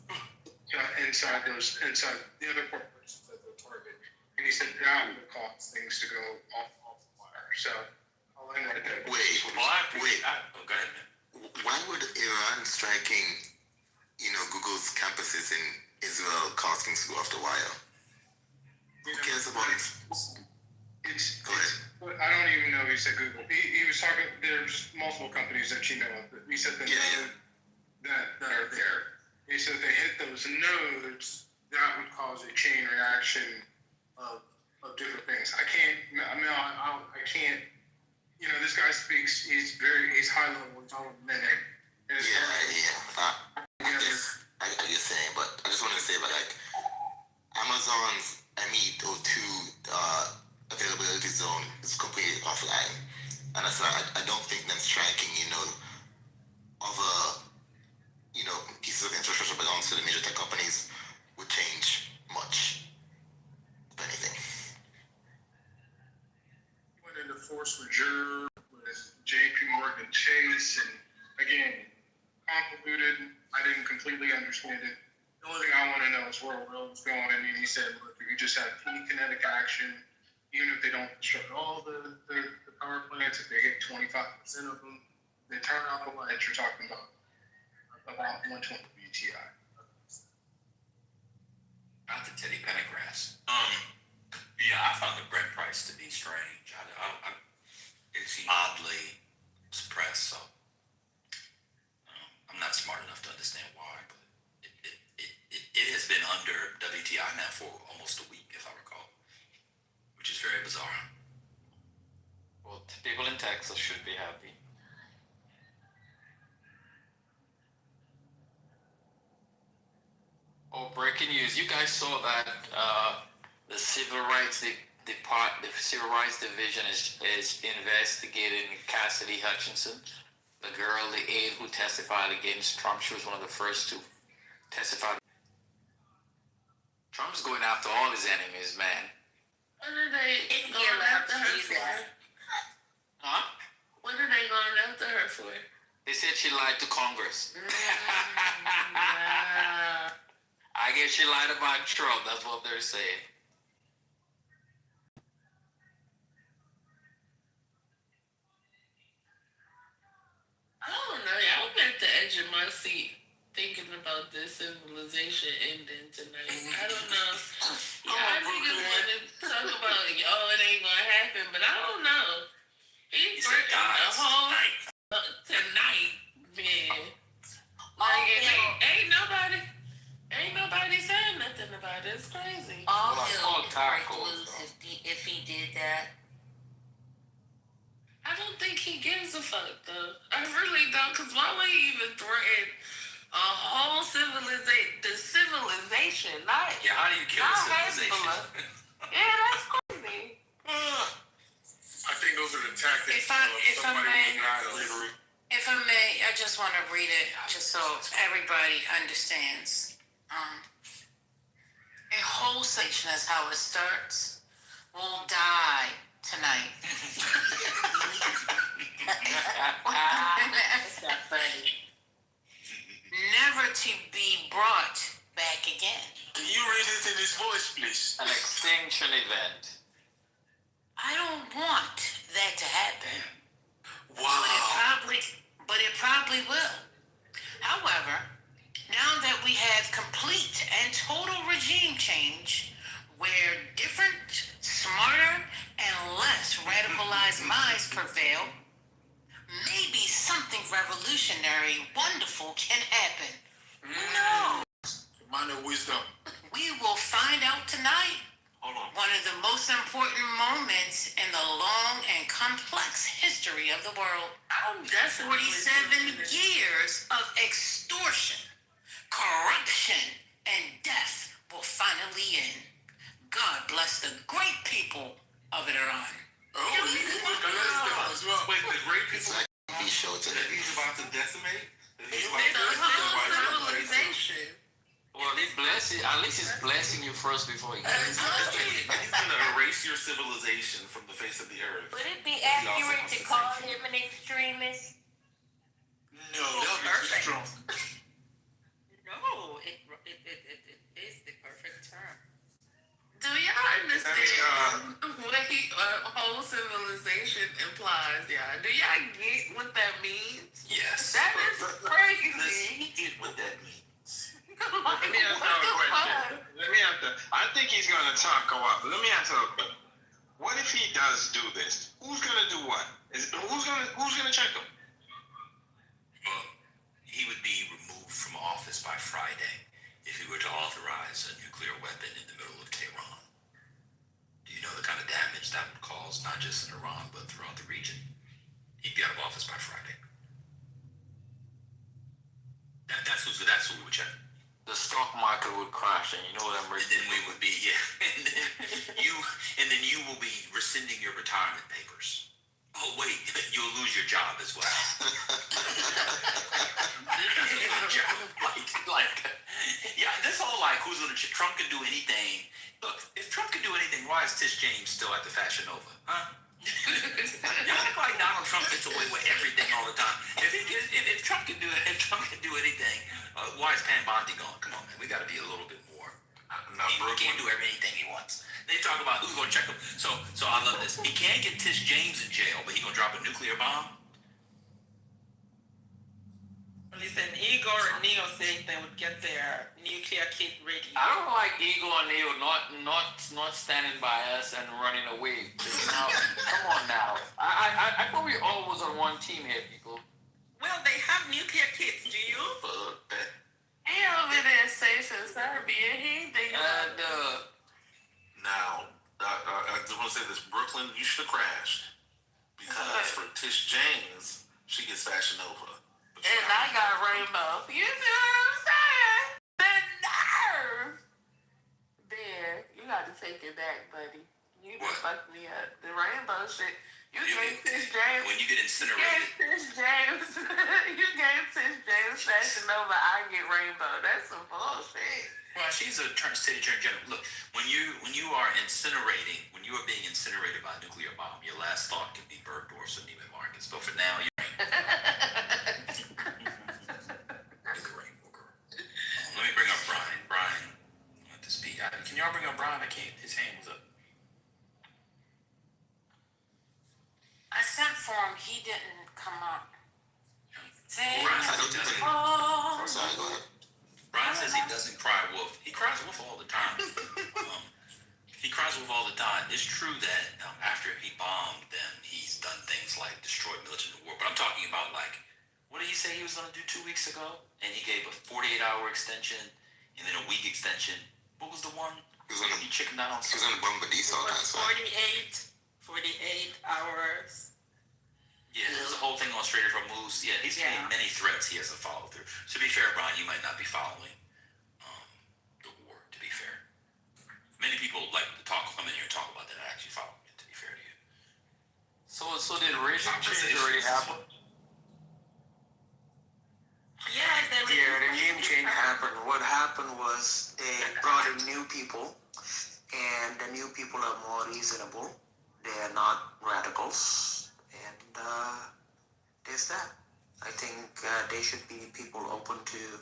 inside the other corporations that they'll target. And he said that would cause things to go off the wire. So I'll end right there. Wait. Go ahead, man. Why would Iran striking, Google's campuses in Israel cause things to go off the wire? Who cares about it? Go ahead. I don't even know if he said Google. He was talking, there's multiple companies that you know of, but he said that are there. He said they hit those nodes, that would cause a chain reaction of different things. I can't, this guy speaks, he's high level, he's all a minute. I guess I get you're saying, but I just want to say about Amazon's ME02 availability zone is completely offline, and I don't think them striking other pieces of infrastructure belongs to the major tech companies would change much, if anything. Went into force majeure with JP Morgan Chase, and again, convoluted. I didn't completely understand it. The only thing I want to know is where the world's going. And he said, look, if you just have any kinetic action, even if they don't construct all the power plants, if they hit 25% of them, they turn out the lights. You're talking about 120 BTI. Not the Teddy Pendergrass. Yeah, I found the Brent price to be strange. It's oddly suppressed, so I'm not smart enough to understand why, but it has been under WTI now for almost a week, if I recall, which is very bizarre. Well, people in Texas should be happy. Oh, breaking news! You guys saw that the Civil Rights the Civil Rights Division is investigating Cassidy Hutchinson, the girl, the aide who testified against Trump. She was one of the first to testify. Trump's going after all his enemies, man. What are they going after her for? Huh? What are they going after her for? They said she lied to Congress. Wow. I guess she lied about Trump. That's what they're saying. I don't know. I'm at the edge of my seat thinking about this civilization ending tonight. I don't know. Y'all niggas want to talk about, it ain't gonna happen, but I don't know. He's working the whole tonight, man. Like, ain't nobody saying nothing about it. It's crazy. All hell would break loose if he did that. I don't think he gives a fuck, though. I really don't, because why would he even threaten a whole civilization? The civilization, not... Yeah, how do you kill a civilization? Yeah, that's crazy. I think those are the tactics If I may, If I may, I just want to read it just so everybody understands. A whole section is how it starts. Will die tonight. That's not funny. Never to be brought back again. Can you read it in his voice, please? An extinction event. I don't want that to happen. Wow. But it probably will. However, now that we have complete and total regime change, where different, smarter, and less radicalized minds prevail, maybe something revolutionary, wonderful can happen. No. Man of wisdom. We will find out tonight. Hold on. One of the most important moments in the long and complex history of the world. 47 years of extortion, corruption, and death will finally end. God bless the great people of Iran. Oh, you can look at as well. Wait, the great people He showed to that he's about to decimate? It's a whole civilization. Well, he bless you. At least he's blessing you first before he gives you. He's gonna erase your civilization from the face of the earth. Would it be accurate to call him an extremist? No, that was too strong. No, it is the perfect term. Do y'all understand what whole civilization implies, y'all? Do y'all get what that means? Yes. That is crazy. Let's get what that means. Let me ask you a question. I think he's going to go up. Let me ask you a question. What if he does do this? Who's going to do what? Who's going to check him? Well, he would be removed from office by Friday if he were to authorize a nuclear weapon in the middle of Tehran. Do you know the kind of damage that would cause, not just in Iran, but throughout the region? He'd be out of office by Friday. That's who we would check. The stock market would crash, and you know what I'm reading? And then we would be, and then you will be rescinding your retirement papers. Oh wait, you'll lose your job as well. like, yeah, this whole like, who's gonna Trump can do anything. Look, if Trump can do anything, why is Tish James still at the Fashion Nova? Huh? Y'all act like Donald Trump gets away with everything all the time. If Trump can do anything, why is Pam Bondi gone? Come on, man, we got to be a little bit more. He can't do anything he wants. They talk about who's gonna check him. So I love this. He can't get Tish James in jail, but he gonna drop a nuclear bomb. Listen, Igor and Neo said they would get their nuclear kit ready. I don't like Igor and Neo not standing by us and running away. Now, come on now. I thought we all was on one team here, people. Well, they have nuclear kits, do you? He over there safe in Serbia. He ain't thinking about Now, I just want to say this. Brooklyn, you should have crashed. Because for Tish James, she gets Fashion Nova. and I got Rainbow. You see what I'm saying? The nerve. Ben, you got to take it back, buddy. You done fucked me up. The Rainbow shit. You gave Tish James. When you get incinerated. You gave Tish James. You gave Tish James Fashion Nova. I get Rainbow. That's some bullshit. Well, she's a city attorney general. Look, when you are incinerating, when you are being incinerated by a nuclear bomb, your last thought can be Bergdorf's or Neiman Marcus. But for now, you're right. Let me bring up Brian. Brian, I want to speak. Can y'all bring up Brian? I can't. His hand was up. I sent for him. He didn't come up. I'm sorry, go ahead. Brian says he doesn't cry wolf. He cries wolf all the time. He cries wolf all the time. It's true that after he bombed them, he's done things like destroyed militant war. But I'm talking about like, what did he say he was going to do 2 weeks ago? And he gave a 48-hour extension and then a week extension. What was the one? He chickened out on something. He was on the Bombadil all that. 48 hours. Yeah, there's a whole thing on Straighter from Moose. Yeah, he's made many threats he hasn't followed through. To be fair, Brian, you might not be following the war, to be fair. Many people like to come in here and talk about that. I actually follow it, to be fair to you. So did regime change already happen? Yeah, the regime change happened. What happened was they brought in new people, and the new people are more reasonable. They are not radicals. And there's that. I think they should be people open to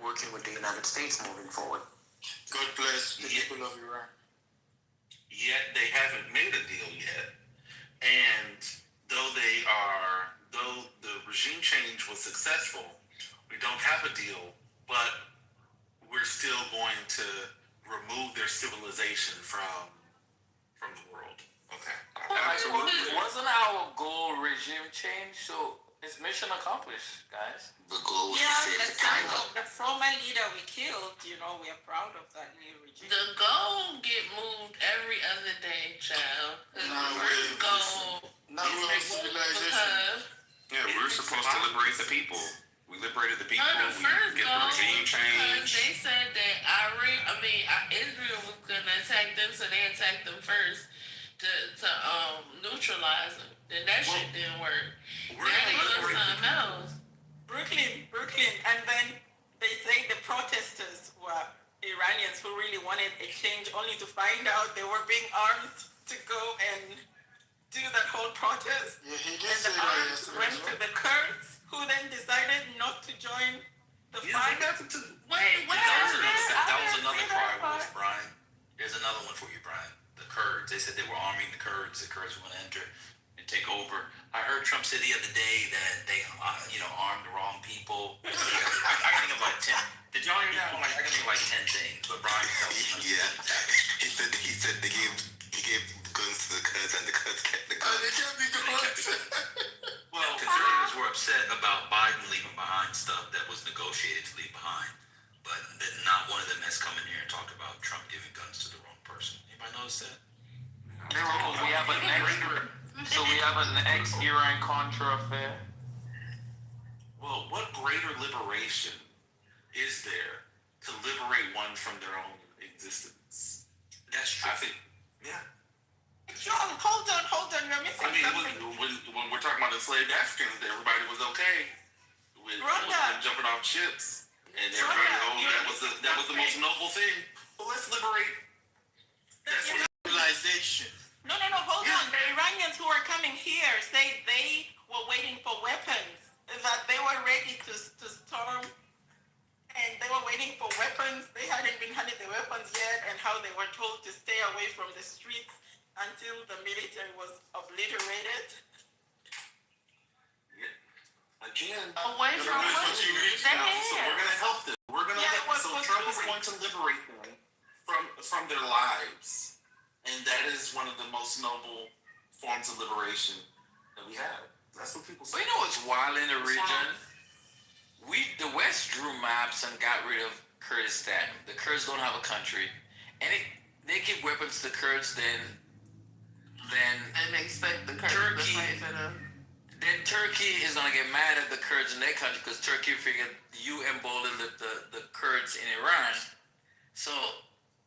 working with the United States moving forward. God bless the people of Iran. Yet they haven't made a deal yet. And though the regime change was successful, we don't have a deal, but we're still going to remove their civilization from the world. Okay. Absolutely. Wasn't our goal regime change? So it's mission accomplished, guys. The goal was to save the Congo. The former leader we killed, we are proud of that new regime. The goal get moved every other day, child. Not real civilization. Yeah, we were supposed to liberate the people. We liberated the people. The first we get the regime change. They said that Israel was gonna attack them, so they attacked them first to neutralize them. Then that shit didn't work. Then they did something else. Brooklyn, and then they say the protesters were Iranians who really wanted a change, only to find out they were being armed to go and do that whole protest. Yeah, he did and say the that arms yesterday. went to the Kurds, who then decided not to join the fight. That was another cry wolf, Brian. There's another one for you, Brian. The Kurds. They said they were arming the Kurds. The Kurds were going to enter and take over. I heard Trump say the other day that they, armed the wrong people. I can think of like 10. Did y'all hear that? I can think of like 10 things. But Brian tells me. Yeah. He said they gave guns to the Kurds and the Kurds kept the guns. They kept the guns. Well, conservatives were upset about Biden leaving behind stuff that was negotiated to leave behind. But not one of them has come in here and talked about Trump giving guns to the wrong person. Anybody notice that? We have an ex-Iran-Contra affair. Well, what greater liberation is there to liberate one from their own existence? That's true. I think, yeah. John, hold on, you're missing something. When we're talking about enslaved Africans, everybody was okay with Muslims jumping off ships. And that was the most noble thing. Well, let's liberate. That's civilization. No, hold on. The Iranians who are coming here say they were waiting for weapons, that they were ready to storm, and they were waiting for weapons. They hadn't been handed the weapons yet, and how they were told to stay away from the streets until the military was obliterated. Again, away from what? so we're going to help them. We're going to so Trump is going to liberate them from their lives, and that is one of the most noble forms of liberation that we have. That's what people say. But you know what's wild in the region? The West drew maps and got rid of Kurdistan. The Kurds don't have a country, and they give weapons to the Kurds. Then they expect the Kurds to fight for them. Then Turkey is gonna get mad at the Kurds in their country because Turkey figured you emboldened the Kurds in Iran. So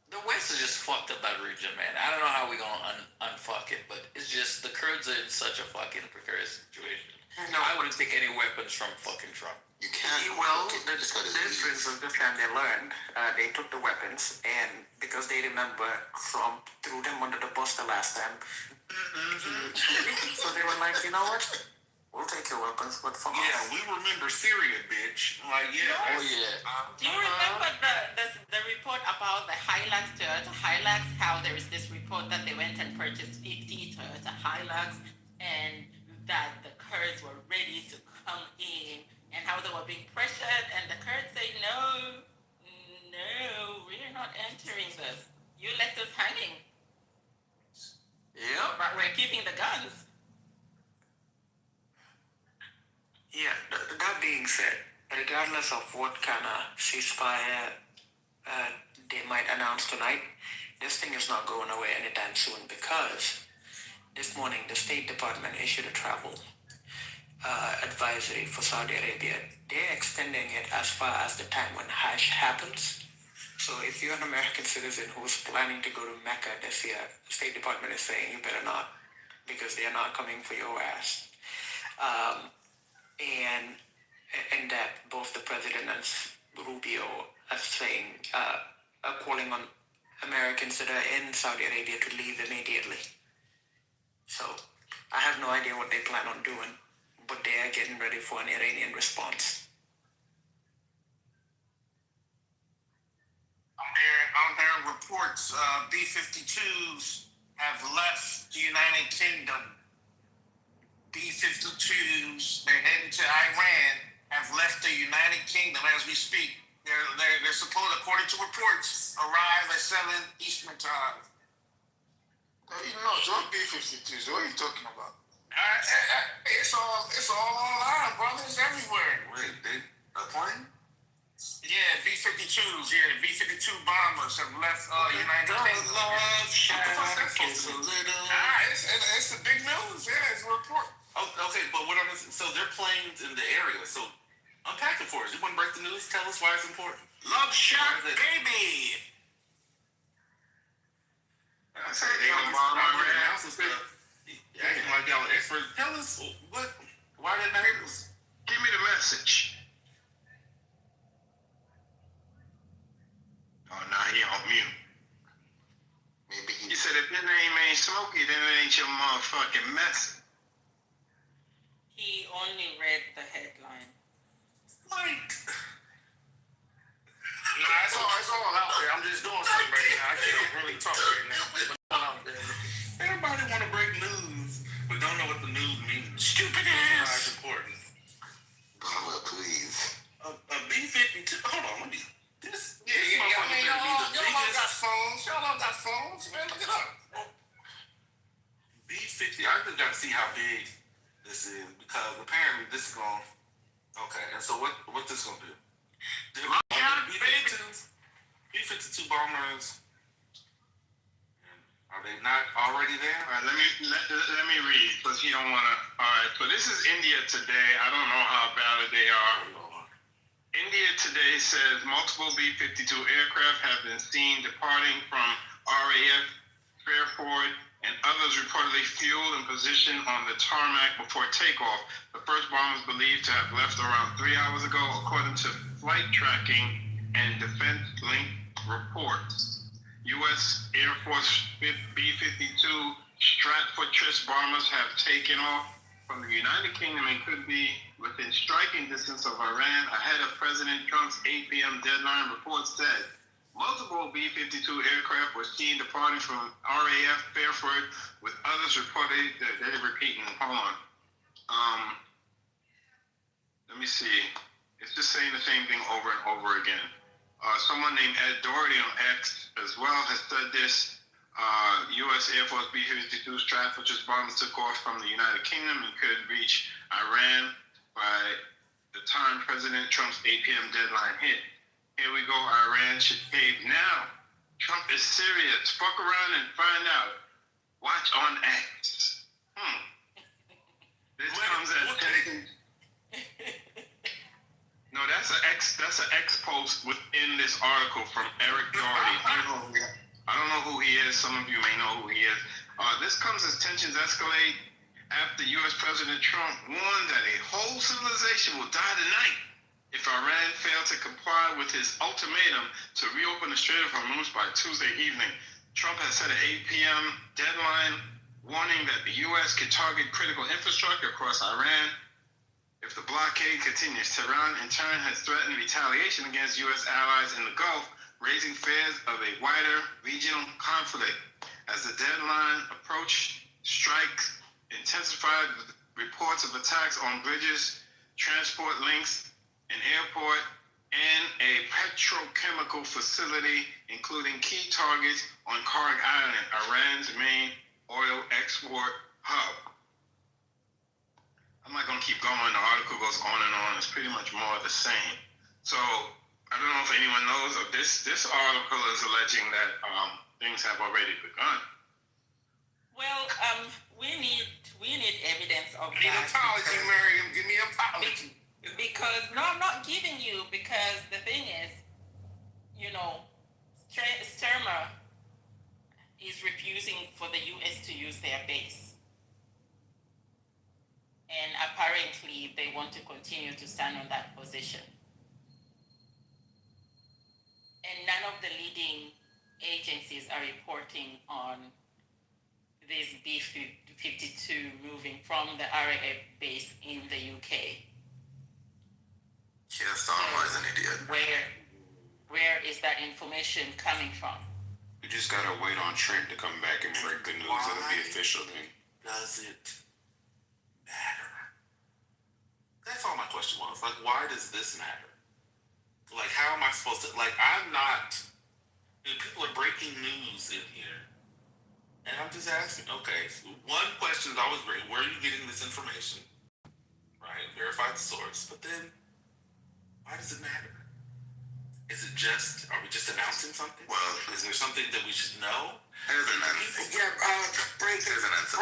the West is just fucked up that region, man. I don't know how we gonna unfuck it, but it's just the Kurds are in such a fucking precarious situation. No, I wouldn't take any weapons from fucking Trump. You can't. Well, the difference was this time they learned. They took the weapons, and because they remember Trump threw them under the bus the last time, so they were like, you know what? We'll take your weapons, but from us. Yeah, we remember Syria, bitch. Like, yeah. Oh, yeah. Do you remember the report about the Hilux Toyota Hilux? How there is this report that they went and purchased 50 Toyota Hilux, and that the Kurds were ready to come in, and how they were being pressured, and the Kurds say, no, we're not entering this. You left us hanging. Yeah. But we're keeping the guns. Yeah, that being said, regardless of what kind of ceasefire they might announce tonight, this thing is not going away anytime soon, because this morning the State Department issued a travel advisory for Saudi Arabia. They're extending it as far as the time when Hajj happens. So if you're an American citizen who's planning to go to Mecca this year, the State Department is saying you better not, because they are not coming for your ass. And that both the president and Rubio are saying, are calling on Americans that are in Saudi Arabia to leave immediately. So I have no idea what they plan on doing, but they are getting ready for an Iranian response. I'm hearing reports B-52s have left the United Kingdom. B-52s, they're heading to Iran, have left the United Kingdom as we speak. They're supposed, according to reports, arrive at 7 Eastern time. No, it's not B-52s. What are you talking about? It's all online, brother. It's everywhere. Wait, a plane? Yeah, B-52s. Yeah, the B-52 bombers have left United Kingdom. It's the big news. Yeah, it's a report. Okay, but what so they're planes in the area. So unpack it for us. You want to break the news? Tell us why it's important. Love shot, baby. I say they gonna bomb Iran. Acting like y'all an expert. Tell us why that matters. Give me the message. Oh, now he on mute. Maybe he said if your name ain't Smokey, then it ain't your motherfucking message. He only read the headline. Like, nah, it's all out there. I'm just doing something right now. I can't really talk right now. But it's all out there. Everybody want to break news, but don't know what the news means. Stupid ass. It's important. Baba, please. A B-52. Hold on, let me. This. Yeah. I mean, y'all got phones. Y'all got phones. Man, look it up. B-50. I just got to see how big this is, because apparently this is going. Okay, and so what this gonna do? B-52 bombers. Are they not already there? All right, let me read, because you don't want to. All right, so this is India Today. I don't know how valid they are. India Today says multiple B-52 aircraft have been seen departing from RAF Fairford and and others reportedly fueled and positioned on the tarmac before takeoff. The first bomb is believed to have left around 3 hours ago, according to flight tracking and Defense Link reports. U.S. Air Force B-52 Stratfortress bombers have taken off from the United Kingdom and could be within striking distance of Iran ahead of President Trump's 8 p.m. deadline, reports said. Multiple B-52 aircraft were seen departing from RAF Fairford, with others reported that they're repeating. Hold on. Let me see. It's just saying the same thing over and over again. Someone named Ed Doherty on X as well has said this. U.S. Air Force B-52 Stratfortress bombers took off from the United Kingdom and could reach Iran by the time President Trump's 8 p.m. deadline hit. Here we go, Iran should cave now. Trump is serious. Fuck around and find out. Watch on X. This comes as tension. No, that's an X post within this article from Eric Doherty. I don't know who he is. Some of you may know who he is. This comes as tensions escalate after U.S. President Trump warned that a whole civilization will die tonight if Iran failed to comply with his ultimatum to reopen the Strait of Hormuz by Tuesday evening. Trump has set an 8 p.m. deadline, warning that the U.S. could target critical infrastructure across Iran if the blockade continues. Tehran, in turn, has threatened retaliation against U.S. allies in the Gulf, raising fears of a wider regional conflict. As the deadline approached, strikes intensified with reports of attacks on bridges, transport links, an airport, and a petrochemical facility, including key targets on Karg Island, Iran's main oil export hub. I'm not going to keep going. The article goes on and on. It's pretty much more of the same. So I don't know if anyone knows of this. This article is alleging that things have already begun. Well, we need evidence of Give me an apology, Miriam. Give me an apology. Because no, I'm not giving you, because the thing is, Sturmer is refusing for the U.S. to use their base. And apparently they want to continue to stand on that position. And none of the leading agencies are reporting on this B-52 moving from the RAF base in the UK. Yes, Donald is an idiot. Where is that information coming from? We just gotta wait on Trent to come back and break the news. It'll be official then. Does it matter? That's all my question was. Like, why does this matter? Like, how am I supposed to, like, I'm not, people are breaking news in here. And I'm just asking, okay, so one question is always great. Where are you getting this information? Right? Verify the source. But then, why does it matter? Is it just, are we just announcing something? Well, is there something that we should know? There's an answer. Breaking. There's an answer,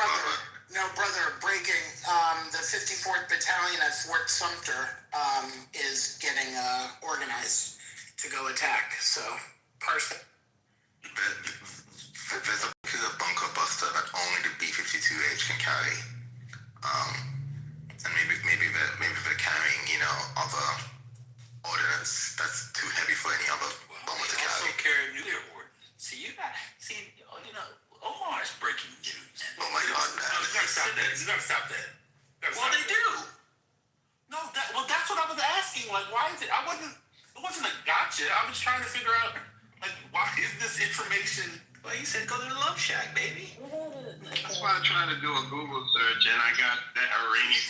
breaking. The 54th Battalion at Fort Sumter is getting organized to go attack. So, there's a bunker buster that only the B-52H can carry. And maybe they're carrying, other ordnance that's too heavy for any other bomber to carry. Also carry nuclear ordnance. Omar's breaking news. Oh my God, man. You gotta stop that. Well, they do. No, that's what I was asking. Like, why is it? It wasn't a gotcha. I was trying to figure out, like, why is this information? Well, you said go to the Love Shack, baby. That's why I tried to do a Google search and I got that Iranian.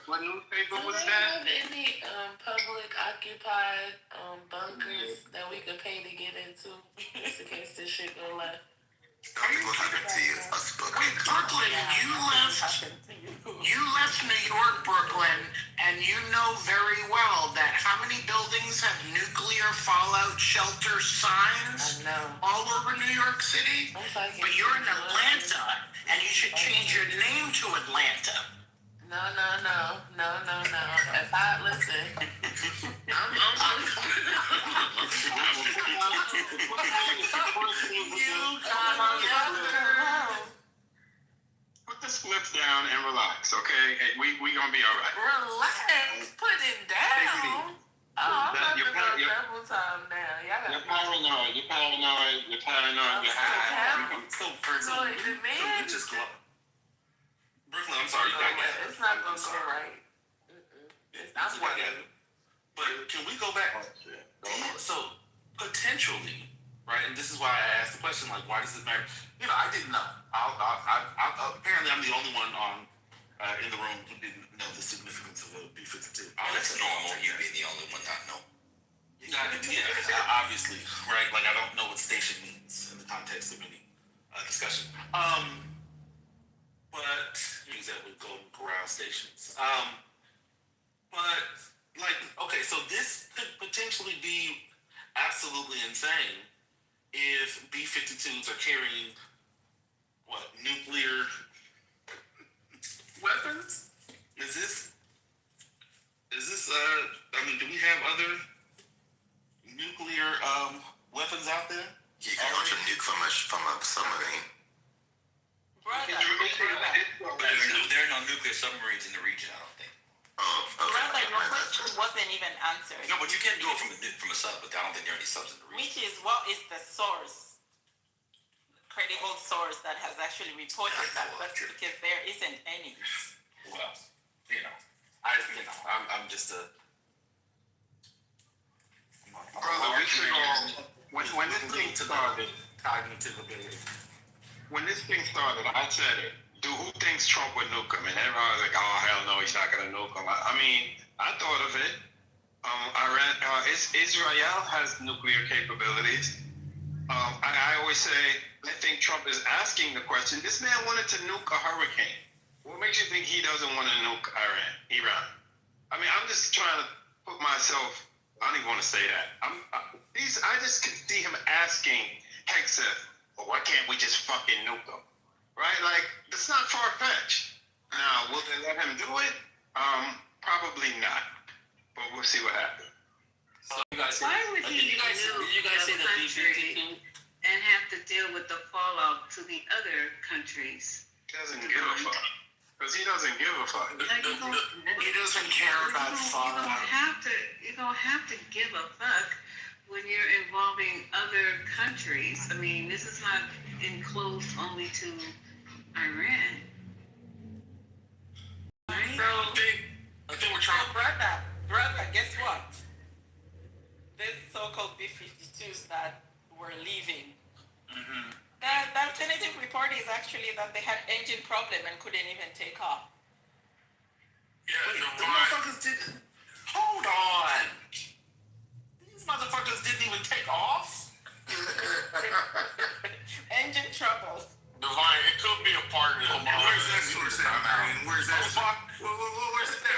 What newspaper was that? Any public occupied bunkers that we could pay to get into, just in case this shit go left? What happened to you? Wait, Brooklyn, you left New York, Brooklyn, and you know very well that how many buildings have nuclear fallout shelter signs? I know. All over New York City? But you're in Atlanta, and you should change your name to Atlanta. No. If I listen, You come on, chips down and relax, okay? Hey, we gonna be all right. Relax, put it down. Oh, I'm about to go double time now. You're paranoid. You're paranoid. You're paranoid. You're high. So you just go. Brooklyn, I'm sorry, you got it. It's not gonna go right. That's why. But can we go back? So potentially, right? And this is why I asked the question, like, why does it matter? You know, I didn't know. Apparently, I'm the only one in the room who didn't know the significance of a B-52. That's normal. You being the only one not know. Yeah, obviously, right? Like, I don't know what station means in the context of any discussion. But use that with Golden Corral stations. But like, okay, so this could potentially be absolutely insane if B-52s are carrying what, nuclear weapons? Is this I mean, do we have other nuclear weapons out there? You can launch a nuke from a submarine. There are no nuclear submarines in the region, I don't think. Oh, okay. Brother, your question wasn't even answered. No, but you can do it from a sub, but I don't think there are any subs in the region. Which is what is the source? Credible source that has actually reported that, but because there isn't any. Well, I'm just a. Brother, we should all. When this thing started, cognitive ability. When this thing started, I said it. Who thinks Trump would nuke him? And everybody was like, "Oh hell no, he's not gonna nuke him." I mean, I thought of it. Israel has nuclear capabilities. I always say, I think Trump is asking the question. This man wanted to nuke a hurricane. What makes you think he doesn't want to nuke Iran? I mean, I'm just trying to put myself. I don't even want to say that. I just can see him asking Hegseth, well, why can't we just fucking nuke them? Right? Like, it's not far-fetched. Now, will they let him do it? Probably not. But we'll see what happens. So you guys Why would he you guys say the B-52? and have to deal with the fallout to the other countries? He doesn't give a fuck. Because he doesn't give a fuck. He doesn't care about fallout. You don't have to give a fuck when you're involving other countries. I mean, this is not enclosed only to Iran. Right? So, I think we're trying. Brother, guess what? This so-called B-52s that were leaving. Mm-hmm. The alternative report is actually that they had engine problem and couldn't even take off. Yeah, the motherfuckers didn't. Hold on. These motherfuckers didn't even take off. Engine trouble. Divine, it could be a partner. Where's that source at, man? Where's that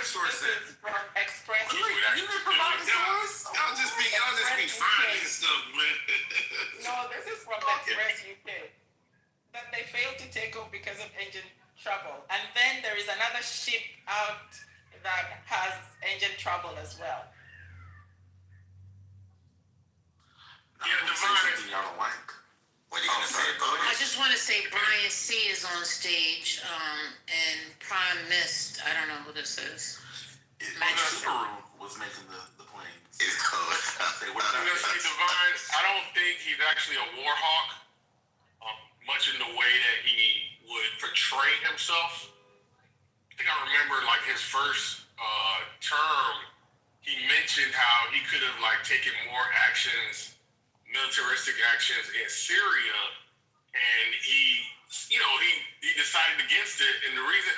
source at? From Express. You didn't provide the source? Y'all just be finding stuff, man. No, this is from Express UK. That they failed to take off because of engine trouble. And then there is another ship out that has engine trouble as well. Yeah, Divine. Y'all don't like. What are you gonna say, Bo? I just want to say Brian C. is on stage, and Prime missed. I don't know who this is. Subaru was making the planes. It's cold. They were I'm gonna say Divine. I don't think he's actually a war hawk, much in the way that he would portray himself. I think I remember like his first term, he mentioned how he could have like taken more actions, militaristic actions in Syria, and he decided against it. And the reason,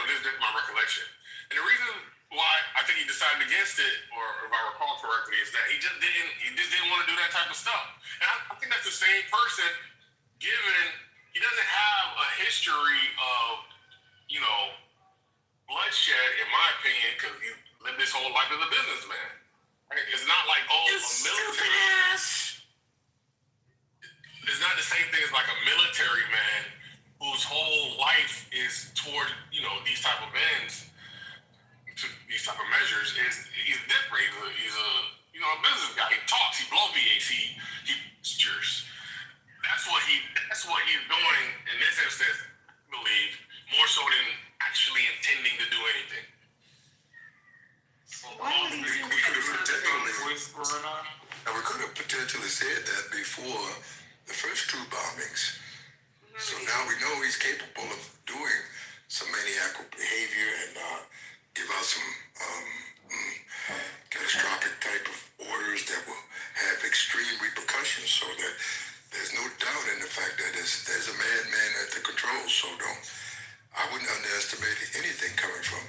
this is my recollection, and the reason why I think he decided against it, or if I recall correctly, is that he just didn't want to do that type of stuff. And I think that's the same person, given he doesn't have a history of, bloodshed, in my opinion, because he lived his whole life as a businessman. Right? It's not like, a military. It's not the same thing as like a military man whose whole life is toward, these type of ends, to these type of measures. He's different. He's a business guy. He talks. He blows VAs. He gestures. That's what he's doing in this instance. I believe more more so than actually intending to do anything. We could have potentially said that before the first two bombings. So now we know he's capable of doing some maniacal behavior and give out some catastrophic type of orders that will have extreme repercussions. So that there's no doubt in the fact that there's a madman at the controls. So I wouldn't underestimate anything coming from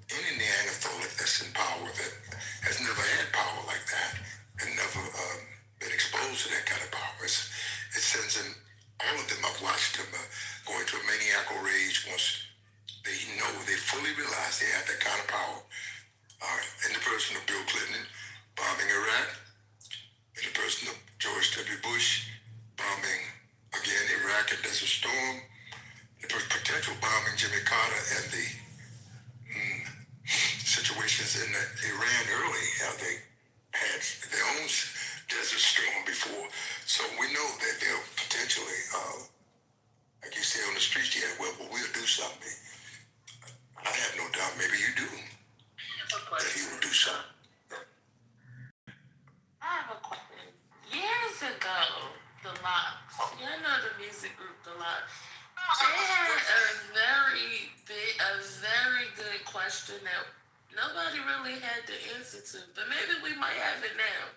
any Neanderthal that's in power that has never had power like that and never been exposed to that kind of power. It sends in all of them. I've watched them go into a maniacal rage once they fully realize they have that kind of power. In the person of Bill Clinton bombing Iraq, in the person of George W. Bush bombing again Iraq and Desert Storm, the potential bombing Jimmy Carter and the situations in Iran early, how they had their own Desert Storm before. So we know that they'll potentially, like you say on the streets, yeah, well, we'll do something. I have no doubt, maybe you do, that he will do something. I have a question. Years ago, the Lox, you know the music group, the Lox, they had a very good question that nobody really had the answer to, but maybe we might have it now.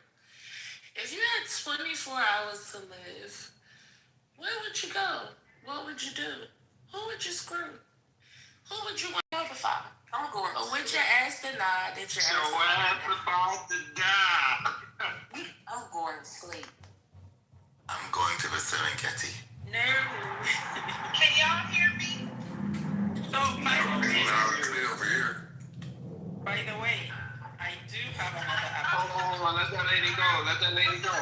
If you had 24 hours to live, where would you go? What would you do? Who would you screw? Who would you want to notify? I'm going to with your astronaut that your ass about to die. I'm going to sleep. I'm going to the Serengeti. No. Can y'all hear me? So, by the way, I do have another Hold on, let that lady go. Let that lady go.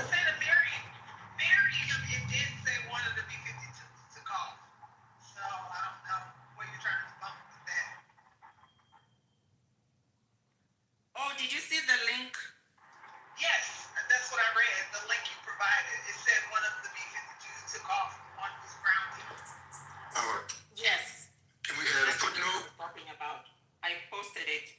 Miriam, it did say one of the B-52s took off. So I don't know what you're trying to bump with that. Oh, did you see the link? Yes, that's what I read. The link you provided. It said one of the B-52s took off. One was grounded. Yes. Can we add a footnote? Talking about. I posted it.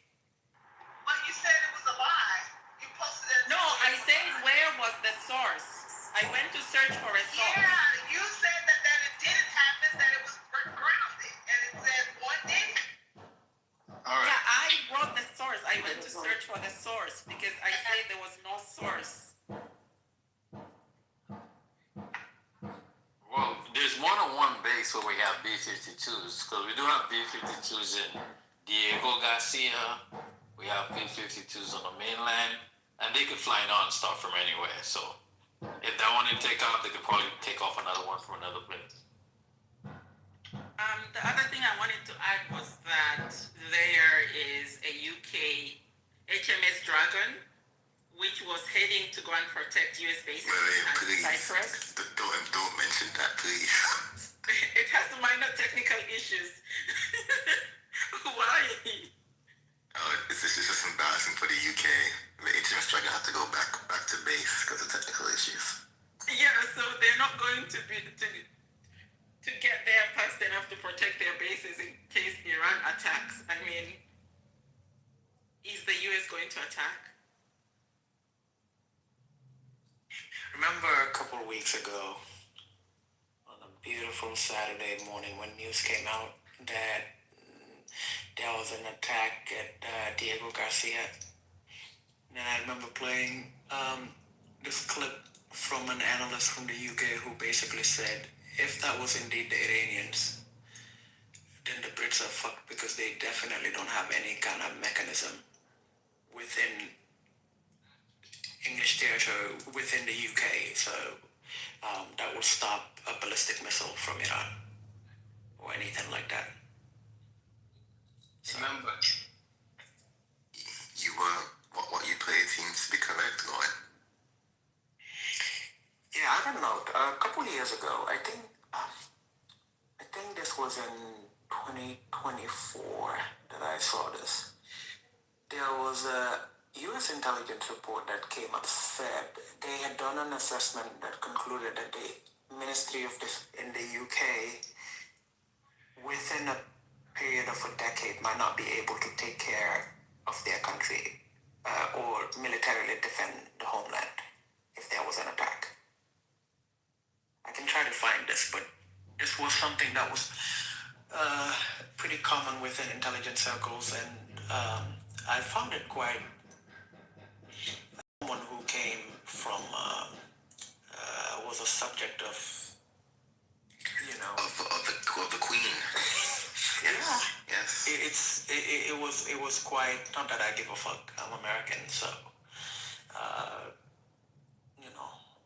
But you said it was a lie. You posted it. No, I said where was the source? I went to search for a source. Yeah, you said that it didn't happen, that it was grounded. And it said one did it. All right. Yeah, I wrote the source. I went to search for the source because I said there was no source. Well, there's more than one base where we have B-52s, because we do have B-52s in Diego Garcia. We have B-52s on the mainland, and they could fly non-stop from anywhere. So if that one didn't take off, they could probably take off another one from another place. The other thing I wanted to add was that there is a UK HMS Dragon, which was heading to go and protect US bases in Cyprus. Don't mention that, please. It has minor technical issues. Why? This is just embarrassing for the UK. The HMS Dragon had to go back to base because of technical issues. Yeah, so they're not going to get there fast enough to protect their bases in case Iran attacks. I mean, is the US going to attack? Remember a couple of weeks ago, on a beautiful Saturday morning when news came out that there was an attack at Diego Garcia? And I remember playing this clip from an analyst from the UK who basically said, if that was indeed the Iranians, then the Brits are fucked because they definitely don't have any kind of mechanism within English territory, within the UK, so that will stop a ballistic missile from Iran or anything like that. So, remember, you what you played seems to be correct, Lloyd. yeah, I don't know. A couple of years ago, I think this was in 2024 that I saw this. There was a U.S. intelligence report that came up Feb. They had done an assessment that concluded that the Ministry of Defense in the UK, within a period of a decade might not be able to take care of their country or militarily defend the homeland if there was an attack. I can try to find this, but this was something that was pretty common within intelligence circles, and I found it quite. Someone who came from was a subject of, of the Queen. Yes. Yeah. Yes. It was quite, not that I give a fuck. I'm American, so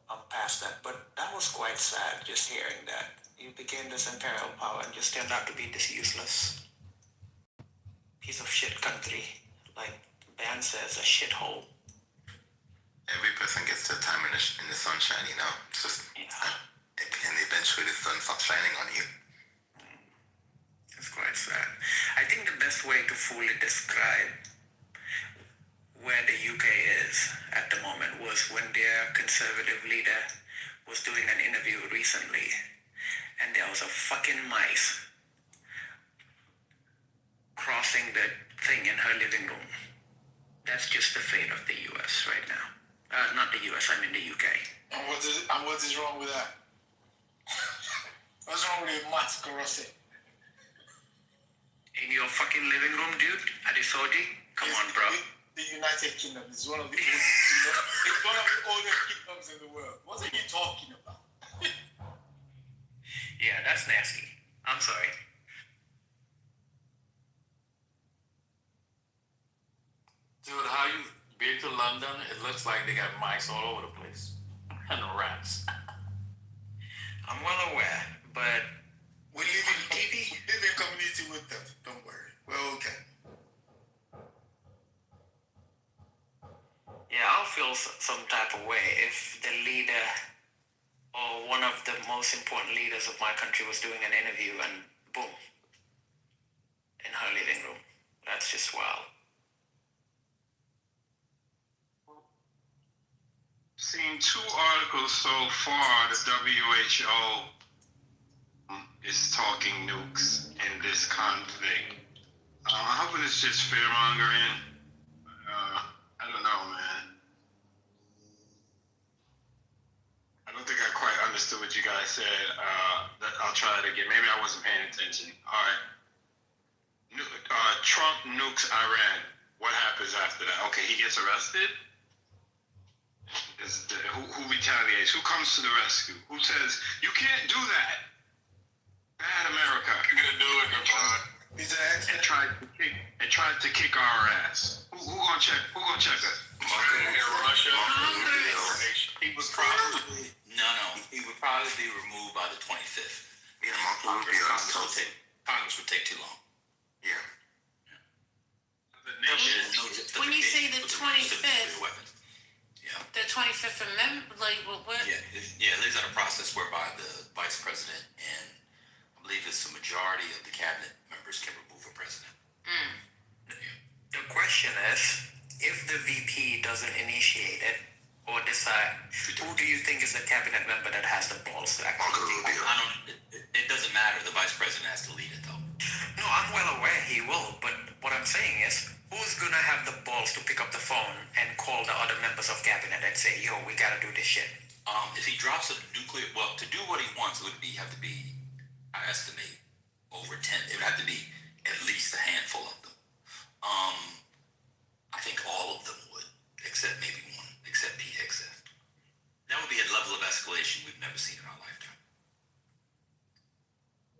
I'm past that. But that was quite sad, just hearing that you became this imperial power and just turned out to be this useless piece of shit country, like the band says, a shithole. Every person gets their time in the sunshine, It's just, and eventually the sun stops shining on you. It's quite sad. I think the best way to fully describe where the UK is at the moment was when their conservative leader was doing an interview recently, and there was a fucking mice crossing the thing in her living room. That's just the fate of the US right now. Not the US, I mean the UK. And what is wrong with that? What's wrong with mice crossing? In your fucking living room, dude? At the Saudi? Come on, bro. The United Kingdom is one of the it's one of the oldest kingdoms in the world. What are you talking about? Yeah, that's nasty. I'm sorry. Dude, how you been to London? It looks like they got mice all over the place. And rats. I'm well aware, but we live in community with them. Don't worry. We're okay. Yeah, I'll feel some type of way if the leader or one of the most important leaders of my country was doing an interview and boom, in her living room. That's just wild. Seen 2 articles so far. The WHO is talking nukes in this conflict. I hope it's just fear mongering. I don't know, man. I don't think I quite understood what you guys said. I'll try it again. Maybe I wasn't paying attention. All right. Trump nukes Iran. What happens after that? Okay, he gets arrested. Who retaliates? Who comes to the rescue? Who says you can't do that? Bad America. You're gonna do it, LeBron. And tried to kick our ass. Who gonna check? Who gonna check us? Russia. He would probably He would probably be removed by the 25th. Yeah, Congress would take too long. Yeah. When you say the 25th, the 25th Amendment, like what? Yeah, there's a process whereby the vice president and I believe it's the majority of the cabinet members can remove a president. The question is, if the VP doesn't initiate it or decide, who do you think is the cabinet member that has the balls to actually do it? It doesn't matter. The vice president has to lead it, though. No, I'm well aware he will, but what I'm saying is, who's gonna have the balls to pick up the phone and call the other members of cabinet and say, yo, we gotta do this shit? If he drops a nuclear, to do what he wants, it would have to be, I estimate, over 10. It would have to be at least a handful of them. I think all of them would, except maybe one, except Pete Hegseth. That would be a level of escalation we've never seen in our lifetime.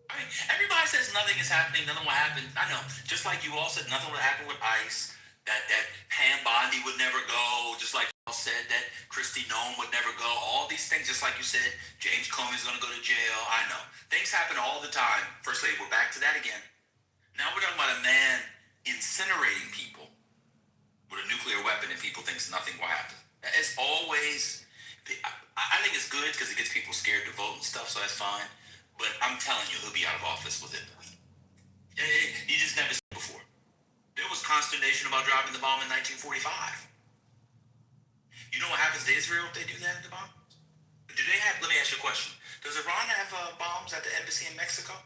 I mean, everybody says nothing is happening, nothing will happen. I know, just like you all said nothing would happen with ICE, that Pam Bondi would never go, just like you all said that Kristi Noem would never go. All these things, just like you said, James Comey's going to go to jail. I know. Things happen all the time. First lady, we're back to that again. Now we're talking about a man incinerating people with a nuclear weapon and people think nothing will happen. It's always, I think it's good because it gets people scared to vote and stuff, so that's fine. But I'm telling you, he'll be out of office within the week. You just never seen it before. There was consternation about dropping the bomb in 1945. You know what happens to Israel if they do that in the bomb? Do they have, let me ask you a question. Does Iran have bombs at the embassy in Mexico?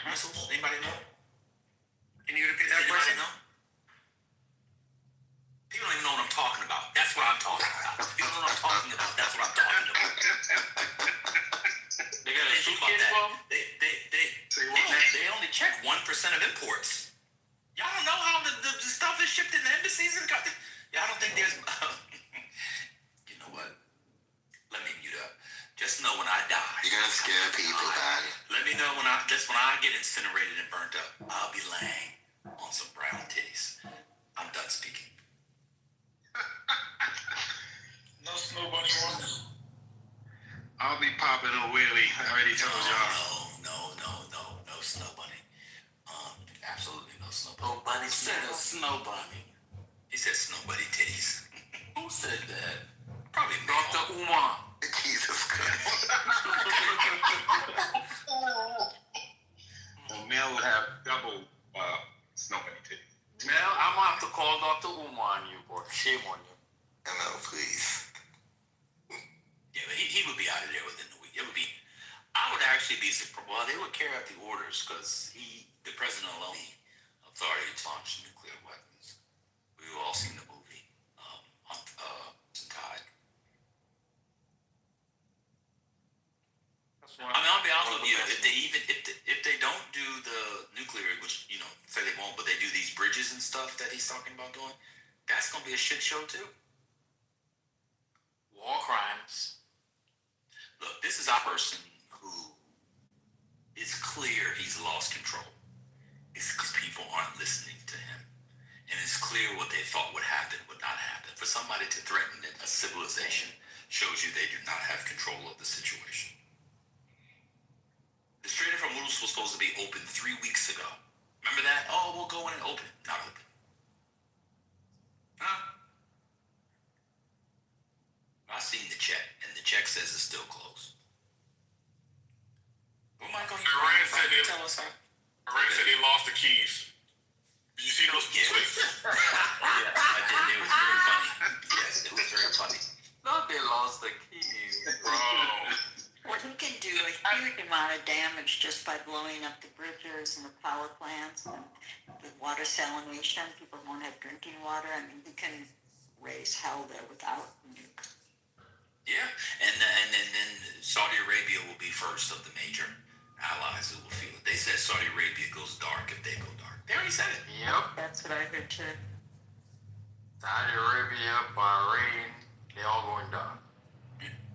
Missiles? Anybody know? Can you repeat that question? Know? People don't even know what I'm talking about. That's what I'm talking about. People don't know what I'm talking about. That's what I'm talking about. They got a Think soup about kit that. for 'em? They only check 1% of imports. Y'all don't know how the stuff is shipped in the embassies and y'all don't think there's. You know what? Let me mute up. Just know when I die. You're gonna scare people, man. Let me know when I get incinerated and burnt up. I'll be laying on some brown titties. I'm done speaking. No snow bunny ones. I'll be popping a wheelie. I already told y'all. No snow bunny. Absolutely no snow bunny. Oh, bunny said a snow bunny. He said snow bunny titties. Who said that? Probably Dr. Umar. Jesus Christ. Well, Mel will have double snow bunny titties. Mel, I'm gonna have to call Dr. Umar on you, boy. Shame on you. No, please. Yeah, but he would be out of there within the week. It would be. I would actually be surprised. Well, they would carry out the orders because the president alone, the authority to launch nuclear weapons. We've all seen the movie. Tide. I mean, I'll be honest with you. If they don't do the nuclear, which say they won't, but they do these bridges and stuff that he's talking about doing, that's gonna be a shit show too. War crimes. Look, this is a person who it's clear he's lost control. It's because people aren't listening to him, and it's clear what they thought would happen would not happen. For somebody to threaten a civilization shows you they do not have control of the situation. The Strait of Hormuz was supposed to be open 3 weeks ago. Remember that? Oh, we'll go in and open it. Not open. Huh? I seen the check, and the check says it's still closed. What am I going to tell us? Iran said they lost the keys. Did you see those tweets? Yes, I did. It was very funny. Yes, it was very funny. No, they lost the keys. Bro. Well, he can do a huge amount of damage just by blowing up the bridges and the power plants and the water salination. People won't have drinking water. I mean, he can raise hell there without nukes. Yeah, and then Saudi Arabia will be first of the major allies who will feel it. They said Saudi Arabia goes dark if they go dark. They already said it. Yep. That's what I heard too. Saudi Arabia, Bahrain, they all going down.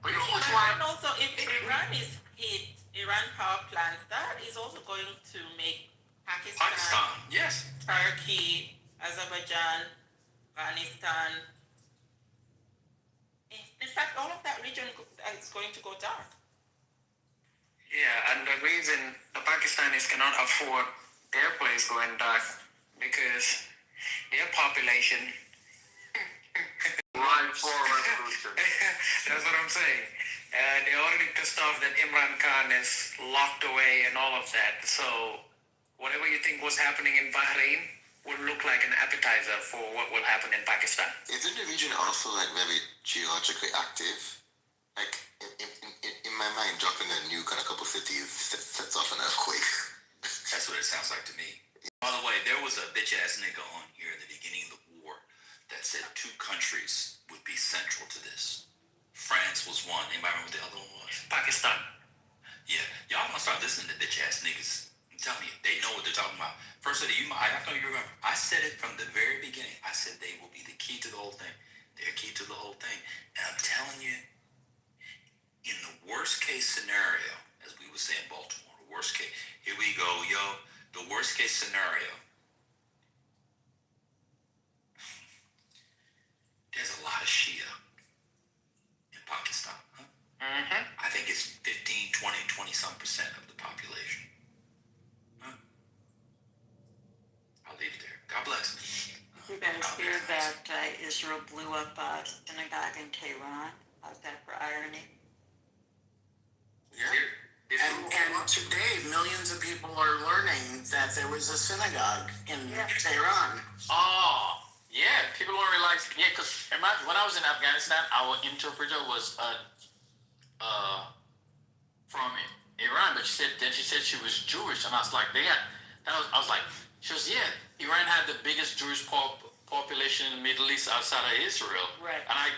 But you know what's And also, if Iran is hit, Iran power plants, that is also going to make Pakistan, yes. Turkey, Azerbaijan, Afghanistan. In fact, all of that region is going to go dark. Yeah, and the reason the Pakistanis cannot afford their place going dark because their population. Right for revolution. That's what I'm saying. They're already pissed off that Imran Khan is locked away and all of that. So whatever you think was happening in Bahrain would look like an appetizer for what will happen in Pakistan. Isn't the region also like very geologically active? Like in my mind, dropping a nuke on a couple cities sets off an earthquake. That's what it sounds like to me. By the way, there was a bitch ass nigga on here at the beginning of the war that said 2 countries would be central to this. France was one. Anybody remember what the other one was? Pakistan. Yeah, y'all gonna start listening to bitch ass niggas. I'm telling you, they know what they're talking about. First of all, I know you remember. I said it from the very beginning. I said they will be the key to the whole thing. They're key to the whole thing. And I'm telling you, in the worst case scenario, as we would say in Baltimore, the worst case, here we go, yo. The worst case scenario, there's a lot of Shia in Pakistan. Huh? Mm-hmm. I think it's 15, 20 some percent of the population. Huh? I'll leave it there. God bless. You guys hear that Israel blew up a synagogue in Tehran? How's that for irony? Yeah. And today, millions of people are learning that there was a synagogue in Tehran. Oh, yeah. People don't realize. Yeah, because imagine when I was in Afghanistan, our interpreter was from Iran, but she said she was Jewish, and I was like, I was like, She goes, yeah, Iran had the biggest Jewish population in the Middle East outside of Israel. Right. And I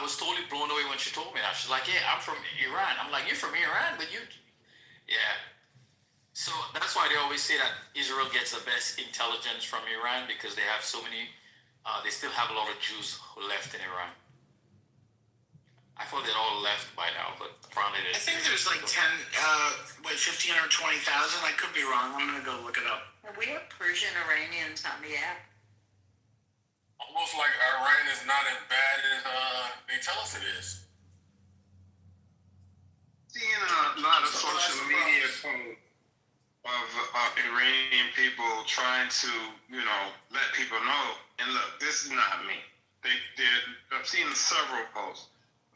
was totally blown away when she told me that. She's like, yeah, I'm from Iran. I'm like, you're from Iran, but you, yeah. So that's why they always say that Israel gets the best intelligence from Iran because they have so many, they still have a lot of Jews who left in Iran. I thought they'd all left by now, but apparently I think there's like 10, 15 or 20,000. I could be wrong. I'm gonna go look it up. We have Persian Iranians on the app. Almost like Iran is not as bad as they tell us it is. Seeing a lot of social media of Iranian people trying to, let people know. And look, this is not me. I've seen several posts.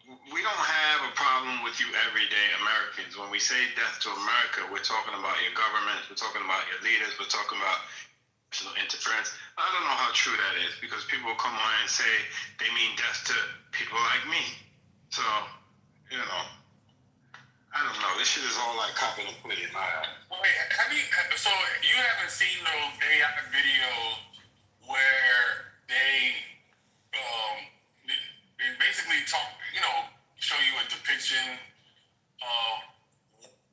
We don't have a problem with you everyday Americans. When we say death to America, we're talking about your government, we're talking about your leaders, we're talking about national interference. I don't know how true that is because people will come on and say they mean death to people like me. So, I don't know. This shit is all like copy and put in my eyes. Wait, so you haven't seen those AI videos where they basically show you a depiction of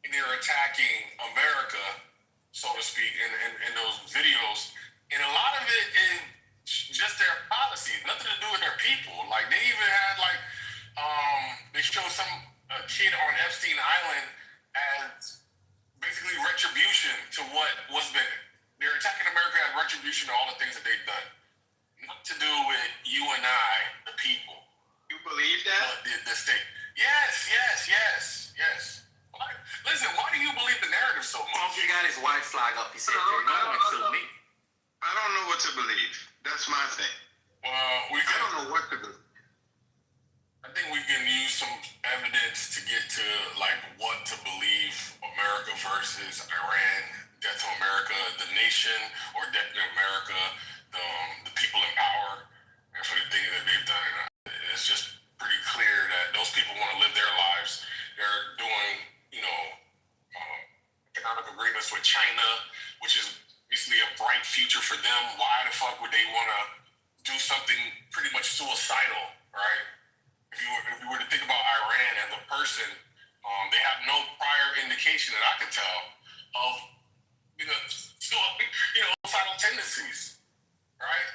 they're attacking America, so to speak, in those videos. And a lot of it is just their policies, nothing to do with their people. Like they even had they showed a kid on Epstein Island as basically retribution to what's been. They're attacking America as retribution to all the things that they've done. Nothing to do with you and I, the people. You believe that? The state. Yes. Listen, why do you believe the narrative so much? He got his white flag up. He said, "You're not gonna kill me." I don't know what to believe. That's my thing. Well, I don't know what to believe. I think we can use some evidence to get to what to believe America versus Iran, death to America, the nation, or death to America, the people in power, and for the things that they've done. And it's just pretty clear that those people want to live their lives. They're doing, economic agreements with China, which is basically a bright future for them. Why the fuck would they want to do something pretty much suicidal, right? If you were to think about Iran as a person, they have no prior indication that I could tell of, suicidal tendencies, right?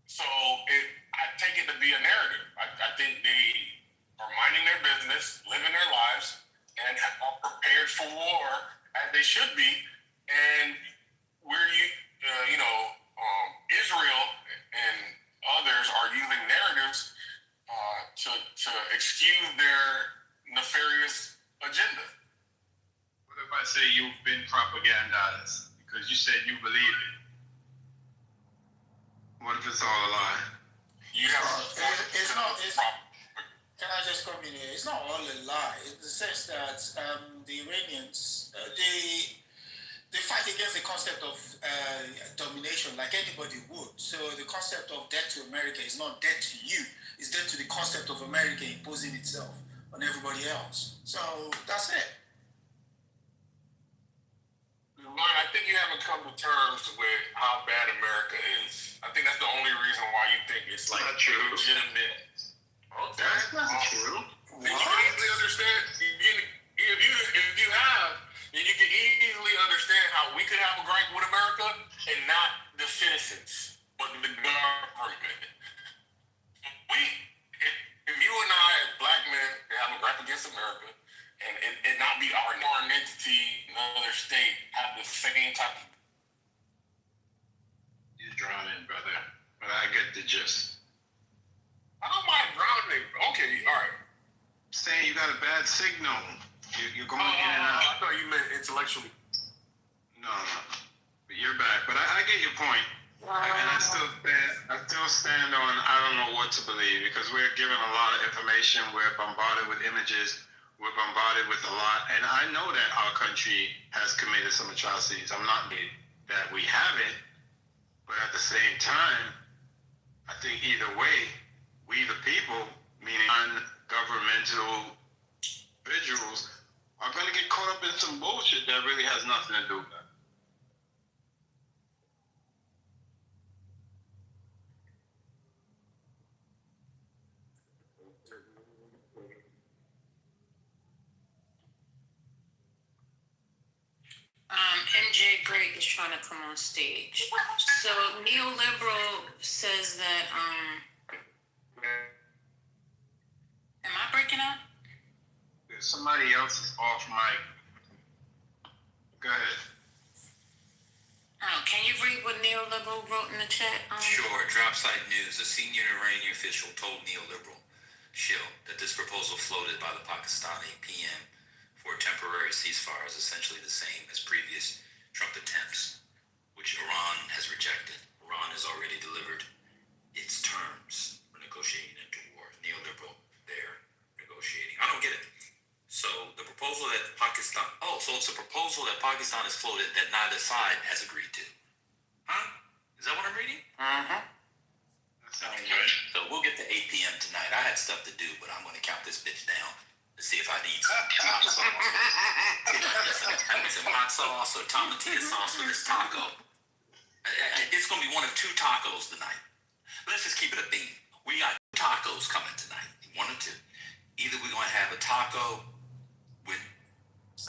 So I take it to be a narrative. I think they are minding their business, living their lives, and are prepared for war as they should be. And Israel and others are using narratives to excuse their nefarious agenda. What if I say you've been propagandized because you said you believe it? What if it's all a lie? It's not. Can I just come in here? It's not all a lie in the sense that the Iranians they fight against the concept of domination like anybody would. So the concept of death to America is not death to you. It's death to the concept of America imposing itself on everybody else. So that's it. Lauren, I think you haven't come to terms with how bad America is. I think that's the only reason why you think it's not true. Legitimate. That's not true. Then you can easily understand. If you have, then you can easily understand how we could have a gripe with America and not the citizens, but the government. If you and I, as black men, have a gripe against America, and it not be our foreign entity, another state, have the same type of... You're drowning, brother. But I get the gist. I don't mind drowning. Okay, all right. Saying you got a bad signal. You're going in and out. I thought you meant intellectually. No. But you're back. But I get your point. And I still stand on I don't know what to believe because we're given a lot of information. We're bombarded with images. We're bombarded with a lot. And I know that our country has committed some atrocities. I'm not saying that we haven't. But at the same time, I think either way, we the people, meaning non-governmental individuals, are going to get caught up in some bullshit that really has nothing to do with that. Jay Great is trying to come on stage. So neoliberal says that am I breaking up? Somebody else is off mic. Go ahead. Oh, can you read what neoliberal wrote in the chat? Sure. Dropside News. A senior Iranian official told neoliberal Shill that this proposal floated by the Pakistani PM for a temporary ceasefire is essentially the same as previous Trump attempts, which Iran has rejected. Iran has already delivered its terms for negotiating into war. Neoliberal, they're negotiating. I don't get it. So the proposal that Pakistan, so it's a proposal that Pakistan has floated that neither side has agreed to. Huh? Is that what I'm reading? Uh-huh. Okay. So we'll get to 8 p.m. tonight. I had stuff to do, but I'm going to count this bitch down to see if I need some hot sauce. I need some hot sauce or tomatillo sauce for this taco. It's going to be one of 2 tacos tonight. Let's just keep it a bean. We got 2 tacos coming tonight. 1 or 2. Either we're going to have a taco with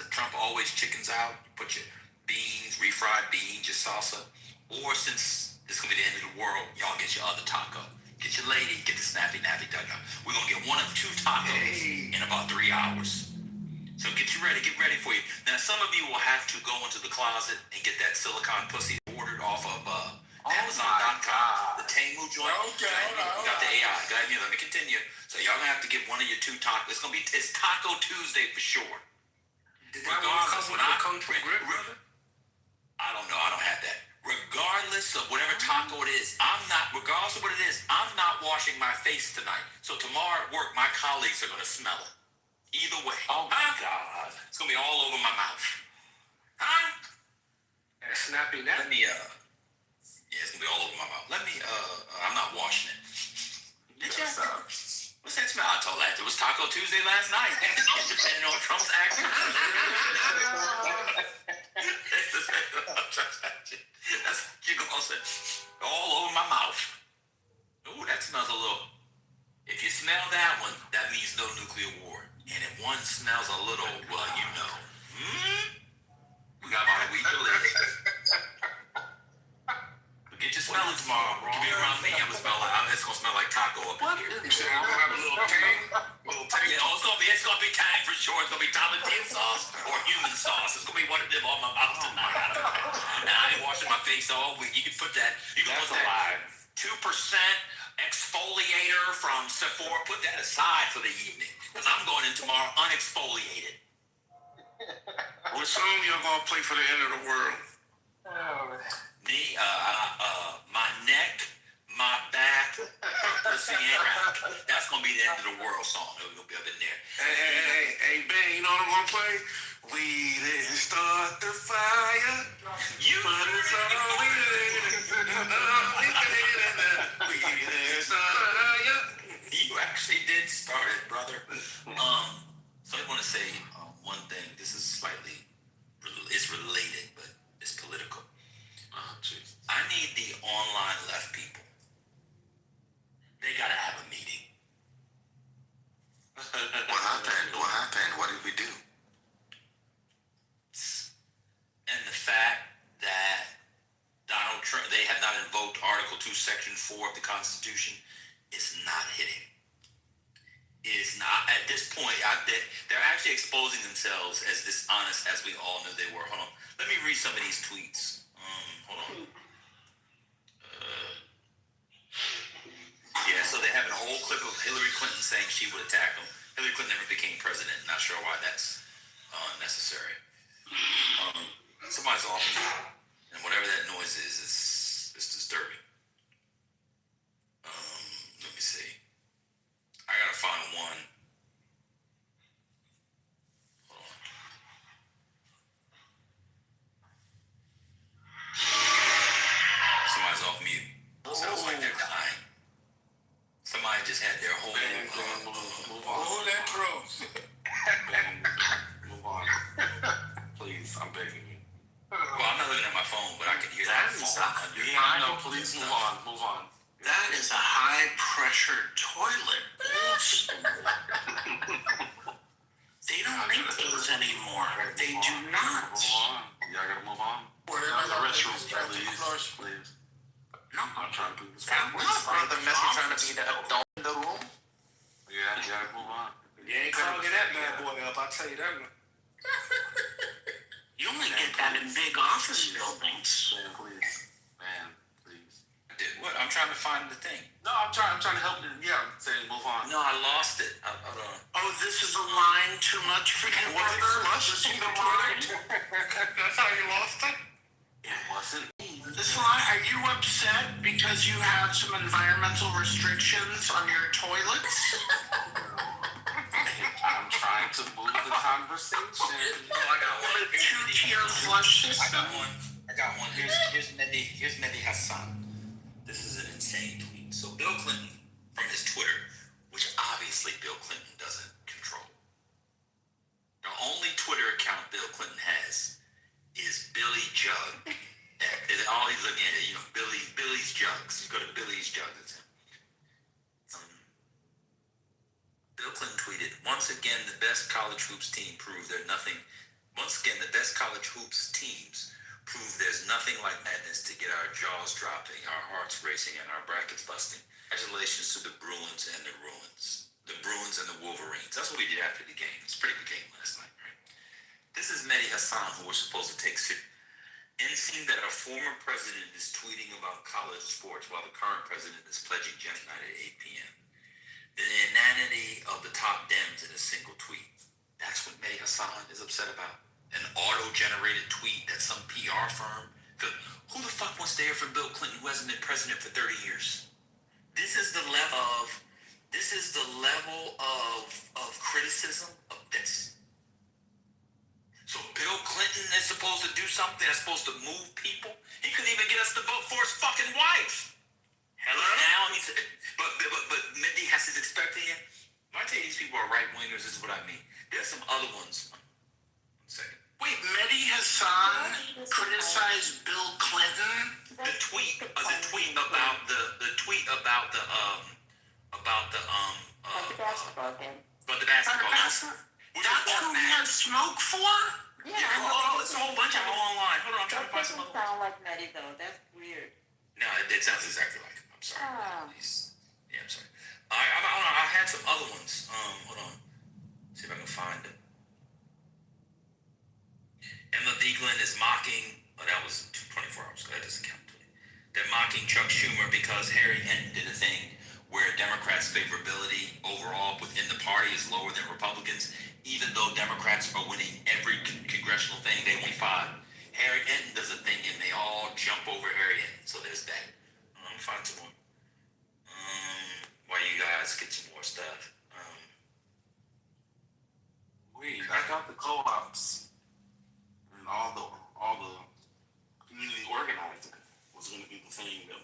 Trump always chickens out. You put your beans, refried beans, your salsa. Or since it's going to be the end of the world, y'all get your other taco. Get your lady, get the snappy nappy dugout. We're going to get 1 of 2 tacos in about 3 hours. So get ready for you. Now, some of you will have to go into the closet and get that silicone pussy ordered off of Amazon.com. The Temu joint. Okay, you got the AI. Let me continue. So y'all going to have to get 1 of your 2 tacos. It's Taco Tuesday for sure. Regardless, I don't know. I don't have that. Regardless of whatever taco it is, regardless of what it is, I'm not washing my face tonight. So tomorrow at work, my colleagues are going to smell it. Either way. Oh my God. It's going to be all over my mouth. Huh? And snappy now. Let me, it's going to be all over my mouth. I'm not washing it. Did you? What's that smell? I told that it was Taco Tuesday last night. Depending on Trump's action. That's what you're going to say. All over my mouth. Ooh, that smells a little. If you smell that one, that means no nuclear war. And if one smells a little, well, you know. We got about a week to live. Get your smelling tomorrow, bro. Be around me. It's gonna smell like taco up in here. You said it's gonna have a little tang? Yeah, it's gonna be tang for sure. It's gonna be tomatillo sauce or human sauce. It's gonna be one of them on my mouth tonight. And I ain't washing my face all week. You can put that. You can put that 2% exfoliator from Sephora. Put that aside for the evening because I'm going in tomorrow unexfoliated. What song y'all gonna play for the end of the world? Me, my neck, my back, pussy and crack. That's gonna be the end of the world song. We're gonna be up in there. Hey, Ben, you know what I'm gonna play? We didn't start the fire. You but it's all we did. We didn't start the fire. You actually did start it, brother. So I want to say one thing. This is it's related, but it's political. I need the online left people. They gotta have a meeting. What happened? What did we do? And the fact that Donald Trump, they have not invoked Article 2, Section 4 of the Constitution, is not hitting. Is not at this point. They're actually exposing themselves as dishonest as we all knew they were. Hold on. Let me read some of these tweets. Hold on. Yeah, so they have a whole clip of Hillary Clinton saying she would attack him. Hillary Clinton never became president. Not sure why that's necessary. Somebody's off mute, and whatever that noise is, it's disturbing. Let me see. I gotta find one. Hold on. Somebody's off mute. Sounds like they're dying. Somebody just had their whole move on. Hold that throat. Move on. Please, I'm begging you. Well, I'm not looking at my phone, but I can hear that phone. Yeah, I know. Please move on. Move on. That is a high pressure toilet. They They don't make those anymore. They do not. Y'all gotta move on. The restroom, Please. No, I'm trying to do this. that was The message trying to be the adult in the room. Yeah, you gotta move on. You ain't clogging that bad boy up, I'll tell you that one. You only get that in big office buildings. Man, please. Man, please. What? I'm trying to find the thing. No, I'm trying to help you. Yeah, I'm saying move on. No, I lost it. I don't know. Oh, this is a line too much for you, brother? This is the line. That's how you lost it? It wasn't. This line, are you upset because you have some environmental restrictions on your toilets? I'm trying to move the conversation. Oh, I got one. The two-tier flush I system? got one. Here's Mehdi Hassan. This is an insane tweet. So Bill Clinton, from his Twitter, which obviously Bill Clinton doesn't control. The only Twitter account Bill Clinton has is Billy Jug. And all he's looking at is, Billy's Jugs. You go to Billy's Jugs, it's him. Bill Clinton tweeted, once again, the best college hoops team proved there's nothing. Once again, the best college hoops teams prove there's nothing like madness to get our jaws dropping, our hearts racing, and our brackets busting. Congratulations to the Bruins and the Ruins. The Bruins and the Wolverines. That's what we did after the game. It's a pretty good game last night, right? This is Mehdi Hassan, who we're supposed to take seriously. Anything that a former president is tweeting about college sports while the current president is pledging genocide at 8 p.m. The inanity of the top Dems in a single tweet. That's what Mehdi Hassan is upset about. An auto-generated tweet that some PR firm. Who the fuck wants to hear from Bill Clinton, who hasn't been president for 30 years? This is the level of criticism of this. So Bill Clinton is supposed to do something that's supposed to move people. He couldn't even get us to vote for his fucking wife. Hello? Now he's, but Mindy has his expecting it. When I tell you these people are right wingers, this is what I mean. There's some other ones. One second. Wait, Mehdi Hassan criticized Bill Clinton? The tweet about the basketball game. About the basketball. That's who he had smoke for? Yeah, it's a whole bunch of them online. Hold on, I'm trying to find some Doesn't other ones. sound like Mehdi though. That's weird. No, it sounds exactly like him. I'm sorry. Oh. I'm sorry. I had some other ones. Hold on. See if I can find them. Emma Vigeland is mocking. Oh, that was 24 hours ago. That doesn't count. They're mocking Chuck Schumer because Harry Hinton did a thing where Democrats' favorability overall within the party is lower than Republicans, even though Democrats are winning every congressional thing. They win 5. Harry Hinton does a thing, and they all jump over Harry Hinton. So there's that. I'm gonna find some more. While you guys get some more stuff. I got the co-ops and all the community organizing was going to be the thing that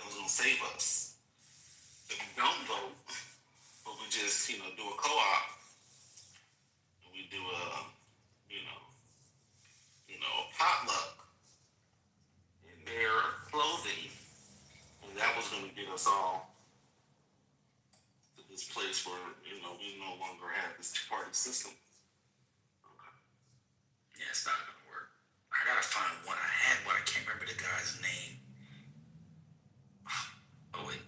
was going to save us. If we don't vote, but we just do a co-op, and we do a potluck in their clothing, and that was going to get us all to this place where we no longer have this two-party system. Yeah, it's not gonna work. I gotta find one. I had one. I can't remember the guy's name. Oh wait.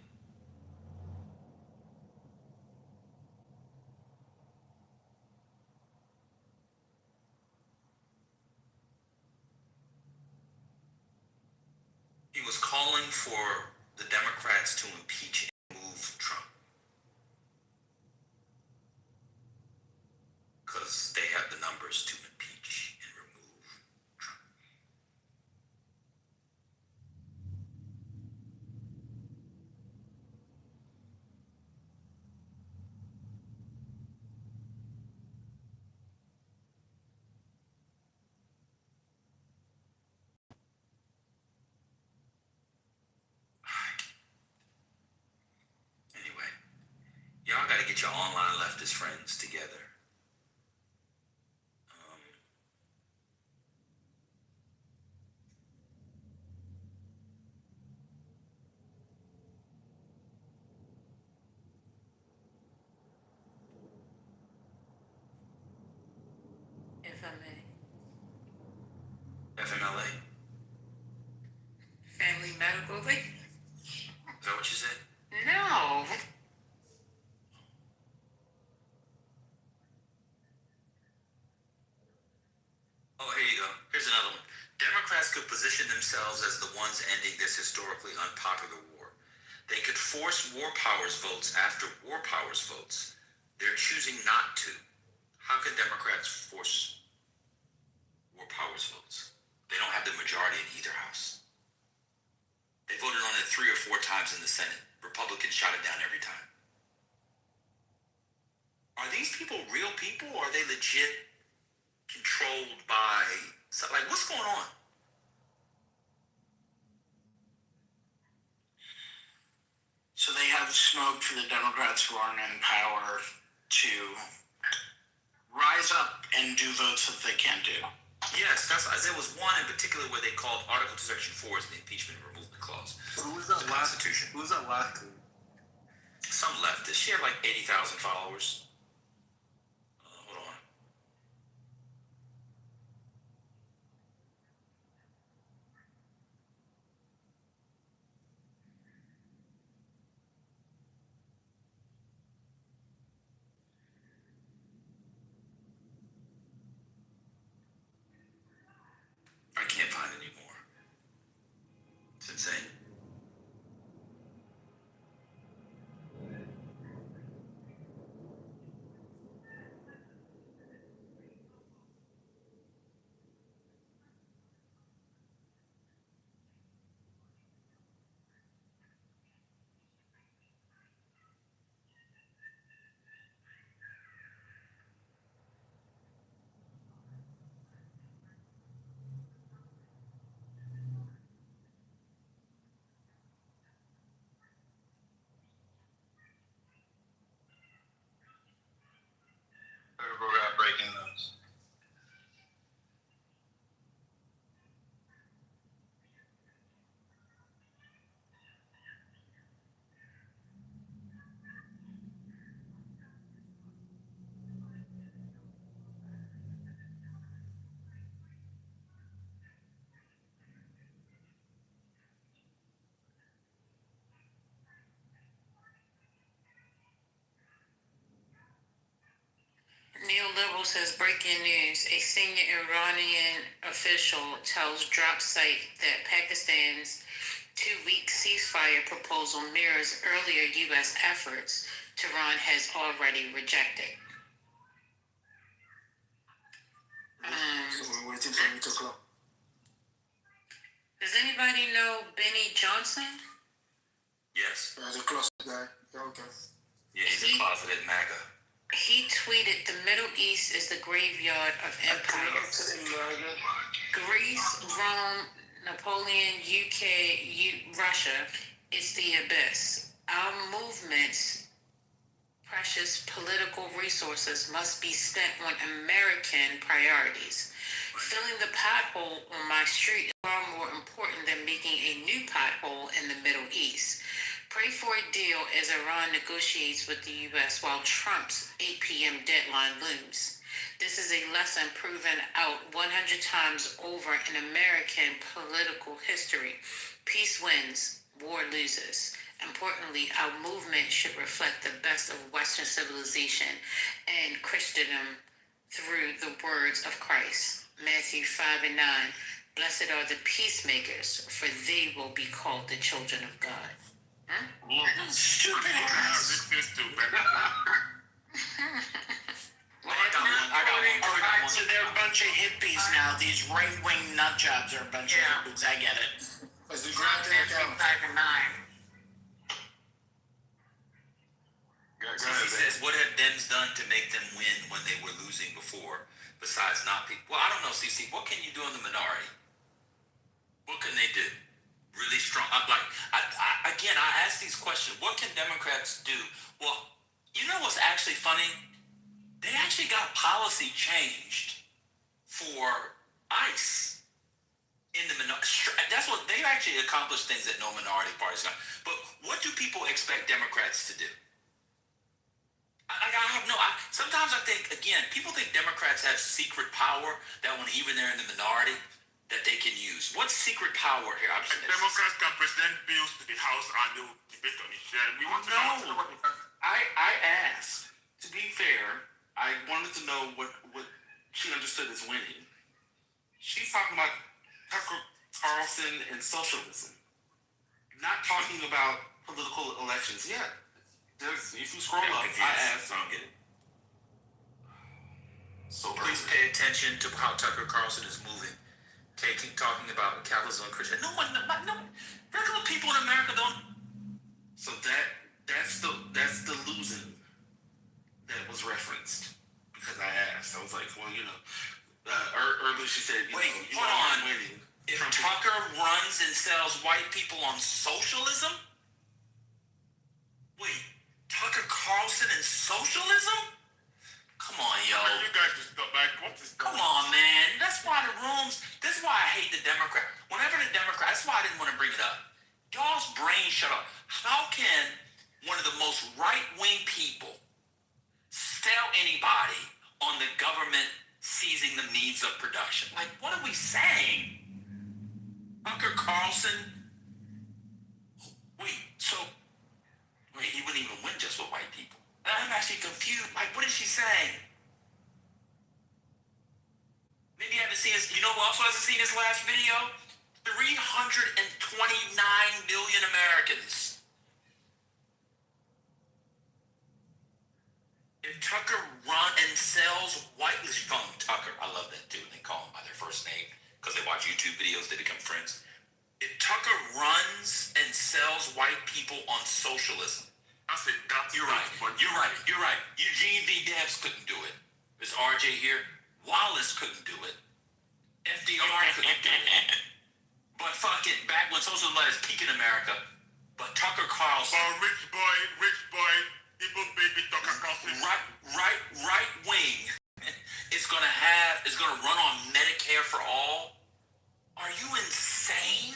He was calling for the Democrats to impeach and move Trump. Because they have the numbers to impeach and remove Trump. Anyway, y'all gotta get your online leftist friends together. FMLA? Family medical leave. Is that what you said? No. Oh, here you go. Here's another one. Democrats could position themselves as the ones ending this historically unpopular war. They could force war powers votes after war powers votes. They're choosing not to. How can Democrats force war powers votes? They don't have the majority in either house. They voted on it 3 or 4 times in the Senate. Republicans shot it down every time. Are these people real people, or are they legit controlled by, like, what's going on? So they have smoke for the Democrats who aren't in power to rise up and do votes that they can't do. Yes, there was one in particular where they called Article 2, Section 4 as the impeachment and removal clause. Who's that last? Constitution. Who's that last? Some leftist. She had like 80,000 followers. Hold on. I can't find any more. It's insane. Everybody got breaking news. Neoliberal says breaking news. A senior Iranian official tells Drop Site that Pakistan's 2-week ceasefire proposal mirrors earlier U.S. efforts Tehran has already rejected. So we're waiting for me to close. Does anybody know Benny Johnson? Yes. The close guy. Okay. Yeah, he's a closeted MAGA. He tweeted, "The Middle East is the graveyard of empires. Greece, Rome, Napoleon, UK, Russia, it's the abyss. Our movement's precious political resources must be spent on American priorities. Filling the pothole on my street is far more important than making a new pothole in the Middle East. Pray for a deal as Iran negotiates with the U.S. while Trump's 8 p.m. deadline looms. This is a lesson proven out 100 times over in American political history. Peace wins, war loses. Importantly, our movement should reflect the best of Western civilization and Christendom through the words of Christ. Matthew 5 and 9. Blessed are the peacemakers, for they will be called the children of God." Stupid ass. This is stupid. So they're a bunch of hippies now. These right-wing nut jobs are a bunch of hippies. I get it. Matthew 5 and 9. So he says, what have Dems done to make them win when they were losing before, besides not people? Well, I don't know, CC. What can you do in the minority? What can they do? Really strong. Again, I ask these questions. What can Democrats do? Well, you know what's actually funny? They actually got policy changed for ICE in the minority. That's what they've actually accomplished, things that no minority parties got. But what do people expect Democrats to do? Sometimes I think, again, people think Democrats have secret power that when even they're in the minority, that they can use? What secret power here? Democrats can present bills to the House and they will debate on it. We want to know. I asked. To be fair, I wanted to know what she understood as winning. She's talking about Tucker Carlson and socialism, not talking about political elections yet. If you scroll up, I asked. I don't get it. So please pay attention to how Tucker Carlson is moving, talking about capitalism and Christian. No, regular people in America don't. So that's the losing that was referenced because I asked. I was like, well, earlier she said, hold on. Winning. If Tucker runs and sells white people on socialism, Tucker Carlson and socialism? Come on, yo. You guys just got back. What is Come on, man. That's why that's why I hate the Democrat. Whenever the Democrat, that's why I didn't want to bring it up. Y'all's brain shut off. How can one of the most right-wing people sell anybody on the government seizing the means of production? Like, what are we saying? Tucker Carlson? He wouldn't even win just with white people. I'm actually confused. Like, what is she saying? Maybe you haven't seen this. You know who else hasn't seen this last video? 329 million Americans. If Tucker runs and sells white, from Tucker, I love that too. They call him by their first name because they watch YouTube videos, they become friends. If Tucker runs and sells white people on socialism, you're right. Eugene V. Debs couldn't do it. There's RJ here. Wallace couldn't do it. FDR couldn't do it. But fuck it, back when socialism was at its peak in America, but Tucker Carlson. Rich boy, Igbo baby Tucker Carlson. Right wing is gonna run on Medicare for all. Are you insane?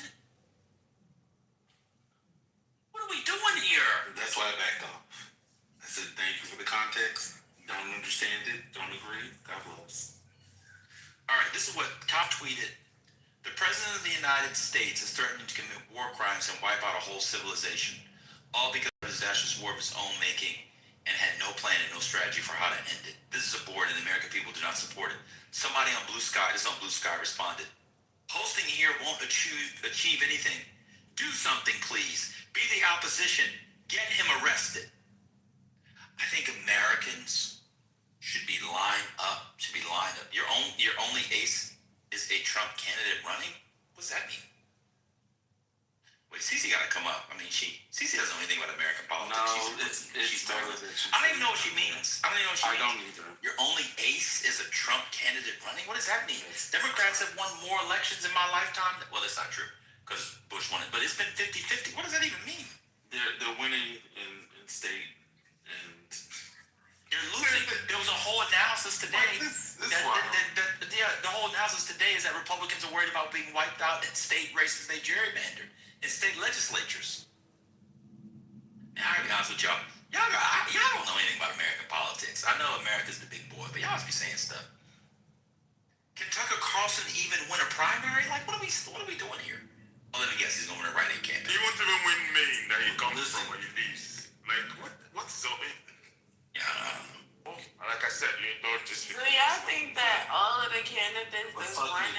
What are we doing here? That's why I backed off. I said, thank you for the context. Don't understand it. Don't agree. God bless. All right, this is what Top tweeted. The President of the United States is threatening to commit war crimes and wipe out a whole civilization, all because of a disastrous war of his own making and had no plan and no strategy for how to end it. This is a board and the American people do not support it. Somebody on Blue Sky, responded. Hosting here won't achieve anything. Do something, please. Be the opposition. Get him arrested. I think Americans should be lined up. Your only ace is a Trump candidate running? What does that mean? Wait, Cece got to come up. I mean, Cece doesn't know anything about American politics. She's I don't even know what she means. I don't either. Your only ace is a Trump candidate running? What does that mean? Democrats have won more elections in my lifetime. Well, that's not true because Bush won it, but it's been 50-50. What does that even mean? They're winning in state and you're losing. There was a whole analysis today. The whole analysis today is that Republicans are worried about being wiped out in state races they gerrymandered in state legislatures. Now, I gotta be honest with y'all. Y'all don't know anything about American politics. I know America's the big boy, but y'all must be saying stuff. Can Tucker Carlson even win a primary? Like, what are we doing here? Oh, let me guess, he's gonna win a write-in campaign. He won't even win Maine that he comes from where he lives. Like, what's so... Yeah, I don't know. Like I said, you don't just... Do y'all think that all of the candidates that's running...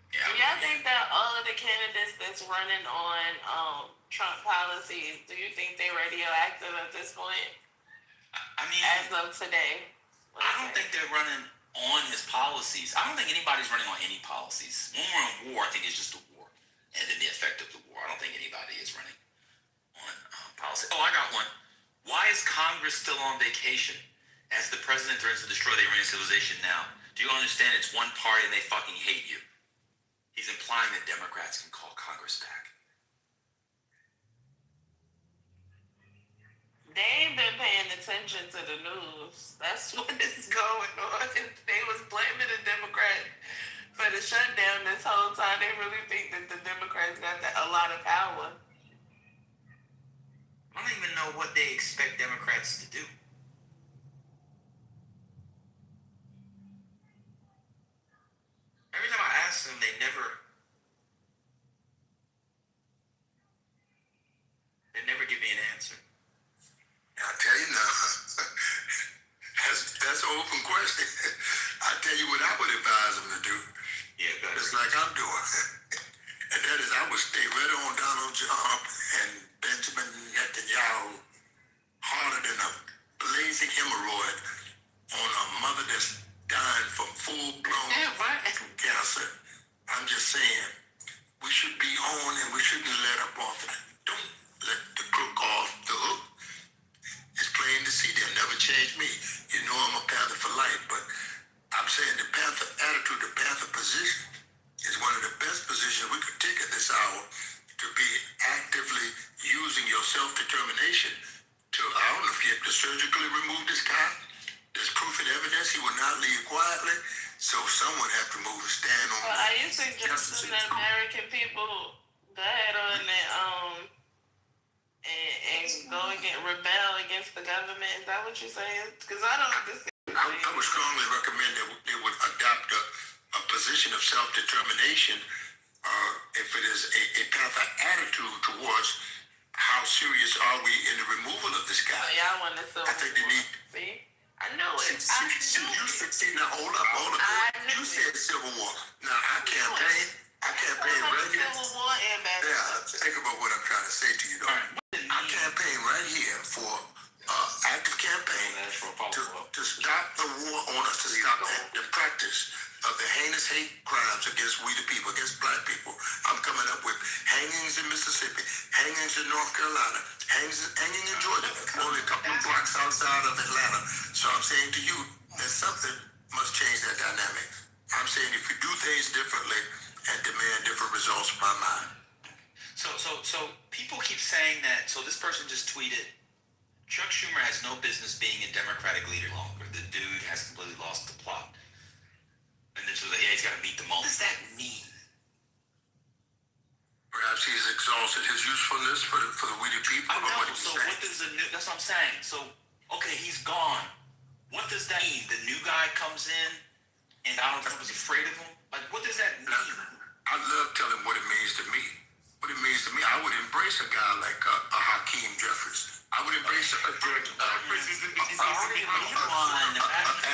Yeah, do y'all think that all of the candidates that's running on Trump policies, do you think they're radioactive at this point? I mean... As of today? I don't think they're running on his policies. I don't think anybody's running on any policies. When we're in war, I think it's just a war. And then the effect of the war. I don't think anybody is running on policy. Oh, I got one. Why is Congress still on vacation as the president threatens to destroy the Iranian civilization now? Do you understand it's one party and they fucking hate you? He's implying that Democrats can call Congress back. They ain't been paying attention to the news. That's what is going on. They was blaming the Democrats for the shutdown this whole time. They really think that the Democrats got a lot of power. I don't even know what they expect Democrats to do. Every time I ask them, they never give me an answer. I tell you now, that's an open question. I tell you what I would advise them to do. Yeah, go ahead. Just like I'm doing. And that is, I would stay right on Donald Trump and Benjamin Netanyahu harder than a blazing hemorrhoid on a mother that's dying from full-blown cancer. I'm just saying, we should be on and we shouldn't let up off it. Don't let the crook off the hook. It's plain to see they'll never change me. You know I'm a Panther for life, but I'm saying the Panther attitude, the Panther position is one of the best positions we could take at this hour to be actively using your self-determination to, I don't know if you have to surgically remove this guy. There's proof and evidence he will not leave quietly, so someone have to move and stand on Well, are you suggesting that American people go ahead on and go rebel against the government? Is that what you're saying? Because I don't understand. I would strongly recommend that they would adopt a position of self-determination if it is a Panther attitude towards how serious are we in the removal of this guy. Y'all want to I think they need. See? I know it. See, now hold up. You said Civil War. Now I campaign right here. Civil War ambassador. Yeah, think about what I'm trying to say to you, though. I campaign right here for active campaign to stop the war on us, to stop the practice of the heinous hate crimes against we the people, against black people. I'm coming up with hangings in Mississippi, hangings in North Carolina, hanging in Georgia, only a couple of blocks outside of Atlanta. So I'm saying to you that something must change that dynamic. I'm saying if we do things differently and demand different results from our mind. So people keep saying that. So this person just tweeted, Chuck Schumer has no business being a Democratic leader longer. The dude has completely lost the plot. And then she was like, yeah, he's got to meet the moment. What does that mean? Perhaps he's exhausted his usefulness for the we the people. I know. So what does the new? That's what I'm saying. So okay, he's gone. What does that mean? The new guy comes in, and Donald Trump is afraid of him. Like, what does that mean? I love telling what it means to me. What it means to me, I would embrace a guy like a Hakeem Jeffries. I would embrace a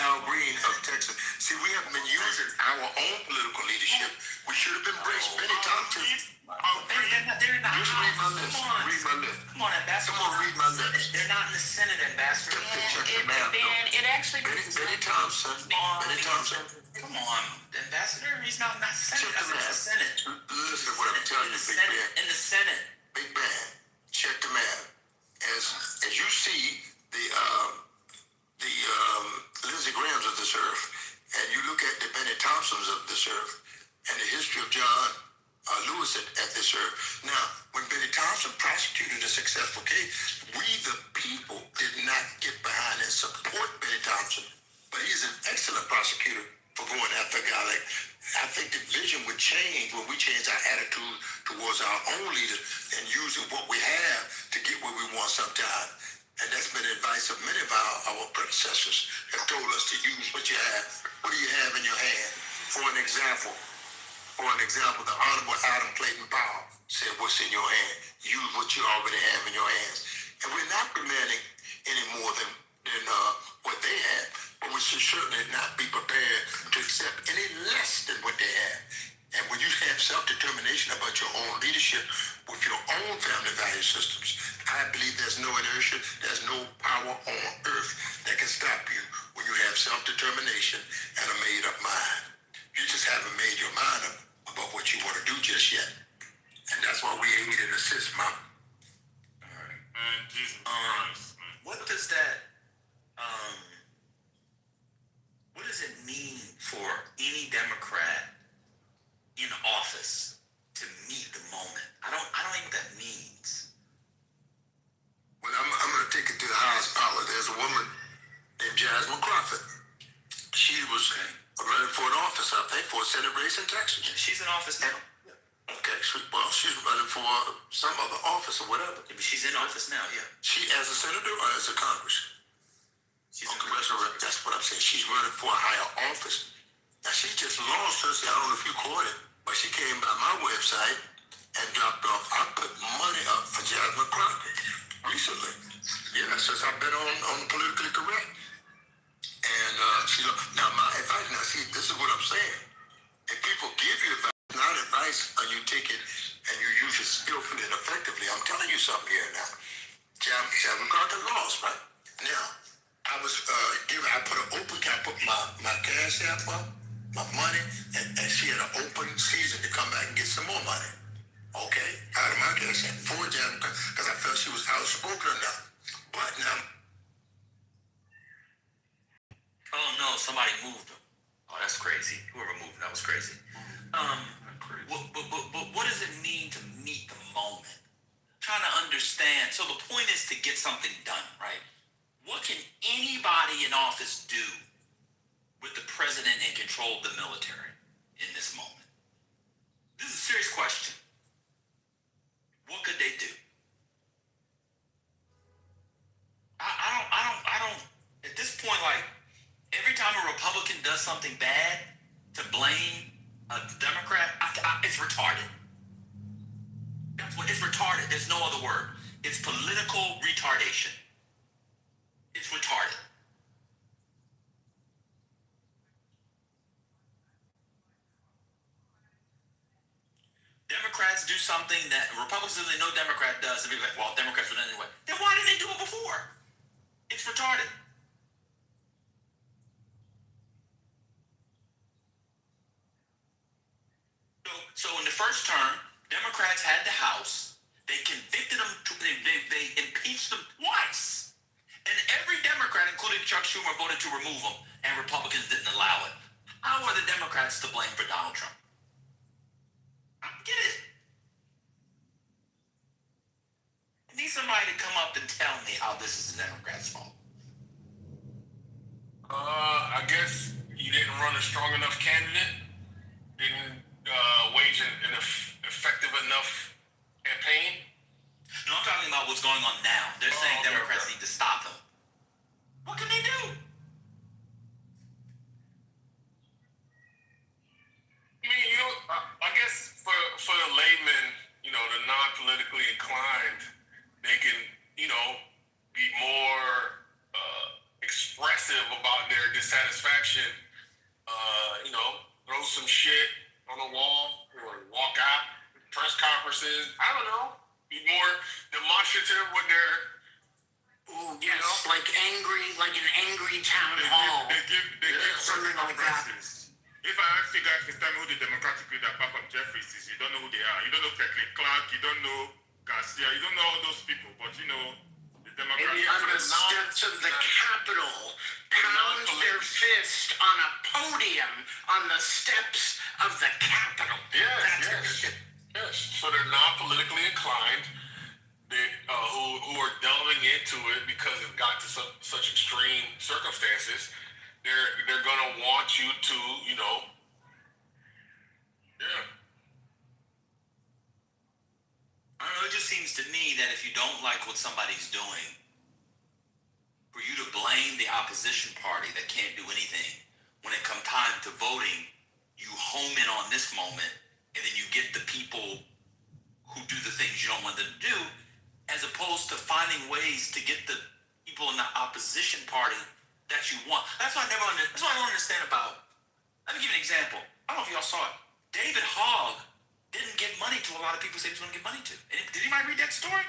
Al Green of Texas. See, we haven't been using our own political leadership. We should have embraced Benny Thompson. They're not. Just read my list. Read my list. Come on, Ambassador. Come on, read my list. They're not in the Senate, Ambassador. It actually. Benny Thompson. Benny Thompson. Come on, Ambassador. He's not in the Senate. That's not the Senate. Listen to what I'm telling you, Big Ben. In the Senate. Big Ben. Check the map. As you see the Lindsey Grahams of this earth, and you look at the Benny Thompsons of this earth, and the history of John Lewis at this earth. Now, when Benny Thompson prosecuted a successful case, we the people did not get behind and support Benny Thompson, but he's an excellent prosecutor for going after a guy like. I think the vision would change when we change our attitude towards our own leaders and using what we have to get where we want sometime. And that's been the advice of many of our predecessors have told us to use what you have. What do you have in your hand? For an example, the Honorable Adam Clayton Powell said, what's in your hand? Use what you already have in your hands. And we're not demanding any more than what they have, but we should certainly not be prepared to accept any less than what they have. And when you have self-determination about your own leadership with your own family value systems, I believe there's no inertia, there's no power on earth that can stop you when you have self-determination and a made-up mind. You just haven't made your mind up about what you want to do just yet. And that's why we aid and assist, Mom. All right. Man, Jesus Christ, man. What does that what does it mean for any Democrat in office to meet the moment? I don't know what that means. Well, I'm going to take it to the highest power. There's a woman named Jasmine Crawford. She was running for an office, I think, for a Senate race in Texas. She's in office now. Okay, she's running for some other office or whatever. Yeah, but she's in office now, yeah. She as a senator or as a Congress? She's congressional rep. That's what I'm saying. She's running for a higher office. Now she just lost hers. I don't know if you caught it, but she came by my website and dropped off. I put money up for Jasmine Crockett recently. Yeah, since I've been on politically correct. And she now my advice. Now see, this is what I'm saying. If people give you advice, not advice, and you take it and you use it skillfully and effectively. I'm telling you something here now. Jasmine Crockett lost, right? Now, I was I put an open, I put my cash app up, my money, and she had an open season to come back and get some more money. Okay, out of my cash app for Jasmine, because I felt she was outspoken enough. But now, Oh no, somebody moved him. Oh, that's crazy. Whoever moved him, that was crazy. But what does it mean to meet the moment? Trying to understand. So the point is to get something done, right? What can anybody in office do with the president in control of the military in this moment? This is a serious question. What could they do? I don't. At this point, like every time a Republican does something bad, to blame a Democrat, it's retarded. That's what it's retarded. There's no other word. It's political retardation. It's retarded. Democrats do something that Republicans do that no Democrat does, and be like, well, Democrats would anyway. Then why didn't they do it before? It's retarded. So in the first term, Democrats had the House. They convicted them. They impeached them twice. And every Democrat, including Chuck Schumer, voted to remove them, and Republicans didn't allow it. How are the Democrats to blame for Donald Trump? I don't get it. I need somebody to come up and tell me how this is the Democrats' fault. I guess you didn't run a strong enough candidate, didn't wage an effective enough campaign. No, I'm talking about what's going on now. They're saying Democrats need to stop him. What can they do? I mean, I guess for the layman, the non-politically inclined, they can, be more expressive about their dissatisfaction. Throw some shit on the wall or walk out, press conferences. I don't know. Be more demonstrative with their. Ooh, yes, like an angry town hall. They give something like that. If I ask you guys to tell me who the Democratic leader apart from Jeffries is, you don't know who they are. You don't know Kathleen Clark, you don't know Garcia, you don't know all those people, but the Democrats. Maybe on the steps of the Capitol, pound their fist on a podium on the steps of the Capitol. Yes. So they're non-politically inclined. They who are delving into it because it got to such extreme circumstances. They're gonna want you to, I don't know, it just seems to me that if you don't like what somebody's doing, for you to blame the opposition party that can't do anything, when it comes time to voting, you home in on this moment, and then you get the people who do the things you don't want them to do, as opposed to finding ways to get the people in the opposition party that you want. That's what I don't understand about. Let me give you an example. I don't know if y'all saw it. David Hogg didn't give money to a lot of people he said he was going to give money to. Did anybody read that story?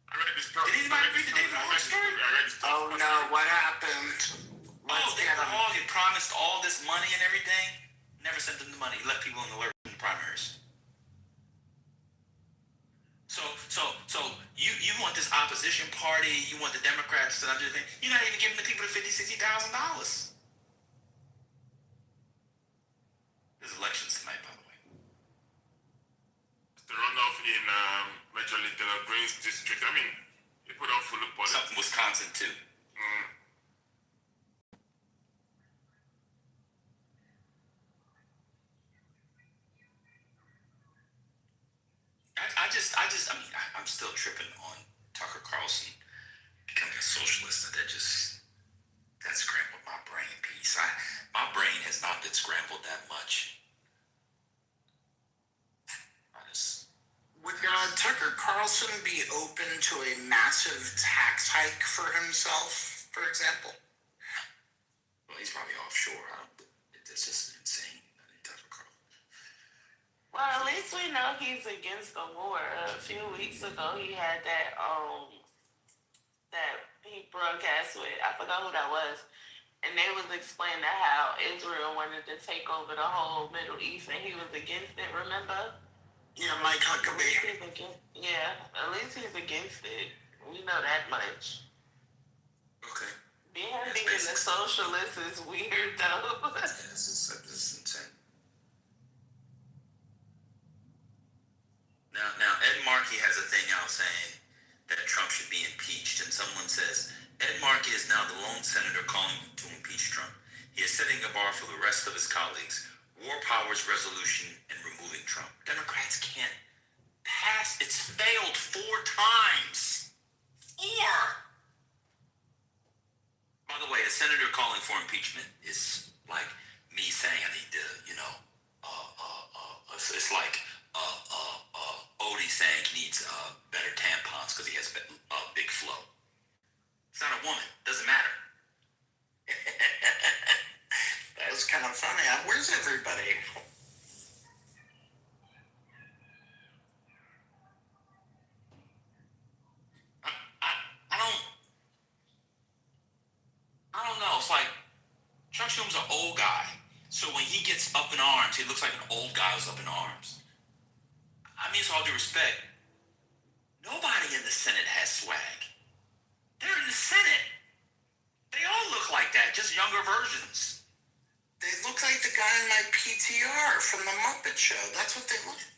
I read this story. Did anybody read the David Hogg story? I read this story. Oh no, what happened? David Hogg had promised all this money and everything. Never sent them the money. He left people in the lurch in the primaries. So you want this opposition party, you want the Democrats to do the thing. You're not even giving the people the $50,000, $60,000. There's elections tonight, by the way. The runoff in Major League Green's district. I mean, people don't follow politics. Something Wisconsin too. I'm still tripping on Tucker Carlson becoming a socialist. That That scrambled my brain piece. My brain has not been scrambled that much. Would Tucker Carlson be open to a massive tax hike for himself, for example? Well, he's probably offshore. It's just insane. Tucker Carlson. Well, at least we know he's against the war. A few weeks ago, he had that he broadcast with, I forgot who that was, and they was explaining how Israel wanted to take over the whole Middle East, and he was against it. Remember? Yeah, Mike Huckabee. Yeah, at least he's against it. We know that much. Okay. Being a socialist is weird, though. This is insane. Now, Ed Markey has a thing out saying that Trump should be impeached, and someone says Ed Markey is now the lone senator calling to impeach Trump. He is setting a bar for the rest of his colleagues. War powers resolution and removing Trump. Democrats can't pass. It's failed 4 times. 4. By the way, a senator calling for impeachment is like me saying I need to, it's like Odie saying he needs better tampons because he has a big flow. It's not a woman. Doesn't matter. That was kind of funny. Where's everybody? I don't know. It's like Chuck Schumer's an old guy, so when he gets up in arms, he looks like an old guy who's up in arms. I mean, with all due respect, nobody in the Senate has swag. They're in the Senate. They all look like that, just younger versions. They look like the guy in my PTR from the Muppet Show. That's what they look like.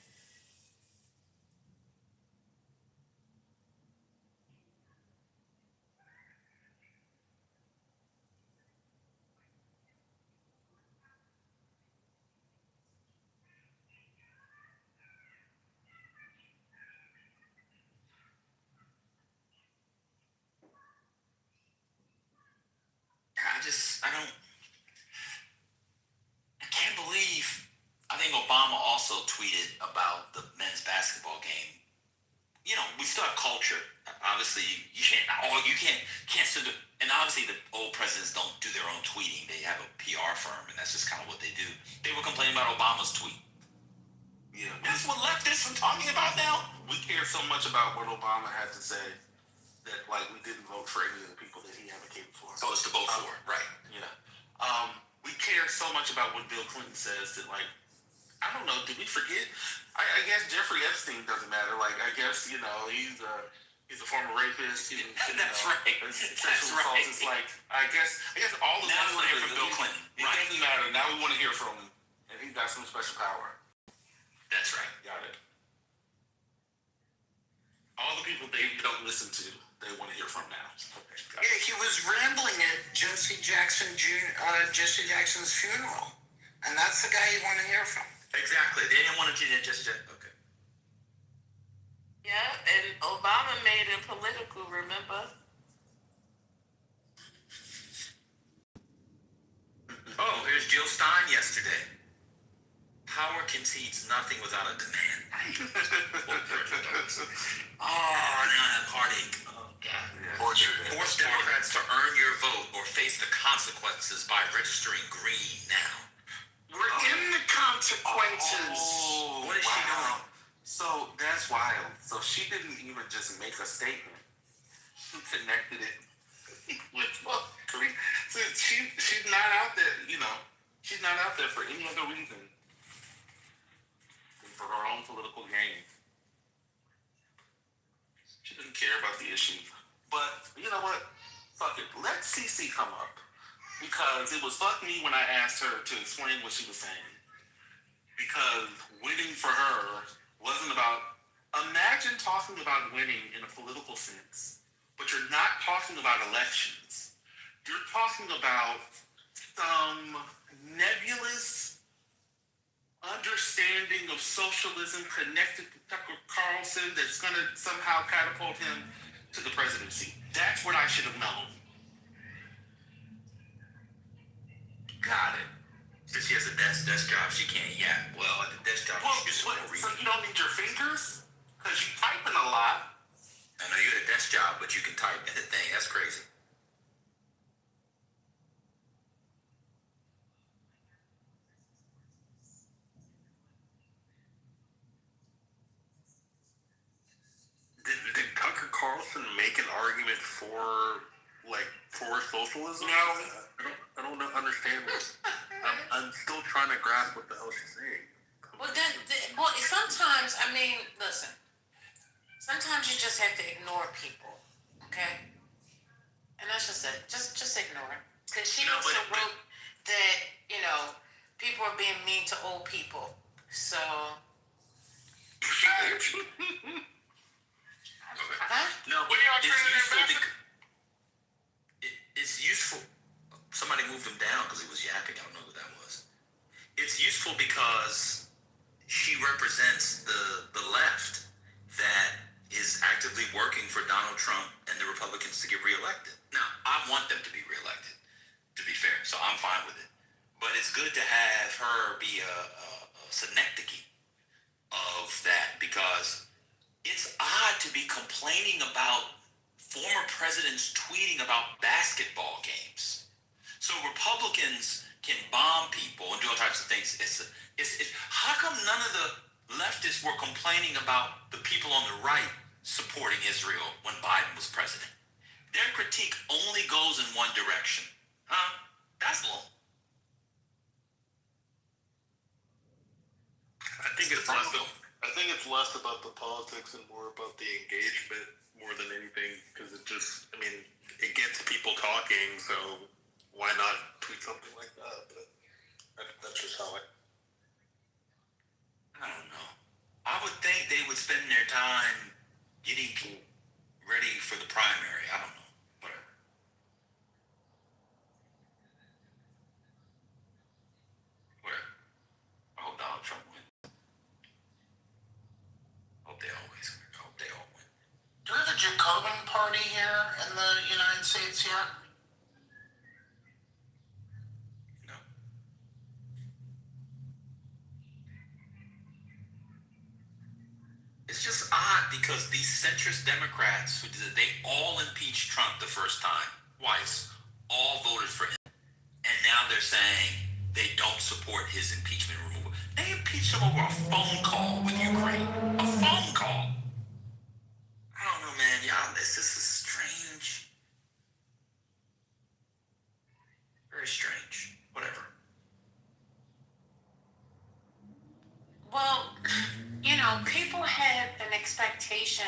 I can't believe. I think Obama also tweeted about the men's basketball game. We still have culture. Obviously, you can't sit there. And obviously, the old presidents don't do their own tweeting. They have a PR firm, and that's just kind of what they do. They were complaining about Obama's tweet. Yeah, that's what leftists are talking about now. We care so much about what Obama had to say that, we didn't vote for any of the people that he advocated for. So it's to vote for, right? Yeah. We care so much about what Bill Clinton says that, I don't know, did we forget? I guess Jeffrey Epstein doesn't matter. I guess, he's a former rapist. That's right. That's right. It's I guess all of now we want to hear from Bill Clinton. It doesn't matter. Now we want to hear from him. And he's got some special power. That's right. Got it. All the people they don't listen to, they want to hear from now. Okay, yeah, he was rambling at Jesse Jackson's funeral. And that's the guy you want to hear from. Exactly. They didn't want to do that just yet. Okay. Yeah, and Obama made it political, remember? Oh, here's Jill Stein yesterday. Power concedes nothing without a demand. Oh, now I have heartache. Oh, God. Force Democrats to earn your vote or face the consequences by registering green now. We're in the consequences. What is she doing? So that's wild. So she didn't even just make a statement. She connected it with so she's not out there, she's not out there for any other reason than for her own political gain. She didn't care about the issue. But you know what? Fuck it. Let CC come up. Because it was fuck me when I asked her to explain what she was saying. Because winning for her wasn't about... Imagine talking about winning in a political sense, but you're not talking about elections. You're talking about some nebulous understanding of socialism connected to Tucker Carlson that's going to somehow catapult him to the presidency. That's what I should have known. Got it. Since she has a desk job, she can't yap. Well, at the desk job, Well, she just want to read. so you don't need your fingers? Because you typing a lot. I know you're at a desk job, but you can type in the thing. That's crazy. Did Tucker Carlson make an argument for socialism? No. I don't understand this. I'm still trying to grasp what the hell she's saying. Well, sometimes, I mean, listen. Sometimes you just have to ignore people, okay? And that's just it. Just ignore it. Because she also wrote that, people are being mean to old people. So. No, what are y'all it's trying useful to it's useful. Somebody moved him down because he was yapping. I don't know who that was. It's useful because she represents the left that is actively working for Donald Trump and the Republicans to get reelected. Now, I want them to be reelected, to be fair, so I'm fine with it. But it's good to have her be a synecdoche of that, because it's odd to be complaining about former presidents tweeting about basketball games. So Republicans can bomb people and do all types of things. How come none of the leftists were complaining about the people on the right supporting Israel when Biden was president? Their critique only goes in one direction. Huh? That's low. I think it's less about the politics and more about the engagement more than anything, because it gets people talking, so why not tweet something like that? But that's just how I don't know. I would think they would spend their time getting ready for the primary. I don't know. Whatever. Whatever. I hope Donald Trump wins. Hope they all win. Do we have a Jacobin party here in the United States yet? No. It's just odd because these centrist Democrats they all impeached Trump the first time, twice, all voted for him. And now they're saying they don't support his impeachment removal. They impeached him over a phone call with Ukraine. A phone call. I don't know, man. Y'all, this is strange. Very strange. Whatever. Well, people have an expectation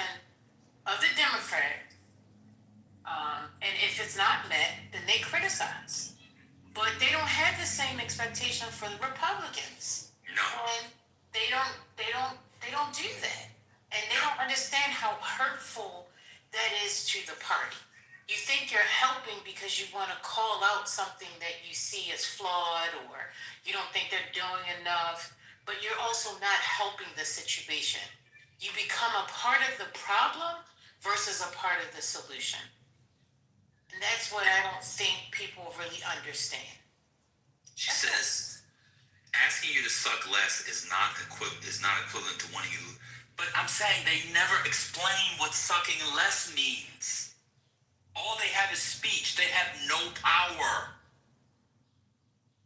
of the Democrat, and if it's not met, then they criticize. But they don't have the same expectation for the Republicans. No. And they don't do that. And they don't understand how hurtful that is to the party. You think you're helping because you want to call out something that you see as flawed, or you don't think they're doing enough, but you're also not helping the situation. You become a part of the problem versus a part of the solution. And that's what I don't think people really understand. She says, asking you to suck less is not equivalent to wanting you. But I'm saying they never explain what sucking less means. All they have is speech. They have no power.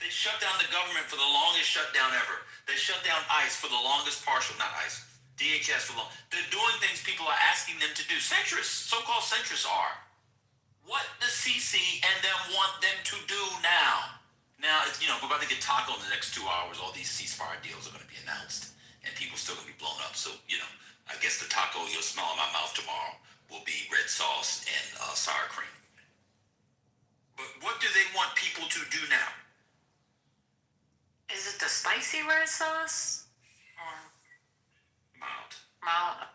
They shut down the government for the longest shutdown ever. They shut down ICE for the longest DHS for long. They're doing things people are asking them to do. Centrists, so-called centrists are. What does CC and them want them to do now? Now, we're about to get taco in the next 2 hours. All these ceasefire deals are going to be announced, and people still going to be blown up. So, I guess the taco you'll smell in my mouth tomorrow will be red sauce and sour cream. But what do they want people to do now? Is it the spicy red sauce? Mild.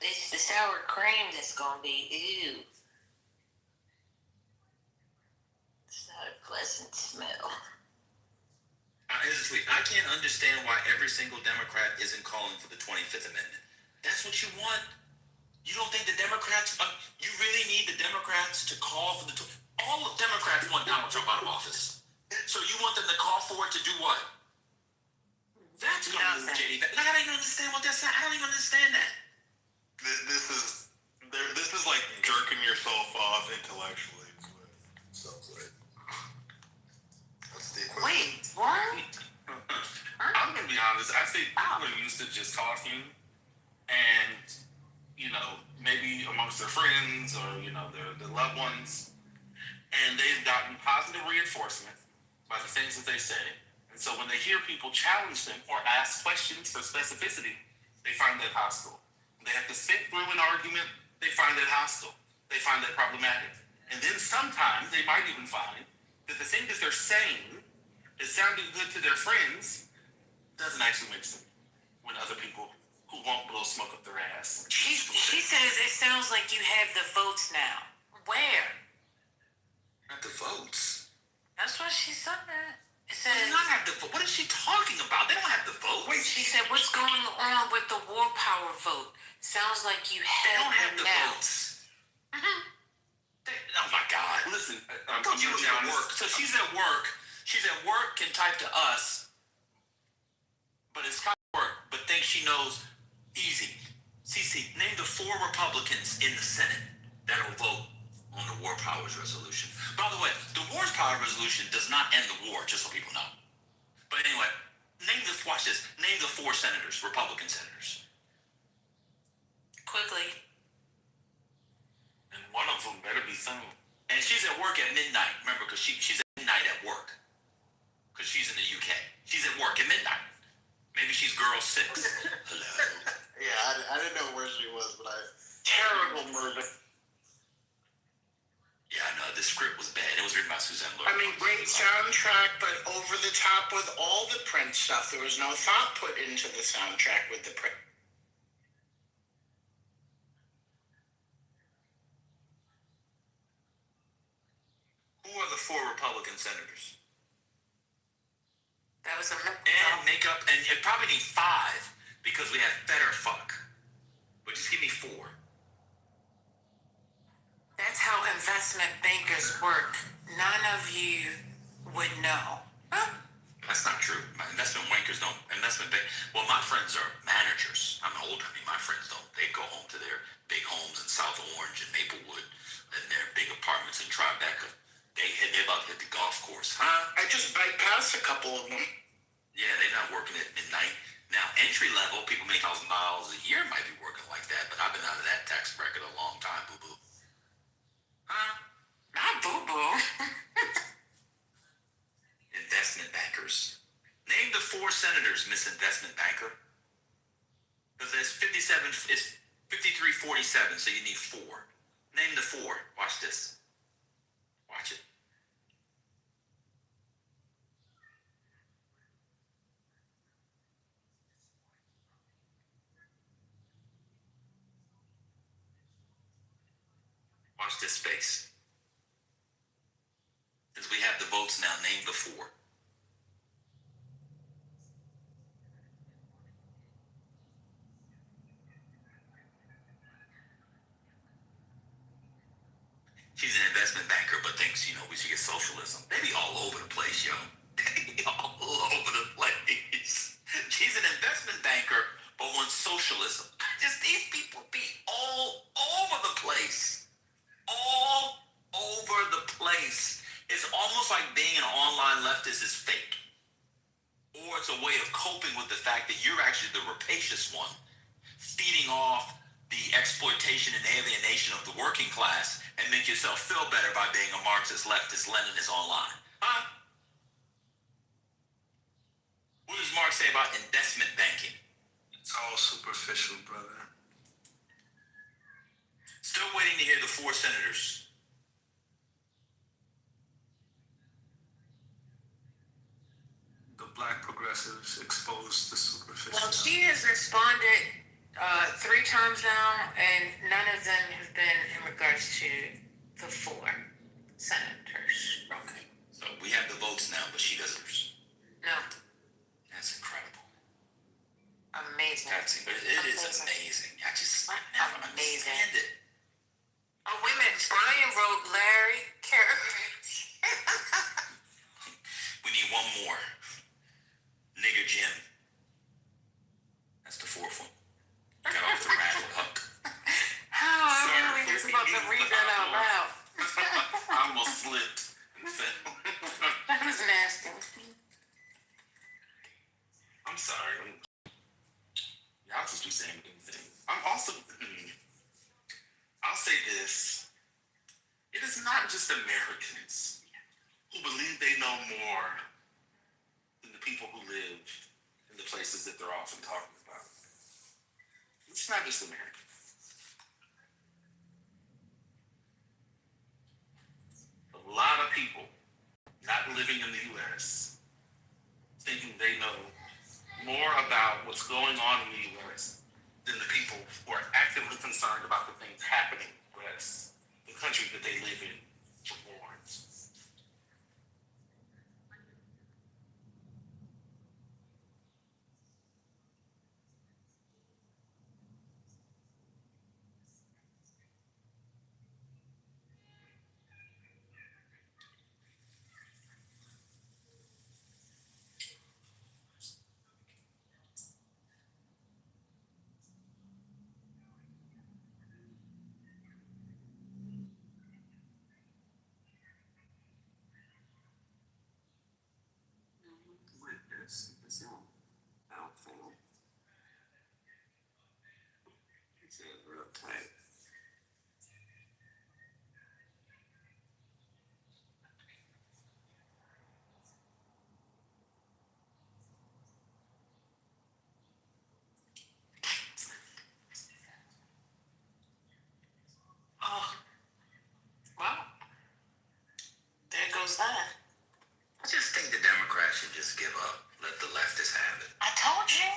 It's the sour cream that's gonna be ew. It's not a pleasant smell. I can't understand why every single Democrat isn't calling for the 25th Amendment. That's what you want. You don't think the Democrats, you really need the Democrats to call for all of Democrats want Donald Trump out of office. So you want them to call for it to do what? That's gonna move JD back. Like, I don't even understand what that's. I don't even understand that. This is like jerking yourself off intellectually. Sounds like. That's the equivalent. Wait, what? I'm gonna be honest. I think people are used to just talking, and maybe amongst their friends or their loved ones, and they've gotten positive reinforcement by the things that they say. And so when they hear people challenge them or ask questions for specificity, they find that hostile. When they have to sit through an argument, they find that hostile. They find that problematic. And then sometimes they might even find that the thing that they're saying is sounding good to their friends doesn't actually make sense when other people who won't blow smoke up their ass. She says it sounds like you have the votes now. Where? Not the votes. That's what she said. It They says. do not have the vote. What is she talking about? They don't have the vote. Wait, She said, "What's going on with the war power vote? Sounds like you they don't have have the them now." votes. Oh my God! Listen, I thought you was gonna at be work. So she's at work. She's at work. Can type to us, but it's Skype work. But thinks she knows easy. CC, name the 4 Republicans in the Senate that'll vote on the War Powers Resolution. By the way, the War Powers Resolution does not end the war, just so people know. But anyway, watch this. Name the 4 senators, Republican senators. Quickly. And one of them better be soon. And she's at work at midnight. Remember, because she's at midnight at work. Because she's in the UK. She's at work at midnight. Maybe she's girl 6. Hello. Yeah, I didn't know where she was, but Terrible movie. Yeah, I know. The script was bad. It was written by Suzanne Lloyd. I mean, great soundtrack, but over the top with all the Prince stuff. There was no thought put into the soundtrack with the Prince. Who are the 4 Republican senators? That was a And make up, and you probably need 5 because we have Fetterfuck. But just give me 4. That's how investment bankers work. None of you would know. Huh? That's not true. My investment wankers don't. Well, my friends are managers. I'm older. I mean, my friends don't. They go home to their big homes in South Orange and Maplewood and their big apartments in Tribeca. They're about to hit the golf course. Huh? I just bypassed a couple of them. Yeah, they're not working at midnight. Now, entry level, people make $1,000 a year might be working like that, but I've been out of that tax bracket a long time, boo-boo. Huh? Not boo-boo. Investment bankers. Name the 4 senators, Miss Investment Banker. Because there's 57, it's 53-47, so you need 4. Name the 4. Watch this. Watch it. Watch this space. Since we have the votes now, name the 4. She's an investment banker, but thinks, we should get socialism. They be all over the place, yo. They be all over the place. She's an investment banker, but wants socialism. These people be all over the place. All over the place. It's almost like being an online leftist is fake. Or it's a way of coping with the fact that you're actually the rapacious one, feeding off the exploitation and alienation of the working class and make yourself feel better by being a Marxist, leftist, Leninist online. Huh? What does Marx say about investment banking? It's all superficial, brother. Still waiting to hear the 4 senators. The black progressives expose the superficial. Well, she has responded 3 times now, and none of them have been in regards to the 4 senators. Okay. So we have the votes now, but she doesn't. No. That's incredible. Amazing. It is amazing. I just never understand it. Oh, wait a minute. Brian wrote Larry Carriage. We I'm sorry. Y'all just be saying anything. I'm also. I'll say this. It is not just Americans who believe they know more than the people who live in the places that they're often talking about. It's not just Americans. A lot of people not living in the U.S. thinking they know more about what's going on in the U.S. than the people who are actively concerned about the things happening in the U.S., the country that they live in for warrants. Real tight. Oh, well, there goes that. I just think the Democrats should just give up. Let the leftists have it. I told you.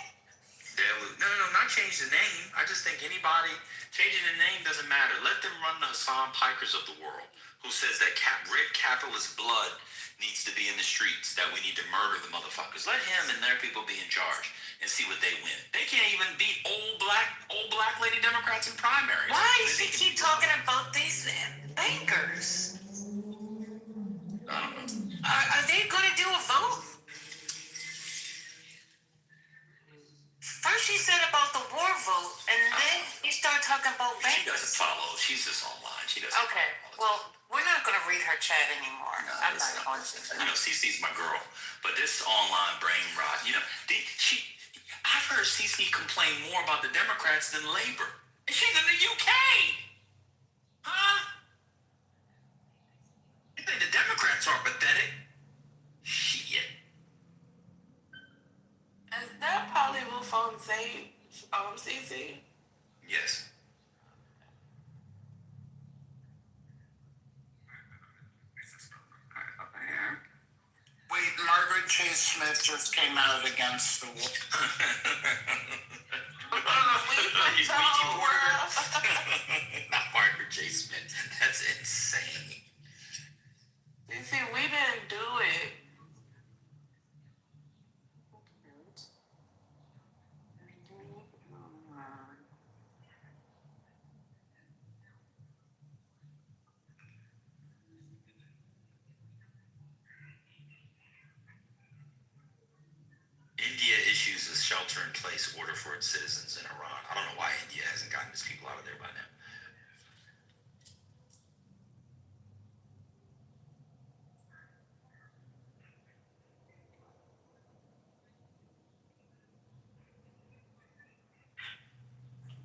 No, not change the name. I just think anybody changing the name doesn't matter. Let them run the Hassan Pikers of the world, who says that red capitalist blood needs to be in the streets, that we need to murder the motherfuckers. Let him and their people be in charge and see what they win. They can't even beat old black lady Democrats in primaries. Why does he keep talking about these bankers? I don't know. Are they going to do a vote? First he said about the war vote, and then he started talking about bankers. She doesn't follow. She's just online. She doesn't. Okay, well, we're not going to read her chat anymore. No, I'm not going to. Cece's my girl, but this online brain rot. I've heard Cece complain more about the Democrats than Labor. And she's in the UK. Huh? You think the Democrats are pathetic? Shit. Is that Pollywood phone say CC? Yes. Wait, Margaret Chase Smith just came out against the war. Not Margaret Chase Smith. That's insane. See, we didn't do it. India issues a shelter-in-place order for its citizens in Iran. I don't know why India hasn't gotten its people out of there by now.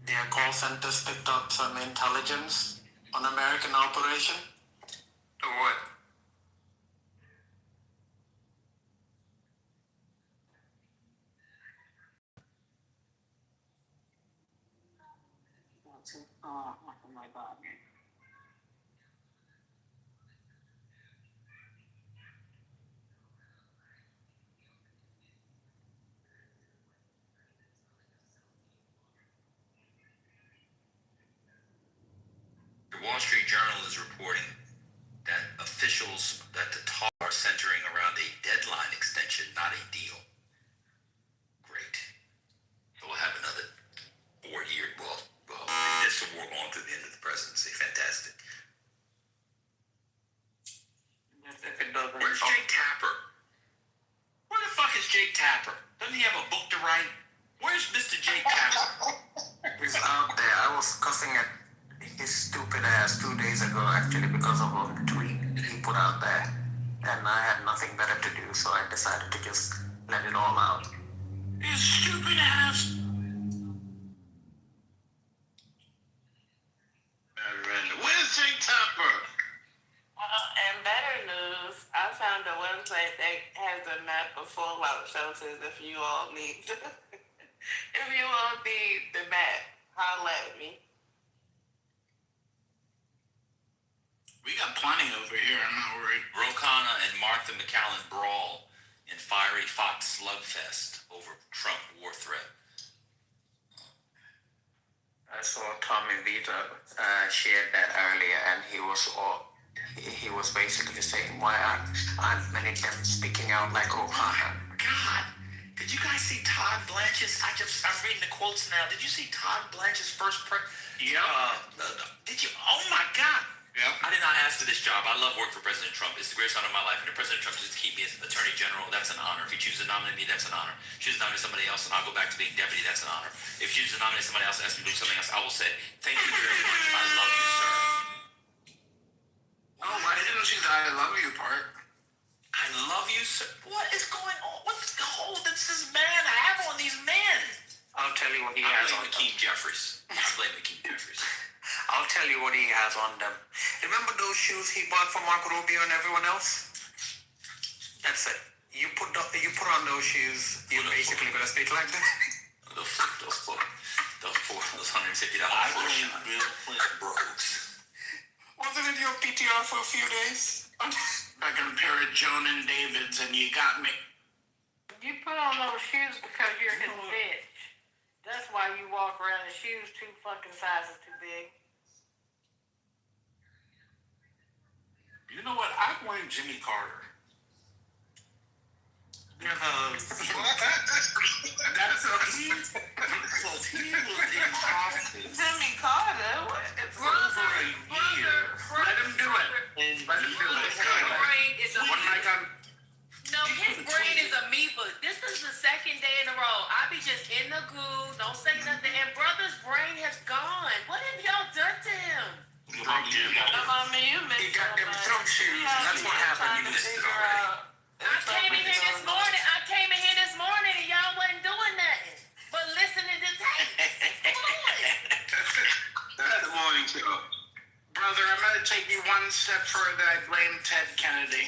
Their call centers picked up some intelligence on American operation? Or what? Oh my God. The Wall Street Journal is reporting that that the talks are centering around a deadline extension, not a deal. Great. So we'll have another 4 years. Well, this will work on to the end of the presidency. Fantastic. Where's Jake Tapper? Where the fuck is Jake Tapper? Doesn't he have a book to write? Where's Mr. Jake Tapper? He's out there. I was cussing at his stupid ass 2 days ago, actually, because of a tweet he put out there. And I had nothing better to do, so I decided to just let it all out. Yeah, fallout shelters if you all need if you all need the map, holla at me. We got plenty over here. I'm not worried. Rokana and Martha McAllen brawl in fiery Fox slugfest over Trump war threat. I saw Tommy Vito shared that earlier, and he was basically saying, why aren't many of them speaking out like Obama? God, did you guys see Todd Blanche's? I'm reading the quotes now. Did you see Todd Blanche's first Yeah. Did you? Oh my God. Yeah. I did not ask for this job. I love work for President Trump. It's the greatest honor of my life. And if President Trump chooses to keep me as Attorney General, that's an honor. If he chooses to nominate me, that's an honor. If he chooses to nominate somebody else and I'll go back to being deputy, that's an honor. If he chooses to nominate somebody else and ask me to do something else, I will say, thank you very much. I love you, sir. Oh, I didn't see the I love you part. I love you, sir. What is going on? What's the whole this man have on these men? I'll tell you what he I has blame on Hakeem Jeffries. I blame Hakeem Jeffries. I'll tell you what he has on them. Remember those shoes he bought for Marco Rubio and everyone else? That's it. You put on those shoes, you're basically gonna speak like that. Those $150 I blame Bill Clinton Brooks. Wasn't it your PTR for a few days? Like a pair of Joan and Davids, and you got me. You put on those shoes because you're his bitch. That's why you walk around in shoes 2 fucking sizes too big. You know what? I blame Jimmy Carter. Because he was in office. Jimmy Carter, what? It's over a year. Let him do it. Let him do it. His brain is a One mic on. no, his brain is amoeba. This is the second day in a row. I be just in the goo, don't say nothing, and brother's brain has gone. What have y'all done to him? You missed got them Trump shoes. That's what happened. You missed it already. I came in here this morning and y'all wasn't doing nothing but listening to tape. That's the morning show. Brother, I'm going to take you one step further. I blame Ted Kennedy.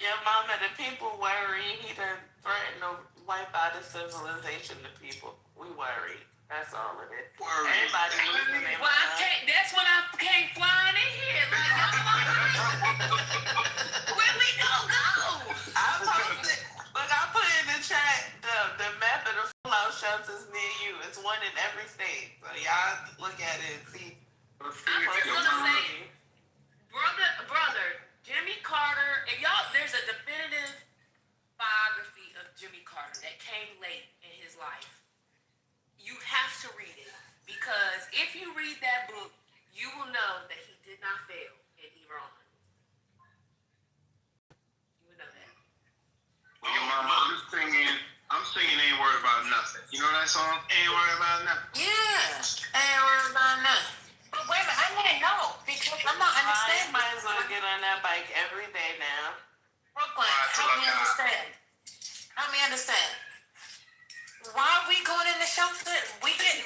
Your mama, the people worry he done threatened to wipe out his civilization to people. We worry. That's all it is. Worry. Everybody losing their Well, mind. that's when I came flying in here. Like, where we go? I posted. Look, I put in the chat the map of the fallout shelters near you. It's one in every state. So y'all look at it and see. I was gonna say, brother, Jimmy Carter, and y'all, there's a definitive biography of Jimmy Carter that came late in his life. You have to read it, because if you read that book, you will know that he did not fail in Iran. You will know that. Well, your mama, I'm singing Ain't Worried About Nothing. You know that song? Ain't Worried About Nothing. Yeah, ain't worried about nothing. But wait a minute, I want to know, because I'm not understanding. I might as well get on that bike every day now. Brooklyn, help me understand. Why are we going in the shelter? We get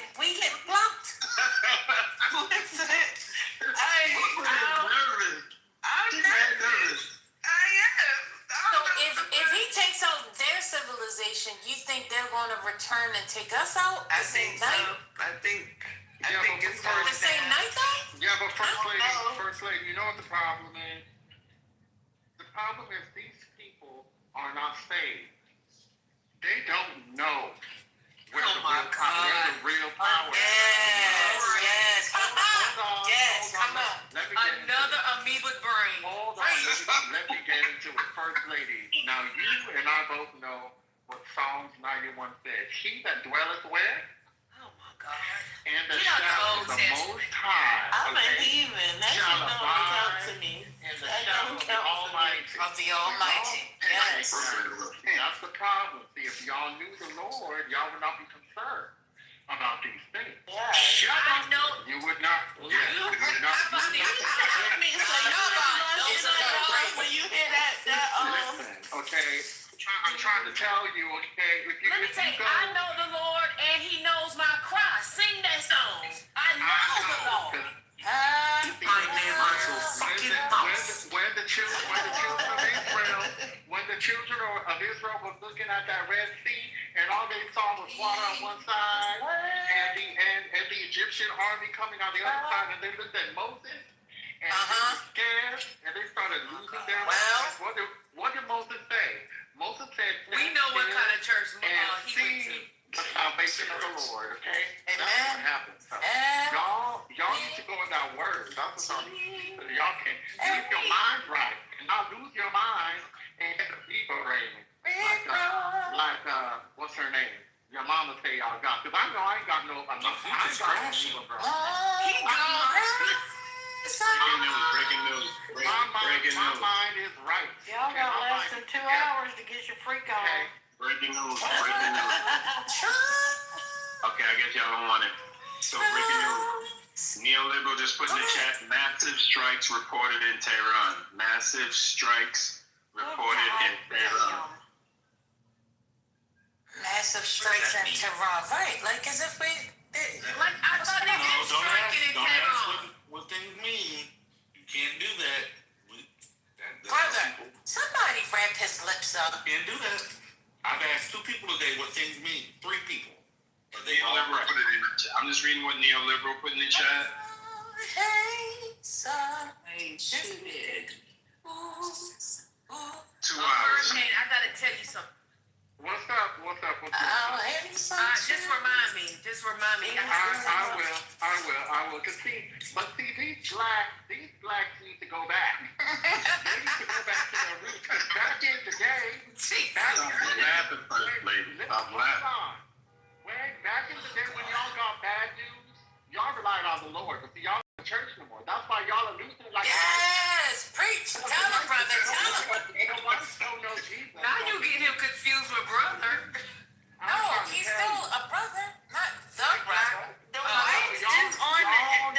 blocked. Listen, So if he takes out their civilization, you think they're going to return and take us out I the same think so. night? I think it's The going same down. night though? Yeah, but first lady, you know what the problem is? The problem is these people are not saved. They don't know where the real power is. Yes. Hold Come on. Let me get Another amoeba brain. Hold on. Let me get into it. First lady, now you and I both know what Psalms 91 says. He that dwelleth where? Oh my God. In the shadow of the Most High. I'm a heathen. That shit Shall don't abide count to me. in the shadow of the Almighty. Of the Almighty. Yes. That's the problem. See, if y'all knew the Lord, y'all would not be concerned about these things. Yeah. Shut up. I know. You would not. Yes, you would not. When you hear that Listen, okay. I'm trying to tell you, okay. Let me tell you, I know the Lord and He knows my cry. Sing that song. I know the Lord. My name is so fucking mouse. When the children of Israel was looking at that Red Sea, and all they saw was water on one side, and the Egyptian army coming on the other side, and they looked at Moses, and they were scared, and they started losing their minds. What did Moses say? Moses said, We know what kind of church he went to. The salvation of the Lord, okay? Amen. That's what happens. So y'all need to go in that word. That's what y'all can keep your mind right and not lose your mind and get the people reigning. Like what's her name? Your mama say y'all got. Because I know I ain't got no enough. I ain't got no evil, bro. Breaking news. My mind is right. Y'all got less than 2 hours to get your freak on. Breaking news. Okay, I guess y'all don't want it. So breaking news. Neoliberal just put in the chat, massive strikes reported in Tehran. Massive strikes reported in Tehran. Massive strikes in Tehran. Right, like as if we... Like, I thought they did striking in Don't Tehran. ask what things mean. You can't do that. Brother, somebody wrap his lips up. Can't do that. I've asked 2 people today what things mean. 3 people. But they all Neoliberal right. put it in the chat. I'm just reading what Neoliberal put in the chat. Hey, son. Hey, shit. 2 hours. Congressman, I gotta tell you something. What's up? I'll have you some Just remind me. I will. Cause these blacks need to go back. They need to go back to their roots. Cause back in the day, Stop laughing, first lady. Stop laughing. Back in the day when y'all got bad news, y'all relied on the Lord. But see, y'all in church no more. That's why y'all are losing like Yes, preach. Tell him, brother. Tell him. the whites don't know Jesus. Now you get him confused with brother. No, he's still a brother, not the brother. The whites is online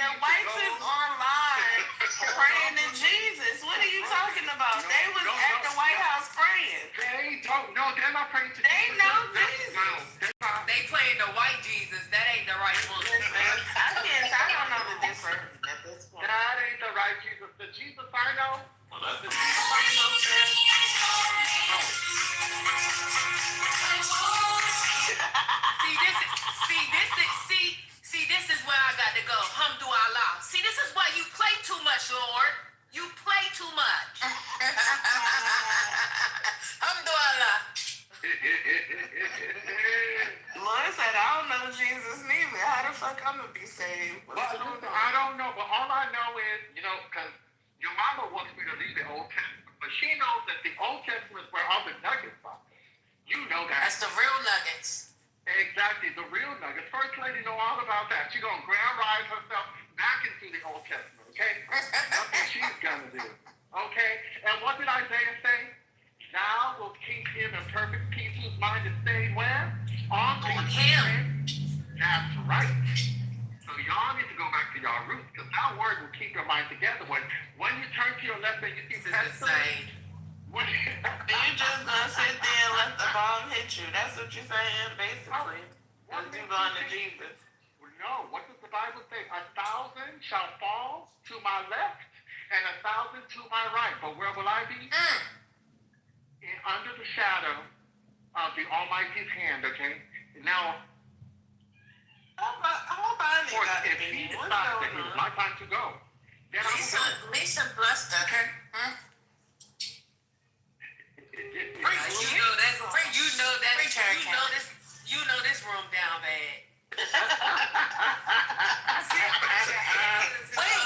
praying to Jesus. What are you talking about? They was at the White House praying. They don't know. They're not praying to Jesus. They know Jesus. They playing the white Jesus. That ain't the right one. I don't know the difference at this point. That ain't the right Jesus. The Jesus I know. Well, that's The Jesus I know says. This is where I got to go. Hamdulillah. See, this is why you play too much, Lord. You play too much. Alhamdulillah. Lord said, I don't know Jesus neither. How the fuck I'm gonna be saved? I don't know, but all I know is, because your mama wants me to read the Old Testament, but she knows that the Old Testament is where all the nuggets are. You know that. That's the real nuggets. Exactly, the real nuggets. First lady know all about that. She's going to ground rise herself back into the Old Testament, okay? That's what she's going to do, okay? And what did Isaiah say? Thou will keep him in perfect peace whose mind is stayed where? On him. That's right. So y'all need to go back to y'all roots, because that word will keep your mind together. When you turn to your left and you see pestilence, You just gonna sit there and let the bomb hit you. That's what you're saying, basically. Because you going to Jesus. No, what does the Bible say? 1,000 shall fall to my left and 1,000 to my right. But where will I be? Under the shadow of the Almighty's hand, okay? Now, if he decides that it's my time to go, then I'm going. Lisa bluster. Okay? You know this room down bad. Wait,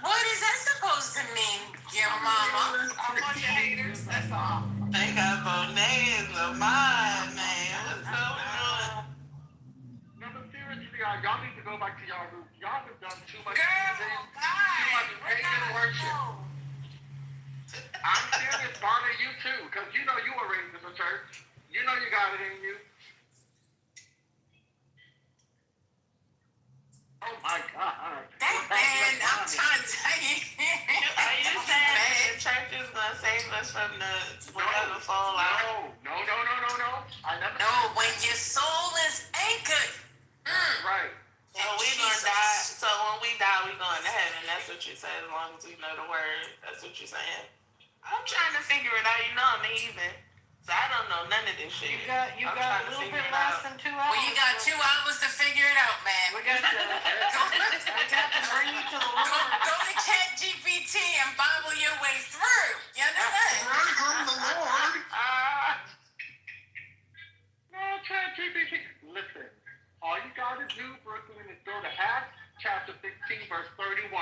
what is that supposed to mean, your mama? I want your haters, that's all. They got bananas of mine, man. What's going on? No, but seriously, y'all need to go back to y'all roots. Y'all have done too much pagan worship. I'm serious, Barney, you too, because you know you were raised in the church. You know you got it in you. Oh my God. That man, I'm trying to tell you. Are you saying that the church is going to save us from the whatever fall out? No. I never. No, when your soul is anchored. Right. So we gonna die. So when we die, we going to heaven. That's what you say. As long as we know the word. That's what you're saying. I'm trying to figure it out. You know I'm heathen. So I don't know none of this shit. You got I'm a trying to little figure bit it less out. than 2 hours. Well, you got 2 hours to figure it out, man. We got to bring you to the Lord. Go to Chat GPT and Bible your way through. You understand? Word from the Lord. No, ChatGPT. Listen, all you got to do, Brooklyn, is go to Acts chapter 15, verse 31.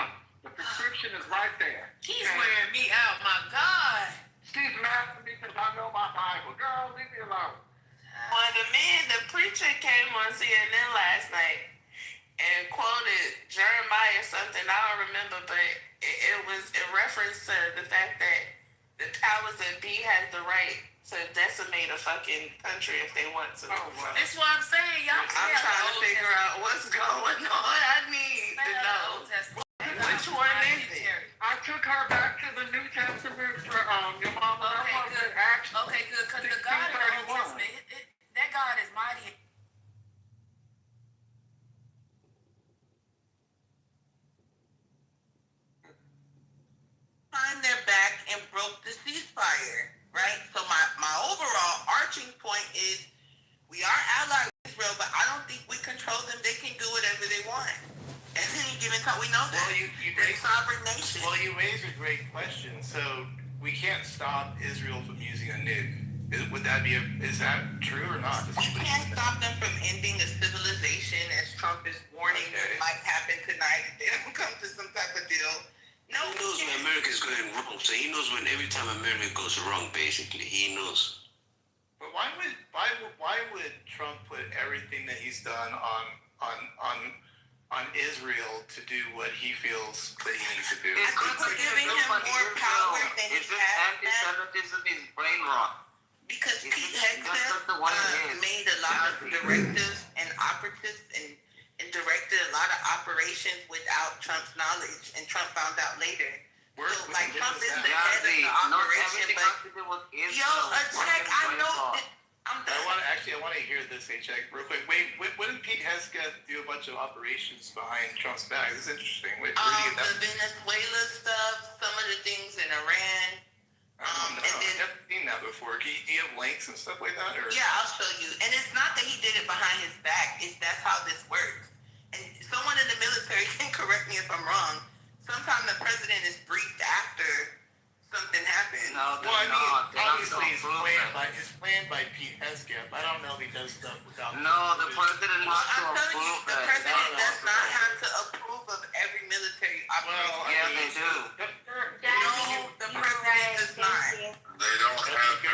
The prescription is right there. He's wearing me out, my God. She's mad at me because I know my Bible. Girl, leave me alone. Well, the preacher came on CNN last night and quoted Jeremiah something I don't remember, but it was in reference to the fact that the powers that be has the right to decimate a fucking country if they want to. Oh, wow. That's what I'm saying. Y'all I'm trying to figure out what's going on. I need to know. Which one is it? I took her back to the New Testament for your mama. Okay, good. Acts Okay, good. Because the God in the Old Testament, that God is mighty. Turned their back and broke the ceasefire, right? So my overall arching point is we are allied with Israel, but I don't think we control them. They can do whatever they want. At any given time, we know that. Well, you they're a sovereign nation. Well, you raise a great question. So we can't stop Israel from using a nuke. Is that true or not? We can't stop them from ending a civilization, as Trump is warning might happen tonight if they don't come to some type of deal. No, he knows when America's going wrong. So he knows when every time America goes wrong, basically, he knows. But why would Trump put everything that he's done on Israel to do what he feels that he needs to do? I think we're giving him more power than he has. Anti-Semitism is brain rot. Because Pete Hegseth made a lot of directives and operatives and directed a lot of operations without Trump's knowledge, and Trump found out later. So, like, Trump is the head of the operation, but check, I know. I want to hear this, check real quick. Wait, wouldn't Pete Hegseth do a bunch of operations behind Trump's back? This is interesting. Wait, the Venezuela stuff, some of the things in Iran. I've never seen that before. Do you have links and stuff like that? Or? Yeah, I'll show you. And it's not that he did it behind his back. That's how this works. And someone in the military can correct me if I'm wrong. Sometimes the president is briefed after something happens. Obviously it's planned by Pete Hegseth. I don't know if he does stuff without. No, the president has to approve. The president does not have to approve of every military operation. Well, yeah, they do. No, the president does not. They don't have to.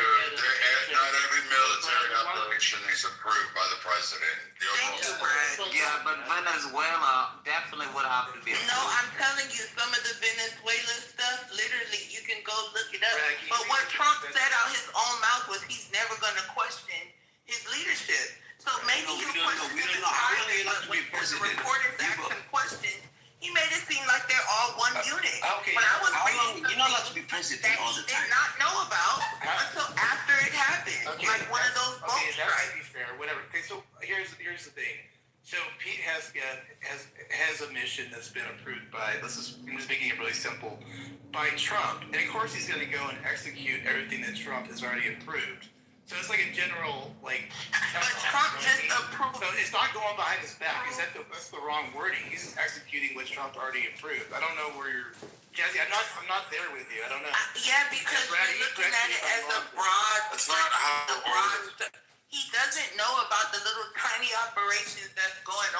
Not every military operation is approved by the president. Thank you, Brad. Yeah, but Venezuela definitely would have to be approved. No, I'm telling you, some of the Venezuela stuff, literally, you can go look it up. But what Trump said out his own mouth was he's never going to question his leadership. So maybe he'll question him entirely, but when the reporters asked him questions, he made it seem like they're all one unit. Okay. When I was reading you're not allowed to be president all the did time. not know about until after it happened. Okay. Like one of those boat That's strikes. to be fair, whatever. Okay, so here's the thing. So Pete Hegseth has a mission that's been approved by, I'm just making it really simple, by Trump. And of course he's going to go and execute everything that Trump has already approved. So it's like a general, like... But Trump just approved. So it's not going behind his back. That's the wrong wording. He's just executing what Trump already approved. I don't know where you're... Jazzy, I'm not there with you. I don't know. Yeah, because you're looking at it as a broad... That's not how he doesn't know about the little tiny operations that's going on.